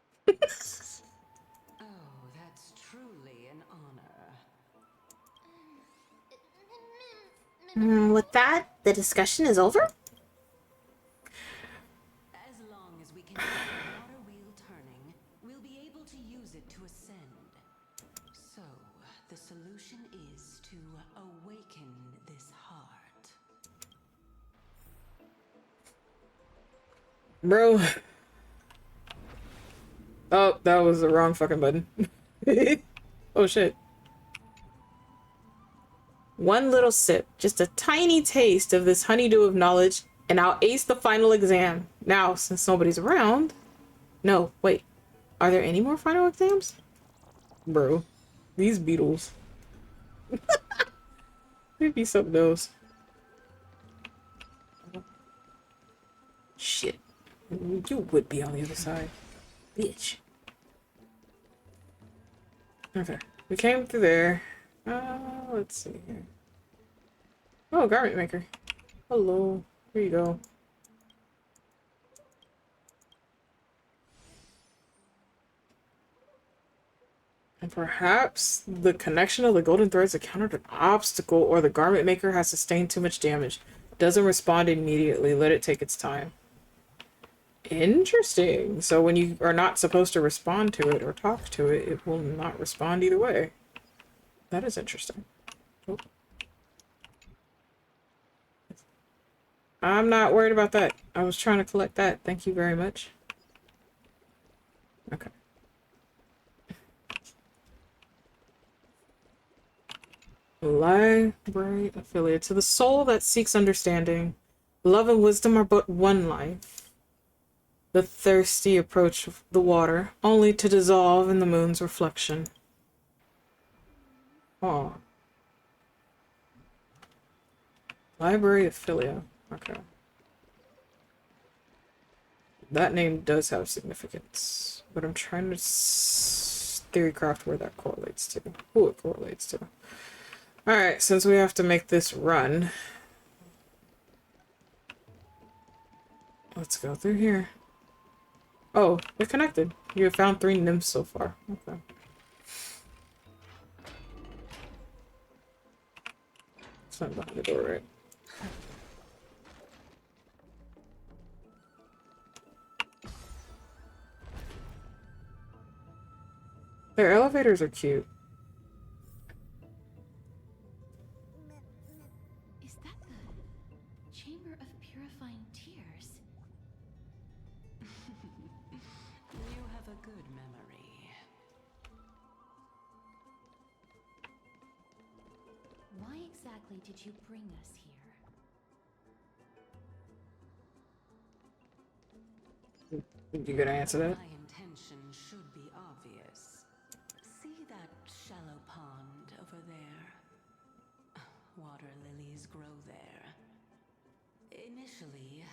Oh, that's truly an honor. With that, the discussion is over? As long as we can keep the water wheel turning, we'll be able to use it to ascend. So, the solution is to awaken this heart. Bro. Oh, that was the wrong fucking button. Oh shit. One little sip, just a tiny taste of this honeydew of knowledge, and I'll ace the final exam. Now, since nobody's around... No, wait. Are there any more final exams? Bro, these beetles. Maybe something else. Shit. You would be on the other side. Bitch. Okay. We came through there. Let's see here. Oh, garment maker. Hello. Here you go. And perhaps the connection of the golden threads encountered an obstacle, or the garment maker has sustained too much damage. Doesn't respond immediately. Let it take its time. Interesting. So when you are not supposed to respond to it or talk to it, it will not respond either way. That is interesting. Oh. I'm not worried about that. I was trying to collect that. Thank you very much. Okay. Library affiliate. To the soul that seeks understanding, love and wisdom are but one life. The thirsty approach the water, only to dissolve in the moon's reflection. Oh. Library affiliate. Okay. That name does have significance, but I'm trying to theorycraft where that correlates to. Who it correlates to. Alright, since we have to make this run, let's go through here. Oh, they're connected. You have found 3 nymphs so far. Okay. It's not behind the door, right? Their elevators are cute. Is that the Chamber of Purifying Tears? You have a good memory. Why exactly did you bring us here? You gonna answer that? My intention should be obvious. See that shallow pond over there? Water lilies grow there. Initially,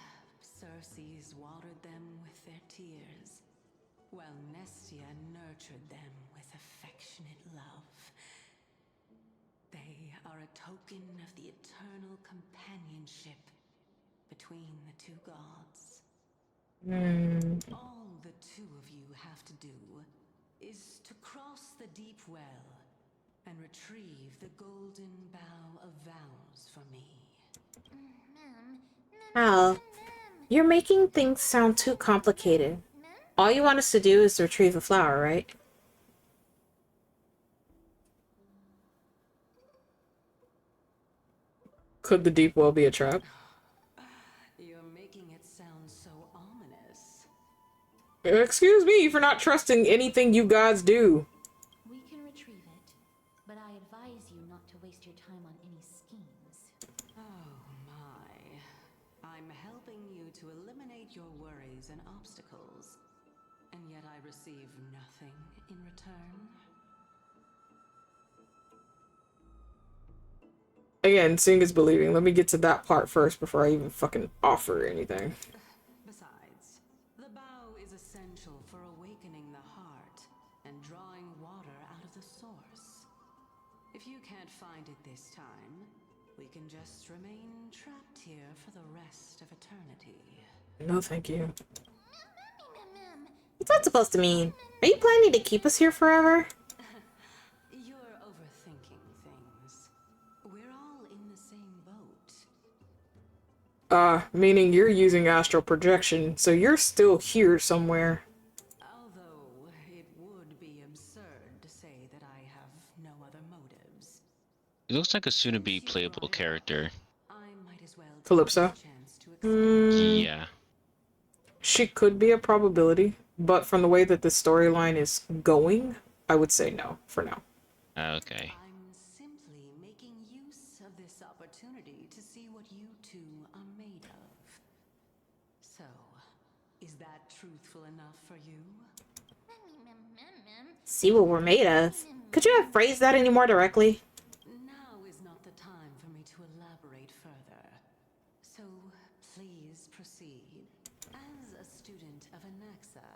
Circes watered them with their tears, while Nestia nurtured them with affectionate love. They are a token of the eternal companionship between the 2 gods. All the 2 of you have to do is to cross the deep well and retrieve the golden bough of vows for me. Al, you're making things sound too complicated. All you want us to do is to retrieve the flower, right? Could the deep well be a trap? You're making it sound so ominous. Excuse me for not trusting anything you gods do. We can retrieve it, but I advise you not to waste your time on any schemes. Oh my. I'm helping you to eliminate your worries and obstacles, and yet I receive nothing in return. Again, seeing is believing. Let me get to that part first before I even fucking offer anything. Besides, the bow is essential for awakening the heart and drawing water out of the source. If you can't find it this time, we can just remain trapped here for the rest of eternity. No, thank you. What's that supposed to mean? Are you planning to keep us here forever? You're overthinking things. We're all in the same boat. Meaning you're using astral projection, so you're still here somewhere. Although it would be absurd to say that I have no other motives. He looks like a soon-to-be playable character. Calypso? Yeah. She could be a probability, but from the way that the storyline is going, I would say no, for now. Okay. I'm simply making use of truthful enough for you? See what we're made of. Could you have phrased that any more directly? Now is not the time for me to elaborate further. So please proceed. As a student of Anaxa,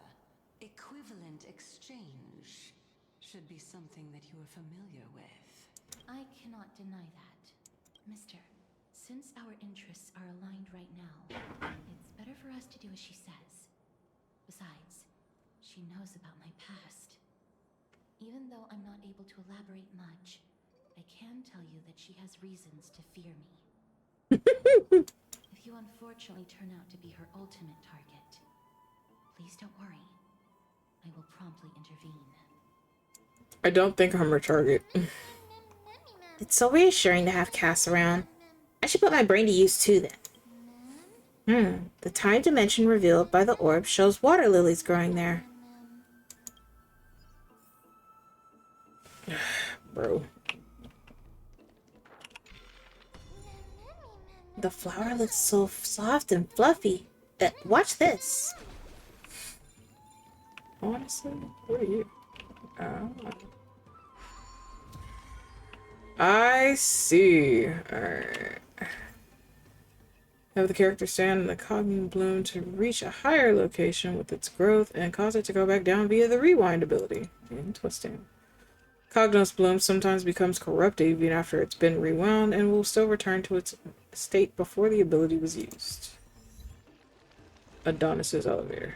equivalent exchange should be something that you are familiar with. I cannot deny that. Mister, since our interests are aligned right now, it's better for us to do as she says. Besides, she knows about my past. Even though I'm not able to elaborate much, I can tell you that she has reasons to fear me. If you unfortunately turn out to be her ultimate target, please don't worry. I will promptly intervene. I don't think I'm her target. It's so reassuring to have Cass around. I should put my brain to use too then. The time dimension revealed by the orb shows water lilies growing there. Bro. The flower looks so soft and fluffy. Watch this. Honestly, where are you? I see. Alright. Have the character stand in the cognitive bloom to reach a higher location with its growth and cause it to go back down via the rewind ability. Interesting. Cognos bloom sometimes becomes corrupted even after it's been rewound and will still return to its state before the ability was used. Adonis's elevator.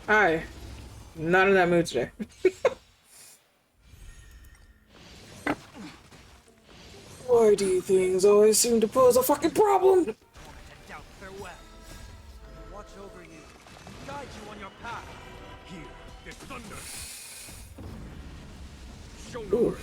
Hi. Not in that mood today. Why do things always seem to pose a fucking problem? Watch over you, guide you on your path. Here, this thunder. Show no mercy.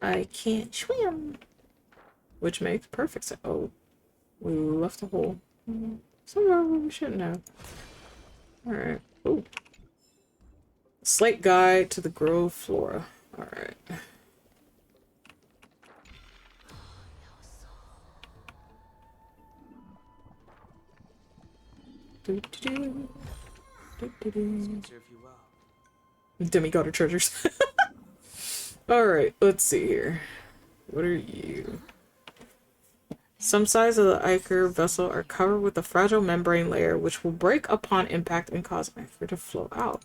I can't swim. Which makes perfect sense. Oh, we left a hole. Somewhere where we shouldn't have. Alright. Oh. Slate guide to the Grove Flora. Alright. Demigod treasures. Alright, let's see here. What are you? Some sides of the Ichor vessel are covered with a fragile membrane layer which will break upon impact and cause Ichor to flow out.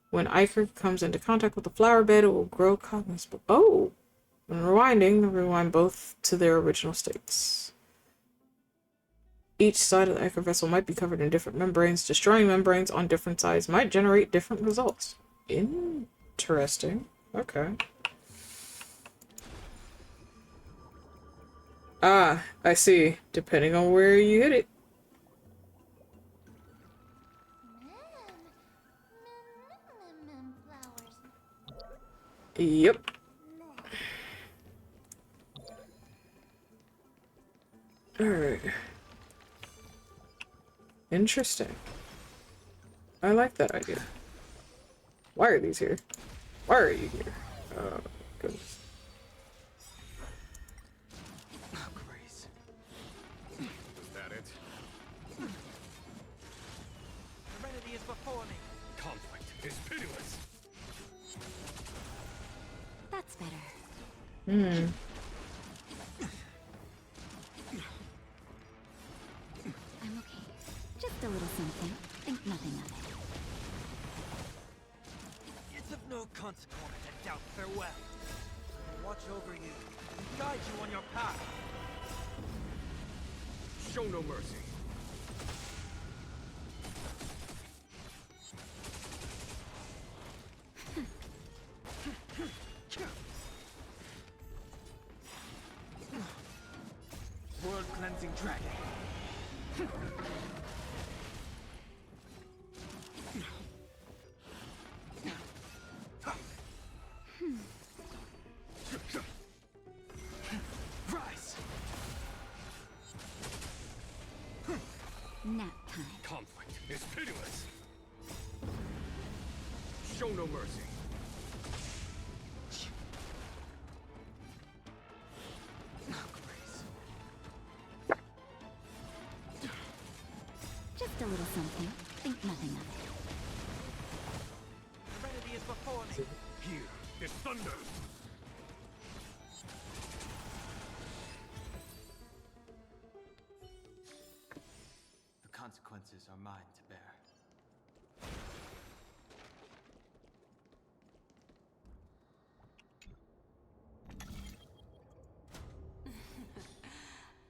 When Ichor comes into contact with the flower bed, it will grow cognizable. Oh! When rewinding, they rewind both to their original states. Each side of the Ichor vessel might be covered in different membranes. Destroying membranes on different sides might generate different results. Interesting. Okay. Ah, I see. Depending on where you hit it. Yep. Alright. Interesting. I like that idea. Why are these here? Why are you here? Oh, goodness. Serenity is before me. Conflict is pitiless. That's better. I'm okay. Just a little something. Think nothing of it. It's of no consequence to doubt farewell. Watch over you, guide you on your path. Show no mercy. World cleansing dragon. Rise. Nap time. Conflict is show no mercy. Just a little something. Think nothing of it. Serenity is before me. Here is thunder. The consequences are mine to bear.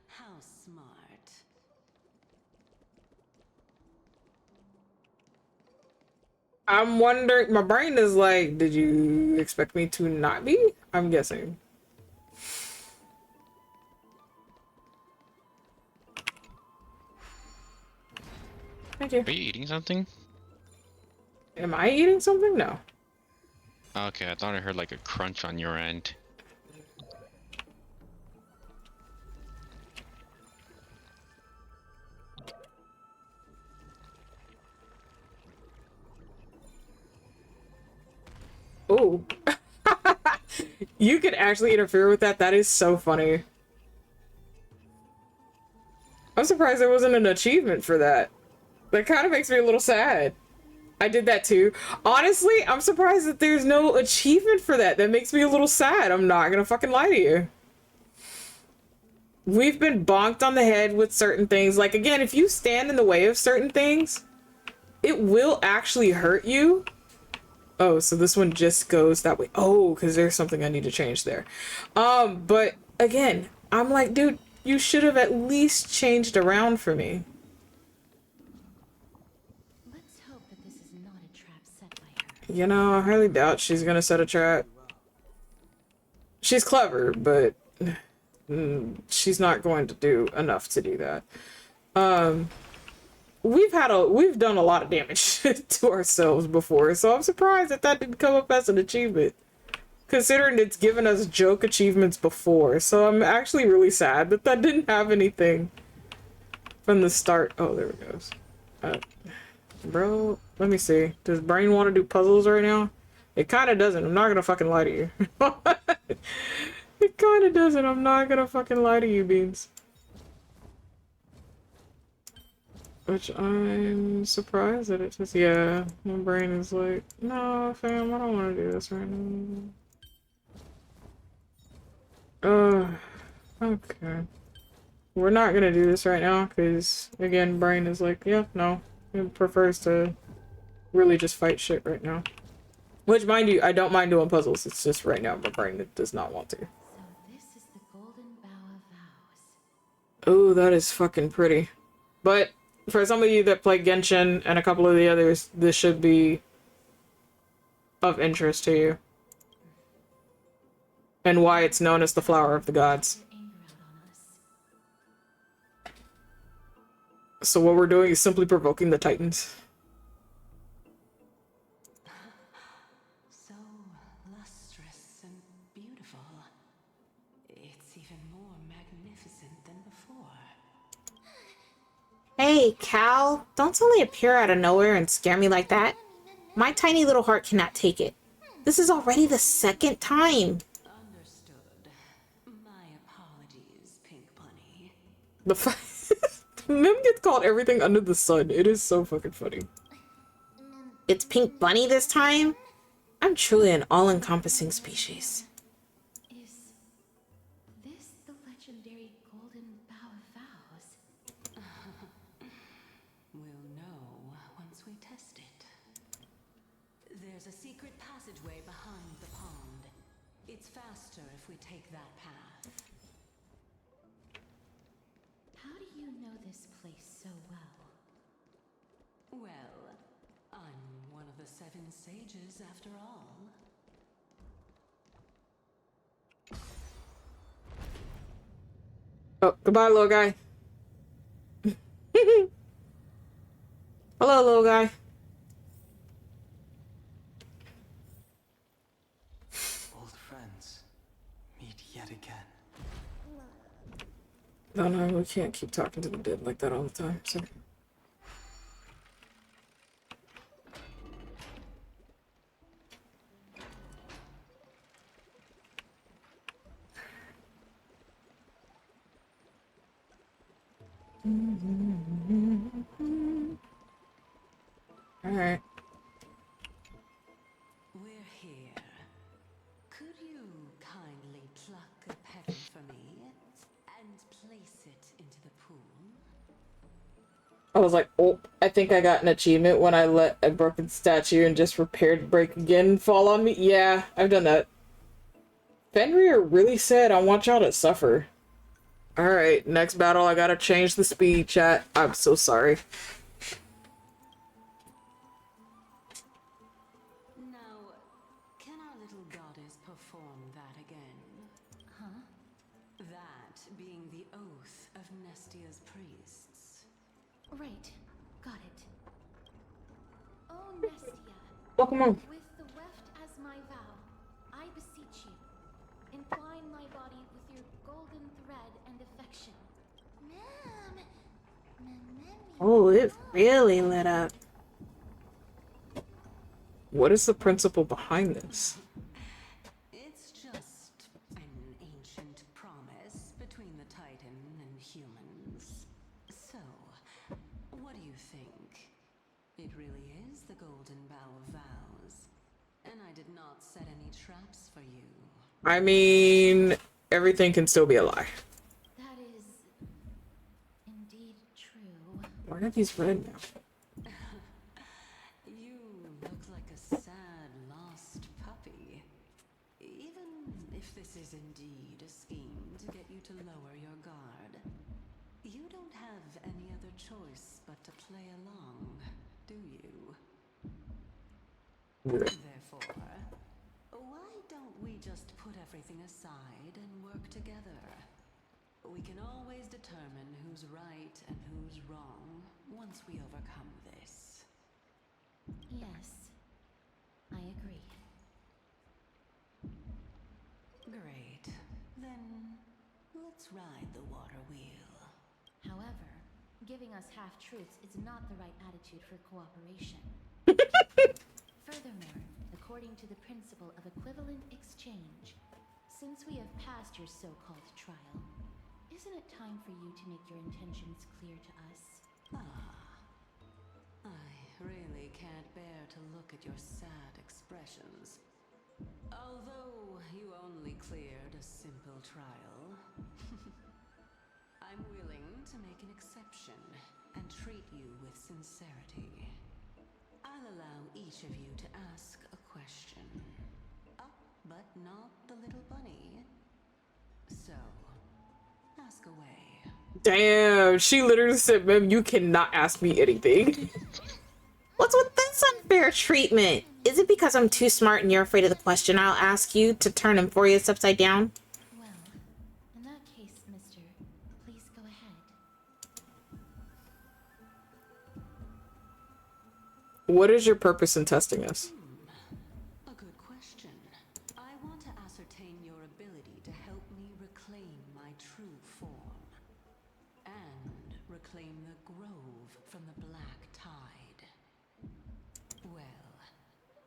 How smart. I'm wondering, my brain is like, did you expect me to not be? I'm guessing. Thank you. Are you eating something? Am I eating something? No. Okay, I thought I heard like a crunch on your end. Oh. You could actually interfere with that. That is so funny. I'm surprised there wasn't an achievement for that. That kind of makes me a little sad. I did that too. Honestly, I'm surprised that there's no achievement for that. That makes me a little sad. I'm not gonna fucking lie to you. We've been bonked on the head with certain things. Like, again, if you stand in the way of certain things, it will actually hurt you. Oh, so this one just goes that way. Oh, because there's something I need to change there. But again, I'm like, dude, you should have at least changed around for me. Let's hope that this is not a trap set by her. You know, I highly doubt she's gonna set a trap. She's clever, but she's not going to do enough to do that. We've done a lot of damage to ourselves before, so I'm surprised that that didn't come up as an achievement, considering it's given us joke achievements before. So I'm actually really sad that that didn't have anything from the start. Oh, there it goes. Bro, let me see. Does Brain want to do puzzles right now? It kind of doesn't. I'm not gonna fucking lie to you. It kind of doesn't. I'm not gonna fucking lie to you, Beans. Which I'm surprised that it just, yeah, my brain is like, no, fam, I don't want to do this right now. Okay. We're not gonna do this right now, because, again, brain is like, yeah, no. It prefers to really just fight shit right now. Which, mind you, I don't mind doing puzzles. It's just right now my brain does not want to. So this is the Golden Bough of Vows. Oh, that is fucking pretty. But for some of you that play Genshin and a couple of the others, this should be of interest to you. And why it's known as the Flower of the Gods. So what we're doing is simply provoking the Titans. So lustrous and beautiful. It's even more magnificent than before. Hey, Cal, don't suddenly appear out of nowhere and scare me like that. My tiny little heart cannot take it. This is already the second time. Understood. My apologies, Pink Bunny. The Mim gets called everything under the sun. It is so fucking funny. It's Pink Bunny this time? I'm truly an all-encompassing species. Is this the legendary Golden Bough of Vows? We'll know once we test it. There's a secret passageway behind the pond. It's faster if we take that path. How do you know this place so well? Well, I'm one of the 7 sages after all. Oh, goodbye, little guy. Hello, little guy. Old friends, meet yet again. No, we can't keep talking to the dead like that all the time, so. Alright. We're here. Could you kindly pluck a petal for me and place it into the pool? I was like, oh, I think I got an achievement when I let a broken statue and just repaired break again fall on me. Yeah, I've done that. Fenrir really said, I want y'all to suffer. Alright, next battle, I gotta change the speed, chat. I'm so sorry. Now, can our little goddess perform that again? Huh? That being the oath of Nestia's priests. Right. Got it. Oh, Nestia. Welcome on. With the weft as my vow, I beseech you, entwine my body with your golden thread and affection. Oh, it really lit up. What is the principle behind this? It's just an ancient promise between the Titan and humans. So, what do you think? It really is the Golden Bough of Vows, and I did not set any traps for you. I mean, everything can still be a lie. That is indeed true. Why are these red now? You look like a sad, lost puppy. Even if this is indeed a scheme to get you to lower your guard, you don't have any other choice but to play along, do you? Therefore, why don't we just put everything aside and work together? We can always determine who's right and who's wrong once we overcome this. Yes, I agree. Great. Then let's ride the water wheel. However, giving us half-truths is not the right attitude for cooperation. Furthermore, according to the principle of equivalent exchange, since we have passed your so-called trial, isn't it time for you to make your intentions clear to us? I really can't bear to look at your sad expressions. Although you only cleared a simple trial, I'm willing to make an exception and treat you with sincerity. I'll allow each of you to ask a question. But not the little bunny. So, ask away. Damn, she literally said, ma'am, you cannot ask me anything. What's with this unfair treatment? Is it because I'm too smart and you're afraid of the question I'll ask you to turn Emphorius upside down? Well, in that case, mister, please go ahead. What is your purpose in testing us? A good question. I want to ascertain your ability to help me reclaim my true form. And reclaim the grove from the black tide. Well,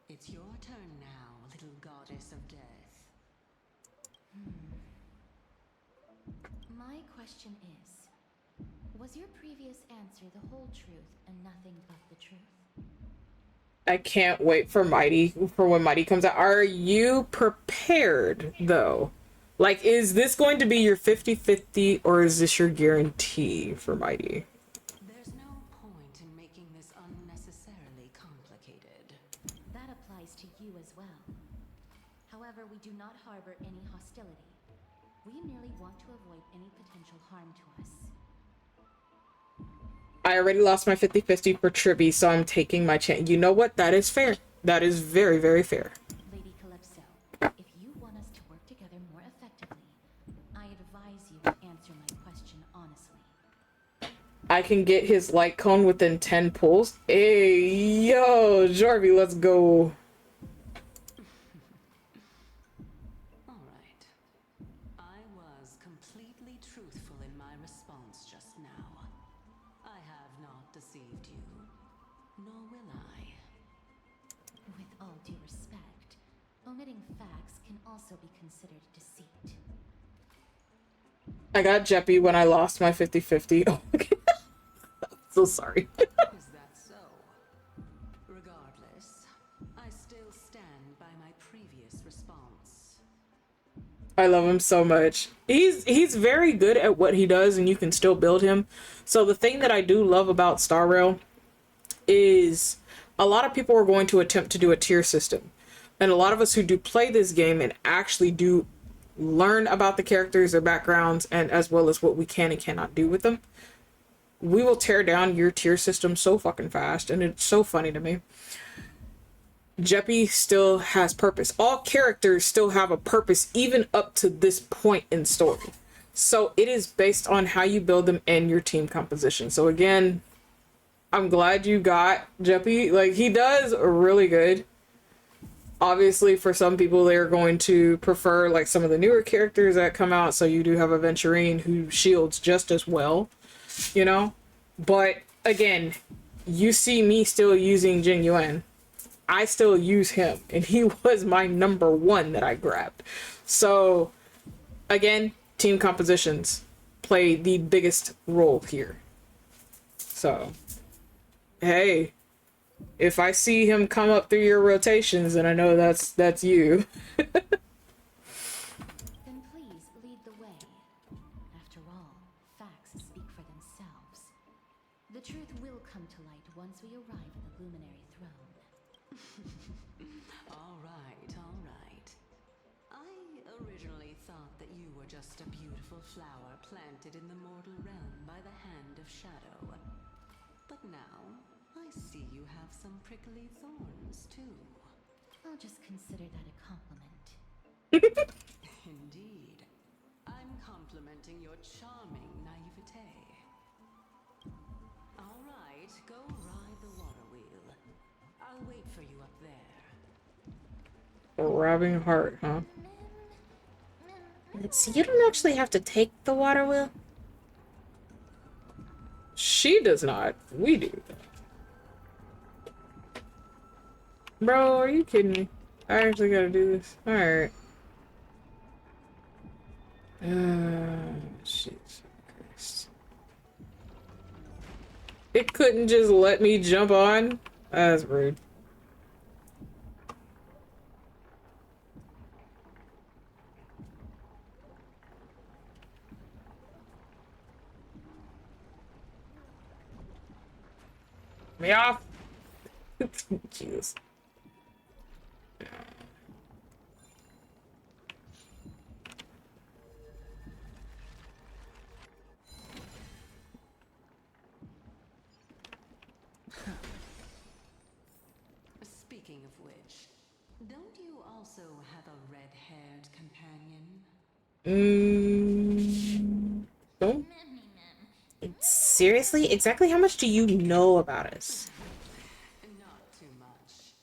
it's your turn now, little goddess of death. My question is, was your previous answer the whole truth and nothing but the truth? I can't wait for when Mighty comes out. Are you prepared, though? Like, is this going to be your 50-50, or is this your guarantee for Mighty? There's no point in making this unnecessarily complicated. That applies to you as well. However, we do not harbor any hostility. We merely want to avoid any potential harm to us. I already lost my 50-50 for Tribby, so I'm taking my chance. You know what? That is fair. That is very, very fair. Lady Calypso, if you want us to work together more effectively, I advise you to answer my question honestly. I can get his light cone within 10 pulls. Hey, yo, Jarvie, let's go. Alright. I was completely truthful in my response just now. I have not deceived you, nor will I. With all due respect, omitting facts can also be considered deceit. I got Jeppy when I lost my 50-50. Oh, my gosh. So sorry. Is that so? Regardless, I still stand by my previous response. I love him so much. He's very good at what he does, and you can still build him. So the thing that I do love about Star Rail is a lot of people are going to attempt to do a tier system. And a lot of us who do play this game and actually do learn about the characters, their backgrounds, and as well as what we can and cannot do with them, we will tear down your tier system so fucking fast, and it's so funny to me. Jeppy still has purpose. All characters still have a purpose, even up to this point in story. So it is based on how you build them and your team composition. So again, I'm glad you got Jeppy. Like, he does really good. Obviously, for some people, they're going to prefer like some of the newer characters that come out. So you do have a Venturine who shields just as well, you know? But again, you see me still using Jing Yuan. I still use him, and he was my number one that I grabbed. So again, team compositions play the biggest role here. So, hey, if I see him come up through your rotations, then I know that's you. Then please lead the way. After all, facts speak for themselves. The truth will come to light once we arrive at the luminary throne. All right. I originally thought that you were just a beautiful flower planted in the mortal realm by the hand of shadow. But now, I see you have some prickly thorns, too. I'll just consider that a compliment. Indeed. I'm complimenting your charming naivete. All right, go ride the water wheel. I'll wait for you up there. A robbing heart, huh? Let's see, you don't actually have to take the water wheel. She does not. We do. Bro, are you kidding me? I actually gotta do this. Alright. Shit. Christ. It couldn't just let me jump on? That's rude. Me off! Jesus. Speaking of which, don't you also have a red-haired companion? Don't. Seriously? Exactly how much do you know about us? Not too much.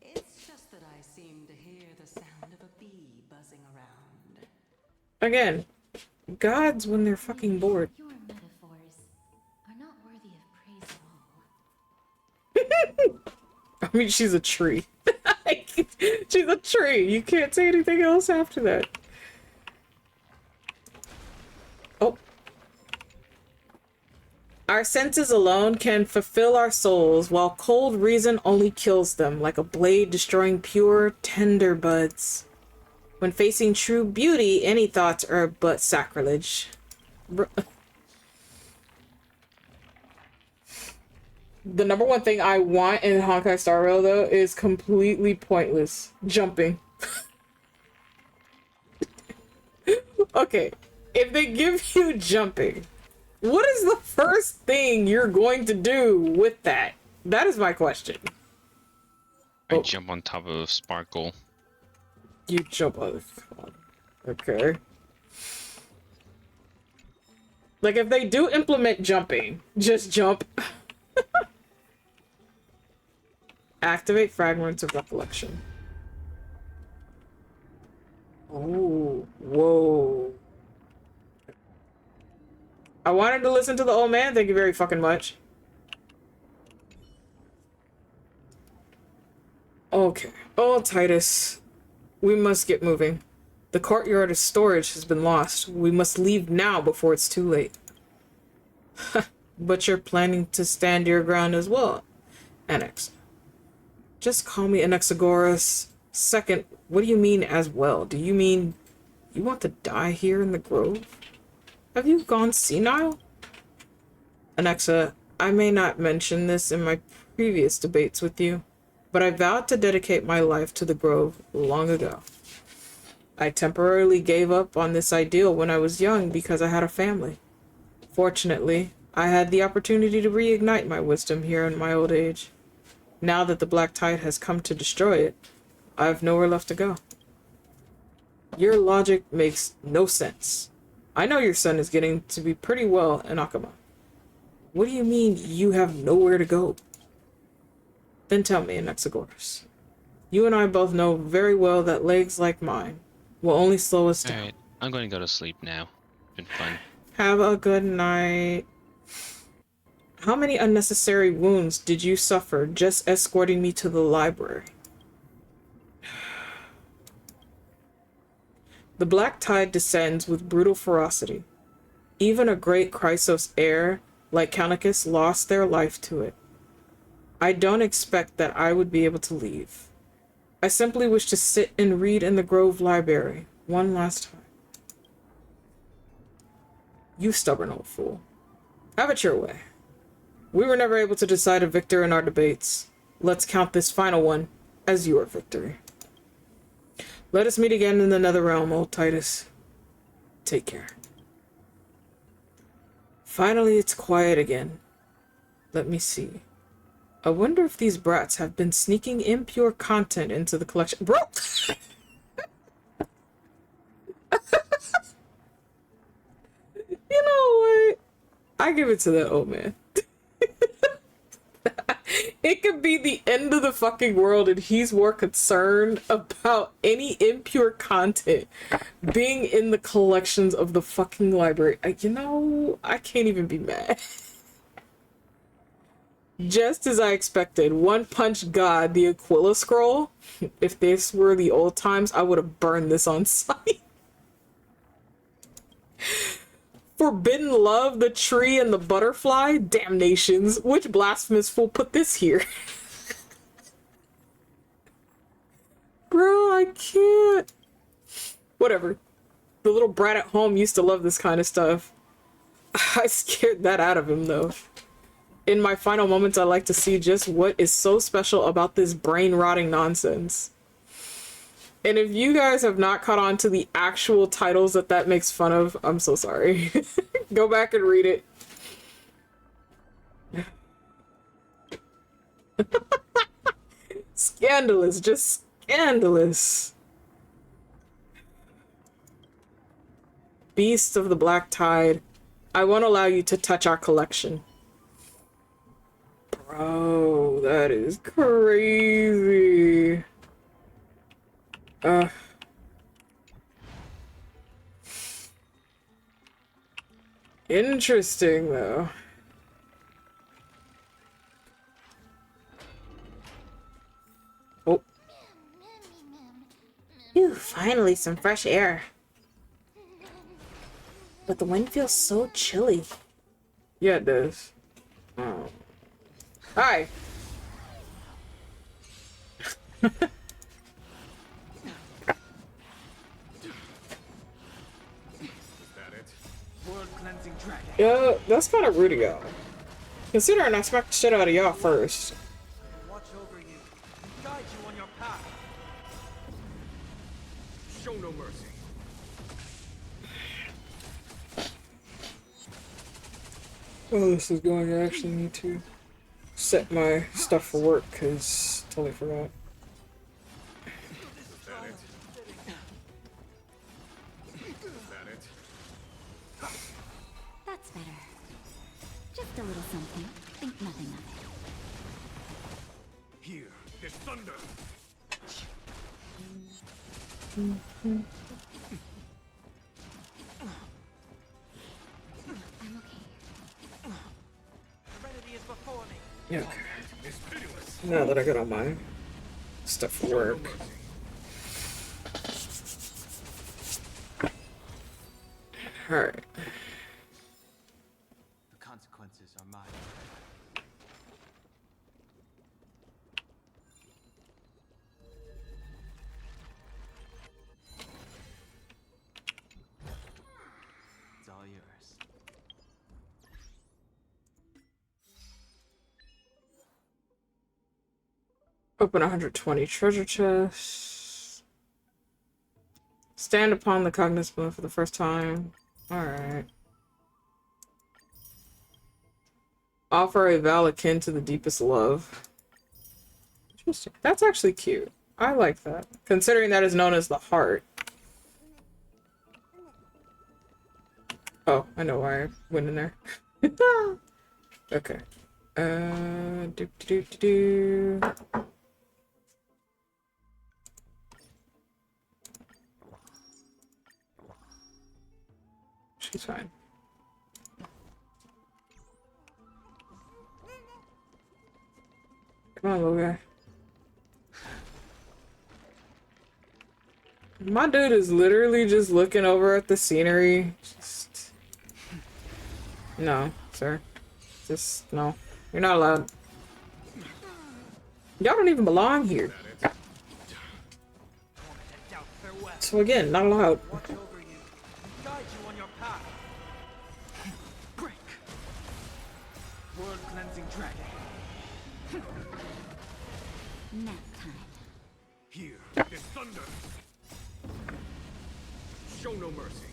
It's just that I seem to hear the sound of a bee buzzing around. Again, gods when they're fucking bored. Your metaphors are not worthy of praise at all. I mean, she's a tree. She's a tree. You can't say anything else after that. Oh. Our senses alone can fulfill our souls, while cold reason only kills them, like a blade destroying pure, tender buds. When facing true beauty, any thoughts are but sacrilege. The number one thing I want in Honkai Star Rail, though, is completely pointless. Jumping. Okay, if they give you jumping, what is the first thing you're going to do with that? That is my question. I jump on top of Sparkle. You jump on. Okay. Like, if they do implement jumping, just jump. Activate fragments of recollection. Oh, whoa. I wanted to listen to the old man. Thank you very fucking much. Okay. Oh, Titus. We must get moving. The courtyard of storage has been lost. We must leave now before it's too late. But you're planning to stand your ground as well, Annex. Just call me Anaxagoras. Second, what do you mean as well? Do you mean you want to die here in the grove? Have you gone senile? Anexa, I may not mention this in my previous debates with you, but I vowed to dedicate my life to the grove long ago. I temporarily gave up on this ideal when I was young because I had a family. Fortunately, I had the opportunity to reignite my wisdom here in my old age. Now that the Black Tide has come to destroy it, I have nowhere left to go. Your logic makes no sense. I know your son is getting to be pretty well in Akama. What do you mean you have nowhere to go? Then tell me, Anaxagoras. You and I both know very well that legs like mine will only slow us down. Alright, I'm going to go to sleep now. Been fun. Have a good night. How many unnecessary wounds did you suffer just escorting me to the library? The Black Tide descends with brutal ferocity. Even a great Chrysos heir like Calicus lost their life to it. I don't expect that I would be able to leave. I simply wish to sit and read in the Grove Library one last time. You stubborn old fool. Have it your way. We were never able to decide a victor in our debates. Let's count this final one as your victory. Let us meet again in the Netherrealm, old Titus. Take care. Finally, it's quiet again. Let me see. I wonder if these brats have been sneaking impure content into the collection. Bro! You know what? I give it to that old man. It could be the end of the fucking world and he's more concerned about any impure content being in the collections of the fucking library. You know, I can't even be mad. Just as I expected, One Punch God, the Aquila Scroll. If this were the old times, I would have burned this on sight. Forbidden Love, the Tree, and the Butterfly? Damnations. Which blasphemous fool put this here? Bro, I can't. Whatever. The little brat at home used to love this kind of stuff. I scared that out of him, though. In my final moments, I like to see just what is so special about this brain-rotting nonsense. And if you guys have not caught on to the actual titles that makes fun of, I'm so sorry. Go back and read it. Scandalous, just scandalous. Beasts of the Black Tide, I won't allow you to touch our collection. Bro, that is crazy. Interesting, though. Oh. Phew, finally some fresh air. But the wind feels so chilly. Yeah, it does. Oh. Hi. Yeah, that's kind of rude of y'all. Considering I smacked the shit out of y'all first. Watch over you and guide you on your path. Show no mercy. Oh, this is going. I actually need to set my stuff for work because totally forgot. That's better. Just a little something. Think nothing of it. Here, there's thunder. I'm okay. Serenity is before me. Yeah. Now that I got all my stuff for work. Alright. The consequences are mine. Open 120 treasure chests. Stand upon the cognizant moon for the first time. Alright. Offer a vow akin to the deepest love. Interesting. That's actually cute. I like that. Considering that is known as the heart. Oh, I know why I went in there. Okay. Do. She's fine. Come on, little guy. My dude is literally just looking over at the scenery. Just... No, sir. Just, no. You're not allowed. Y'all don't even belong here. So again, not allowed. World-cleansing dragon. Nap time. Here is thunder. Show no mercy.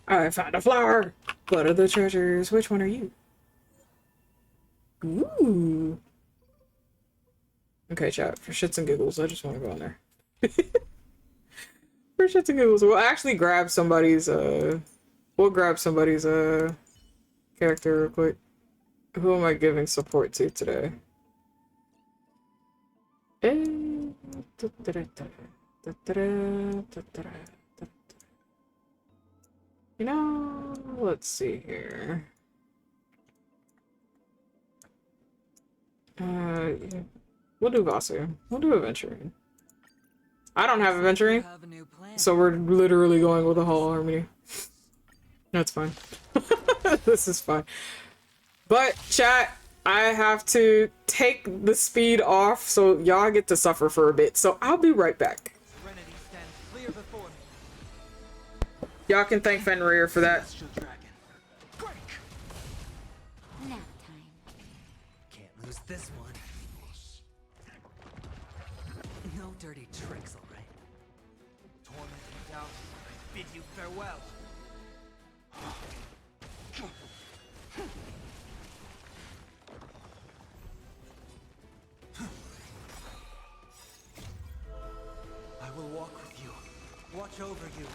I found a flower. What are the treasures? Which one are you? Ooh. Okay, chat. For shits and giggles, I just want to go in there. For shits and giggles, we'll actually grab somebody's, we'll grab somebody's, character real quick. Who am I giving support to today? You know, let's see here. Yeah. We'll do Vasu. We'll do Adventuring. I don't have Adventuring, so we're literally going with a whole harmony. That's fine. This is fine. But, chat, I have to take the speed off, so y'all get to suffer for a bit. So I'll be right back. Y'all can thank Fenrir for that. Nap time. Can't lose this one. No dirty tricks, alright? Torment and doubt, I bid you farewell. I will walk with you, watch over you,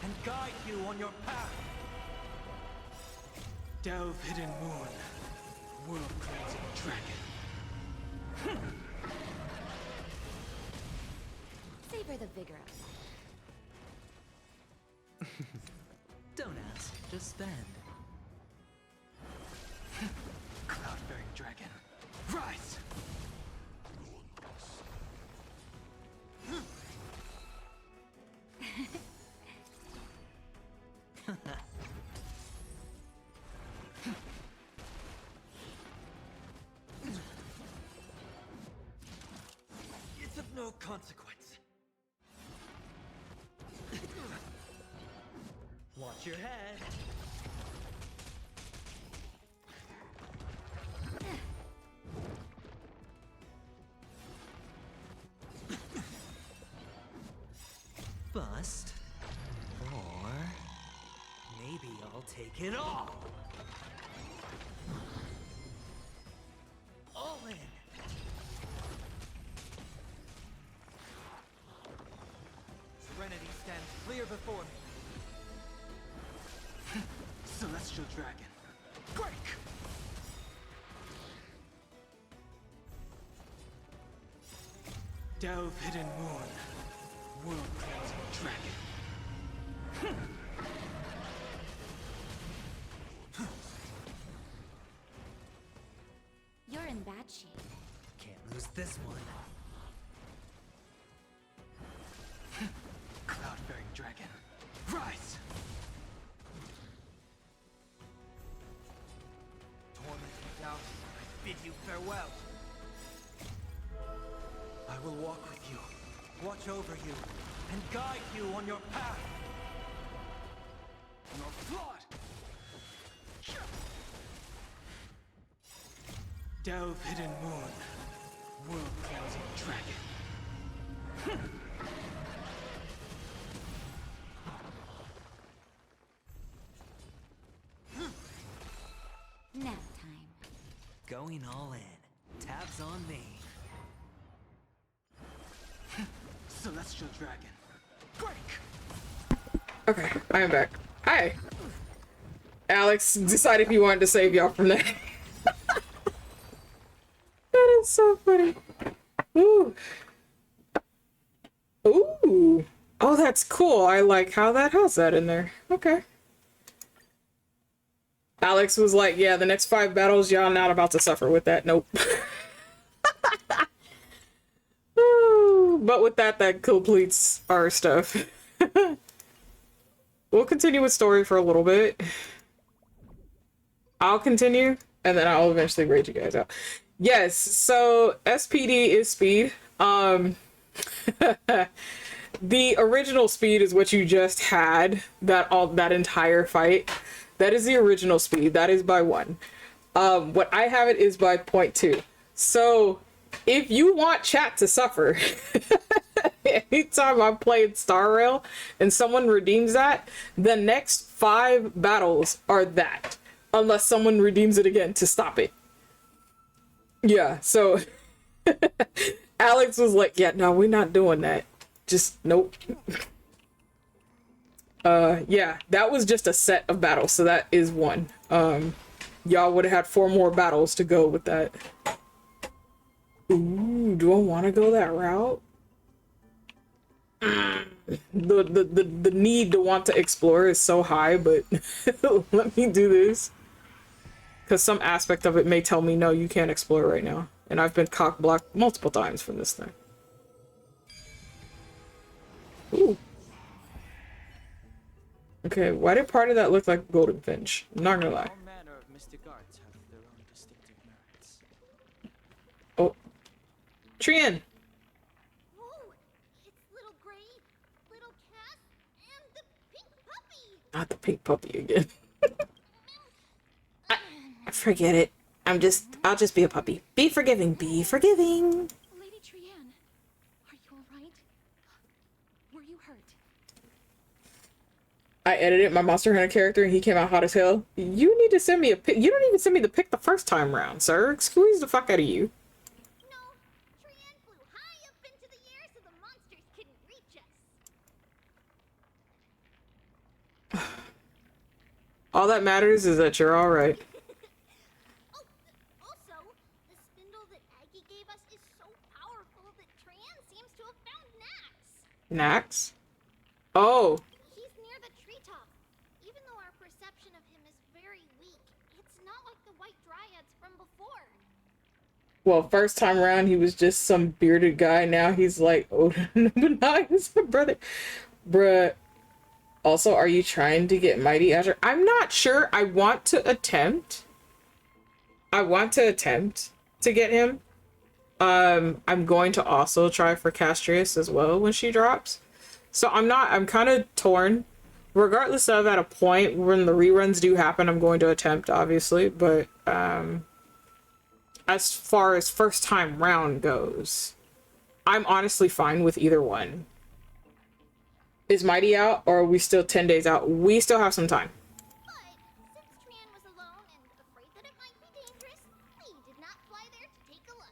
and guide you on your path. Delve hidden moon. World-cleansing dragon. Savor the vigor outside. Don't ask, just spend. Cloud-bearing dragon. Rise! It's of no consequence. Watch your head. Bust. Or maybe I'll take it all. All in. Serenity stands clear before me. Celestial dragon. Break! Delve hidden moon. World-cleansing dragon. You're in bad shape. Can't lose this one. Cloud-bearing dragon. Rise! Torment and doubt, I bid you farewell. I will walk with you, watch over you, and guide you on your path. Delve hidden moon. World-closing dragon. Nap time. Going all in. Tabs on me. Celestial dragon. Break! Okay, I am back. Hi. Alex decided he wanted to save y'all from that. That is so funny. Ooh. Ooh. Oh, that's cool. I like how that has that in there. Okay. Alex was like, yeah, the next 5 battles, y'all not about to suffer with that. Nope. Ooh, but with that, that completes our stuff. We'll continue with story for a little bit. I'll continue, and then I'll eventually raid you guys out. Yes, so SPD is speed. The original speed is what you just had, that entire fight. That is the original speed. That is by 1. What I have it is by 0.2. So if you want chat to suffer, anytime I'm playing Star Rail and someone redeems that, the next 5 battles are that. Unless someone redeems it again to stop it. Yeah, so Alex was like, yeah, no, we're not doing that. Just nope. Yeah, that was just a set of battles, so that is 1. Y'all would have had 4 more battles to go with that. Ooh, do I want to go that route? The need to want to explore is so high, but let me do this. Because some aspect of it may tell me, no, you can't explore right now. And I've been cock-blocked multiple times from this thing. Ooh. Okay, why did part of that look like Golden Finch? I'm not gonna lie. All manner of mystic arts have their own distinctive merits. Oh. Trian! Whoa! It's little Gray, little Cass, and the pink puppy! Not the pink puppy again. Forget it. I'll just be a puppy. Be forgiving, be forgiving. Lady Trian, are you alright? Were you hurt? I edited my Monster Hunter character and he came out hot as hell. You need to send me a pic. You don't even send me the pic the first time round, sir. Squeeze the fuck out of you. No, Trian flew high up into the air so the monsters couldn't reach us. All that matters is that you're alright. Also, the spindle that Aggie gave us is so powerful that Trian seems to have found Nax. Nax? Oh. He's near the treetop. Even though our perception of him is very weak, it's not like the white dryads from before. Well, first time around he was just some bearded guy. Now he's like, oh, no, he's my brother. Bruh. Also, are you trying to get Mighty Azure? I'm not sure. I want to attempt to get him. I'm going to also try for Castrius as well when she drops. So I'm kind of torn. Regardless of at a point when the reruns do happen, I'm going to attempt, obviously. But as far as first time round goes, I'm honestly fine with either one. Is Mighty out, or are we still 10 days out? We still have some time. But since Trian was alone and afraid that it might be dangerous, we did not fly there to take a look.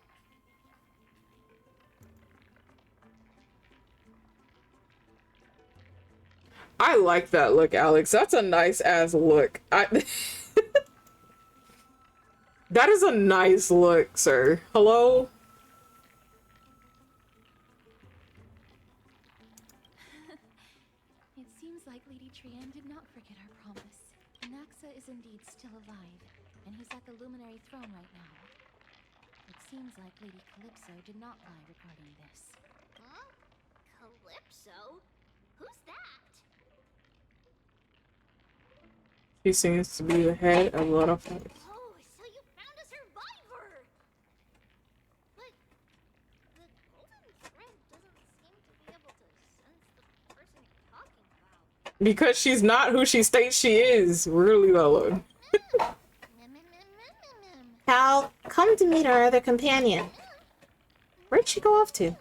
I like that look, Alex. That's a nice ass look. That is a nice look, sir. Hello? It seems like Lady Trian did not forget our promise. Naxa is indeed still alive, and he's at the Luminary Throne right now. It seems like Lady Calypso did not lie regarding this. Huh? Calypso? Who's that? She seems to be the head of a lot of things. Oh, so you found a survivor! But the golden thread doesn't seem to be able to sense the person you're talking about. Because she's not who she states she is. Really, though, Lord. Pal, come to meet our other companion. Where'd she go off to?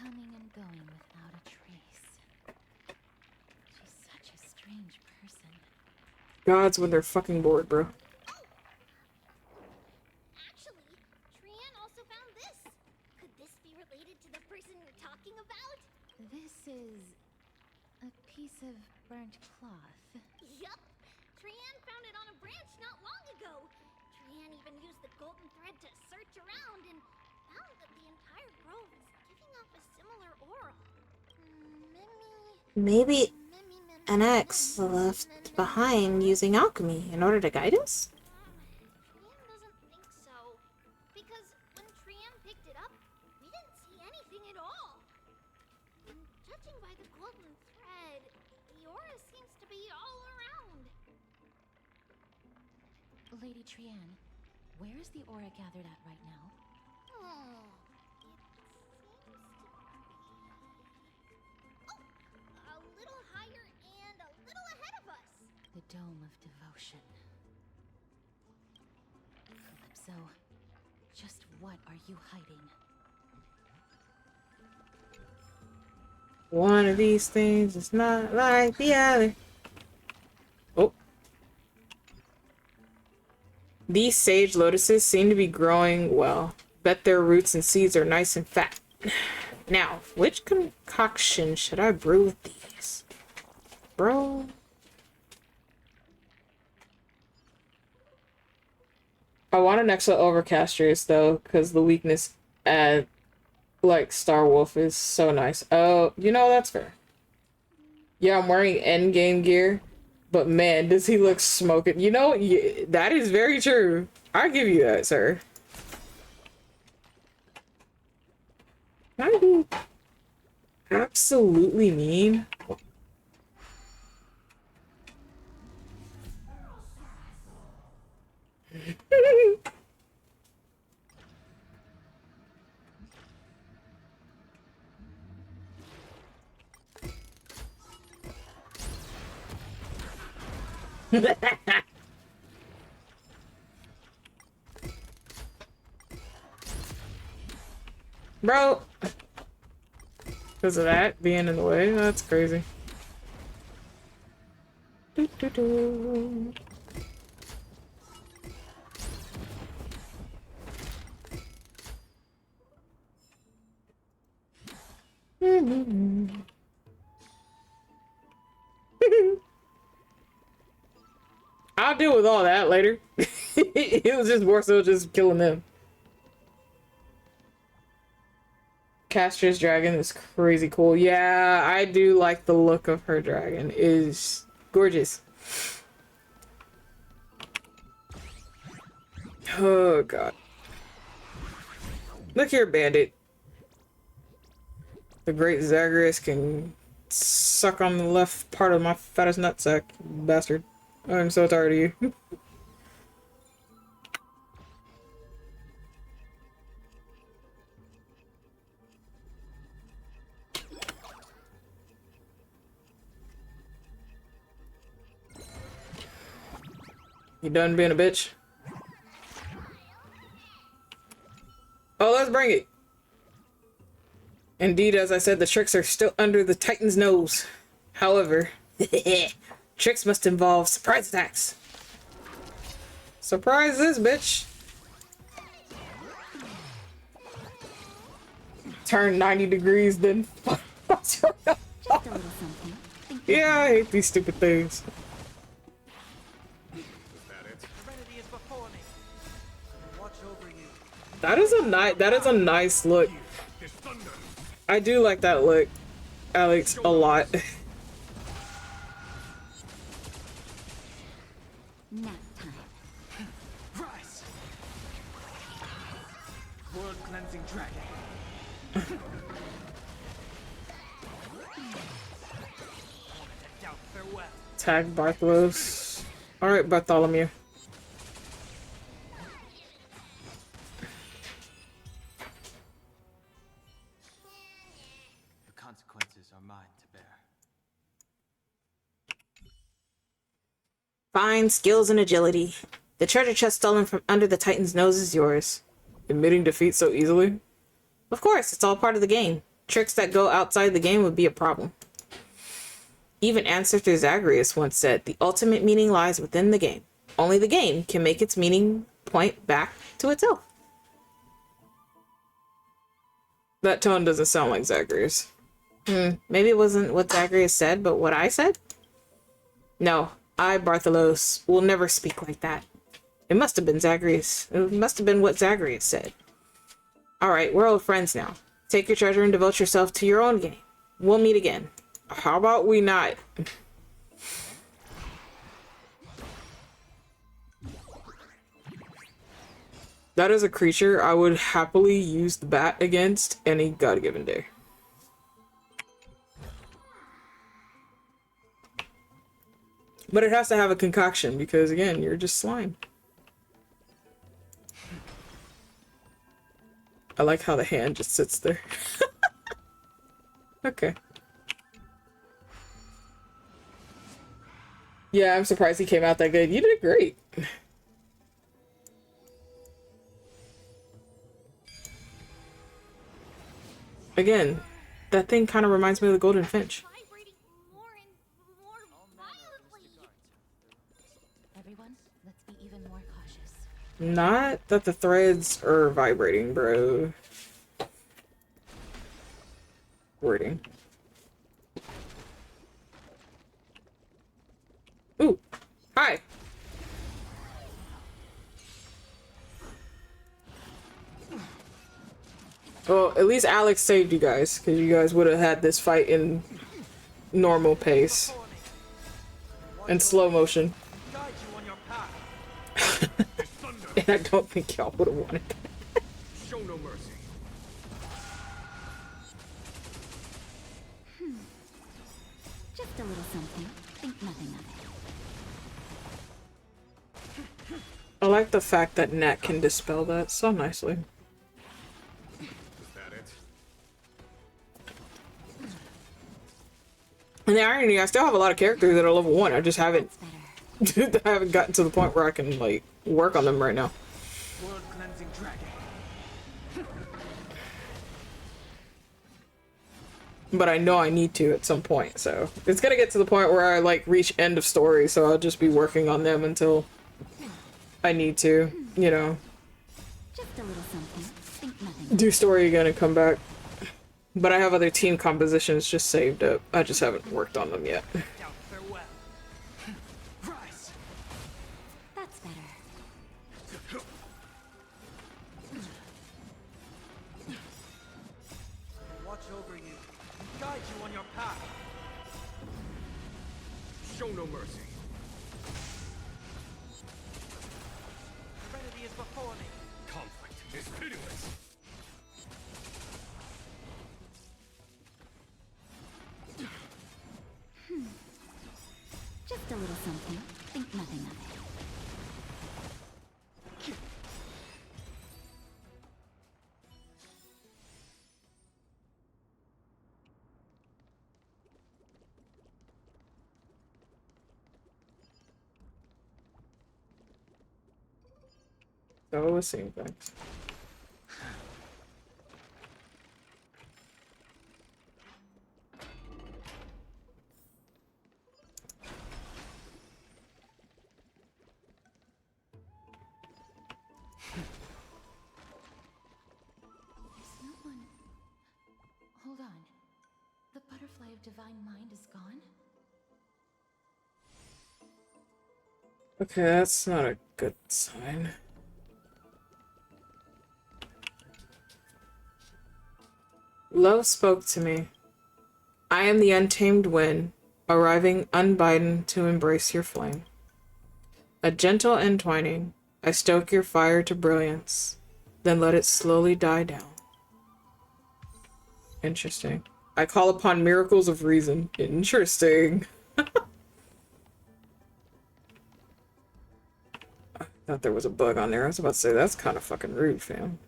Coming and going without a trace. She's such a strange person. Gods when they're fucking bored, bro. Actually, Trian also found this. Could this be related to the person you're talking about? This is a piece of burnt cloth. Yup. Trian found it on a branch not long ago. Trian even used the golden thread to search around and found that the entire grove is giving off a similar aura. Maybe an ex left behind using alchemy in order to guide us? Trian doesn't think so. Because when Trian picked it up, we didn't see anything at all. And judging by the golden thread, the aura seems to be all around. Lady Trian, where is the aura gathered at right now? Oh, a little higher and a little ahead of us. The Dome of Devotion. Calypso, just what are you hiding? One of these things is not like the other. Oh. These sage lotuses seem to be growing well. Bet their roots and seeds are nice and fat. Now, which concoction should I brew with these? Bro. I want an extra overcastress though, because the weakness at like Star Wolf is so nice. Oh, you know, that's fair. Yeah, I'm wearing endgame gear, but man, does he look smoking. You know, that is very true. I give you that, sir. Can I be absolutely mean? Bro. Because of that being in the way, that's crazy. Do, do, do. I'll deal with all that later. It was just more so just killing them. Castra's dragon is crazy cool. Yeah, I do like the look of her dragon. It is gorgeous. Oh god. Look here, bandit. The great Zagreus can suck on the left part of my fattest nutsack, bastard. I'm so tired of you. You done being a bitch? Oh, let's bring it. Indeed, as I said, the tricks are still under the Titan's nose. However, tricks must involve surprise attacks. Surprise this bitch. Turn 90 degrees, then yeah, I hate these stupid things. That is a nice look. I do like that look, Alex, a lot. Nap time. Rise! World cleansing dragon. Tag Bartholomew. Alright, Bartholomew. The consequences are mine to bear. Fine skills and agility. The treasure chest stolen from under the Titan's nose is yours. Admitting defeat so easily? Of course, it's all part of the game. Tricks that go outside the game would be a problem. Even Ancestor Zagreus once said, the ultimate meaning lies within the game. Only the game can make its meaning point back to itself. That tone doesn't sound like Zagreus. Maybe it wasn't what Zagreus said, but what I said? No, I, Bartholos, will never speak like that. It must have been Zagreus. It must have been what Zagreus said. Alright, we're old friends now. Take your treasure and devote yourself to your own game. We'll meet again. How about we not? That is a creature I would happily use the bat against any god-given day. But it has to have a concoction because, again, you're just slime. I like how the hand just sits there. Okay. Yeah, I'm surprised he came out that good. You did great. Again, that thing kind of reminds me of the Golden Finch. Everyone, let's be even more cautious. Not that the threads are vibrating, bro. Wording. Ooh, hi. Well, at least Alex saved you guys, because you guys would have had this fight in normal pace. And slow motion. And I don't think y'all would have wanted that. Show no mercy. Just a little something. Think nothing of it. I like the fact that Nat can dispel that so nicely. Is that it? And the irony, I still have a lot of characters that are level 1. I just haven't I haven't gotten to the point where I can like work on them right now. World cleansing dragon. But I know I need to at some point, so it's gonna get to the point where I like reach end of story, so I'll just be working on them until I need to, you know, Just a little something. Think nothing. do story again and come back. But I have other team compositions just saved up. I just haven't worked on them yet. That's better. Watch over you and guide you on your path. Show no mercy. Serenity is before me. Conflict is pitiless. Just a little something. Think nothing of it. So I was seeing things. There's no one. Hold on. The butterfly of divine mind is gone? Okay, that's not a good sign. Love spoke to me. I am the untamed wind, arriving unbidden to embrace your flame. A gentle entwining, I stoke your fire to brilliance, then let it slowly die down. Interesting. I call upon miracles of reason. Interesting. I thought there was a bug on there. I was about to say, that's kind of fucking rude, fam.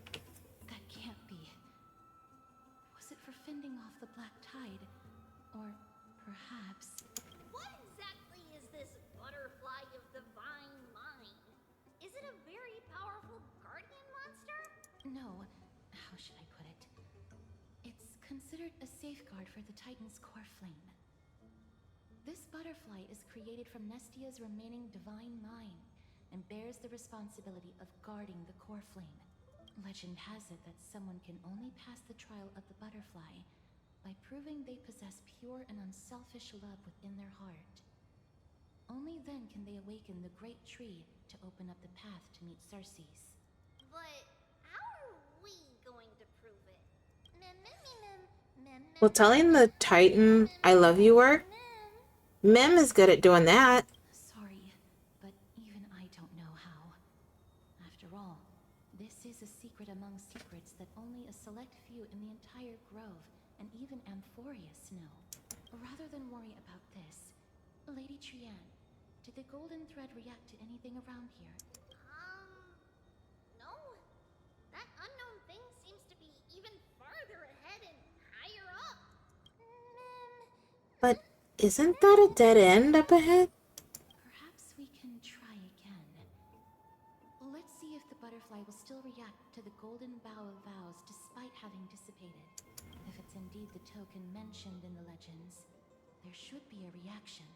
That can't be. Was it for fending off the black tide? Or perhaps... What exactly is this butterfly of divine mind? how should I put it? It's considered a safeguard for the Titan's core flame. This butterfly is created from Nestia's remaining divine mind and bears the responsibility of guarding the core flame. Legend has it that someone can only pass the trial of the butterfly by proving they possess pure and unselfish love within their heart. Only then can they awaken the great tree to open up the path to meet Circes. But how are we going to prove it? Well, telling the Titan I love you work? Mem is good at doing that. Sorry, but even I don't know how. After all, this is a secret among secrets that only a select few in the entire grove and even Amphorius know. Rather than worry about this, Lady Trianne, did the golden thread react to anything around here? No. That unknown thing seems to be even farther ahead and higher up. But isn't that a dead end up ahead? Perhaps we can try again. Let's see if the butterfly will still react to the golden bough of vows despite having dissipated. If it's indeed the token mentioned in the legends, there should be a reaction.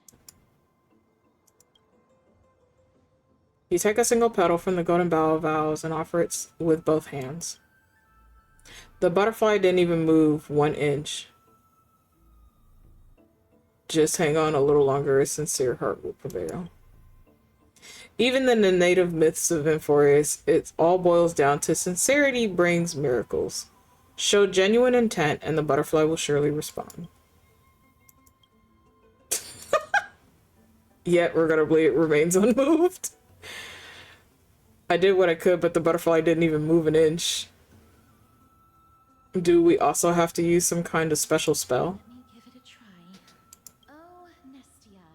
You take a single petal from the golden bough of vows and offer it with both hands. The butterfly didn't even move 1 inch. Just hang on a little longer, a sincere heart will prevail. Even in the native myths of Amphorius, it all boils down to sincerity brings miracles. Show genuine intent and the butterfly will surely respond. Yet, regrettably, it remains unmoved. I did what I could, but the butterfly didn't even move 1 inch. Do we also have to use some kind of special spell? Let me give it a try. Oh, Nestia,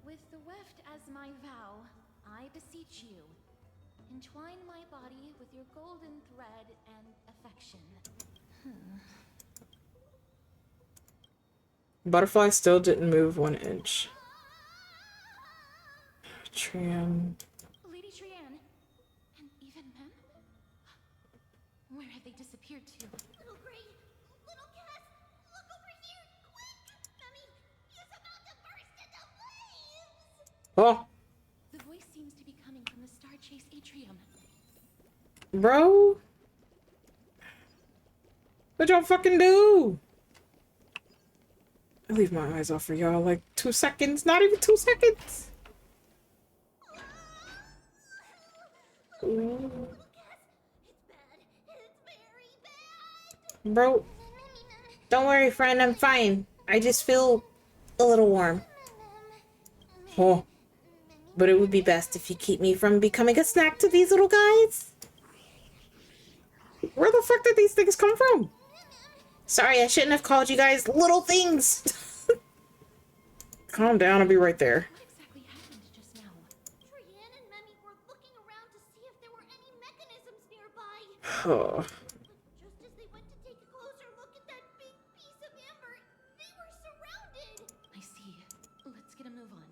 with the weft as my vow, I beseech you, entwine my body with your golden thread and affection. Butterfly still didn't move 1 inch. Trianne. Lady Trianne, and even Mem? Where have they disappeared to? Little Gray, little Cass, look over here, quick! Mummy is about to burst into flames! Oh, The voice seems to be coming from the Star Chase atrium. bro. What'd y'all fucking do? I leave my eyes off for y'all like 2 seconds, not even 2 seconds. Bro, don't worry, friend. I'm fine. I just feel a little warm. Oh, But it would be best if you keep me from becoming a snack to these little guys. where the fuck did these things come from? Sorry, I shouldn't have called you guys little things. Calm down, I'll be right there. What exactly happened just now? Trianne and Mummy were looking around to see if there were any mechanisms nearby. Oh. Just as they went to take a closer look at that big piece of amber, they were surrounded. I see. Let's get a move on.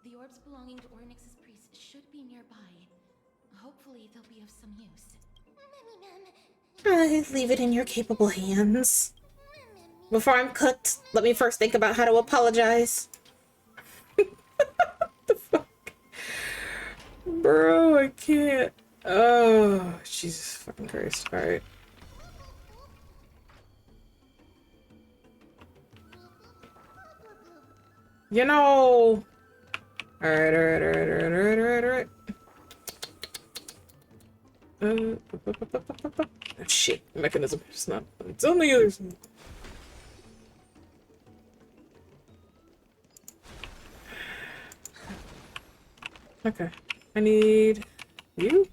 The orbs belonging to Ornyx's priests should be nearby. Hopefully they'll be of some use. Leave it in your capable hands. Before I'm cooked, let me first think about how to apologize. Bro, I can't. Oh, Jesus fucking Christ. Alright. You know. Alright. Shit, mechanism. It's not. It's on the other side. Okay. I need you.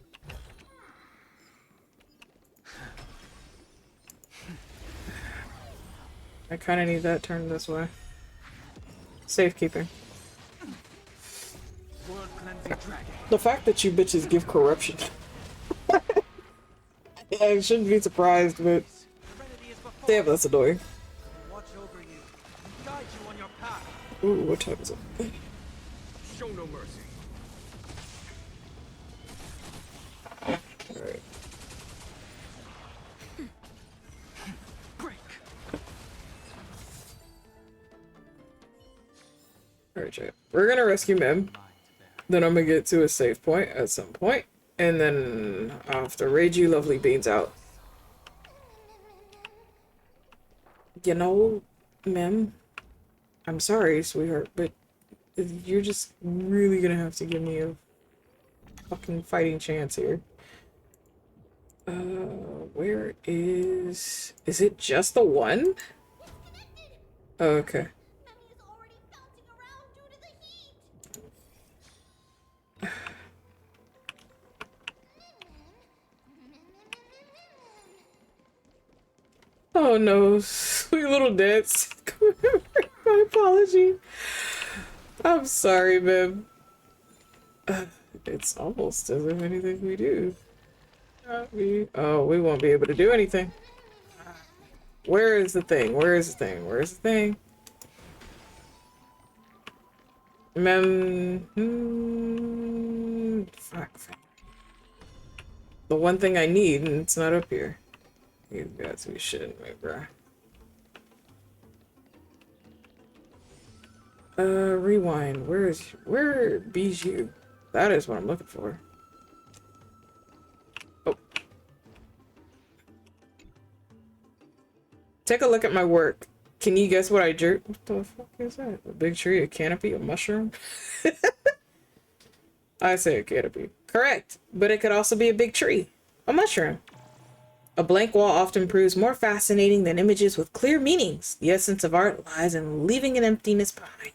I kind of need that turned this way. Safekeeping. The fact that you bitches give corruption. I shouldn't be surprised, but damn, that's annoying. Watch over you and guide you on your path. Ooh, what time is it? Show no mercy. Alright. Alright, chat. We're gonna rescue Mim. Then I'm gonna get to a save point at some point. And then I'll have to raid you lovely beans out. You know, Mim, I'm sorry, sweetheart, but you're just really gonna have to give me a fucking fighting chance here. Where is it just the one? Oh, okay. Oh no, sweet little dance. My apology. I'm sorry, Mim. It's almost as if anything we do. Oh, we won't be able to do anything. Where is the thing? Where is the thing? Where is the thing? Fuck. The one thing I need, and it's not up here. You got to be shitting me, bruh. Rewind. Where Bijou? That is what I'm looking for. Oh. Take a look at my work. Can you guess what I drew? What the fuck is that? A big tree, a canopy, a mushroom? I say a canopy. Correct. But it could also be a big tree. A mushroom. A blank wall often proves more fascinating than images with clear meanings. The essence of art lies in leaving an emptiness behind.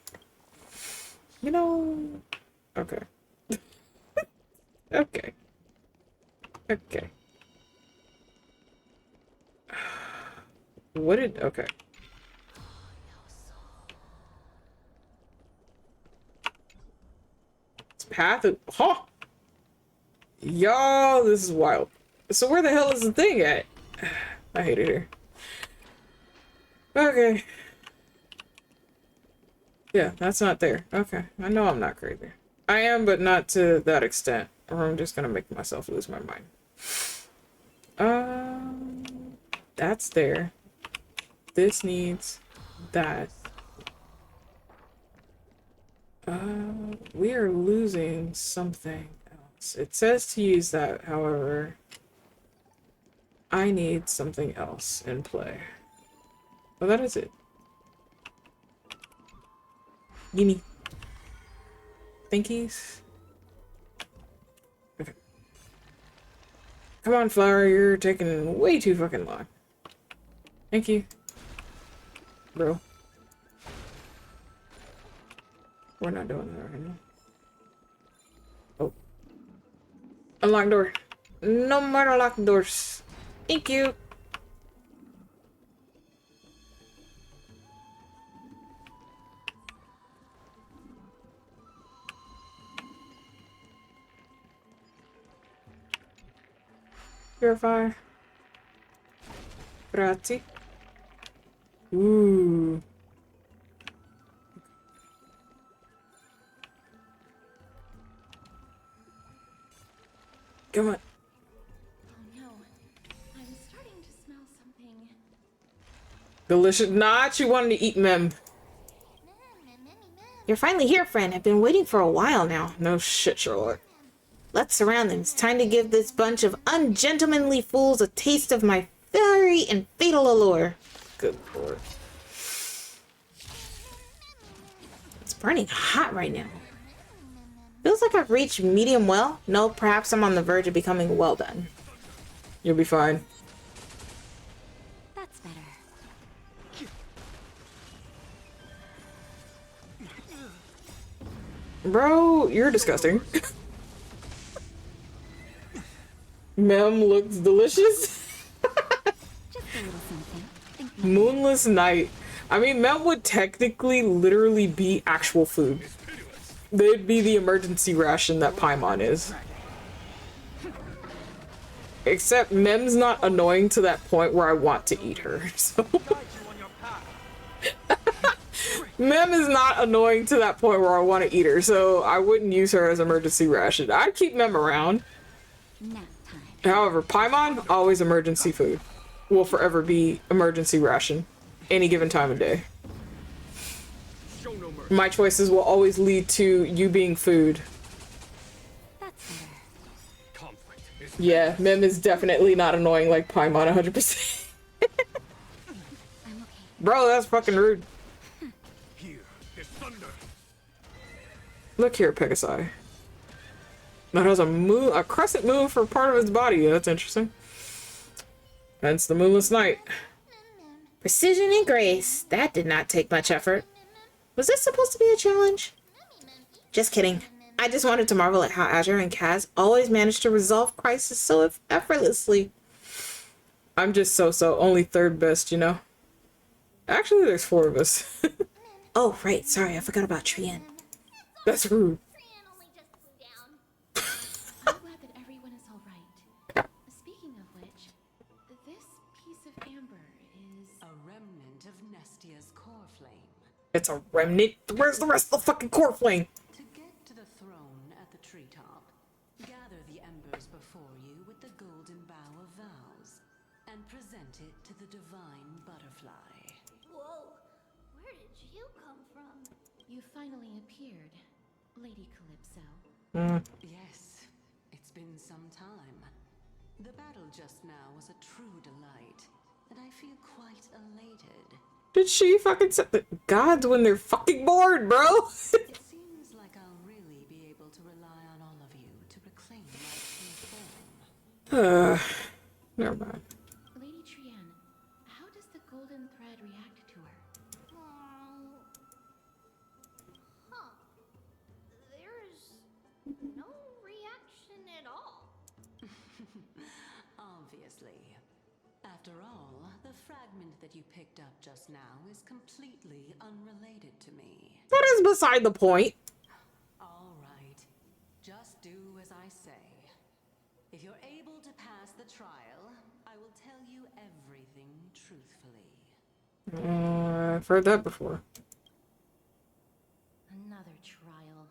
You know... Okay. Okay. Okay. What did... Okay. It's path of... Huh! Y'all, this is wild. So where the hell is the thing at? I hate it here. Okay. Yeah, that's not there. Okay. I know I'm not crazy. I am, but not to that extent. Or I'm just gonna make myself lose my mind. That's there. This needs that. We are losing something else. It says to use that, however, I need something else in play. Well, that is it. Gimme. Thinkies. Okay. Come on, Flower, you're taking way too fucking long. Thank you. Bro. We're not doing that right now. Oh. Unlock door. No more locked doors. Thank you. Purify. Grazie. Ooh. Come on. Oh no. I'm starting to smell something. Delicious. Not you wanted to eat Mem. You're finally here, friend. I've been waiting for a while now. No shit, Charlotte. Let's surround them. It's time to give this bunch of ungentlemanly fools a taste of my fiery and fatal allure. Good lord. It's burning hot right now. Feels like I've reached medium well. No, perhaps I'm on the verge of becoming well done. You'll be fine. That's better. Bro, you're disgusting. Mem looks delicious. Just a little something. Moonless night. I mean, Mem would technically literally be actual food. They'd be the emergency ration that Paimon is. Except Mem's not annoying to that point where I want to eat her. So Mem is not annoying to that point where I want to eat her, so I wouldn't use her as emergency ration. I'd keep Mem around. However, Paimon, always emergency food. Will forever be emergency ration. Any given time of day. Show no My choices will always lead to you being food. Yeah, Mim is definitely not annoying like Paimon 100%. Bro, that's fucking rude. Here is thunder. Look here, Pegasi. That has a crescent moon for part of its body. That's interesting. Hence the moonless night. Precision and grace. That did not take much effort. Was this supposed to be a challenge? Just kidding. I just wanted to marvel at how Azure and Kaz always manage to resolve crisis so effortlessly. I'm just so only third best, you know? Actually, there's 4 of us. Oh, right. Sorry, I forgot about Trien. That's rude. I'm glad that everyone is all right. Speaking of which, this piece of amber is a remnant of Nestia's core flame. It's a remnant? Where's the rest of the fucking core flame? To get to the throne at the treetop, gather the embers before you with the golden bough of vows, and present it to the divine butterfly. Whoa, where did you come from? You finally appeared, Lady Calypso. Yes, it's been some time. The battle just now was a true delight, and I feel quite elated. Did she fucking set the gods when they're fucking bored, bro? It seems like I'll really be able to rely on all of you to reclaim my true form. Never mind. Lady Trien, how does the golden thread react to her? Huh. There's no reaction at all. Obviously. After all, the fragment that you picked up just now is completely unrelated to me. That is beside the point. All right. Just do as I say. If you're able to pass the trial, I will tell you everything truthfully. I've heard that before. Another trial.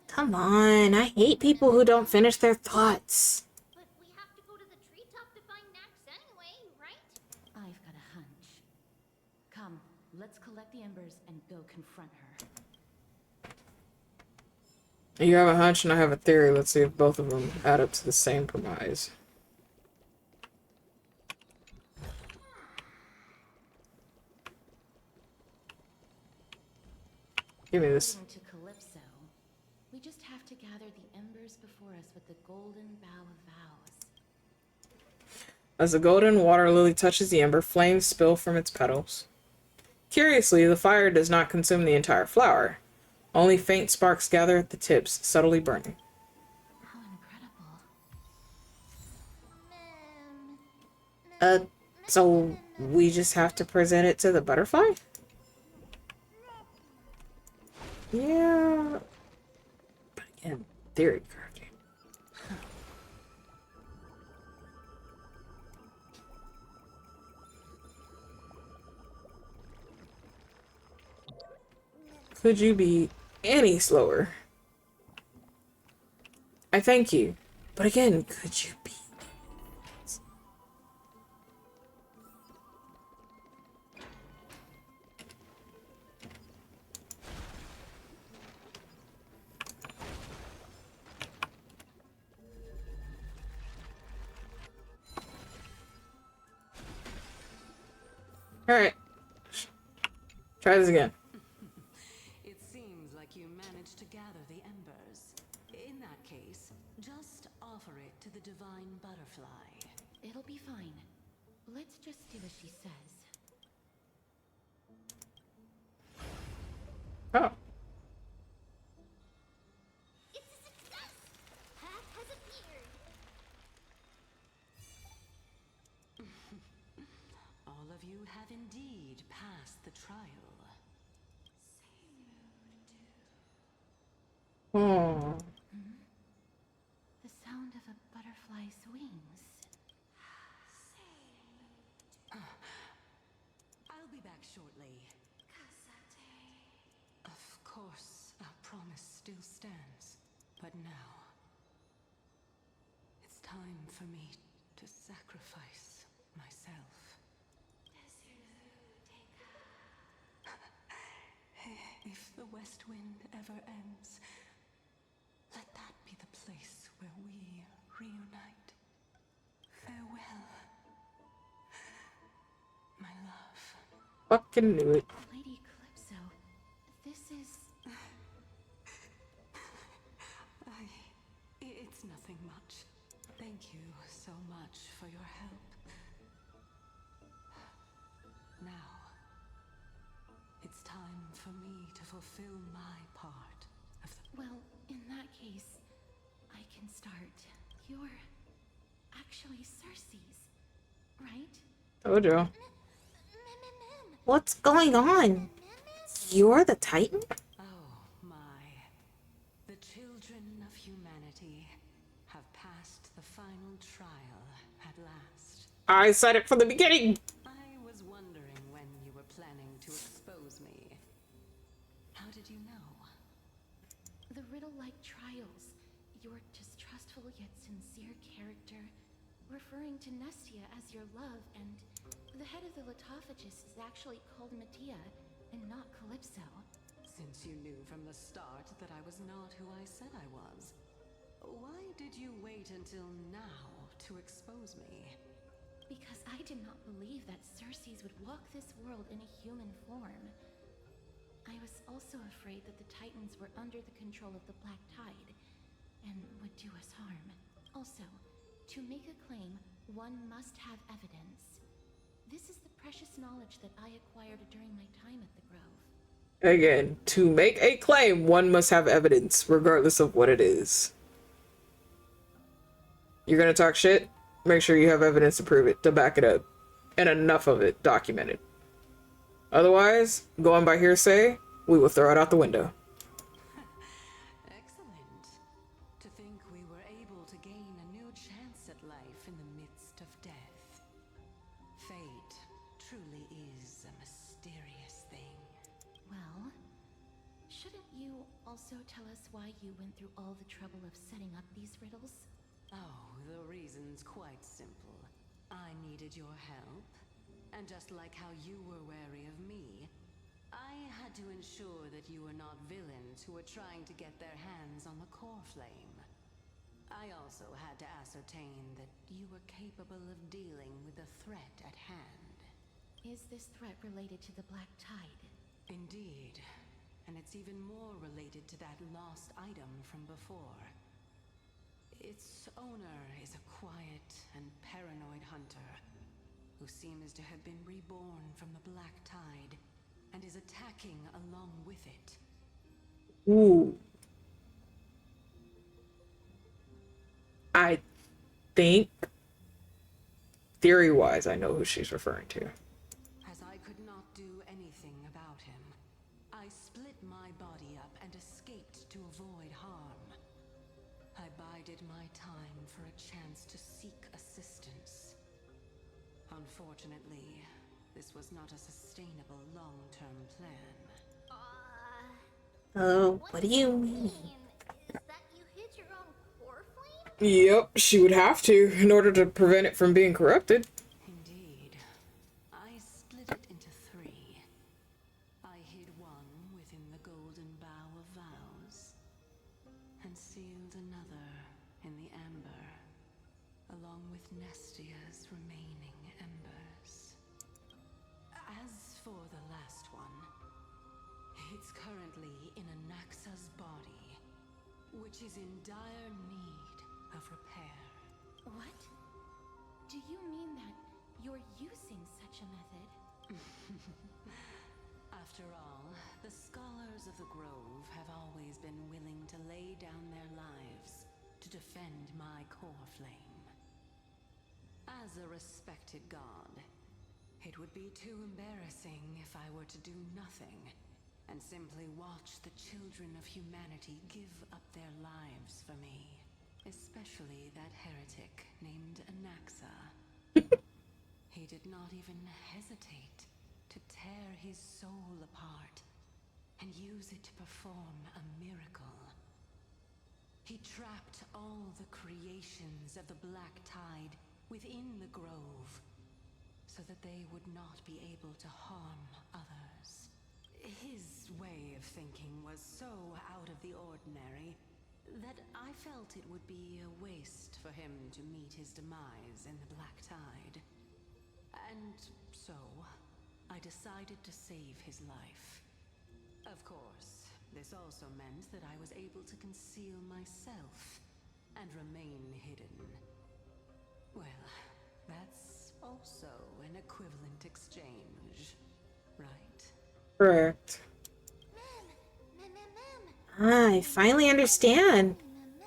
Come on, I hate people who don't finish their thoughts. But we have to go to the treetop to find Nax anyway, right? I've got a hunch. Come, let's collect the embers and go confront her. You have a hunch and I have a theory. Let's see if both of them add up to the same premise. Give me this. According to Calypso, we just have to gather the embers before us with the golden bough of vows. As the golden water lily touches the ember, flames spill from its petals. Curiously, the fire does not consume the entire flower. Only faint sparks gather at the tips, subtly burning. How incredible. So we just have to present it to the butterfly? Yeah. But again, theory crafting. Could you be any slower? I thank you. But again, could you be? Alright. Try this again. It seems like you managed to gather the embers. In that case, just offer it to the divine butterfly. It'll be fine. Let's just do as she says. Oh. It's a success! Path has appeared. All of you have indeed passed the trial. Oh. The sound of a butterfly's wings. I'll be back shortly. Of course, our promise still stands. But now, it's time for me to sacrifice myself. the west wind ever ends, let that be the place where we reunite. Farewell, my love. Fucking knew it. Lady Calypso, this is... It's nothing much. Thank you so much for your help. Now, it's time for me to fulfill my part of the... Well, in that case, I can start. You're actually Cersei's, right? Told you. What's going on? You're the Titan? Oh my. The children of humanity have passed the final trial at last. I said it from the beginning. I was wondering when you were planning to expose me. How did you know? The riddle-like trials, your distrustful yet sincere character, referring to Nestia as your love, and the head of the Litophagus is actually called Medea and not Calypso. Since you knew from the start that I was not who I said I was, why did you wait until now to expose me? Because I did not believe that Cersei's would walk this world in a human form. I was also afraid that the Titans were under the control of the Black Tide and would do us harm. Also, to make a claim, one must have evidence. This is the precious knowledge that I acquired during my time at the Grove. Again, to make a claim, one must have evidence, regardless of what it is. You're gonna talk shit? Make sure you have evidence to prove it, to back it up. And enough of it documented. Otherwise, going by hearsay, we will throw it out the window. Excellent. To think we were able to gain a new chance at life in the midst of death. Fate truly is a mysterious thing. Well, shouldn't you also tell us why you went through all the trouble of setting up these riddles? Oh, the reason's quite simple. I needed your help, and just like how you were wary of me, I had to ensure that you were not villains who were trying to get their hands on the core flame. I also had to ascertain that you were capable of dealing with the threat at hand. Is this threat related to the Black Tide? Indeed, and it's even more related to that lost item from before. Its owner is a quiet and paranoid hunter who seems to have been reborn from the Black Tide and is attacking along with it. Ooh. I think, theory-wise, I know who she's referring to. As I could not do anything about him, I split my body up and escaped to avoid harm. I bided my time for a chance to seek assistance. Unfortunately, this was not a sustainable long-term plan. Oh, what do you mean? Is that you hid your own core flame? Yep, she would have to in order to prevent it from being corrupted. Indeed. I split it into three. I hid one within the golden bough of vows, and sealed another in the amber, along with Nestia's remaining embers. As for the last one, it's currently in Anaxa's body, which is in dire need of repair. What? Do you mean that you're using such a method? After all, the scholars of the Grove have always been willing to lay down their lives to defend my core flame. As a respected god, it would be too embarrassing if I were to do nothing and simply watch the children of humanity give up their lives for me. Especially that heretic named Anaxa. He did not even hesitate to tear his soul apart and use it to perform a miracle. He trapped all the creations of the Black Tide within the Grove so that they would not be able to harm others. His way of thinking was so out of the ordinary that I felt it would be a waste for him to meet his demise in the Black Tide. And so, I decided to save his life. Of course, this also meant that I was able to conceal myself and remain hidden. Well, that's also an equivalent exchange, right? Correct. I finally understand.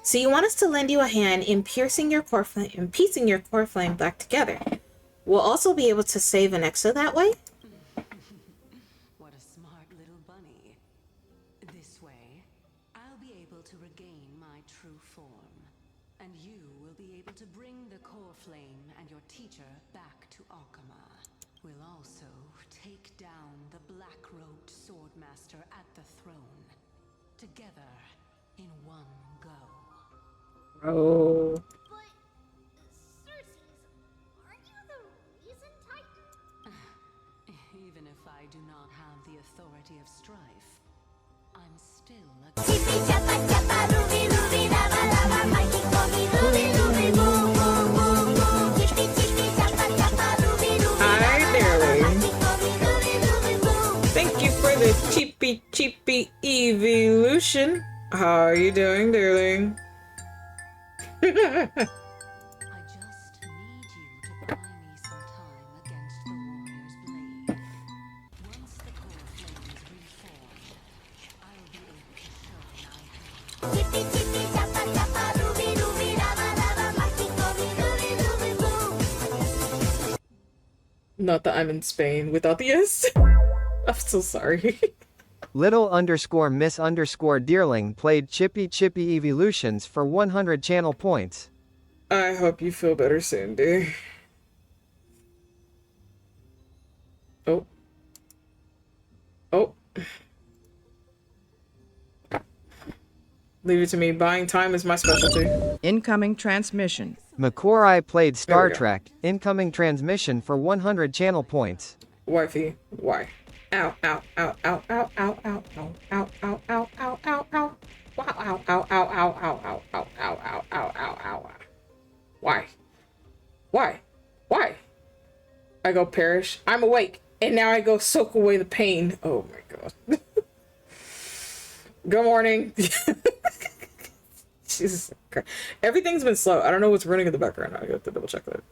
So you want us to lend you a hand in piecing your core flame back together. We'll also be able to save an exo that way? What a smart little bunny. This way, I'll be able to regain my true form. And you will be able to bring the core flame and your teacher back to Akama. We'll also take down the black-robed swordmaster at the throne. Together, in one go. Oh. Even if I do not have the authority of strife, I'm still a... Hi, darling. Thank you for the cheapy evolution. How are you doing, darling? Not that I'm in Spain without the S. I'm so sorry. Little_Miss_Deerling played Chippy Evolutions for 100 channel points. I hope you feel better soon, dear. Oh. Oh. Leave it to me. Buying time is my specialty. Incoming transmission. Makorai played Star Trek, incoming transmission for 100 channel points. Wifey, why? Ow, ow, ow, ow, ow, ow, ow, ow, ow, ow, ow, ow, ow, ow. Wow, ow, ow, ow, ow, ow, ow, ow, ow, ow, ow, ow, ow. Why? Why? Why? I go perish. I'm awake. And now I go soak away the pain. Oh my god. Good morning. Jesus Christ. Everything's been slow. I don't know what's running in the background. I have to double check that.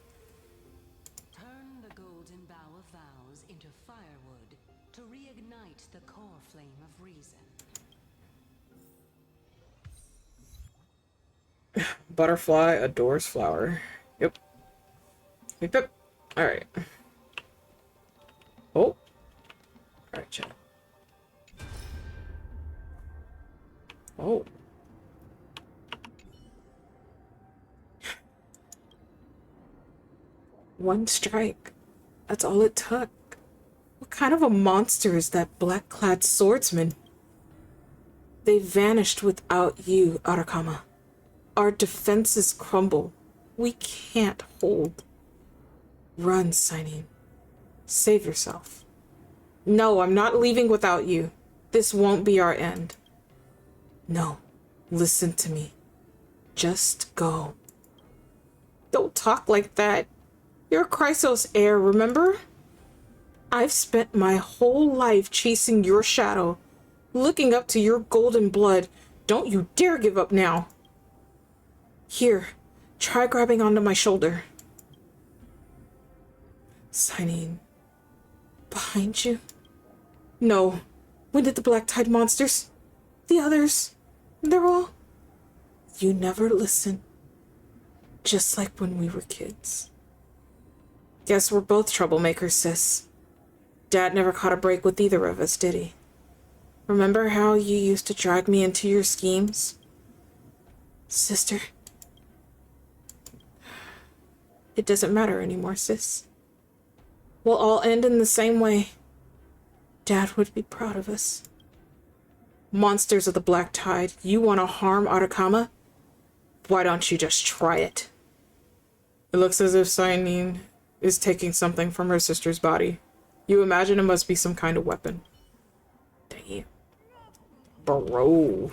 Turn the golden bough of vows into firewood to reignite the core flame of reason. Butterfly adores flower. Yep. Yep, yep. Alright. Oh. Alright, chat. Oh. One strike. That's all it took. What kind of a monster is that black-clad swordsman? They vanished without you, Arakama. Our defenses crumble. We can't hold. Run, Signing. Save yourself. No, I'm not leaving without you. This won't be our end. No, listen to me. Just go. Don't talk like that. You're Chrysos' heir, remember? I've spent my whole life chasing your shadow, looking up to your golden blood. Don't you dare give up now. Here, try grabbing onto my shoulder. Signing. Behind you? No. When did the Black Tide monsters? The others? They're all... You never listen. Just like when we were kids. Guess we're both troublemakers, sis. Dad never caught a break with either of us, did he? Remember how you used to drag me into your schemes? Sister. It doesn't matter anymore, sis. We'll all end in the same way. Dad would be proud of us. Monsters of the Black Tide, you want to harm Arakama? Why don't you just try it? It looks as if Cyanine is taking something from her sister's body. You imagine it must be some kind of weapon. Bro.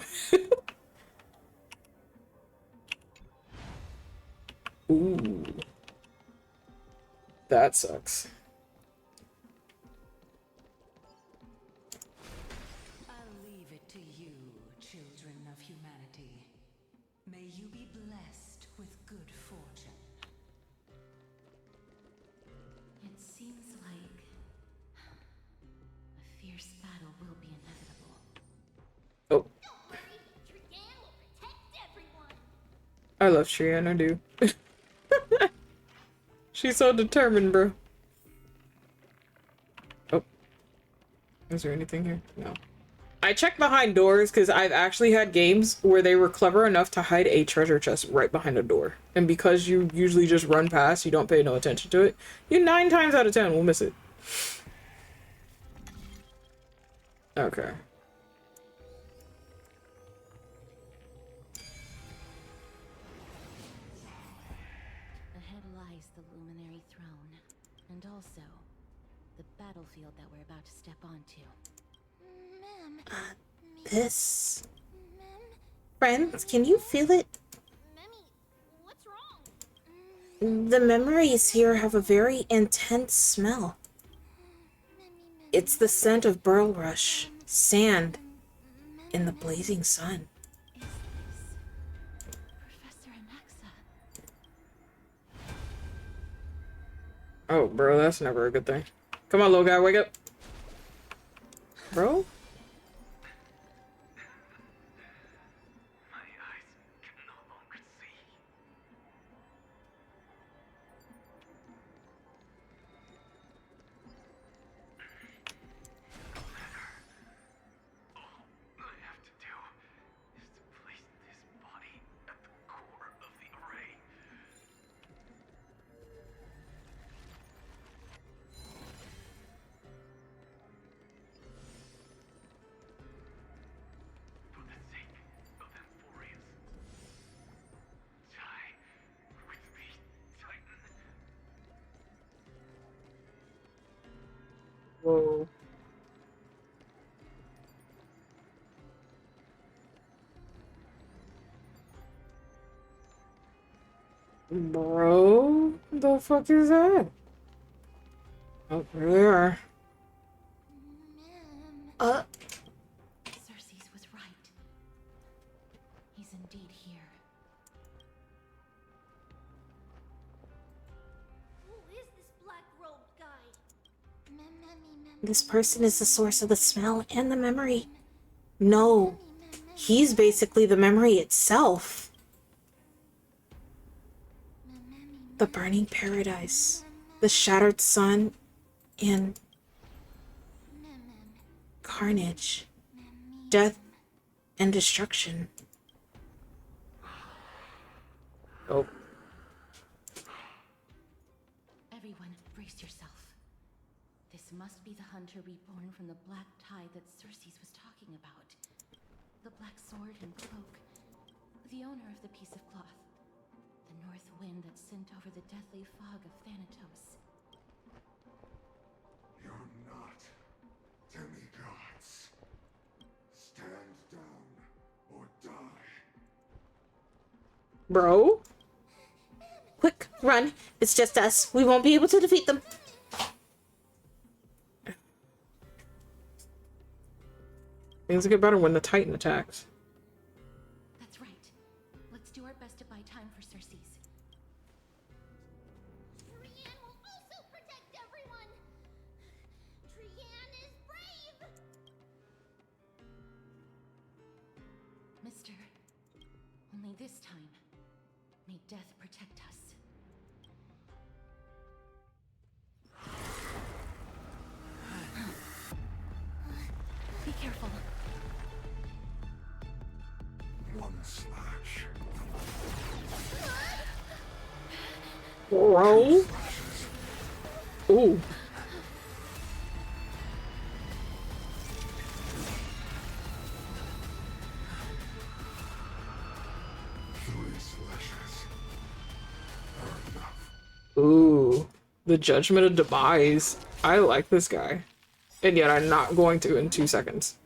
Ooh. That sucks. I'll leave it to you, children of humanity. May you be blessed with good fortune. It seems like a fierce battle will be inevitable. Oh. I love Trian, I do. She's so determined, bro. Oh. Is there anything here? No. I checked behind doors because I've actually had games where they were clever enough to hide a treasure chest right behind a door. And because you usually just run past, you don't pay no attention to it, you 9 times out of 10 will miss it. Okay. Ahead lies the Luminary Throne, and also the battlefield that we're about to step onto. This... Friends, can you feel it? The memories here have a very intense smell. It's the scent of burl rush, sand, in the blazing sun. Oh, bro, that's never a good thing. Come on, little guy, wake up. Bro? Whoa. Bro? The fuck is that? Oh, there they are. Cersei's was right. He's indeed here. Who is this black-robed guy? This person is the source of the smell and the memory. No, he's basically the memory itself. The burning paradise, the shattered sun, and carnage, death, and destruction. Oh. Everyone, brace yourself. This must be the hunter reborn from the black tide that Cersei's was talking about. The black sword and cloak. The owner of the piece of cloth. The north wind that sent over the deathly fog of Thanatos. You're not demigods. Stand down or die. Bro? Quick, run. It's just us. We won't be able to defeat them. Things get better when the Titan attacks. That's right. Let's do our best to buy time for Cersei's. Trian will also protect everyone! Trian is brave! Mister, only this time, may death protect us. Be careful. One slash. Bro? Ooh. Three slashes. Are enough. Ooh. The Judgment of Demise. I like this guy. And yet I'm not going to in 2 seconds.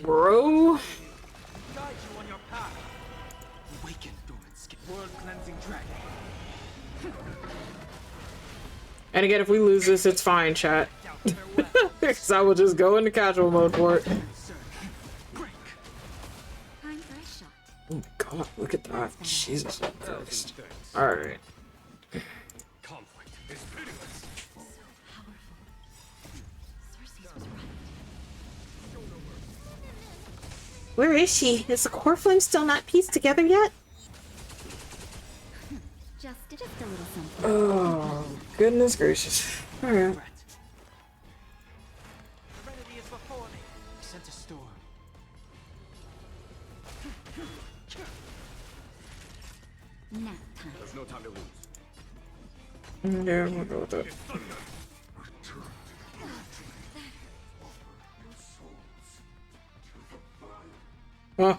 Bro. Guide you on your path. Awaken dormant skin. World cleansing dragon. And again, if we lose this, it's fine, chat. Because I will just go into casual mode for it. Oh my god, look at that. Jesus Christ. Alright. Conflict is pitiless. Where is she? Is the core flame still not pieced together yet? Just a little something. Oh, goodness gracious. Alright. Serenity is before me. Sent a storm. Nap time. There's no time to lose. Yeah, we'll go with that. Huh.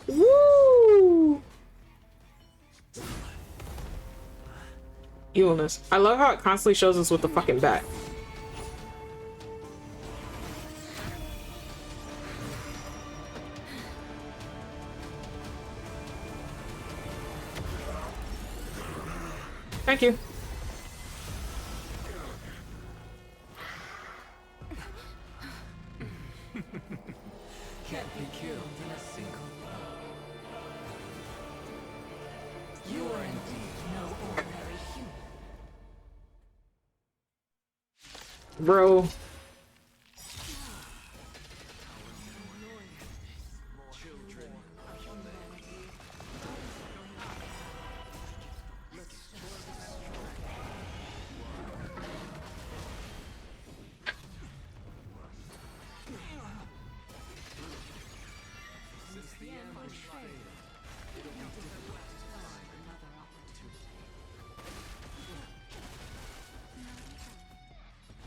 Woo! Evilness. I love how it constantly shows us with the fucking bat. Thank you. Can't be killed in a single blow. You are indeed no ordinary human. Bro. Children of humanity. Let's destroy this Since the ambush failed, it'll be difficult to find another opportunity.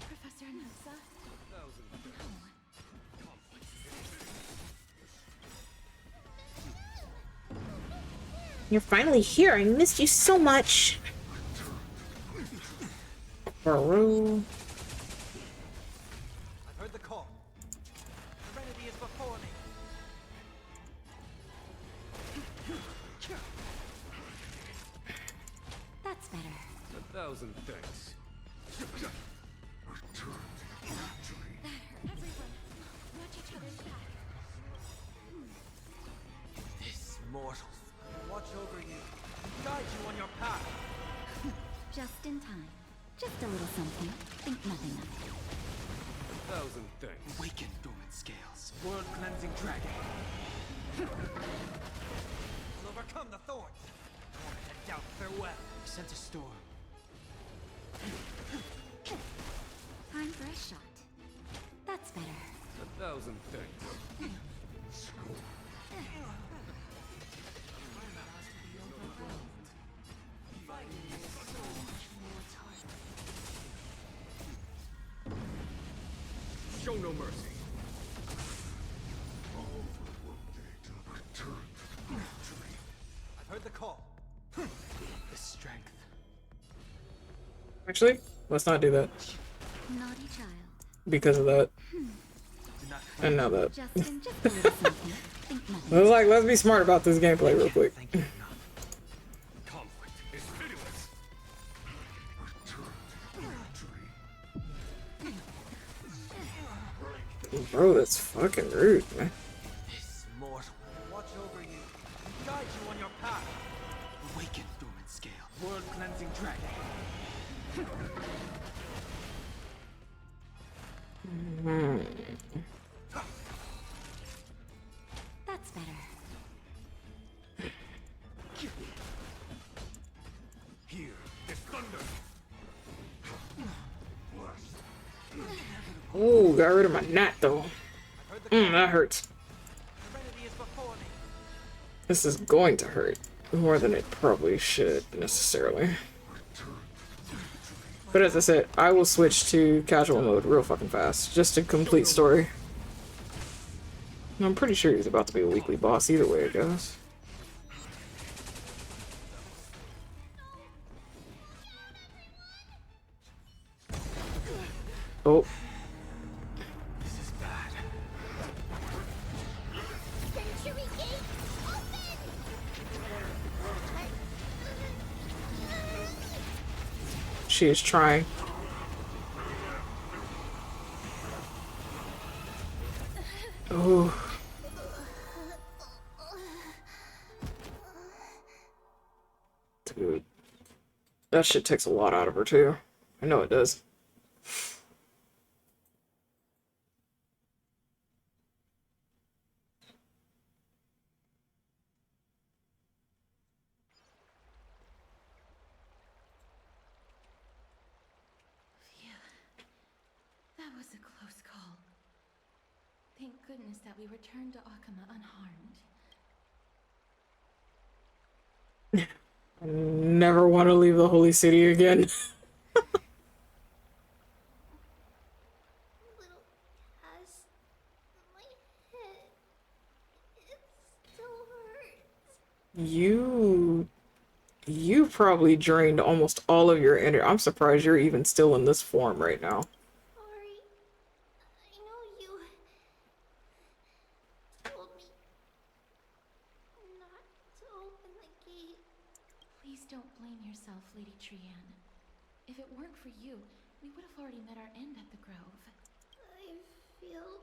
Professor Nusa? You're finally here. I missed you so much. Bro. I've heard the call. Serenity is before me. That's better. 1,000 thanks. Everyone, watch each other's back. This mortal. Watch over you. Guide you on your path. Just in time. Just a little something. Think nothing of it. 1,000 thanks. Awaken dormant scales. World cleansing dragon. Will overcome the thorns. Torment and doubt farewell. Sent a storm. Time for a shot. That's better. 1,000 thanks. Show no mercy. I've heard the call. The strength. Actually, let's not do that. Naughty child. Because of that. And now that. Just a little something. Think nothing. I was like, let's be smart about this gameplay real quick. Conflict is pitiless. Bro, that's fucking rude, man. This mortal. Watch over you. Guide you on your path. Awaken dormant scale. World cleansing dragon. That's better. Here is thunder. Ooh, got rid of my gnat though. That hurts. Serenity is before me. This is going to hurt more than it probably should necessarily. But as I said, I will switch to casual mode real fucking fast, just to complete story. I'm pretty sure he's about to be a weekly boss either way it goes. Oh. She is trying. Oh. Dude. That shit takes a lot out of her, too. I know it does. That was a close call. Thank goodness that we returned to Akama unharmed. I never want to leave the Holy City again. Little Cass, my head, it still hurts. You probably drained almost all of your energy. I'm surprised you're even still in this form right now. Sorry. I know you told me not to open the gate. Please don't blame yourself, Lady Trianne. If it weren't for you, we would have already met our end at the Grove. I feel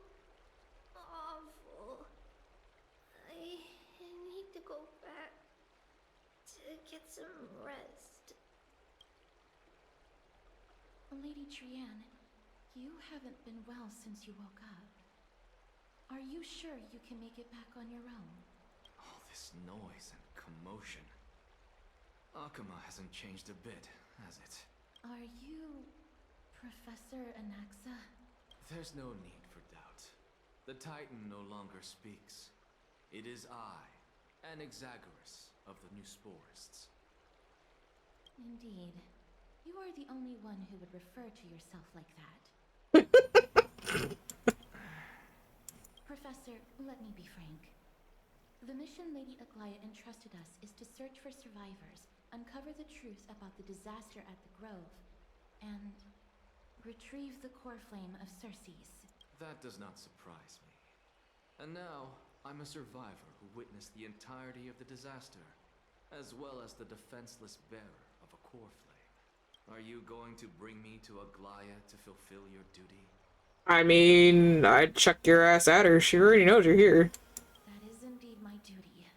awful. I need to go back to get some rest. Lady Trianne, you haven't been well since you woke up. Are you sure you can make it back on your own? All this noise and commotion. Akama hasn't changed a bit, has it? Are you Professor Anaxa? There's no need for doubt. The Titan no longer speaks. It is I, Anaxagoras of the New Sporists. Indeed. You are the only one who would refer to yourself like that. Professor, let me be frank. The mission Lady Aglaya entrusted us is to search for survivors, uncover the truth about the disaster at the Grove, and retrieve the core flame of Circes. That does not surprise me. And now, I'm a survivor who witnessed the entirety of the disaster, as well as the defenseless bearer of a core flame. Are you going to bring me to Aglaya to fulfill your duty? I mean, I'd chuck your ass at her. She already knows you're here. That is indeed my duty.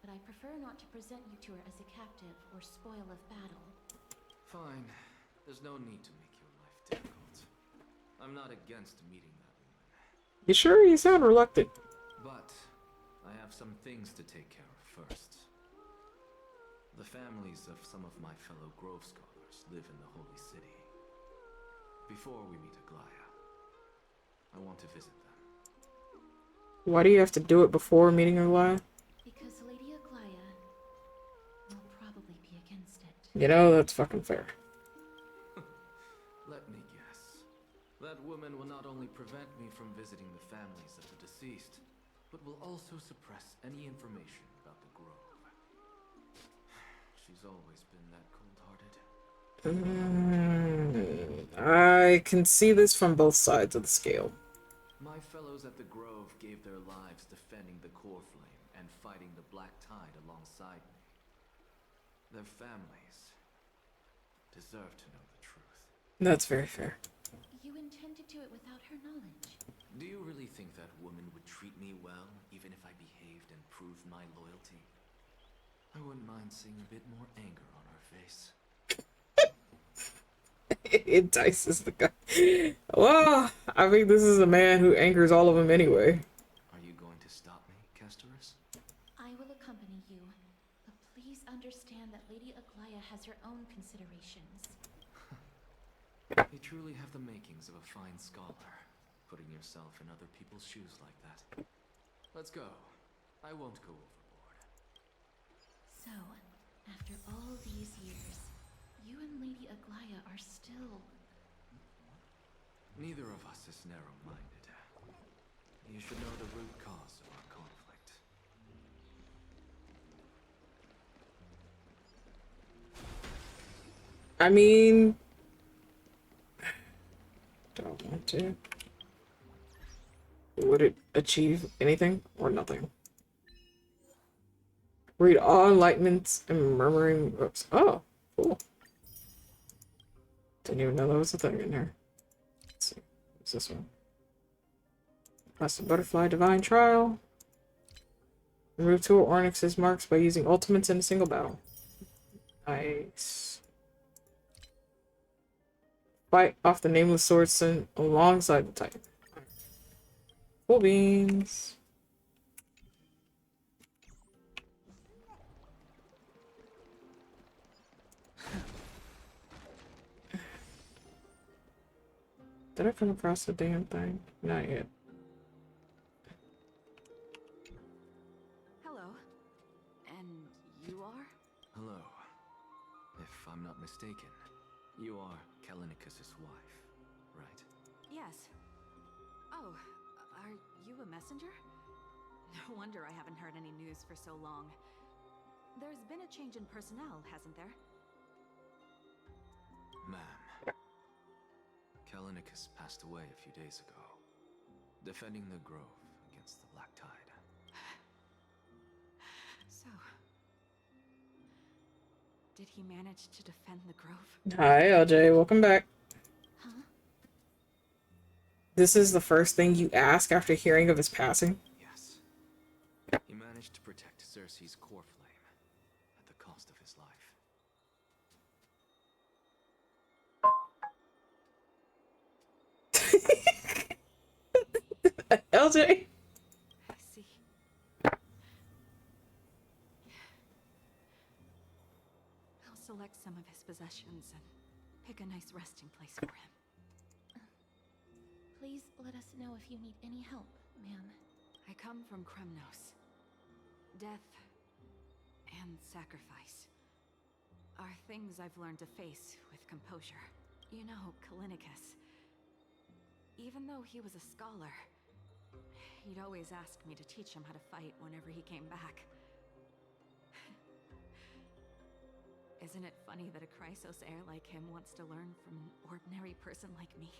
But I prefer not to present you to her as a captive or spoil of battle. Fine. There's no need to make your life difficult. I'm not against meeting that woman. You sure? You sound reluctant. But I have some things to take care of first. The families of some of my fellow Grove scholars live in the Holy City. Before we meet Aglaya, I want to visit them. Why do you have to do it before meeting Aglaya? Because Lady Aglaya will probably be against it. You know, that's fucking fair. Let me guess. That woman will not only prevent me from visiting the families of the deceased, but will also suppress any information about the Grove. She's always been that cold-hearted. I can see this from both sides of the scale. My fellows at the Grove gave their lives defending the core flame and fighting the Black Tide alongside me. Their families deserve to know the truth. That's very fair. You intend to do it without her knowledge. Do you really think that woman would treat me well, even if I behaved and proved my loyalty? I wouldn't mind seeing a bit more anger on her face. It entices the guy. Well, I think this is a man who angers all of them anyway. Are you going to stop me, Kesterus? I will accompany you, but please understand that Lady Aglaya has her own considerations. You truly have the makings of a fine scholar, putting yourself in other people's shoes like that. Let's go. I won't go overboard. So, after all these years, you and Lady Aglaya are still... Neither of us is narrow-minded. You should know the root cause of our conflict. I mean... Don't want to. Would it achieve anything or nothing? Read all enlightenments and murmuring books. Oh, cool. Didn't even know there was a thing in here. Let's see. What's this one? Plastic Butterfly Divine Trial. Remove 2 of Ornyx's marks by using ultimates in a single battle. Nice. Fight off the nameless sword sent alongside the Titan. Cool beans. Did I come across the damn thing? Not yet. Hello. And you are? Hello. If I'm not mistaken, you are Kalinicus's wife, right? Yes. Oh, are you a messenger? No wonder I haven't heard any news for so long. There's been a change in personnel, hasn't there? Ma'am, Kalinicus passed away a few days ago, defending the grove against the Black Tide. So, did he manage to defend the grove? Hi, LJ. Welcome back. Huh? This is the first thing you ask after hearing of his passing? Yes. He managed to protect Cersei's core flame at the cost of his life. LJ? I see. I'll select some of his possessions and pick a nice resting place for him. Please let us know if you need any help, ma'am. I come from Kremnos. Death and sacrifice are things I've learned to face with composure. You know, Kalinicus, even though he was a scholar, he'd always ask me to teach him how to fight whenever he came back. Isn't it funny that a Chrysos heir like him wants to learn from an ordinary person like me?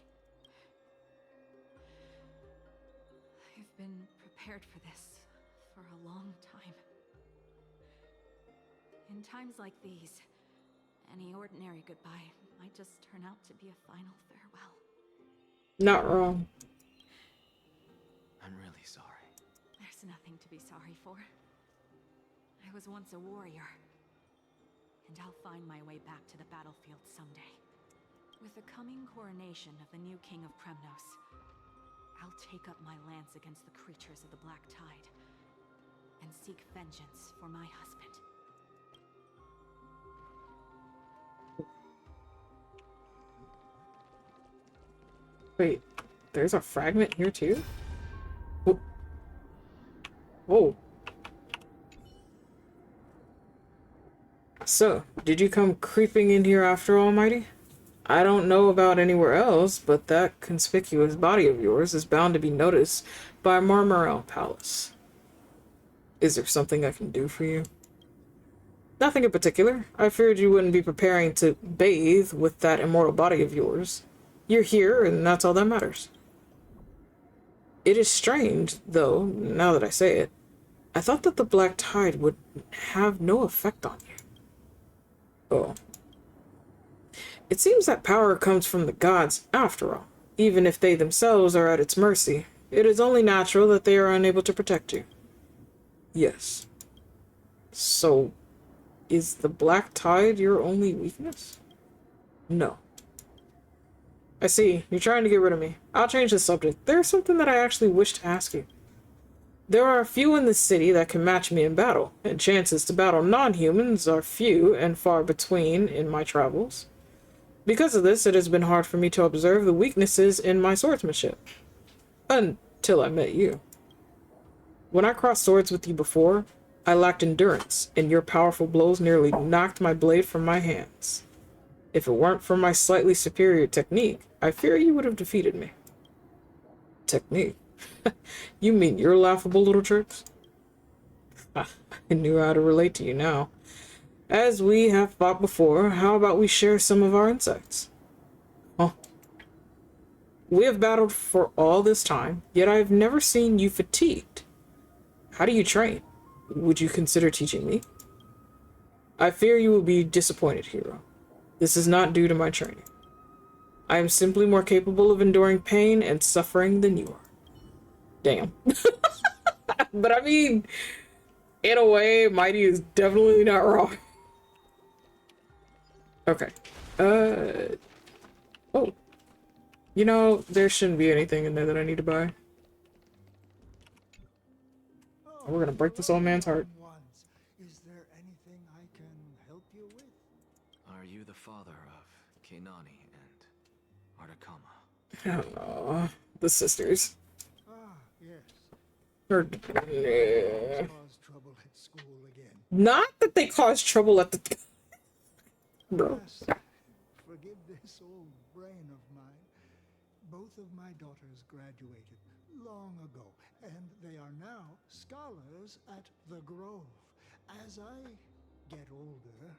I've been prepared for this for a long time. In times like these, any ordinary goodbye might just turn out to be a final farewell. Not wrong. I'm really sorry. There's nothing to be sorry for. I was once a warrior, and I'll find my way back to the battlefield someday. With the coming coronation of the new king of Kremnos, I'll take up my lance against the creatures of the Black Tide and seek vengeance for my husband. Wait, there's a fragment here too? Whoa. Whoa. So, did you come creeping in here after Almighty? I don't know about anywhere else, but that conspicuous body of yours is bound to be noticed by Marmarel Palace. Is there something I can do for you? Nothing in particular. I feared you wouldn't be preparing to bathe with that immortal body of yours. You're here, and that's all that matters. It is strange, though, now that I say it. I thought that the Black Tide would have no effect on you. Oh. It seems that power comes from the gods, after all. Even if they themselves are at its mercy, it is only natural that they are unable to protect you. Yes. So, is the Black Tide your only weakness? No. I see. You're trying to get rid of me. I'll change the subject. There's something that I actually wish to ask you. There are a few in the city that can match me in battle, and chances to battle non-humans are few and far between in my travels. Because of this, it has been hard for me to observe the weaknesses in my swordsmanship. Until I met you. When I crossed swords with you before, I lacked endurance, and your powerful blows nearly knocked my blade from my hands. If it weren't for my slightly superior technique, I fear you would have defeated me. Technique? You mean your laughable little tricks? I knew how to relate to you now. As we have fought before, how about we share some of our insights? Oh. We have battled for all this time, yet I have never seen you fatigued. How do you train? Would you consider teaching me? I fear you will be disappointed, hero. This is not due to my training. I am simply more capable of enduring pain and suffering than you are. Damn. But I mean, in a way, Mighty is definitely not wrong. Okay. Oh. You know, there shouldn't be anything in there that I need to buy. We're gonna break this old man's heart. Is there anything I can help you with? Are you the father of Kenani and Artakama? Oh, the sisters. Ah, yes. Or, Caused trouble at school again. not that they caused trouble at the... Bro. Alas, forgive this old brain of mine. Both of my daughters graduated long ago, and they are now scholars at the Grove. As I get older,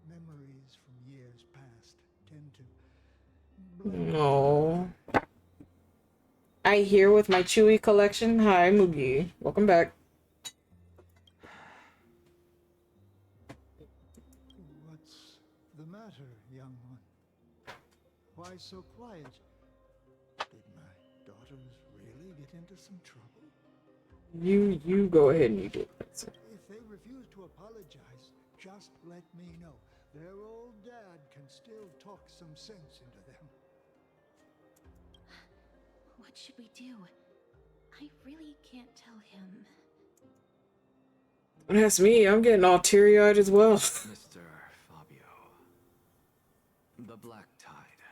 memories from years past tend to... No. I here with my Chewy collection. Hi, Mugi. Welcome back. What's the matter, young one? Why so quiet? Did my daughters really get into some trouble? You go ahead and you do it. If they refuse to apologize, just let me know. Their old dad can still talk some sense into them. What should we do? I really can't tell him. Don't ask me. I'm getting all teary-eyed as well. Mr. Fabio, the Black Tide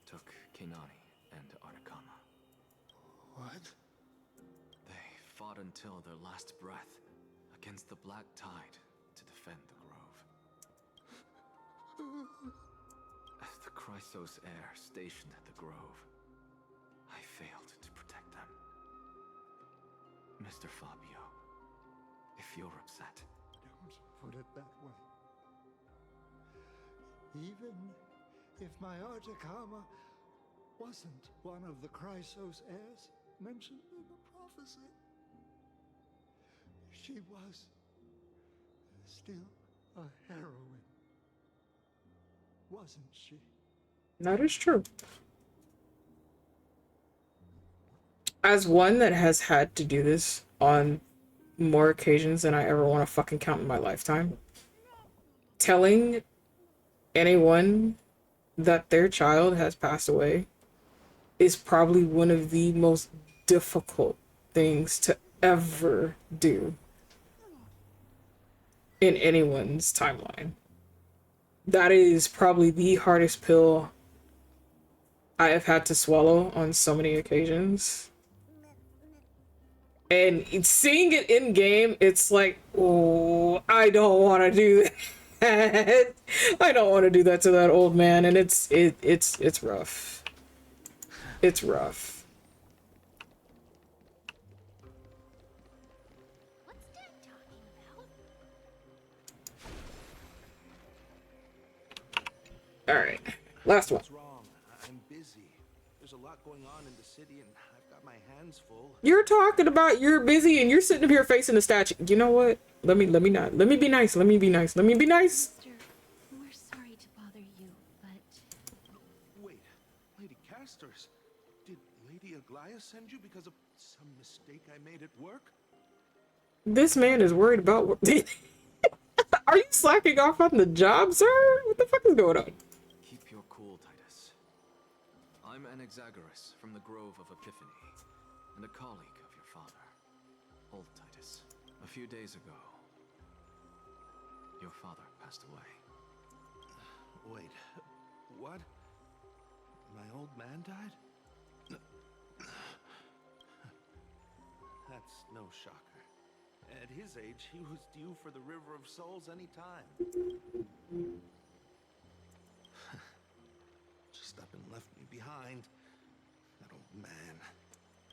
took Kenani and Artakama. What? They fought until their last breath against the Black Tide to defend the Grove. As the Chrysos heir stationed at the Grove, I failed to protect them. Mr. Fabio, if you're upset... Don't put it that way. Even if my Artakama wasn't one of the Chrysos heirs mentioned in the prophecy, she was still a heroine, wasn't she? That is true. As one that has had to do this on more occasions than I ever want to fucking count in my lifetime, telling anyone that their child has passed away is probably one of the most difficult things to ever do in anyone's timeline. That is probably the hardest pill I have had to swallow on so many occasions. And seeing it in game, it's like, oh, I don't want to do that. I don't want to do that to that old man, and it's rough. It's rough. What's Dad talking about? All right, last one. What's wrong? I'm busy. There's a lot going on in the city, and I've got my hands full. You're talking about you're busy, and you're sitting up here facing the statue. You know what? Let me not. Let me be nice. Let me be nice. Let me be nice. Mister, we're sorry to bother you, but... Wait, Lady Casters, did Lady Aglaia send you because of some mistake I made at work? This man is worried about what... Are you slacking off on the job, sir? What the fuck is going on? Keep your cool, Titus. I'm Anaxagoras from the Grove of Epiphany, and a colleague of your father, old Titus. A few days ago, your father passed away. Wait, what? My old man died? That's no shocker. At his age, he was due for the River of Souls any time. Just up and left me behind. That old man.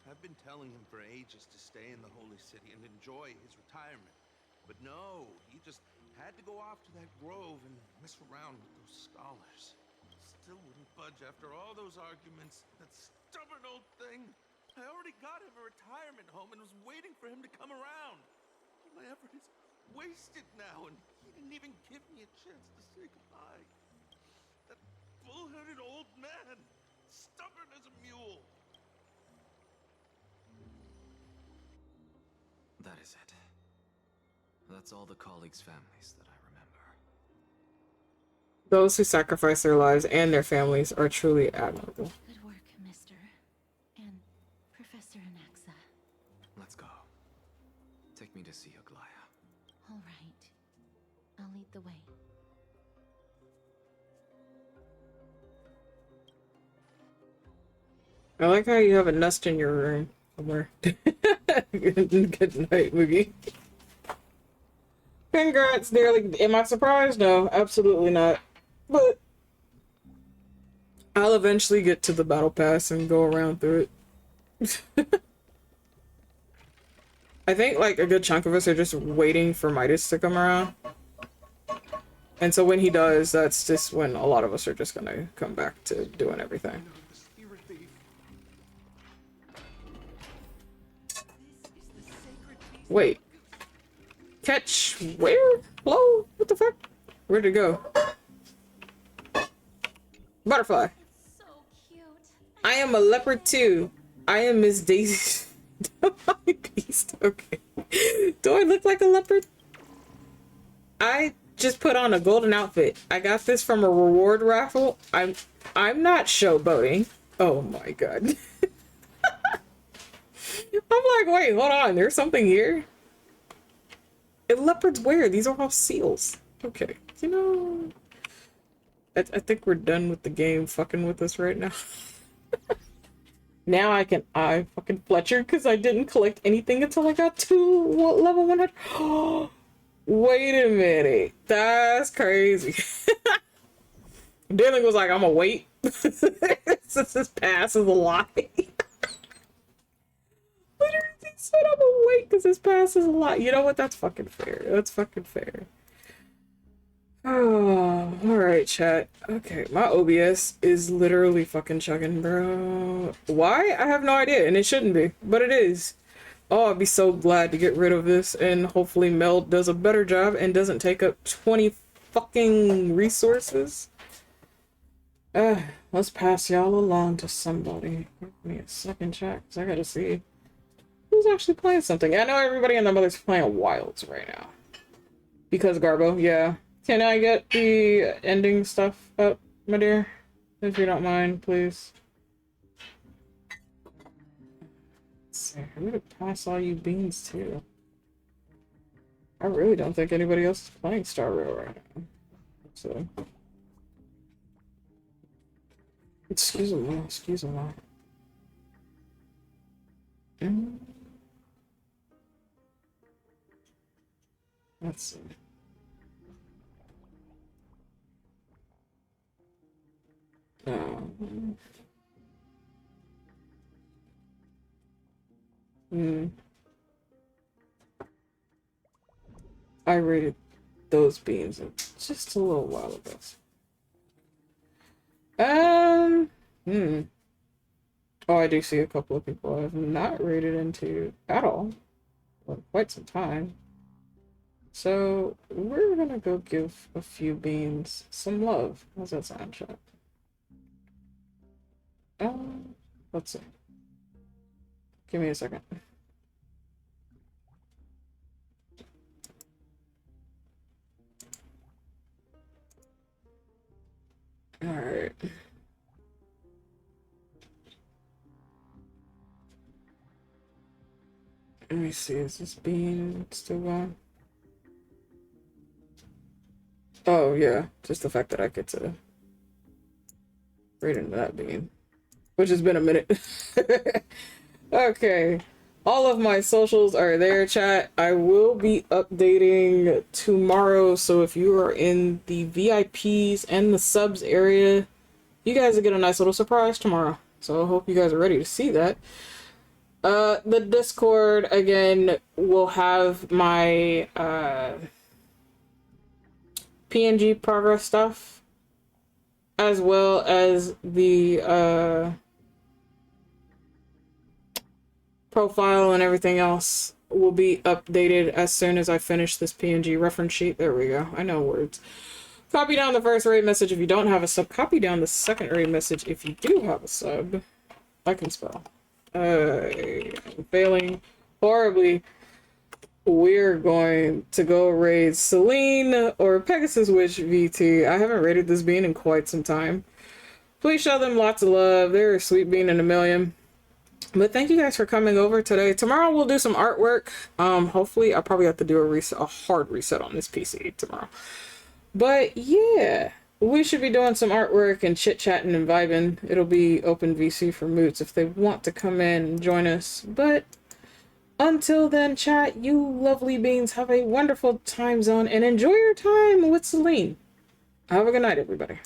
I've been telling him for ages to stay in the Holy City and enjoy his retirement. But no, he just had to go off to that grove and mess around with those scholars. Still wouldn't budge after all those arguments. That stubborn old thing. I already got him a retirement home and was waiting for him to come around. All my effort is wasted now, and he didn't even give me a chance to say goodbye. That bull-headed old man, stubborn as a mule. That is it. That's all the colleagues' families that I remember. Those who sacrifice their lives and their families are truly admirable. Good work, Mr. and Professor Anaxa. Let's go. Take me to see Aglaya. All right. I'll lead the way. I like how you have a nest in your room somewhere. Good night, Moogie. Congrats, dearly. Am I surprised? No, absolutely not. But I'll eventually get to the battle pass and go around through it. I think like a good chunk of us are just waiting for Midas to come around. And so when he does, that's just when a lot of us are just gonna come back to doing everything. Wait. Catch where? Hello? What the fuck? Where'd it go? Butterfly. So cute. I am a leopard too. I am Miss Daisy. My beast. Okay. Do I look like a leopard? I just put on a golden outfit. I got this from a reward raffle. I'm not showboating. Oh my god. I'm like, wait, hold on. There's something here. And leopards where? These are all seals. Okay. You know, I think we're done with the game fucking with us right now. Now I can eye fucking Fletcher because I didn't collect anything until I got to level 100. Wait a minute. That's crazy. Dylan was like, I'm gonna wait. Since this pass is a lie. Literally said I'm gonna wait because this pass is a lie. You know what? That's fucking fair. That's fucking fair. Oh, alright, chat. Okay, my OBS is literally fucking chugging, bro. Why? I have no idea, and it shouldn't be, but it is. Oh, I'd be so glad to get rid of this, and hopefully Mel does a better job and doesn't take up 20 fucking resources. Let's pass y'all along to somebody. Give me a second, chat, because I gotta see who's actually playing something. I know everybody and their mother's playing Wilds right now. Because Garbo, yeah. Can I get the ending stuff up, my dear? If you don't mind, please. Let's see. I'm gonna pass all you beans, too. I really don't think anybody else is playing Star Rail right now. So. Excuse me, excuse me. Let's see. I rated those beans just a little while ago. Oh, I do see a couple of people I have not rated into at all for quite some time. So we're gonna go give a few beans some love. How's that sound, chat? Let's see. Give me a second. Alright. Let me see, is this bean still going? Oh, yeah. Just the fact that I get to read into that bean. Which has been a minute. Okay. All of my socials are there, chat. I will be updating tomorrow, so if you are in the VIPs and the subs area, you guys will get a nice little surprise tomorrow. So I hope you guys are ready to see that. The Discord, again, will have my PNG progress stuff, as well as the profile and everything else will be updated as soon as I finish this PNG reference sheet. There we go. I know words. Copy down the first raid message if you don't have a sub. Copy down the second raid message if you do have a sub. I can spell. I'm failing horribly. We're going to go raid Celine or Pegasus Witch VT. I haven't raided this bean in quite some time. Please show them lots of love. They're a sweet bean in a million. But thank you guys for coming over today. Tomorrow we'll do some artwork. Hopefully I'll probably have to do a hard reset on this PC tomorrow. But yeah, we should be doing some artwork and chit-chatting and vibing. It'll be open VC for moods if they want to come in and join us. But until then, chat, you lovely beings, have a wonderful time zone and enjoy your time with Celine. Have a good night, everybody.